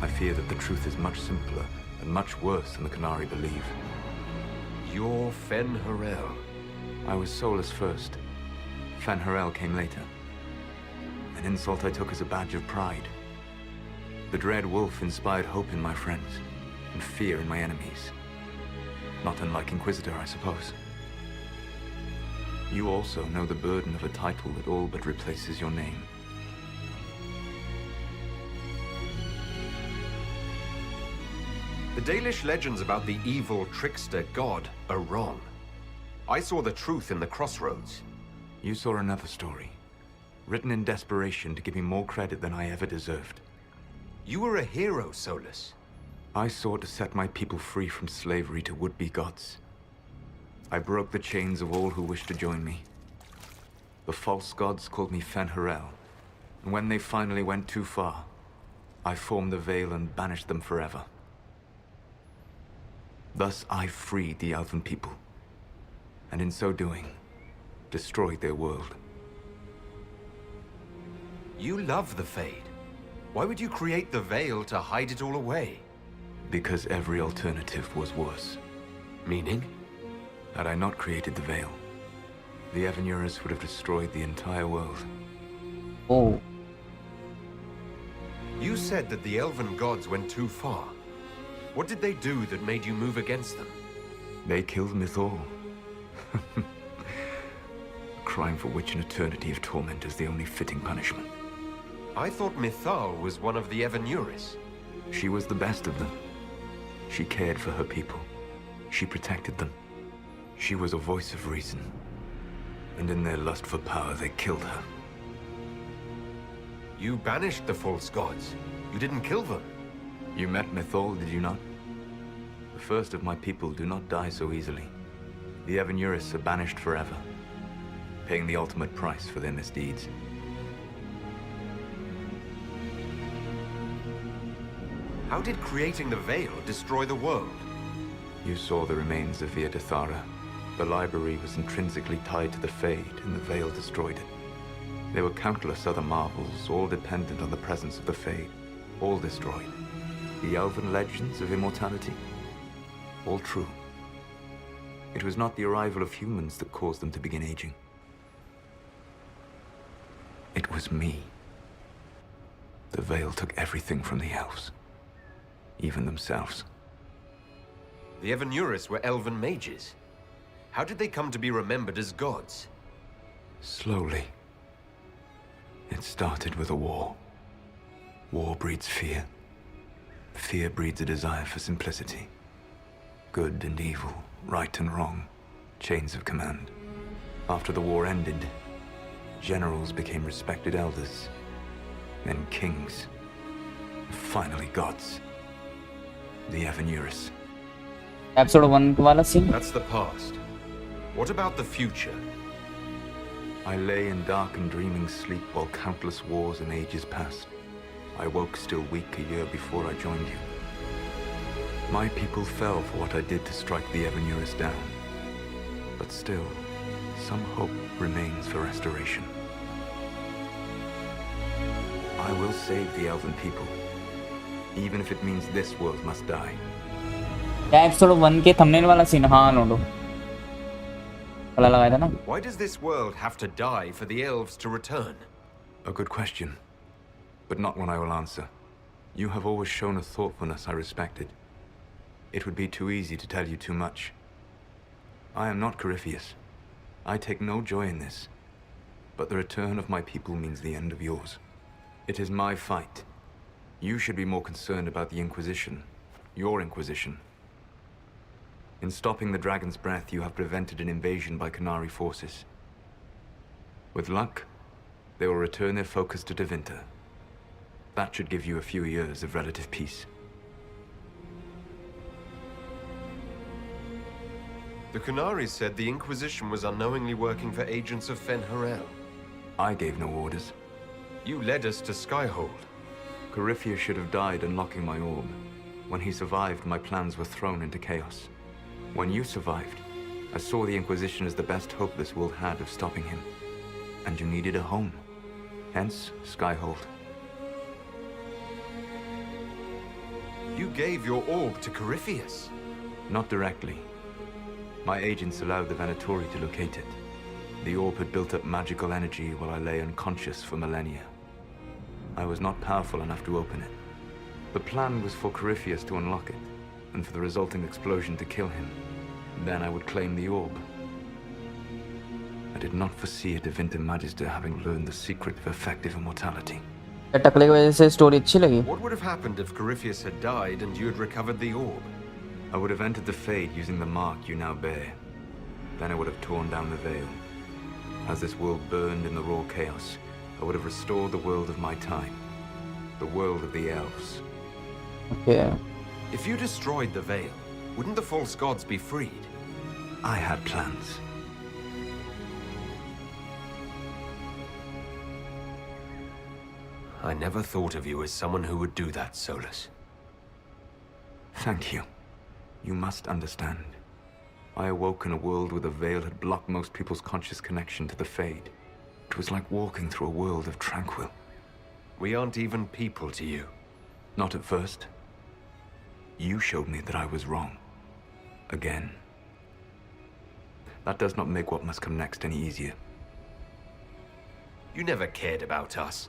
I fear that the truth is much simpler and much worse than the Canary believe. You're Fen'Harel. I was Solus first. Fen'Harel came later. An insult I took as a badge of pride. The dread wolf inspired hope in my friends, and fear in my enemies. Not unlike Inquisitor, I suppose. You also know the burden of a title that all but replaces your name. The Dalish legends about the evil trickster god are wrong. I saw the truth in the crossroads. You saw another story, written in desperation to give me more credit than I ever deserved. You were a hero, Solus. I sought to set my people free from slavery to would-be gods. I broke the chains of all who wished to join me. The false gods called me Fen'Harel, and when they finally went too far, I formed the Veil and banished them forever. Thus I freed the Elven people, and in so doing, destroyed their world. You love the Fade. Why would you create the Veil to hide it all away? Because every alternative was worse. Meaning? Had I not created the Veil, the Evanurus would have destroyed the entire world. Oh. You said that the Elven gods went too far. What did they do that made you move against them? They killed Mythal. A crime for which an eternity of torment is the only fitting punishment. I thought Mythal was one of the Evanurus. She was the best of them. She cared for her people. She protected them. She was a voice of reason. And in their lust for power, they killed her. You banished the false gods. You didn't kill them. You met Mythal, did you not? The first of my people do not die so easily. The Evanurus are banished forever, paying the ultimate price for their misdeeds. How did creating the Veil destroy the world? You saw the remains of Via Dethara. The library was intrinsically tied to the Fade, and the Veil destroyed it. There were countless other marvels, all dependent on the presence of the Fade, all destroyed. The elven legends of immortality, all true. It was not the arrival of humans that caused them to begin aging. It was me. The Veil took everything from the elves, even themselves. The Evanurus were elven mages. How did they come to be remembered as gods? Slowly. It started with a war. War breeds fear. Fear breeds a desire for simplicity. Good and evil, right and wrong, chains of command. After the war ended, generals became respected elders, then kings, and finally gods. The Evanurus. Episode 1 वाला scene. That's the past. What about the future? I lay in dark and dreaming sleep while countless wars and ages passed. I woke still weak a year before I joined you. My people fell for what I did to strike the Evanurus down. But still, some hope remains for restoration. I will save the elven people, even if it means this world must die. Episode 1 के thumbnail वाला scene हाँ नोडो पता लगाया था ना. Why does this world have to die for the elves to return? A good question, but not one I will answer. You have always shown a thoughtfulness I respected. It would be too easy to tell you too much. I am not Corypheus. I take no joy in this, but the return of my people means the end of yours. It is my fight. You should be more concerned about the Inquisition, your Inquisition. In stopping the Dragon's Breath, you have prevented an invasion by Qunari forces. With luck, they will return their focus to Tevinter. That should give you a few years of relative peace. The Qunari said the Inquisition was unknowingly working for agents of Fen'Harel. I gave no orders. You led us to Skyhold. Corypheus should have died unlocking my orb. When he survived, my plans were thrown into chaos. When you survived, I saw the Inquisition as the best hope this world had of stopping him. And you needed a home. Hence, Skyhold. You gave your orb to Corypheus? Not directly. My agents allowed the Venatori to locate it. The orb had built up magical energy while I lay unconscious for millennia. I was not powerful enough to open it. The plan was for Corypheus to unlock it, and for the resulting explosion to kill him. Then I would claim the orb. I did not foresee a Tevinter Magister having learned the secret of effective immortality. टकले की वजह से story अच्छी लगी. What would have happened if Corypheus had died and you had recovered the orb? I would have entered the Fade using the mark you now bear. Then I would have torn down the veil. As this world burned in the raw chaos, I would have restored the world of my time. The world of the elves. Okay. If you destroyed the veil, wouldn't the false gods be freed? I had plans. I never thought of you as someone who would do that, Solus. Thank you. You must understand. I awoke in a world where the veil had blocked most people's conscious connection to the Fade. It was like walking through a world of tranquil. We aren't even people to you. Not at first. You showed me that I was wrong. Again. That does not make what must come next any easier. You never cared about us.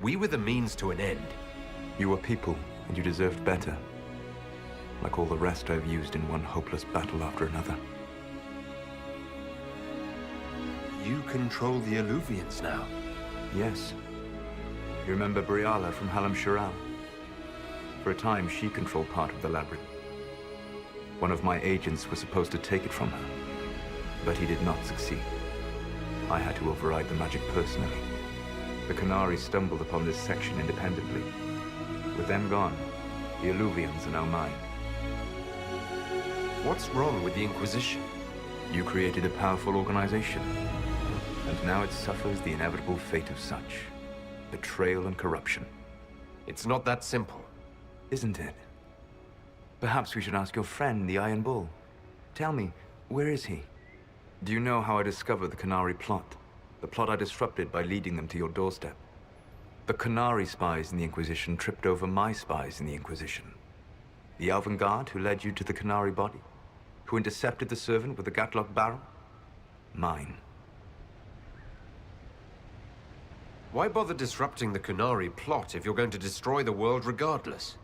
We were the means to an end. You were people, and you deserved better. Like all the rest I've used in one hopeless battle after another. You control the Eluvians now. Yes. You remember Briala from Halam Shiral? For a time, she controlled part of the labyrinth. One of my agents was supposed to take it from her, but he did not succeed. I had to override the magic personally. The Qunari stumbled upon this section independently. With them gone, the Eluvians are now mine. What's wrong with the Inquisition? You created a powerful organization, and now it suffers the inevitable fate of such. Betrayal and corruption. It's not that simple. Isn't it? Perhaps we should ask your friend, the Iron Bull. Tell me, where is he? Do you know how I discovered the Qunari plot? The plot I disrupted by leading them to your doorstep. The Qunari spies in the Inquisition tripped over my spies in the Inquisition. The Elven Guard who led you to the Qunari body? Who intercepted the servant with the Gatlock barrel? Mine. Why bother disrupting the Qunari plot if you're going to destroy the world regardless?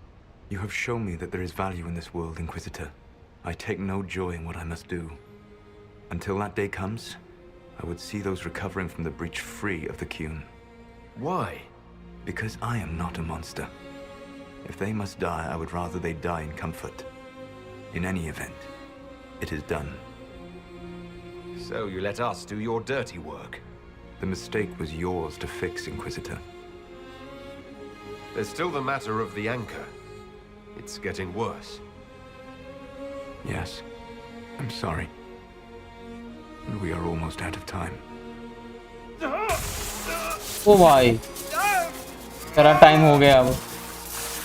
You have shown me that there is value in this world, Inquisitor. I take no joy in what I must do. Until that day comes, I would see those recovering from the breach free of the Qun. Why? Because I am not a monster. If they must die, I would rather they die in comfort. In any event, it is done. So you let us do your dirty work? The mistake was yours to fix, Inquisitor. There's still the matter of the anchor. It's getting worse. Yes. I'm sorry. And we are almost out of time. ओ भाई तेरा time हो गया अब।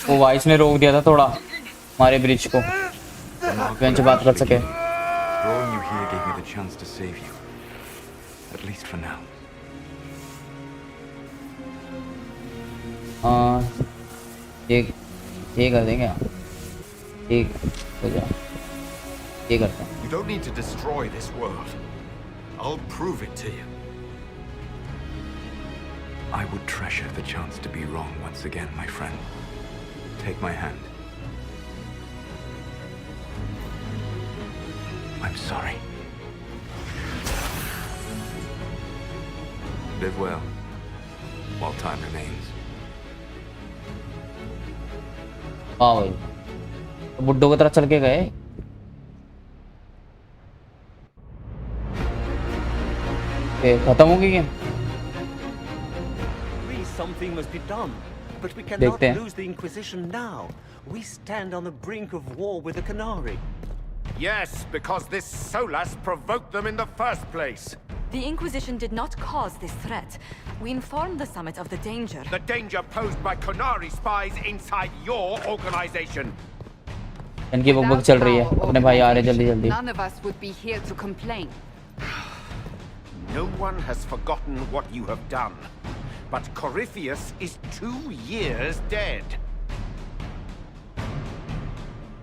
वो भाई इसने रोक दिया था थोड़ा हमारे ब्रिज को, बेंच बात कर सके। Drawing you here gave me the chance to save you, at least for now. ये कर देंगे, एक हो जाए, ये करते हैं। You don't need to destroy this world. I'll prove it to you. I would treasure the chance to be wrong once again, my friend. Take my hand. I'm sorry. Live well, while time remains. हाँ भाई, तो बुड्ढों की तरह चल के गए। खत्म हो गई game. Something must be done, but we cannot देखते हैं। lose the Inquisition now. We stand on the brink of war with the Canary. Yes, because this Solas provoked them in the first place. The Inquisition did not cause this threat. We informed the Summit of the danger. The danger posed by Canary spies inside your organization. इनकी book चल रही है, अपने भाई आ रहे जल्दी जल्दी। None of us would be here to complain. No one has forgotten what you have done. But Corypheus is 2 years dead.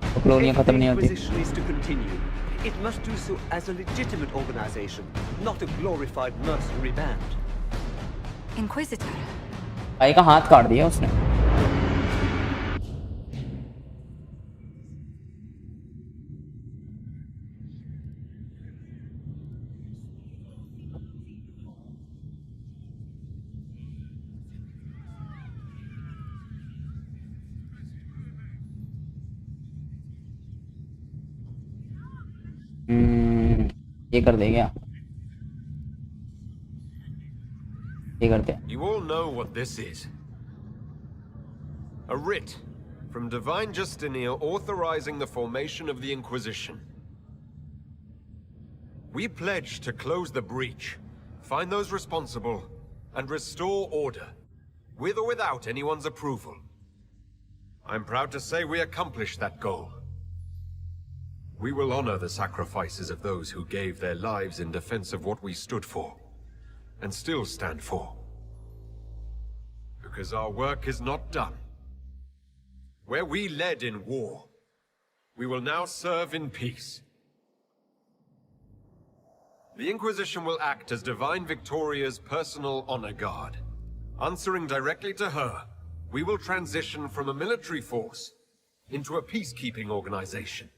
If the Inquisition is to continue, it must do so as a legitimate organization, not a glorified mercenary band. Inquisitor. भाई का हाथ काट दिया उसने। ये कर देंगे, ये करते हैं। You all know what this is. A writ from Divine Justinia authorizing the formation of the Inquisition. We pledge to close the breach, find those responsible, and restore order, with or without anyone's approval. I'm proud to say we accomplished that goal. We will honor the sacrifices of those who gave their lives in defense of what we stood for, and still stand for. Because our work is not done. Where we led in war, we will now serve in peace. The Inquisition will act as Divine Victoria's personal honor guard. Answering directly to her, we will transition from a military force into a peacekeeping organization.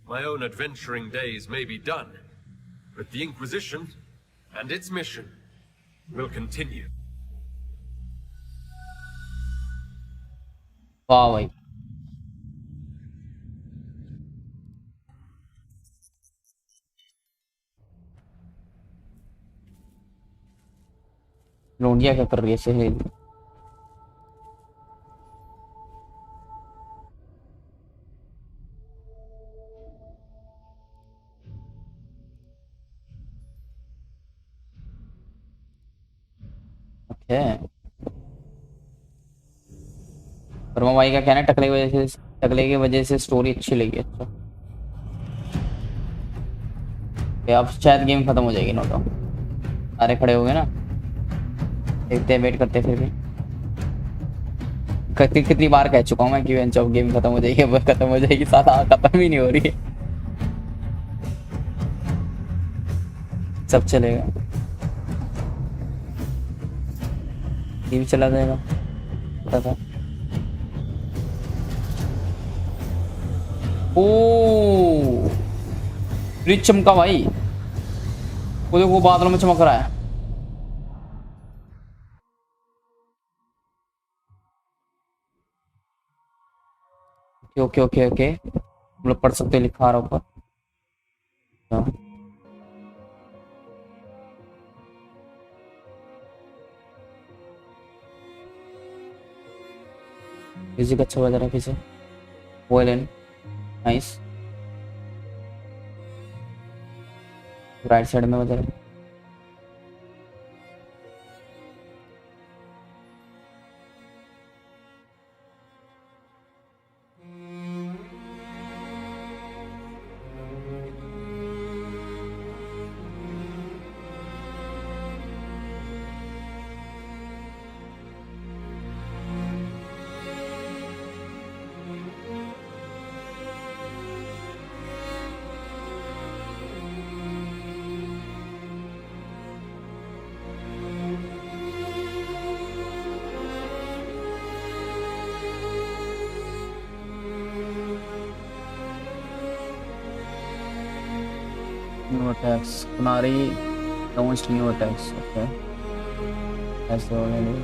My own adventuring days may be done, but the Inquisition and its mission will continue. वाह भाई, लोंडिया क्या कर रही है सहेल? वर्मा भाई का कहना है टकले की वजह से स्टोरी अच्छी लगी। अच्छा, अब शायद गेम खत्म हो जाएगी। नोटो सारे खड़े हो गए ना, देखते हैं, वेट करते हैं। फिर भी कितनी बार कह चुका हूँ मैं कि जब गेम खत्म हो जाएगी, अब खत्म हो जाएगी, साला खत्म ही नहीं हो रही है। सब चलेगा, टीवी चला जाएगा, पता था। ओ ब्रिज चमका भाई, वो देखो बादलों में चमक रहा है। ओके ओके ओके, हम लोग पढ़ सकते हैं, लिखा आ रहा ऊपर। म्यूजिक अच्छा बज रहा है पीछे, वोयलिन नाइस। राइट साइड में बज रहा है। New attacks. Kunari launched new attacks. Okay. That's the only.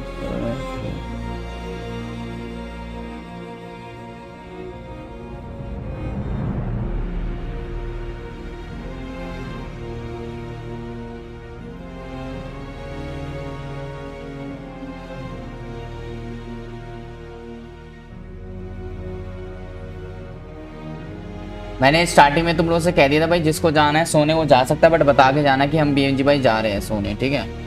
मैंने स्टार्टिंग में तुम लोगों से कह दिया था भाई, जिसको जाना है सोने वो जा सकता है, बट बता के जाना कि हम बीएमजी भाई जा रहे हैं सोने, ठीक है।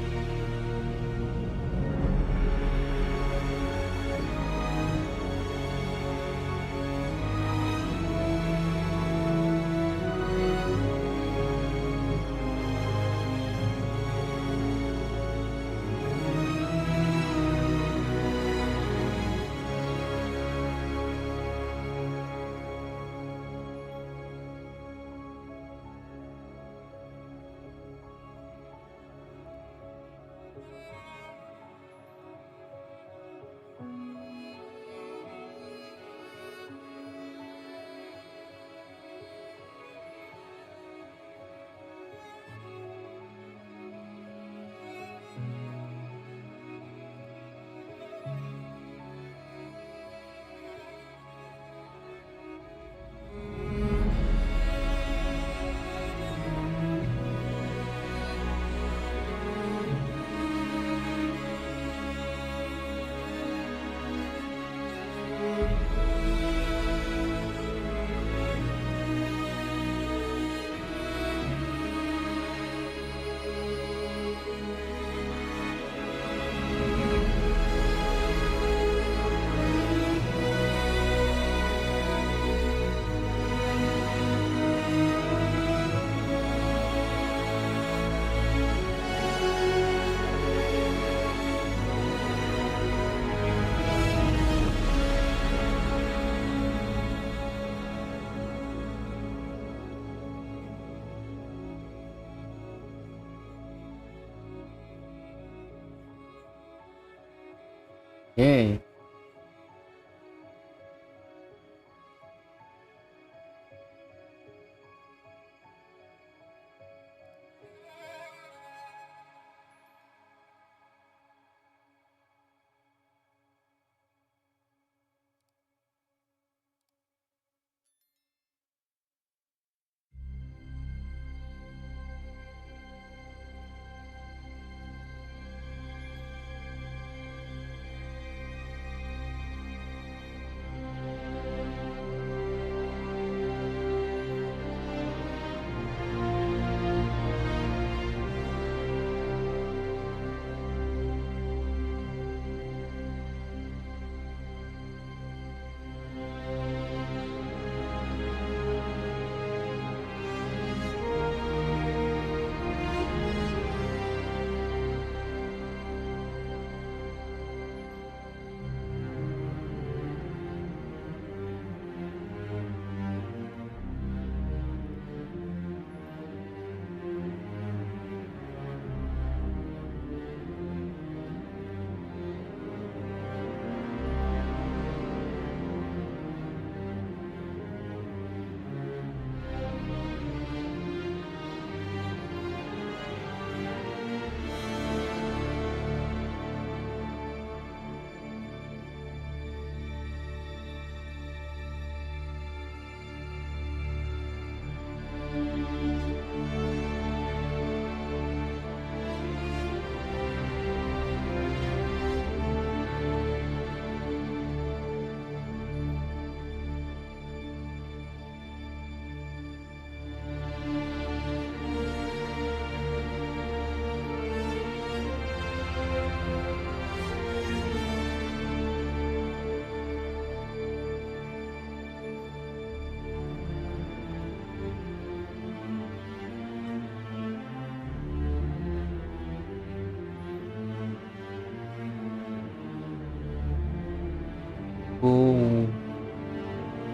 ये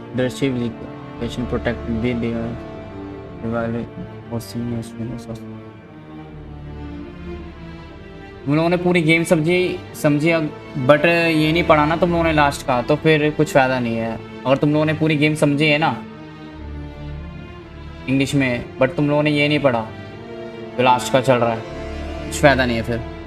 लीडरशिप इक्वेशन प्रोटेक्ट द और सीनियर स्टूडेंट्स। तुम लोगों ने पूरी गेम समझी बट ये नहीं पढ़ा ना तुम लोगों ने लास्ट का, तो फिर कुछ फ़ायदा नहीं है। अगर तुम लोगों ने पूरी गेम समझी है ना इंग्लिश में, बट तुम लोगों ने ये नहीं पढ़ा जो लास्ट का चल रहा है, कुछ फ़ायदा नहीं है फिर।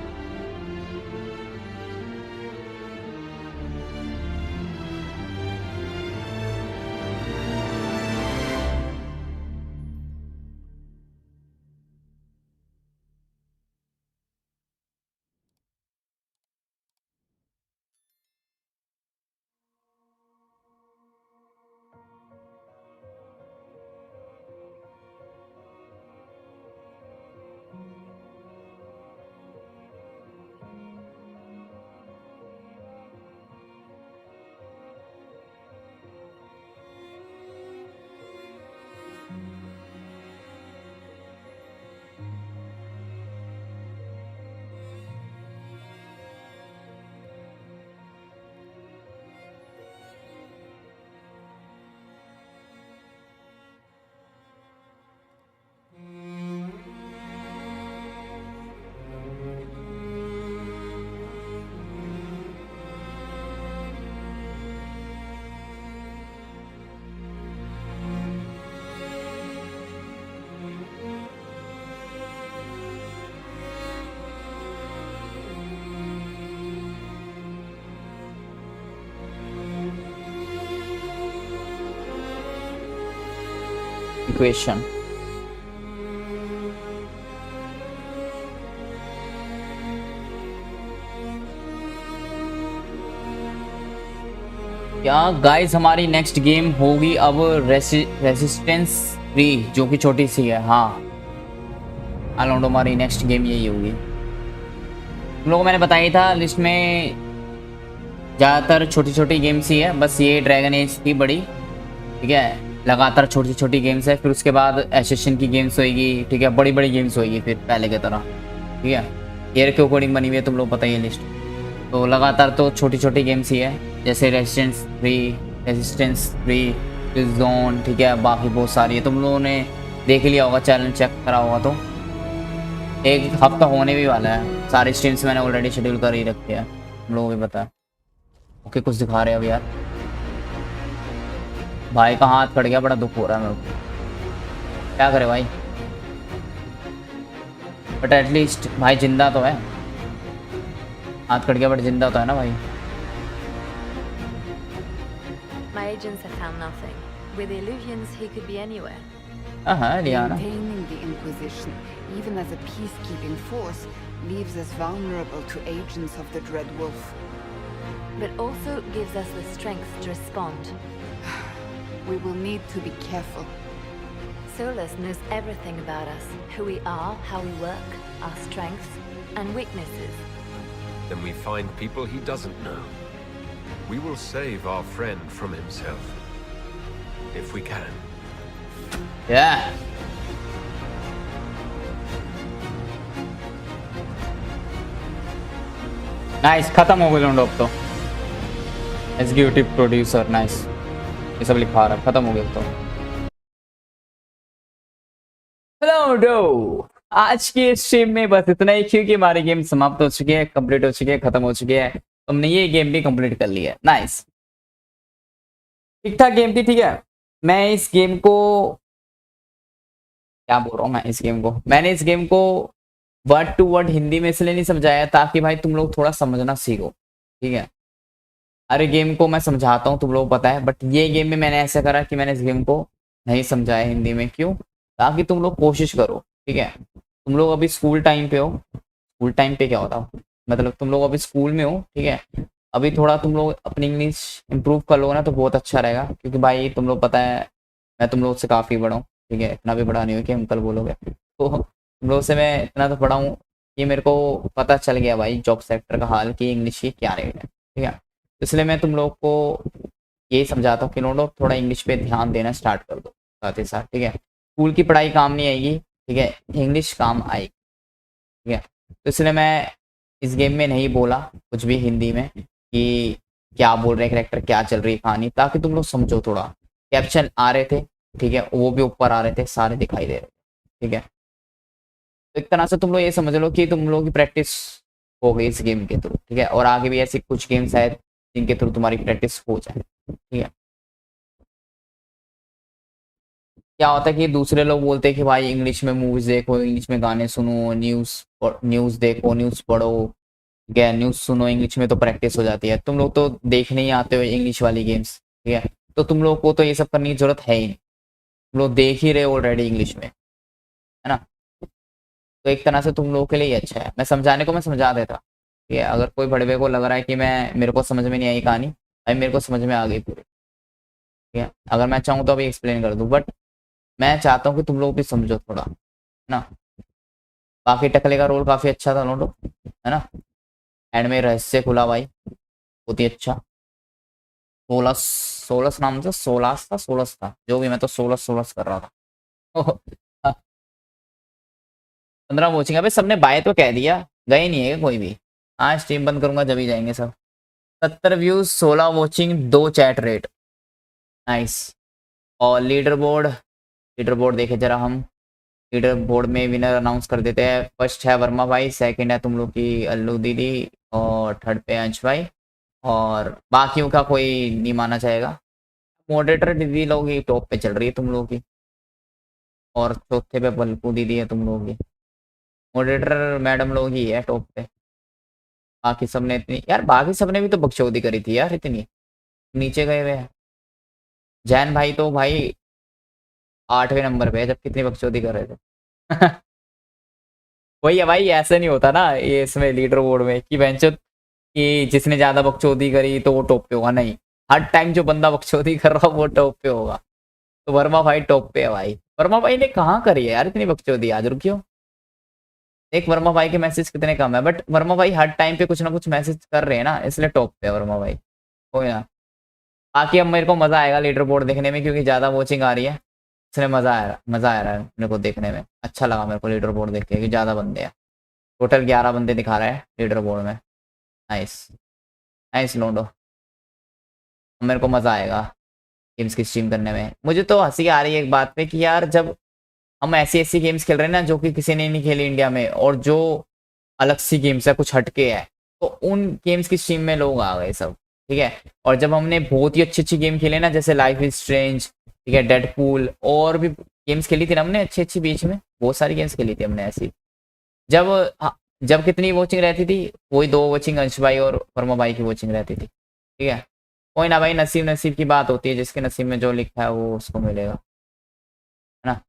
इक्वेशन क्या गाइस, हमारी नेक्स्ट गेम होगी अब रेसिस्टेंस 3, जो कि छोटी सी है। हाँ अलाउंड, हमारी नेक्स्ट गेम यही होगी। तुम लोगों को मैंने बताया था लिस्ट में ज़्यादातर छोटी छोटी गेम्स ही है, बस ये ड्रैगन एज थी बड़ी, ठीक है। लगातार छोटी छोटी गेम्स है, फिर उसके बाद एसेशन की गेम्स होएगी, ठीक है। बड़ी बड़ी गेम्स होएगी फिर पहले की तरह, ठीक है। ईयर के अकॉर्डिंग बनी हुई है, तुम लोग पता ही है लिस्ट। तो लगातार तो छोटी छोटी गेम्स ही है, जैसे रेजिस्टेंस 3, जोन, ठीक है। बाकी बहुत सारी है, तुम लोगों ने देख लिया होगा, चैनल चेक करा होगा। तो एक हफ्ता होने भी वाला है, सारे स्ट्रीम्स मैंने ऑलरेडी शेड्यूल कर ही रखे हैं, तुम लोगों को भी पता है। ओके, कुछ दिखा रहे हैं अब यार। भाई का हाथ कट गया, बड़ा दुख हो रहा है मेरे को। क्या करे भाई, बट एटलीस्ट भाई जिंदा तो है। हाथ कट गया बट जिंदा तो है ना भाई। My agents have found nothing. With the Illuvians, he could be anywhere. Liana. Maintaining the Inquisition, even as a peacekeeping force, leaves us vulnerable to agents of the Dread Wolf. But also gives us the strength to respond. We will need to be careful. Solus knows everything about us. Who we are, how we work, our strengths and weaknesses. Then we find people he doesn't know. We will save our friend from himself. If we can. Yeah. Nice, खत्म हो गया लॉन्डो अब तो। Executive producer, nice, ये सब लिखा रहा, खत्म हो गया तो। हेलो डो, आज की स्ट्रीम में बस इतना ही, क्योंकि हमारी गेम समाप्त हो चुकी है, कंप्लीट हो चुकी है, खत्म हो चुकी है। हमने ये गेम भी कंप्लीट कर ली है। नाइस, ठीक ठाक गेम थी, ठीक है। मैं इस गेम को क्या बोल रहा हूँ, मैंने इस गेम को वर्ड टू वर्ड हिंदी में इसलिए नहीं समझाया ताकि भाई तुम लोग थोड़ा समझना सीखो, ठीक है। अरे गेम को मैं समझाता हूँ, तुम लोग पता है, बट ये गेम में मैंने ऐसा करा कि मैंने इस गेम को नहीं समझाया हिंदी में। क्यों? ताकि तुम लोग कोशिश करो, ठीक है। तुम लोग अभी स्कूल टाइम पे हो। स्कूल टाइम पे क्या होता, मतलब तुम लोग अभी स्कूल में हो, ठीक है। अभी थोड़ा तुम लोग अपनी इंग्लिश इंप्रूव कर लो ना तो बहुत अच्छा रहेगा, क्योंकि भाई तुम लोग पता है मैं तुम लोग से काफ़ी बड़ा हूँ, ठीक है। इतना भी बड़ा नहीं हो कि अंकल बोलोगे, तो तुम लोग से मैं इतना तो पढ़ा हूँ कि मेरे को पता चल गया भाई जॉब सेक्टर का हाल कि इंग्लिश की क्या रेट है, ठीक है। इसलिए मैं तुम लोग को यही समझाता हूँ कि लोग थोड़ा इंग्लिश पे ध्यान देना स्टार्ट कर दो साथ ही साथ, ठीक है। स्कूल की पढ़ाई काम नहीं आएगी, ठीक है, इंग्लिश काम आएगी, ठीक है। तो इसलिए मैं इस गेम में नहीं बोला कुछ भी हिंदी में कि क्या बोल रहे कैरेक्टर, क्या चल रही है कहानी, ताकि तुम लोग समझो थोड़ा, कैप्शन आ रहे थे, ठीक है, वो भी ऊपर आ रहे थे, सारे दिखाई दे रहे थे, ठीक है। तो एक तरह से तुम लोग ये समझ लो कि तुम लोगों की प्रैक्टिस हो गई इस गेम के थ्रू, ठीक है। और आगे भी ऐसे कुछ गेम्स है जिनके थ्रू तुम्हारी प्रैक्टिस हो जाए, ठीक है। क्या होता है कि दूसरे लोग बोलते हैं कि भाई इंग्लिश में मूवीज देखो, इंग्लिश में गाने सुनो, न्यूज़ देखो, न्यूज़ पढ़ो, ठीक है, न्यूज़ सुनो इंग्लिश में तो प्रैक्टिस हो जाती है। तुम लोग तो देखने ही आते हो इंग्लिश वाली गेम्स, ठीक है, तो तुम लोग को तो ये सब करने की जरूरत है ही नहीं, तुम लोग देख ही रहे ऑलरेडी इंग्लिश में, है ना। तो एक तरह से तुम लोगों के लिए ही अच्छा है। मैं समझा देता, ठीक है। अगर कोई बड़े को लग रहा है कि मेरे को समझ में नहीं आई कहानी, भाई मेरे को समझ में आ गई पूरी, ठीक है। अगर मैं चाहूँ तो अभी एक्सप्लेन कर दूँ, बट मैं चाहता हूँ कि तुम लोग भी समझो थोड़ा, है ना। बाकी टकले का रोल काफी अच्छा था लोडो, है ना। एंड में रहस्य खुला भाई, बहुत ही अच्छा। 16 नाम था, 16 था जो भी, मैं तो 16 कर रहा था। 15 वॉचिंग, अबे सबने बाय तो कह दिया, गए नहीं है कोई भी। हाँ स्ट्रीम बंद करूंगा जब ही जाएंगे सब। 70 views, 16 watching, 2 chat rate, nice. और लीडर बोर्ड देखे जरा हम। लीडर बोर्ड में विनर अनाउंस कर देते हैं। फर्स्ट है वर्मा भाई, सेकंड है तुम लोग की अल्लू दीदी, और थर्ड पे अंश भाई, और बाकियों का कोई नहीं माना जाएगा। मॉडरेटर दीदी लोग ही टॉप पे चल रही है तुम लोगों की, और चौथे पे बल्कू दीदी है तुम लोगों की। मॉडरेटर मैडम लोग ही है टॉप पे। बाकी सबने इतनी यार, बाकी सबने भी तो बकचोदी करी थी यार इतनी, नीचे गए हुए हैं। जैन भाई तो भाई 8वें नंबर पे है, जब कितनी बकचोदी कर रहे थे। वही है भाई, ऐसे नहीं होता ना ये इसमें लीडर बोर्ड में कि बेंचो कि जिसने ज्यादा बकचोदी करी तो वो टॉप पे होगा, नहीं। हर टाइम जो बंदा बकचोदी कर रहा हो वो टॉप पे होगा। तो वर्मा भाई टॉप पे है भाई। वर्मा भाई ने कहाँ करी है यार इतनी बकचोदी, आज रुकियो। एक वर्मा भाई के मैसेज कितने कम है, बट वर्मा भाई हर टाइम पे कुछ ना कुछ मैसेज कर रहे हैं ना, इसलिए टॉप पे है वर्मा भाई, कोई ना। बाकी अब मेरे को मजा आएगा लीडर बोर्ड देखने में, क्योंकि ज्यादा वॉचिंग आ रही है, इसलिए मजा आ रहा है मेरे को देखने में। अच्छा लगा मेरे को लीडर बोर्ड देख के कि ज्यादा बंदे हैं, टोटल 11 बंदे दिखा रहे हैं लीडर बोर्ड में। नाइस नाइस लोडो, मेरे को मजा आएगा गेम्स की स्ट्रीम करने में। मुझे तो हंसी आ रही है एक बात पे कि यार जब हम ऐसी ऐसी गेम्स खेल रहे हैं ना जो कि किसी ने नहीं खेली इंडिया में, और जो अलग सी गेम्स है, कुछ हटके है, तो उन गेम्स की स्ट्रीम में लोग आ गए सब, ठीक है। और जब हमने बहुत ही अच्छी अच्छी गेम खेले ना, जैसे लाइफ इज स्ट्रेंज, ठीक है, डेडपूल, और भी गेम्स खेली थी ना हमने अच्छी अच्छी, बीच में बहुत सारी गेम्स खेली थी हमने ऐसी। जब जब कितनी वॉचिंग रहती थी, वही 2 वॉचिंग अंश भाई और वर्मा भाई की वॉचिंग रहती थी, ठीक है। कोई ना भाई, नसीब नसीब की बात होती है, जिसके नसीब में जो लिखा है वो उसको मिलेगा, है ना।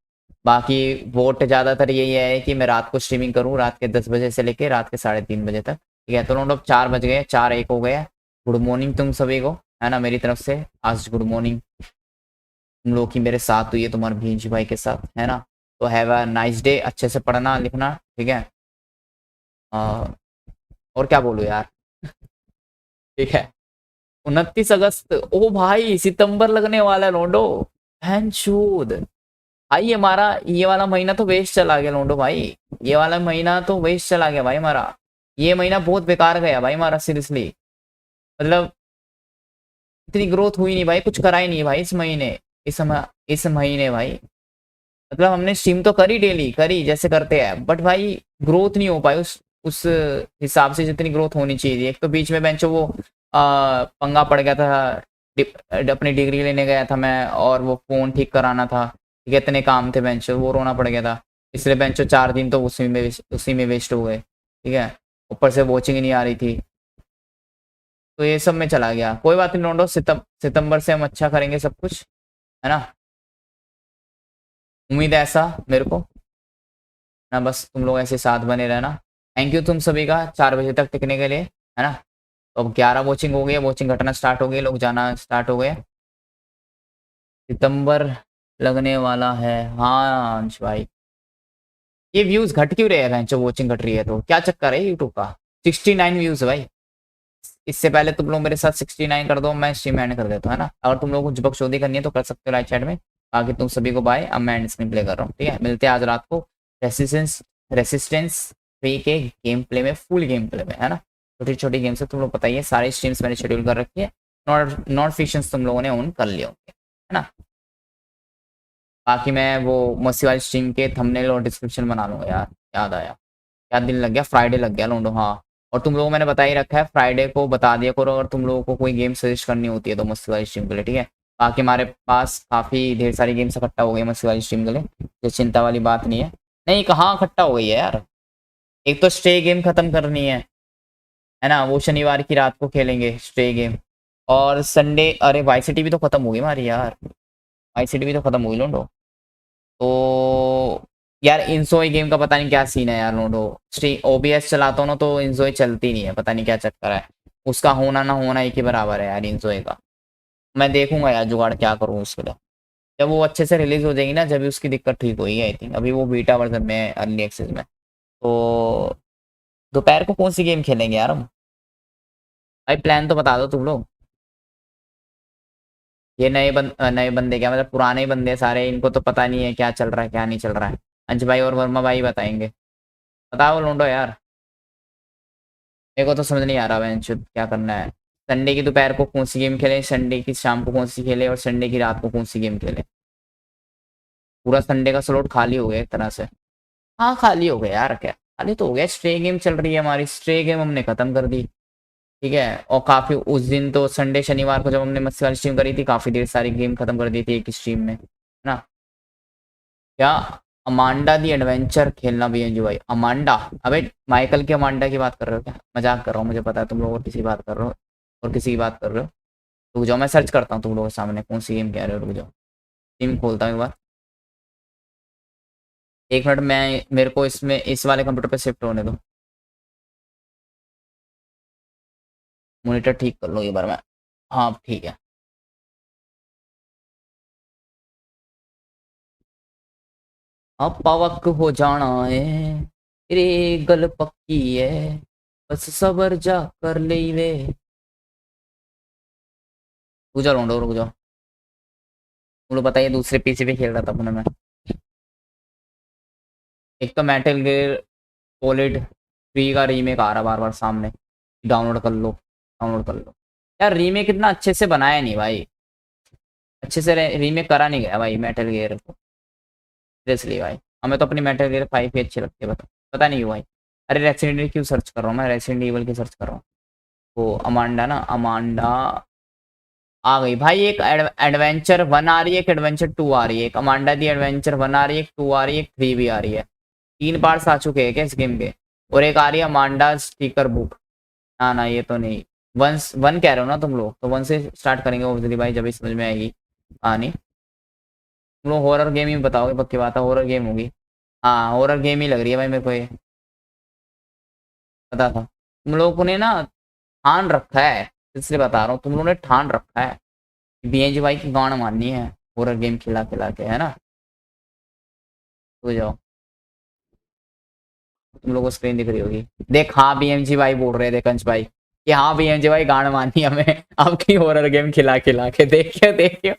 बाकी वोट ज़्यादातर यही है कि मैं रात को स्ट्रीमिंग करूँ, रात के 10 बजे से लेके रात के 3:30 बजे तक, ठीक है। तो लोग 4 बज गए, 4:01 हो गया। गुड मॉर्निंग तुम सभी को, है ना, मेरी तरफ से आज गुड मॉर्निंग। तुम लोग की मेरे साथ हुई है तुम्हारे भींजी भाई के साथ, है ना। तो हैव अ नाइस डे, अच्छे से पढ़ना लिखना, ठीक है। और क्या बोलूँ यार। ठीक है, 29 अगस्त, ओ भाई सितंबर लगने वाला है लोंडो, हैंशूद भाई। हमारा ये वाला महीना तो वेस्ट चला गया लोंडो भाई, ये वाला महीना तो वेस्ट चला गया भाई हमारा। ये महीना बहुत बेकार गया भाई हमारा, सीरियसली। मतलब इतनी ग्रोथ हुई नहीं भाई, कुछ करा ही नहीं भाई इस महीने, इस महीने भाई। मतलब हमने स्ट्रीम तो करी, डेली करी जैसे करते हैं, बट भाई ग्रोथ नहीं हो पाई उस हिसाब से जितनी ग्रोथ होनी चाहिए थी। एक तो बीच में बेंचो वो पंगा पड़ गया था, अपनी डिग्री लेने गया था मैं, और वो फ़ोन ठीक कराना था, ठीक है, इतने काम थे बेंचो, वो रोना पड़ गया था। इसलिए बेंचो 4 दिन तो उसी में वेस्ट हो गए, ठीक है। ऊपर से वॉचिंग ही नहीं आ रही थी, तो ये सब में चला गया। कोई बात नहीं लोंडो, सितंबर से हम अच्छा करेंगे सब कुछ, है ना। उम्मीद है ऐसा मेरे को ना, बस तुम लोग ऐसे साथ बने रहना। थैंक यू तुम सभी का 4 बजे तक टिकने के लिए, है ना। तो अब 11 वॉचिंग हो गई है, वॉचिंग घटना स्टार्ट हो गई, लोग जाना स्टार्ट हो गए। सितंबर लगने वाला है, हाँ अंश भाई। ये व्यूज घट क्यों रहे हैं जो वॉचिंग घट रही है, तो क्या चक्कर है यूट्यूब का। 69 व्यूज भाई, इससे पहले तुम लोग मेरे साथ 69 कर दो, मैं स्ट्रीम एंड कर देता हूँ, है ना। अगर तुम लोगों को बकचोदी करनी है तो कर सकते हो लाइव चैट में। बाकी तुम सभी को बाय, अब मैं एंड स्क्रीन प्ले कर रहा हूँ, ठीक है। मिलते हैं आज रात को रेसिस्टेंस 3 के गेम प्ले में, फुल गेम प्ले में, है ना। छोटी छोटी गेम्स है, तुम लोग पता ही है, सारी स्ट्रीम्स मैंने शेड्यूल कर रखी है। नोटिफिकेशंस तुम लोगों ने ऑन कर लिए होंगे, है ना। बाकी मैं वो मस्ती वाली स्ट्रीम के थंबनेल और डिस्क्रिप्शन बना लूंगा यार, याद आया। क्या दिन लग गया, फ्राइडे लग गया लोंडो। हाँ, और तुम लोगों को मैंने बता ही रखा है, फ्राइडे को बता दिया करो अगर तुम लोगों को कोई गेम सजेस्ट करनी होती है तो मस्ती वाली स्ट्रीम के लिए, ठीक है। बाकी हमारे पास काफ़ी ढेर सारी गेम्स इकट्ठा हो गई मस्ती वाली स्ट्रीम के लिए, तो चिंता वाली बात नहीं है। नहीं, कहाँ इकट्ठा हो गई है यार, एक तो स्टे गेम ख़त्म करनी है ना, वो शनिवार की रात को खेलेंगे स्टे गेम। और संडे, अरे वाई सिटी भी तो ख़त्म हो गई हमारी यार, वाई सिटी भी तो ख़त्म हो गई लोंडो। तो यार इंजॉय गेम का पता नहीं क्या सीन है यार लोंडो, स्ट्री ओबीएस चलाता हूँ ना तो इंजॉय चलती नहीं है, पता नहीं क्या चक्कर है, उसका होना ना होना एक ही बराबर है यार इंजॉय का। मैं देखूंगा यार जुगाड़ क्या करूँ उसके लिए, जब वो अच्छे से रिलीज हो जाएगी ना, जब भी उसकी दिक्कत ठीक होगी आई थिंक। अभी वो बीटा वर्जन में है, अर्ली एक्सेस में। तो दोपहर को कौन सी गेम खेलेंगे यार हम, भाई प्लान तो बता दो तुम लोग। ये नए बंदे क्या मतलब, पुराने ही बंदे सारे, इनको तो पता नहीं है क्या चल रहा है क्या नहीं चल रहा है। अंश भाई और वर्मा भाई बताएंगे, बताओ लोंडो यार, मेरे को तो समझ नहीं आ रहा है क्या करना है। संडे की दोपहर को कौन सी गेम खेलें, संडे की शाम को कौन सी खेले, और संडे की रात को कौन सी गेम खेले। पूरा संडे का स्लॉट खाली हो गया एक तरह से। हाँ खाली हो गया यार, क्या खाली तो हो गया, स्ट्रे गेम चल रही है हमारी, स्ट्रे गेम हमने खत्म कर दी, ठीक है। और काफी उस दिन तो संडे शनिवार को जब हमने मस्ती वाली स्ट्रीम करी थी, काफी देर सारी गेम खत्म कर दी थी एक स्ट्रीम में, है ना। क्या अमांडा दी एडवेंचर खेलना भी है जो भाई, अमांडा, अबे माइकल के अमांडा की बात कर रहे हो क्या, मजाक कर रहा हूँ, मुझे पता है तुम लोग और किसी बात कर रहे हो, और किसी की बात कर रहे हो। रुक जाओ मैं सर्च करता हूँ तुम लोगों के सामने कौन सी गेम कह रहे हो, रुक जाओ स्ट्रीम खोलता हूँ एक बार, एक मिनट। मैं मेरे को इसमें इस वाले कंप्यूटर पे शिफ्ट होने दो, मॉनिटर ठीक कर लो एक बार मैं। हाँ ठीक है। अब पवक हो जाना है, तेरे गल पक्की है, बस सबर जा कर ले वे। रुक जाओ रोंडो, रुक जाओ, मुझे बताइए दूसरे पीसी पे खेल रहा था पुनः मैं। एक तो मेटल गियर सॉलिड 3 का रीमेक आ रहा बार बार सामने, डाउनलोड कर लो डाउनलोड कर लो। यार रीमेक इतना अच्छे से बनाया नहीं भाई, अच्छे से रीमेक करा नहीं गया भाई मेटल गियर को, सीरियसली भाई। हमें तो अपनी मेटल गियर 5 ही अच्छी लगती है, पता नहीं क्यों भाई। अरे रेसिडेंट एविल क्यों सर्च कर रहा हूँ मैं, रेसिडेंट एविल की सर्च कर रहा हूँ। वो अमांडा ना, अमांडा आ गई भाई। एक एडवेंचर 1 आ रही है, एक एडवेंचर 2 आ रही है, एक अमांडा दी एडवेंचर 1 आ रही है, एक 2 आ रही है, एक 3 भी आ रही है। 3 पार्ट्स आ चुके हैं क्या इस गेम के, और एक आ रही है अमांडा स्टिकर बुक। ना ना ये तो नहीं, वन कह रहे हो ना तुम लोग, तो 1 से स्टार्ट करेंगे ओब्वियसली भाई, जब भी समझ में आएगी कहानी। तुम लोग हॉरर गेम ही बताओगे, पक्की बात है हॉरर गेम होगी। हाँ हॉरर गेम ही लग रही है भाई मेरे को, ये पता था। तुम लोगों ने ना ठान रखा है, इसलिए बता रहा हूँ, तुम लोगों ने ठान रखा है बीएनजी भाई की गांड मारनी है हॉरर गेम खिला खिला के, है ना। तो जाओ, तुम लोगों को स्क्रीन दिख रही होगी, देख हाँ बीएमजी भाई बोल रहे थे कंच भाई कि हाँ बीएमजी भाई गांड मारनी हमें आपकी हॉरर गेम खिला खिला के, देखियो देखियो,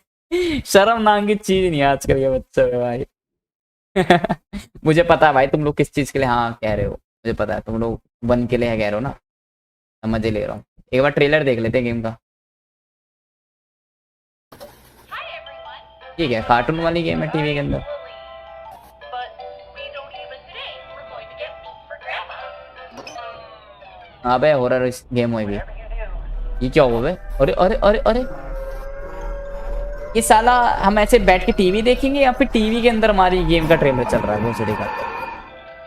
शर्म नाम की चीज नहीं है आजकल के बच्चों में भाई। मुझे पता है भाई तुम लोग किस चीज के लिए हाँ कह रहे हो, मुझे पता है तुम लोग 1 के लिए कह रहे हो ना, मजे ले रहा हूँ। एक बार ट्रेलर देख लेते हैं गेम का, ठीक है कार्टून वाली गेम है टीवी के अंदर। हाँ भाई हॉरर गेम होगी, ये क्या हुआ भाई, अरे अरे अरे अरे ये साला हम ऐसे बैठ के टीवी देखेंगे या फिर टीवी के अंदर हमारी गेम का ट्रेलर चल रहा है भोसड़ी का।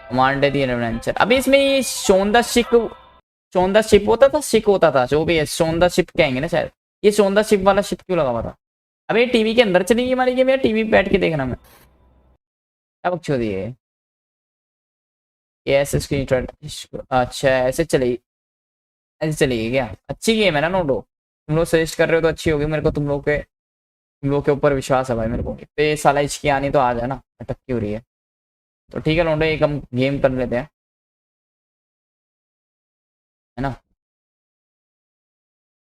कमांडर दी एडवेंचर, अभी इसमें ये शोंदा शिप होता था, शिक होता था जो भी है, शोंदा शिप कहेंगे ना शायद, ये शोंदा शिप वाला शिप क्यों लगा हुआ था। अबे टीवी के अंदर चलेगी हमारी गेम या टीवी पे बैठ के देखना मैं, क्या बकचोदी है ये, ऐसे स्क्रीन अच्छा ऐसे चलेगी, ऐसे चलेगी क्या, अच्छी गेम है ना नोडो, तुम लोग सजेस्ट कर रहे हो तो अच्छी होगी, मेरे को तुम लोग के ऊपर विश्वास है भाई मेरे को। तो ये साला इसकी आनी तो आ जाए ना, अटकी हो रही है, तो ठीक है लोंडो एक हम गेम कर लेते हैं, है ना,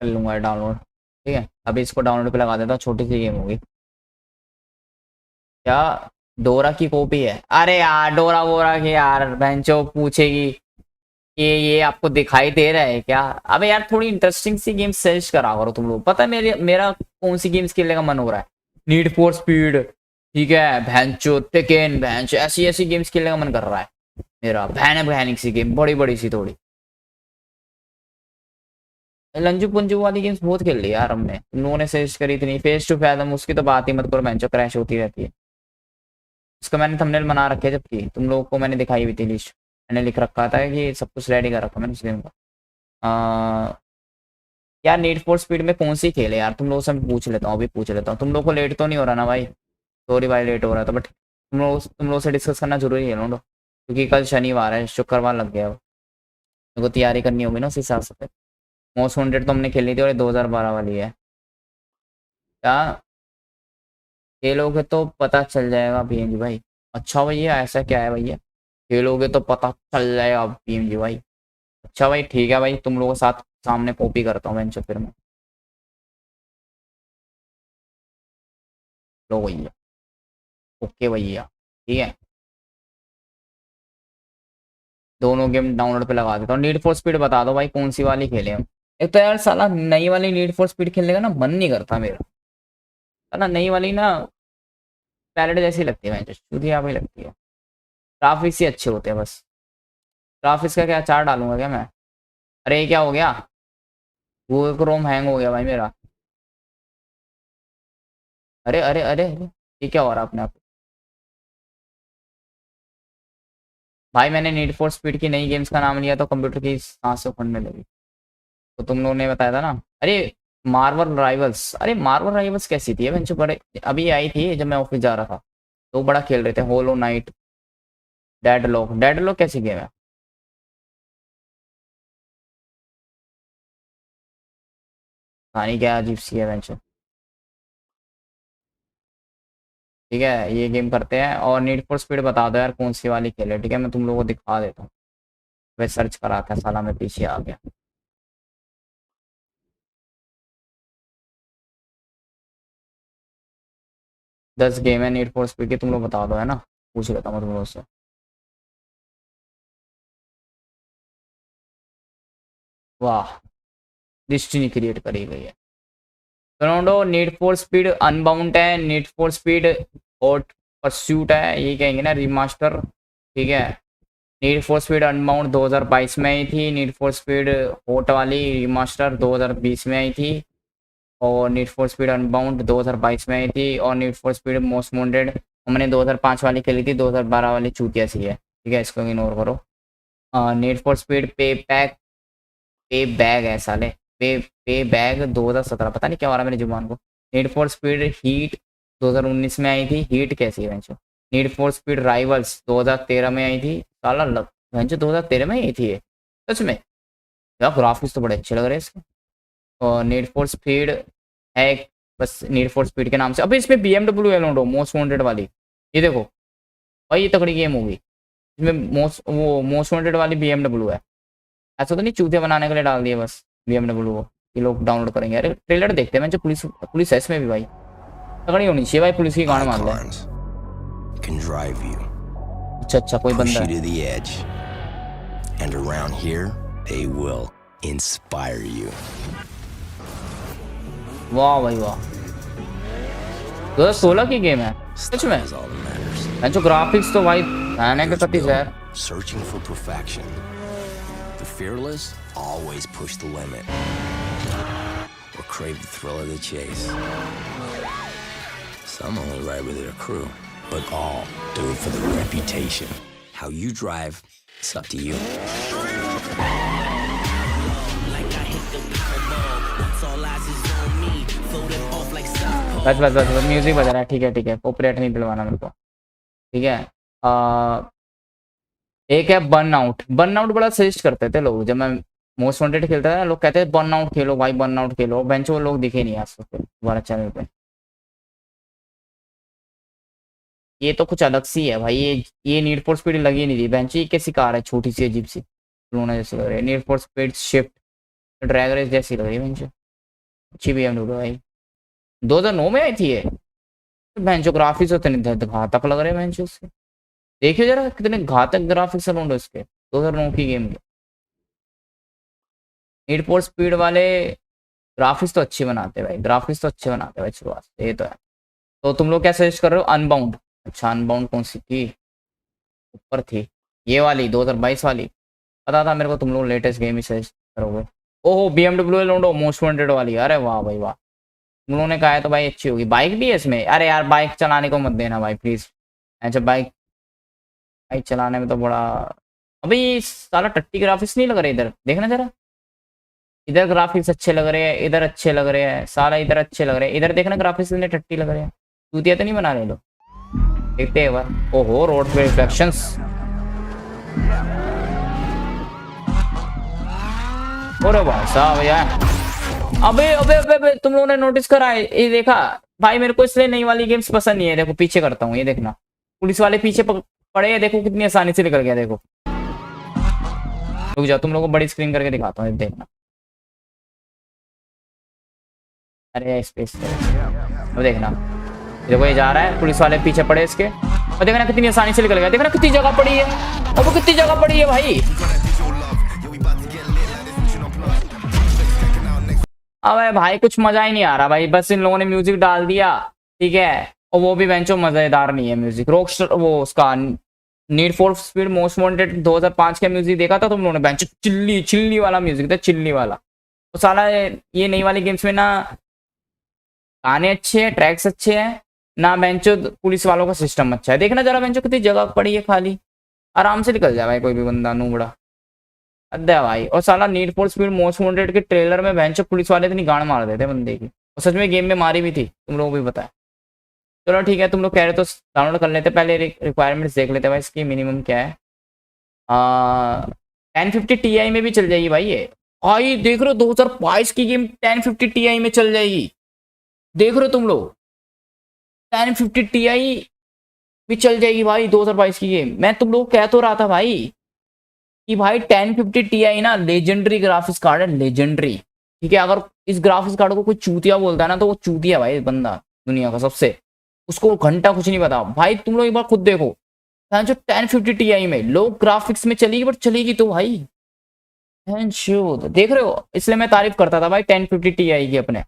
कर लूंगा डाउनलोड, ठीक है। अभी इसको डाउनलोड पे लगा देता हूँ, छोटी सी गेम होगी। क्या डोरा की कॉपी है, अरे यार डोरा वोरा की यार बेंचो पूछेगी कि ये आपको दिखाई दे रहा है क्या। अबे यार थोड़ी इंटरेस्टिंग सी गेम सजेस्ट करा करो तुम लोग, पता है मेरा कौन सी गेम्स खेलने का मन हो रहा है, नीड फॉर स्पीड, ठीक है, भैंचो टेकन, भैंचो ऐसी ऐसी गेम्स खेलने का मन कर रहा है मेरा, भयानक भयानक सी गेम, बड़ी बड़ी सी थोड़ी। लंजू पंजू वाली गेम्स बहुत खेल ली यार हमने, तुम लोगों ने सजेस्ट करी थी। फेस टू फैथम उसकी तो बात ही मत करो, भैंचो क्रैश होती रहती है। उसका मैंने थंबनेल बना रखे, जबकि तुम लोगों को मैंने दिखाई हुई थी लिस्ट, मैंने लिख रखा था कि सब कुछ रेडी कर रखा मैंने उस गेम का। यार नीड फॉर स्पीड में कौन सी खेले यार, तुम लोगों से मैं पूछ लेता हूँ, अभी पूछ लेता हूँ। तुम लोग को लेट तो नहीं हो रहा ना भाई? सॉरी भाई लेट हो रहा था, बट तुम लोग से डिस्कस करना जरूरी है लोग, क्योंकि कल शनिवार है, शुक्रवार लग गया, मेरे को तैयारी करनी होगी ना उस हिसाब से। मोस्ट वांटेड तो हमने खेली थी और 2012 वाली है। क्या खेलोगे तो पता चल जाएगा भीम जी भाई। अच्छा भैया ऐसा क्या है भैया, खेलोगे तो पता चल जाएगा भीम जी भाई। अच्छा भाई ठीक है भाई, तुम लोगों के साथ सामने कॉपी करता हूँ बेंच फिर मैं। लो भैया, ओके भैया, ठीक है। दोनों गेम डाउनलोड पे लगा देता हूँ। नीड फॉर स्पीड बता दो भाई कौन सी वाली खेले हम। एक तो यार साला नई वाली नीड फॉर स्पीड खेलने का ना मन नहीं करता मेरा, साला नई वाली ना पैरेड जैसी लगती है, चूतिया भी लगती है। ग्राफिक्स ही अच्छे होते हैं बस। ग्राफिक्स का क्या चार्ट डालूंगा क्या मैं? अरे ये क्या हो गया, गूगल क्रोम हैंग हो गया भाई मेरा। अरे अरे अरे अरे, ये क्या हो रहा है अपने आप? भाई मैंने नीड फॉर स्पीड की नई गेम्स का नाम लिया तो कंप्यूटर की सांसें फूटने लगी। तो तुम लोगों ने बताया था ना। अरे मार्वल राइवल्स, अरे मार्वल राइवल्स कैसी थी जो बड़े, अभी आई थी जब मैं ऑफिस जा रहा था, तो बड़ा खेल रहे थे। होलो नाइट, डेडलॉक, डेडलॉक कैसी गेम है? कहानी क्या अजीब सी है बेंचो। ठीक है ये गेम करते हैं, और नीड फॉर स्पीड बता दो यार कौन सी वाली खेले, ठीक है मैं तुम लोगों को दिखा देता हूँ। वे सर्च करा था साला, मैं पीछे आ गया। दस गेम है नीड फॉर स्पीड की, तुम लोग बता दो है ना, पूछ लेता हूँ तुम लोगों से। वाह, डिस्टिनी क्रिएट करी गई है। Toronto Need for Speed Unbound है, need for Speed Hot Pursuit है, ये कहेंगे ना रिमास्टर, ठीक है। नीड फॉर स्पीड अनबाउंड 2022 में आई थी, नीड फॉर स्पीड हॉट वाली रिमास्टर 2020 में आई थी, और नीड फॉर स्पीड अनबाउंड 2022 में आई थी, और need for speed most wanted हमने 2005 वाली खेली थी, 2012 वाली चूतिया सी है, ठीक है इसको इग्नोर करो। नीड फॉर स्पीड पे बैग है साले, पे बैग 2017, पता नहीं क्या हो रहा है मेरी जुबान को। नीड फॉर स्पीड हीट 2019 में आई थी, हीट कैसी है वेंचो। नीड फॉर स्पीड राइवल्स 2013 में आई थी, साला वेंचो 2013 में आई थी ये, सच में यार ग्राफिक्स तो बड़े अच्छे लग रहे हैं इसके। और नीड फॉर स्पीड है बस नीड फॉर स्पीड के नाम से। अभी इसमें BMW है लोडो, मोस्ट वांटेड वाली, ये देखो भाई ये तगड़ी गेम होगी। इसमें मोस्ट वांटेड वाली BMW है, ऐसा तो नहीं चूतिया बनाने के लिए डाल दिए बस BMW को, ये लोग डाउनलोड करेंगे। अरे ट्रेलर देखते हैं मैं, जो पुलिस पुलिस है इसमें भी भाई, तगड़ी होनी चाहिए भाई, पुलिस की गांड मार ले। can drive you, अच्छा अच्छा कोई push बंदा you है। to the edge, and around here they will inspire you. वाह भाई वाह, 2016 की गेम है सच में। मैं जो ग्राफिक्स तो भाई आने के कति यार। Searching for perfection. The fearless always push the limit, or crave the thrill of the chase. Some only ride with their crew, but all do it for the reputation. How you drive, it's up to you. बस बस बस बस music बज रहा है, ठीक है copyright नहीं दिलवाना मेरे को, ठीक है। एक है बर्न आउट, बर्न आउट बड़ा सजेस्ट करते थे लोग जब मैं मोस्ट वांटेड खेलता था, लोग कहते थे बर्न आउट खेलो भाई, बर्न आउट खेलो, बेंच वो लोग दिखे नहीं आज तक दोबारा चैनल पे। ये तो कुछ अलग सी है भाई, ये नीड फॉर स्पीड लगी नहीं रही बेंच, ये कैसी कार है छोटी सी अजीब सी, लूना जैसी लग रही है। Need for speed shift drag race जैसी लग रही है बेंच, अच्छी BMW भाई, 2009 में आई थी ये। बेंचो ग्राफिक्स तो इतने घातक लग रहे हैं बेंचो उसके, देखिए जरा कितने घातक ग्राफिक्स अराउंड इसके, 2009 की गेम के। नीड फॉर स्पीड वाले ग्राफिक्स तो अच्छे बनाते हैं भाई, ग्राफिक्स तो अच्छे बनाते हैं भाई शुरुआत से, ये तो है। तो तुम लोग क्या सजेस्ट कर रहे हो? अनबाउंड। अच्छा अनबाउंड कौन सी थी? ऊपर थी ये वाली 2022 वाली। पता था मेरे को तुम लोग लेटेस्ट गेम ही सजेस्ट करोगे। ओहो BMW लोडो मोस्ट वांटेड वाली। अरे वाह भाई वाह, तुम लोगों ने कहा है तो भाई अच्छी होगी। बाइक भी है इसमें? अरे यार बाइक चलाने को मत देना भाई प्लीज। अच्छा बाइक, बाइक चलाने में तो बड़ा अभी साला टट्टी ग्राफिक्स नहीं लग रहे। इधर देखना जरा, इधर ग्राफिक्स अच्छे लग रहे हैं, इधर अच्छे लग रहे हैं, साला इधर अच्छे लग रहे हैं, इधर देखना ग्राफिक्स इतने टट्टी लग रहे हैं। चूतिया तो नहीं बना रहे लोग? देखते हैं बार। ओहो रोड पे रिफ्लेक्शंस। अरे भाई साहब यार, अबे अबे अबे अबे तुम लोगों ने नोटिस करा है ये? देखा भाई, मेरे को इसलिए नई वाली गेम्स पसंद नहीं है। देखो पीछे करता हूँ, ये देखना पुलिस वाले पीछे पड़े हैं, देखो कितनी आसानी से निकल गया। देखो रुक जाओ, तुम लोगों को बड़ी स्क्रीन करके दिखाता हूँ, देखना। अरे स्पेस अब देखना, देखो ये जा रहा है, पुलिस वाले पीछे पड़े इसके, और देखना कितनी आसानी से निकल गया। देखना कितनी जगह पड़ी है, और वो कितनी जगह पड़ी है भाई। अबे भाई कुछ मजा ही नहीं आ रहा भाई, बस इन लोगों ने म्यूजिक डाल दिया, ठीक है, और वो भी बेंचो मजेदार नहीं है म्यूजिक। रॉकस्टार वो उसका need for speed most wanted 2005 का म्यूजिक देखा था तुम लोगों ने? बेंचो चिल्ली चिल्ली वाला म्यूजिक था, चिल्ली वाला। तो साला ये नई वाली गेम्स में ना गाने अच्छे हैं, ट्रैक्स अच्छे हैं, ना बेंचो पुलिस वालों का सिस्टम अच्छा है। देखना जरा बेंचो कितनी जगह पड़ी है खाली, आराम से निकल जाए भाई कोई भी बंदा नूबड़ा अद्या भाई। और साला need for speed most wanted के ट्रेलर में बेंचो पुलिस वाले इतनी गाड़ मार देते बंदे की, और सच में गेम में मारी भी थी, तुम लोगों को भी पता है। चलो ठीक है, तुम लोग कह रहे तो डाउनलोड कर लेते, पहले रिक्वायरमेंट्स देख लेते भाई इसकी मिनिमम क्या है। 1050 Ti में भी चल जाएगी भाई ये। भाई देख रहे हो 2022 की गेम 1050 Ti में चल जाएगी, देख रहे हो तुम लोग? 1050 Ti भी चल जाएगी भाई 2022 की गेम। मैं तुम लोग कह तो रहा था भाई कि भाई 1050 Ti ना लेजेंडरी ग्राफिक्स कार्ड है, लेजेंडरी, ठीक है। अगर इस ग्राफिक्स कार्ड को कोई चूतिया बोलता है ना, तो वो चूतिया भाई बंदा दुनिया का सबसे, उसको घंटा कुछ नहीं पता भाई। तुम लोग एक बार खुद देखो, जो 1050 Ti में लो ग्राफिक्स में चलेगी, बट चलेगी तो भाई देख रहे हो। इसलिए मैं तारीफ करता था भाई 1050 Ti की अपने।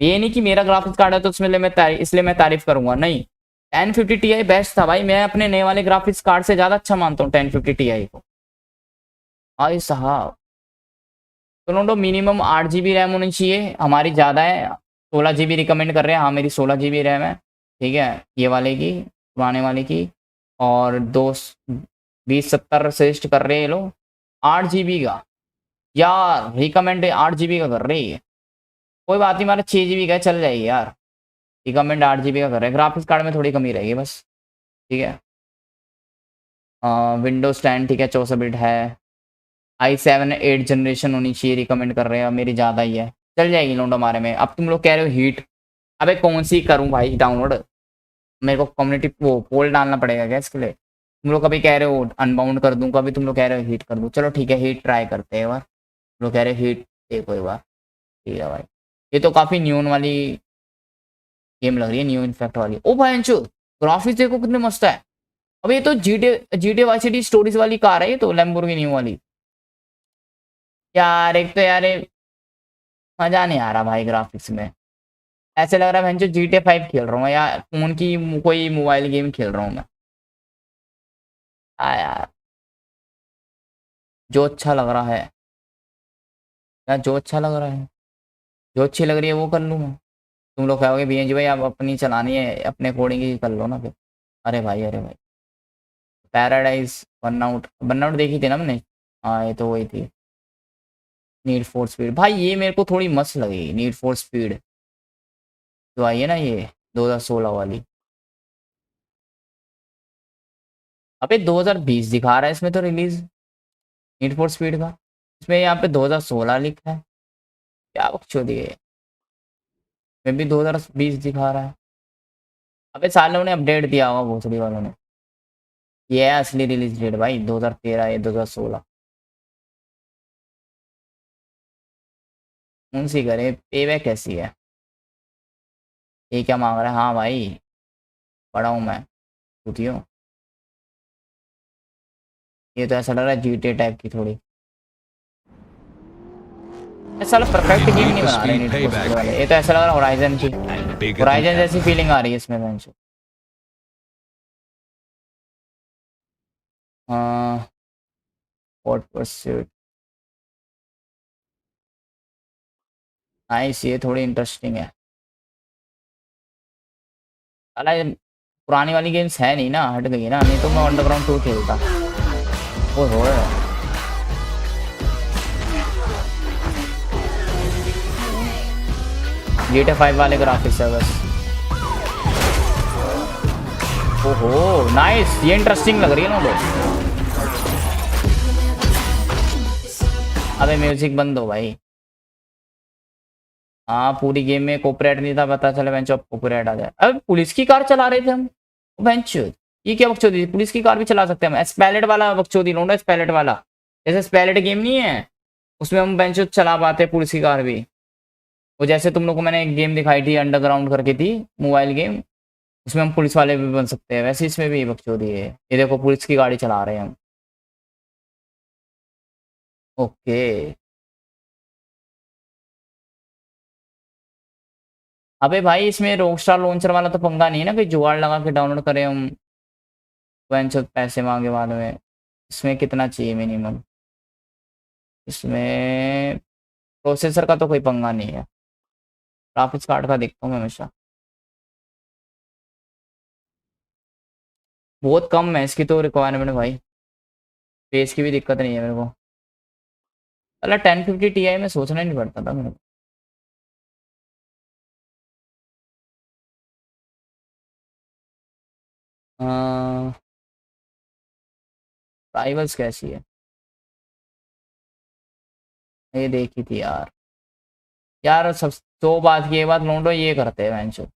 ये नहीं कि मेरा ग्राफिक्स कार्ड है तो इसलिए मैं तारीफ करूंगा, नहीं। 1050 Ti बेस्ट था भाई, मैं अपने नए वाले ग्राफिक्स कार्ड से ज्यादा अच्छा मानता हूँ 1050 Ti को भाई साहब। तो नोटो मिनिमम 8 GB रैम होनी चाहिए, हमारी ज़्यादा है, 16 GB रिकमेंड कर रहे हैं। हाँ मेरी 16 GB रैम है, ठीक है, ये वाले की, पुराने वाले की। और 2070 सजेस्ट कर रहे हैं ये लोग 8 GB का। यार रिकमेंड 8 GB का कर रही है, कोई बात नहीं, हमारा 6 GB का चल जाएगी यार। रिकमेंड 8 GB का कर रहे हैं, ग्राफिक्स कार्ड में थोड़ी कमी रहेगी बस, ठीक है। विंडोज 10 ठीक है, 64 बिट है, i7 8 जनरेशन होनी चाहिए, रिकमेंड कर रहे हैं, मेरी ज़्यादा ही है, चल जाएगी लोड हमारे में। अब तुम लोग कह रहे हो हीट, अबे कौन सी करूं भाई डाउनलोड? मेरे को कम्युनिटी वो पोल डालना पड़ेगा क्या इसके लिए? तुम लोग कभी कह रहे हो अनबाउंड कर दूं, कभी तुम लोग कह रहे हो हीट कर दूं। चलो ठीक है हीट ट्राई करते हैं एक बार। तुम लोग कह रहे हो हीट, देखो एक बार, ठीक है भाई। ये तो काफ़ी न्यून वाली गेम लग रही है, न्यू इन्फेक्ट वाली। ओ भाई ग्राफिक्स देखो कितने मस्त है। अब ये तो जीटे वाई सिटी स्टोरीज वाली कार है, ये तो लैम्बोर्गिनी वाली। यार एक तो यार मजा नहीं आ रहा भाई ग्राफिक्स में, ऐसे लग रहा है मैं GTA 5 खेल रहा हूँ या फोन की कोई मोबाइल गेम खेल रहा हूँ मैं। यार जो अच्छा लग रहा है यार, जो अच्छा लग रहा है, जो अच्छी लग रही है वो कर लूँ मैं। तुम लोग कहोगे BNG भाई आप अपनी चलानी है, अपने अकॉर्डिंग ही कर लो ना फिर। अरे भाई अरे भाई, पैराडाइज बर्नआउट देखी थी ना मैंने, हाँ ये तो वही थी। नीड फॉर स्पीड भाई ये मेरे को थोड़ी मस्त लगी, नीड फॉर स्पीड जो आई है ना ये 2016 वाली। अबे 2020 दिखा रहा है इसमें तो रिलीज नीड फॉर स्पीड का, इसमें यहाँ पे 2016 लिखा है, क्या बकचोदी है। मैं भी 2020 दिखा रहा है। अबे सालों ने अपडेट दिया होगा भोसड़ी वालों ने। ये है असली रिलीज डेट भाई 2013 या 2016। कौन सी करे, पे कैसी है, ये क्या मांग रहा है? हाँ भाई पढ़ा हूँ मैं, पूछियो। ये तो ऐसा लग रहा है GTA टाइप की थोड़ी। ऐसा वाला परफेक्ट गेम नहीं बना रहे नीड फॉर स्पीड वाले। ये तो ऐसा लग रहा है होराइजन की, होराइजन जैसी फीलिंग आ रही है इसमें बेंच। हाँ, हॉट परस्यूट नाइस, ये थोड़ी इंटरेस्टिंग है। अला ये पुरानी वाली गेम्स है नहीं ना, हट गई ना, नहीं तो मैं अंडरग्राउंड 2 खेलता। ओहो GTA 5 वाले ग्राफिक्स है बस। ओहो नाइस, ये इंटरेस्टिंग लग रही है ना लोग। अबे म्यूजिक बंद हो भाई। हाँ पूरी गेम में कॉपीराइट नहीं था, पता चला बेंच अब कॉपीराइट आ जाए। अब पुलिस की कार चला रहे थे हम बेंच, ये क्या बकचोदी थी? पुलिस की कार भी चला सकते हैं हम। स्पैलेट वाला बकचोदी लौंडा, स्पैलेट वाला, जैसे स्पैलेट गेम नहीं है उसमें हम बेंच चला पाते हैं पुलिस की कार भी। वो जैसे तुम लोग को मैंने एक गेम दिखाई थी अंडरग्राउंड करके थी, मोबाइल गेम, उसमें हम पुलिस वाले भी बन सकते हैं, वैसे इसमें भी बकचोदी है। ये देखो पुलिस की गाड़ी चला रहे हैं हम। ओके अबे भाई इसमें रॉकस्टार लॉन्चर वाला तो पंगा नहीं है ना, कोई जुगाड़ लगा के डाउनलोड करें हम, बेंच पैसे मांगे बाद में। इसमें कितना चाहिए मिनिमम? इसमें प्रोसेसर का तो कोई पंगा नहीं है, ग्राफिक्स कार्ड का देखता हूँ मैं हमेशा। बहुत कम है इसकी तो रिक्वायरमेंट भाई, फेस की भी दिक्कत नहीं है मेरे को। अला 1050 Ti में सोचना ही नहीं पड़ता था मेरे को। राइवल्स कैसी है? ये देखी थी यार। यार सब तो बात ये बात लौंडो ये करते हैं बेंचो,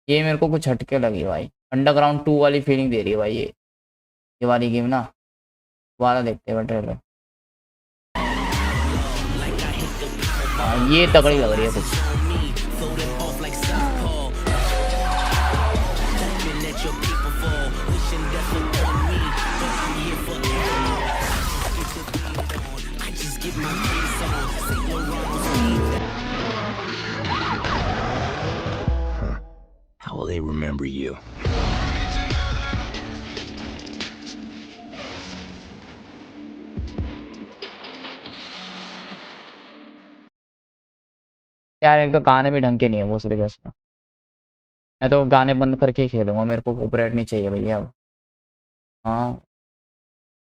ये मेरे को कुछ हटके लगी भाई। अंडरग्राउंड 2 वाली फीलिंग दे रही है भाई ये वाली गेम ना। दोबारा देखते हैं ट्रेलर। हाँ ये तगड़ी लग रही है कुछ। How will they remember you? यार एक तो गाने भी ढंग के नहीं है वो सीरियस में। मैं तो गाने बंद करके ही खेलूंगा, मेरे को कॉपीराइट नहीं चाहिए भैया अब। हाँ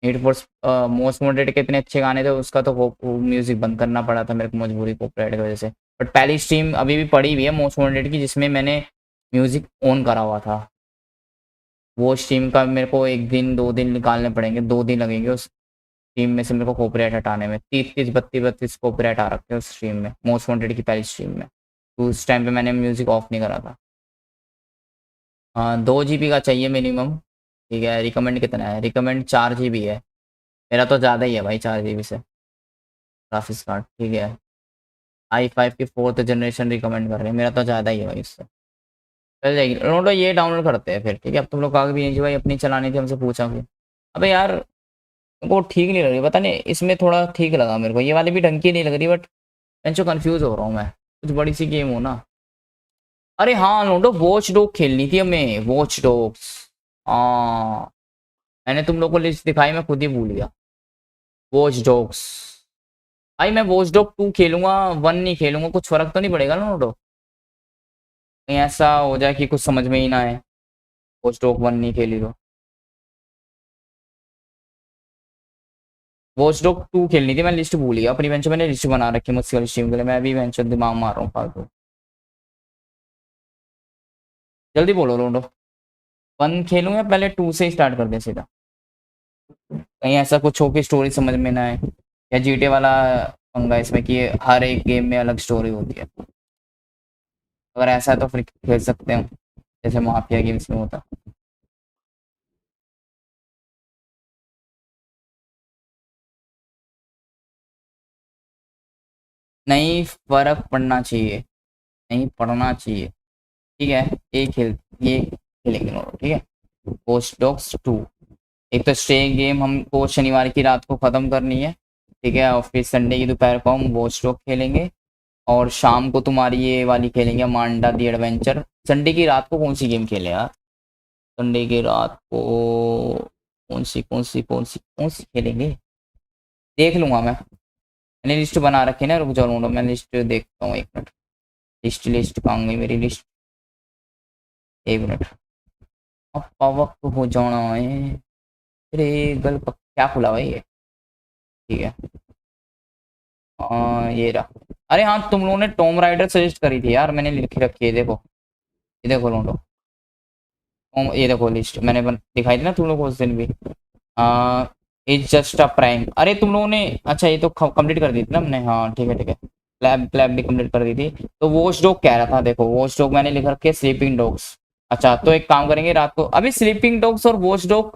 नीड फॉर मोस्ट वांटेड के इतने अच्छे गाने थे, उसका तो वो म्यूजिक बंद करना पड़ा था मेरे को मजबूरी कॉपीराइट की वजह से। बट पहली स्ट्रीम अभी भी पड़ी हुई है मोस्ट वांटेड की, जिसमें मैंने म्यूजिक ऑन करा हुआ था। वो स्ट्रीम का मेरे को 1 दिन 2 दिन निकालने पड़ेंगे, 2 दिन लगेंगे उस स्ट्रीम में से मेरे को कॉपीराइट हटाने में। 30 32 कॉपीराइट आ रखे हैं उस स्ट्रीम में, मोस्ट वांटेड की पहली स्ट्रीम में। तो उस टाइम पे मैंने म्यूजिक ऑफ नहीं करा था। हाँ 2 GB का चाहिए मिनिमम। ठीक है रिकमेंड कितना है? रिकमेंड 4 GB है, मेरा तो ज़्यादा ही है भाई 4 GB से ग्राफिक्स कार्ड। ठीक है i5 की 4th जनरेशन रिकमेंड कर रहे हैं, मेरा तो ज़्यादा ही है भाई उससे। चल जाएगी रोडो, ये डाउनलोड करते हैं फिर। ठीक है अब तुम लोग आगे भी नहीं भाई, अपनी चलानी थी हमसे पूछा फिर। अबे यार वो ठीक नहीं लग रही, पता नहीं इसमें थोड़ा ठीक लगा मेरे को, ये वाली भी ढंग की नहीं लग रही। बट मैं जो कन्फ्यूज़ हो रहा हूँ मैं, कुछ बड़ी सी गेम हो ना। अरे हाँ लोडो वॉच डॉग खेलनी थी हमें, वॉच डॉग्स। हाँ मैंने तुम लोग को लिस्ट दिखाई, मैं खुद ही भूल गया। वॉच डॉग्स भाई मैं वॉच डॉग 2 खेलूंगा, 1 नहीं खेलूंगा। कुछ फर्क तो नहीं पड़ेगा ना लोडो? कहीं ऐसा हो जाए कि कुछ समझ में ही ना आए, वॉच डॉग 1 नहीं खेली तो। वॉच डॉग 2 खेलनी थी, मैं लिस्ट भूल गया अपनी बेंच। मैंने लिस्ट बना रखी मुझसे वाली स्ट्रीम के लिए, मैं भी बेंच दिमाग मार रहा हूँ फालतू। जल्दी बोलो लोडो, 1 खेलूँ या पहले 2 से स्टार्ट कर दे सीधा? कहीं ऐसा कुछ हो कि स्टोरी समझ में ना आए, या जीटे वाला पंगा इसमें कि हर एक गेम में अलग स्टोरी होती है। अगर ऐसा है तो फिर खेल सकते हैं जैसे माफिया गेम्स में होता। नहीं फर्क पड़ना चाहिए, नहीं पड़ना चाहिए। ठीक है ये खेलेंगे दोनों। ठीक है वॉच डॉग्स 2, एक तो स्टे गेम हमको शनिवार की रात को ख़त्म करनी है। ठीक है, और फिर संडे की दोपहर को हम वॉच डॉग खेलेंगे, और शाम को तुम्हारी ये वाली खेलेंगे मांडा दी एडवेंचर। संडे की रात को कौन सी गेम खेले यार? संडे की रात को कौन सी खेलेंगे, देख लूंगा मैं। मैंने लिस्ट बना रखी है ना, रुक जाओ ढूंढो, मैं लिस्ट देखता हूँ, एक मिनट। लिस्ट कहाँ गई मेरी लिस्ट? एक मिनट, अब वक्त हो जाना है। अरे गल क्या खुला भाई ये, ठीक है। ये रहा। अरे हाँ, तुम लोगों ने टॉम राइडर सजेस्ट करी थी यार, मैंने लिख रखी है, देखो ये देखो ढूंढो। ये देखो लिस्ट मैंने दिखाई थी ना तुम लोगों को उस दिन भी। It's just a prank. अरे तुम लोगों ने, अच्छा ये तो कंप्लीट कर दी थी ना हमने, हाँ ठीक है ठीक है। क्लैब भी कंप्लीट कर दी थी। तो वॉच डॉग कह रहा था, देखो वॉच डॉग मैंने लिख रखे स्लीपिंग डॉग्स। अच्छा तो एक काम करेंगे रात को, अभी स्लीपिंग डॉग्स और वॉच डॉग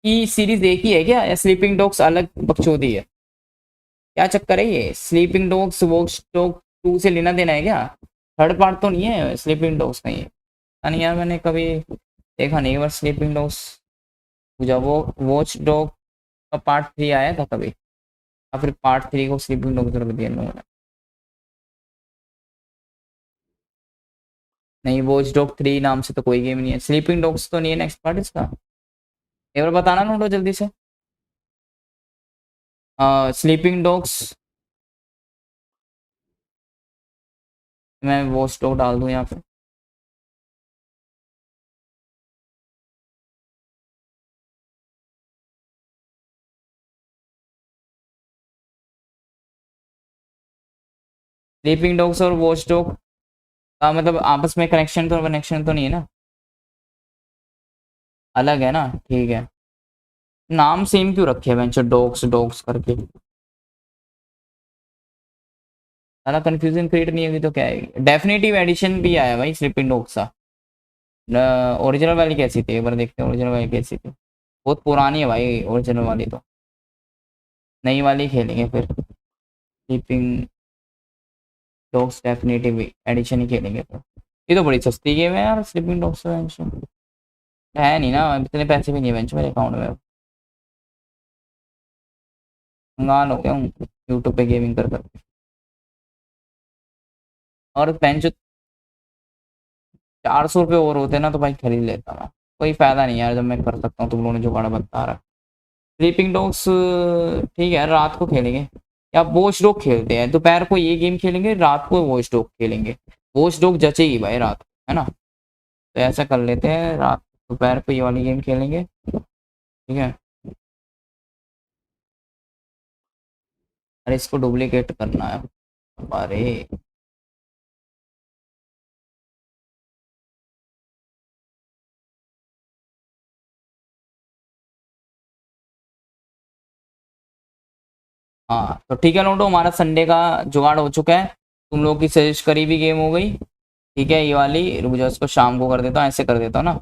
की सीरीज एक ही है क्या, या स्लीपिंग डॉग्स अलग बकचोदी है? क्या चक्कर है ये? स्लीपिंग डॉग्स वॉच डॉग 2 से लेना देना है क्या? थर्ड पार्ट तो नहीं है स्लीपिंग डॉग्स का ये? नहीं यार, मैंने कभी देखा नहीं। बस स्लीपिंग डॉग्स जब वो वॉच डॉग का पार्ट 3 आया था कभी, या फिर पार्ट 3 को स्लीपिंग डॉग्स रख दिया इन लोगों ने? नहीं, वॉच डॉग 3 नाम से तो कोई गेम नहीं है। स्लीपिंग डॉग्स तो नहीं है नेक्स्ट पार्ट इसका? एक बार बताना नोटो जल्दी से। स्लीपिंग डॉग्स, मैं वॉच डॉग डाल दूं यहाँ पे? स्लीपिंग डॉग्स और वॉच डॉग का मतलब आपस में कनेक्शन तो नहीं है ना? अलग है ना, ठीक है। नाम सेम क्यों रखे हैं डॉग्स डॉग्स करके? सारा कंफ्यूजन क्रिएट नहीं होगी तो क्या है? डेफिनेटिव एडिशन भी आया भाई स्लीपिंग डॉग्स का। ओरिजिनल वाली कैसी थी, एक बार देखते हैं ओरिजिनल वाली कैसी थी। बहुत पुरानी है भाई ओरिजिनल वाली तो। नई वाली खेलेंगे फिर, स्लीपिंग डॉग्स डेफिनेटिव एडिशन ही खेलेंगे फिर। ये तो बड़ी सस्ती गेम है यार स्लीपिंग डॉग्स है नहीं ना, इतने पैसे भी नहीं है मेरे अकाउंट में। कंगाल हो गया हूँ यूट्यूब पे गेमिंग कर कर। और बेंच 400 रुपये और होते ना तो भाई खरीद लेता मैं। कोई फायदा नहीं यार जब मैं कर सकता हूँ, तुम लोगों ने जुगाड़ बता रहा। स्लीपिंग डॉग्स ठीक है, रात को खेलेंगे, या वॉच डॉग खेलते हैं। दोपहर को ये गेम खेलेंगे, रात को वॉच डॉग खेलेंगे। वॉच डॉग जचेगी भाई रात को, है ना? तो ऐसा कर लेते हैं, रात दोपहर को ये वाली गेम खेलेंगे, ठीक है। अरे इसको डुप्लीकेट करना है, अरे हाँ तो ठीक है लोटो, हमारा संडे का जुगाड़ हो चुका है। तुम लोग की सजेस्ट करी भी गेम हो गई, ठीक है। ये वाली रुक जाओ, इसको शाम को कर देता हूँ, ऐसे कर देता हूँ ना,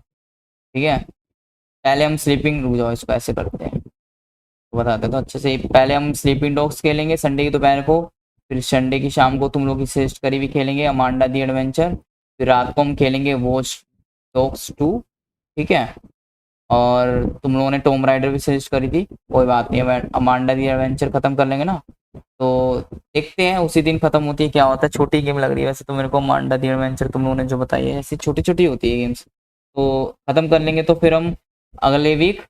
ठीक है। पहले हम स्लीपिंग, रुक जाओ इसको ऐसे करते हैं, तो बता देता हूँ अच्छे से। पहले हम स्लीपिंग डॉग्स खेलेंगे संडे की दोपहर को, फिर संडे की शाम को तुम लोग की सजेस्ट करी भी खेलेंगे अमांडा दी एडवेंचर, फिर रात को हम खेलेंगे वॉच डॉग्स 2, ठीक है। और तुम लोगों ने टॉम राइडर भी सजेस्ट करी थी, कोई बात नहीं, अमांडा दी एडवेंचर खत्म कर लेंगे ना। तो देखते हैं उसी दिन खत्म होती है क्या होता है। छोटी गेम लग रही है वैसे तो मेरे को अमांडा दी एडवेंचर, तुम लोगों ने जो बताई है ऐसी छोटी छोटी होती है गेम्स, तो खत्म कर लेंगे। तो फिर हम अगले वीक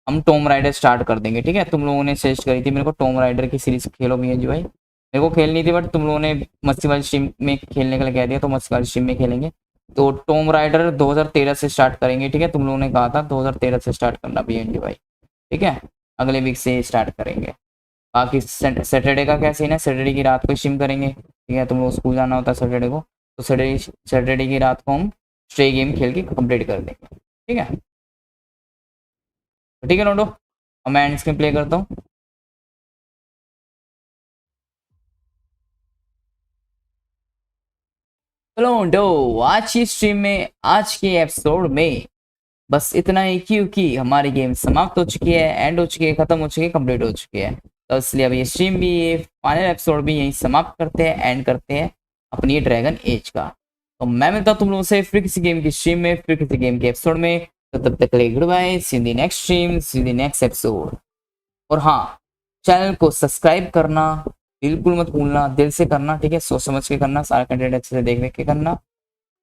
हम टॉम राइडर स्टार्ट कर देंगे, ठीक है। तुम लोगों ने सजेस्ट करी थी मेरे को टॉम राइडर की सीरीज खेलो भैया जी भाई, मेरे को खेलनी थी बट तुम लोगों ने मस्ती वाली स्ट्रीम में खेलने के लिए कह दिया, तो मस्ती वाली स्ट्रीम में खेलेंगे। तो टॉम राइडर 2013 से स्टार्ट करेंगे, ठीक है। तुम लोगों ने कहा था 2013 से स्टार्ट करना भैया जी भाई, ठीक है। अगले वीक से स्टार्ट करेंगे। बाकी सैटरडे का क्या सीन है, सैटरडे की रात को स्ट्रीम करेंगे, ठीक है। तुम लोग स्कूल जाना होता है सैटरडे को, तो सैटरडे की रात को हम स्टे गेम खेल के कंप्लीट कर देंगे, ठीक है। ठीक है नोटो, अब मैं एंड स्क्रीन प्ले करता हूँ। चलो नोटो, आज की स्ट्रीम में, आज के एपिसोड में बस इतना ही, क्योंकि हमारी गेम समाप्त हो चुकी है, एंड हो चुकी है, खत्म हो चुकी है, कंप्लीट हो चुकी है। तो इसलिए अब ये स्ट्रीम भी, ये फाइनल एपिसोड भी यहीं समाप्त करते हैं, एंड करते हैं अपनी ड्रैगन एज का। तो मैं मिलता हूँ तुम लोगों से फिर किसी गेम की स्ट्रीम में, फिर किसी गेम के एपिसोड में। तो तब तक के लिए goodbye, see you in the next stream, see you in the next episode. और हाँ, चैनल को सब्सक्राइब करना बिल्कुल मत भूलना, दिल से करना, ठीक है, सोच समझ के करना, सारा कंटेंट अच्छे से देख के करना।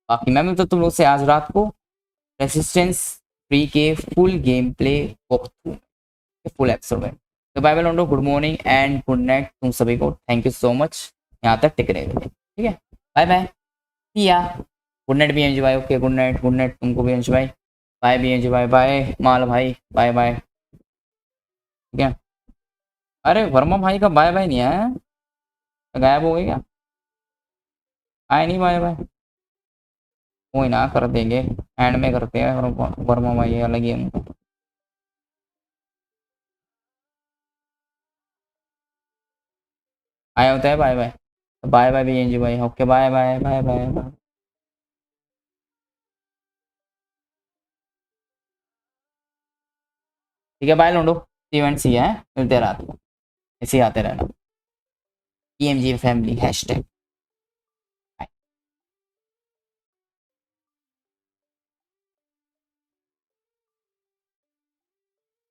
बाकी मैं मिलता हूं तुम लोग से आज रात को रेसिस्टेंस 3 के full game play walk through full episode में। तो बाय बाय लोंडो, good morning and good night तुम सभी को। थैंक यू सो मच यहाँ तक टिक रहे थे, ठीक है, बाय बाय, सी या, गुड नाइट बीएमजी भाई, ओके गुड नाइट तुमको बीएमजी भाई, बाय बीएमजी भाई, बाय माल भाई, बाय बाय, ठीक है। अरे वर्मा भाई का बाय बाय नहीं है, गायब हो गए क्या? आए नहीं बाय बाय, कोई ना कर देंगे, एंड में करते हैं, वर्मा भाई अलग ही है उनका। आया होता है bye bye, bye bye BNG भाई, okay bye bye bye bye bye. ठीक है बाय लोंडो, इवेंट सी है, मिलते हैं रात को, ऐसे ही आते रहना। EMG family hashtag.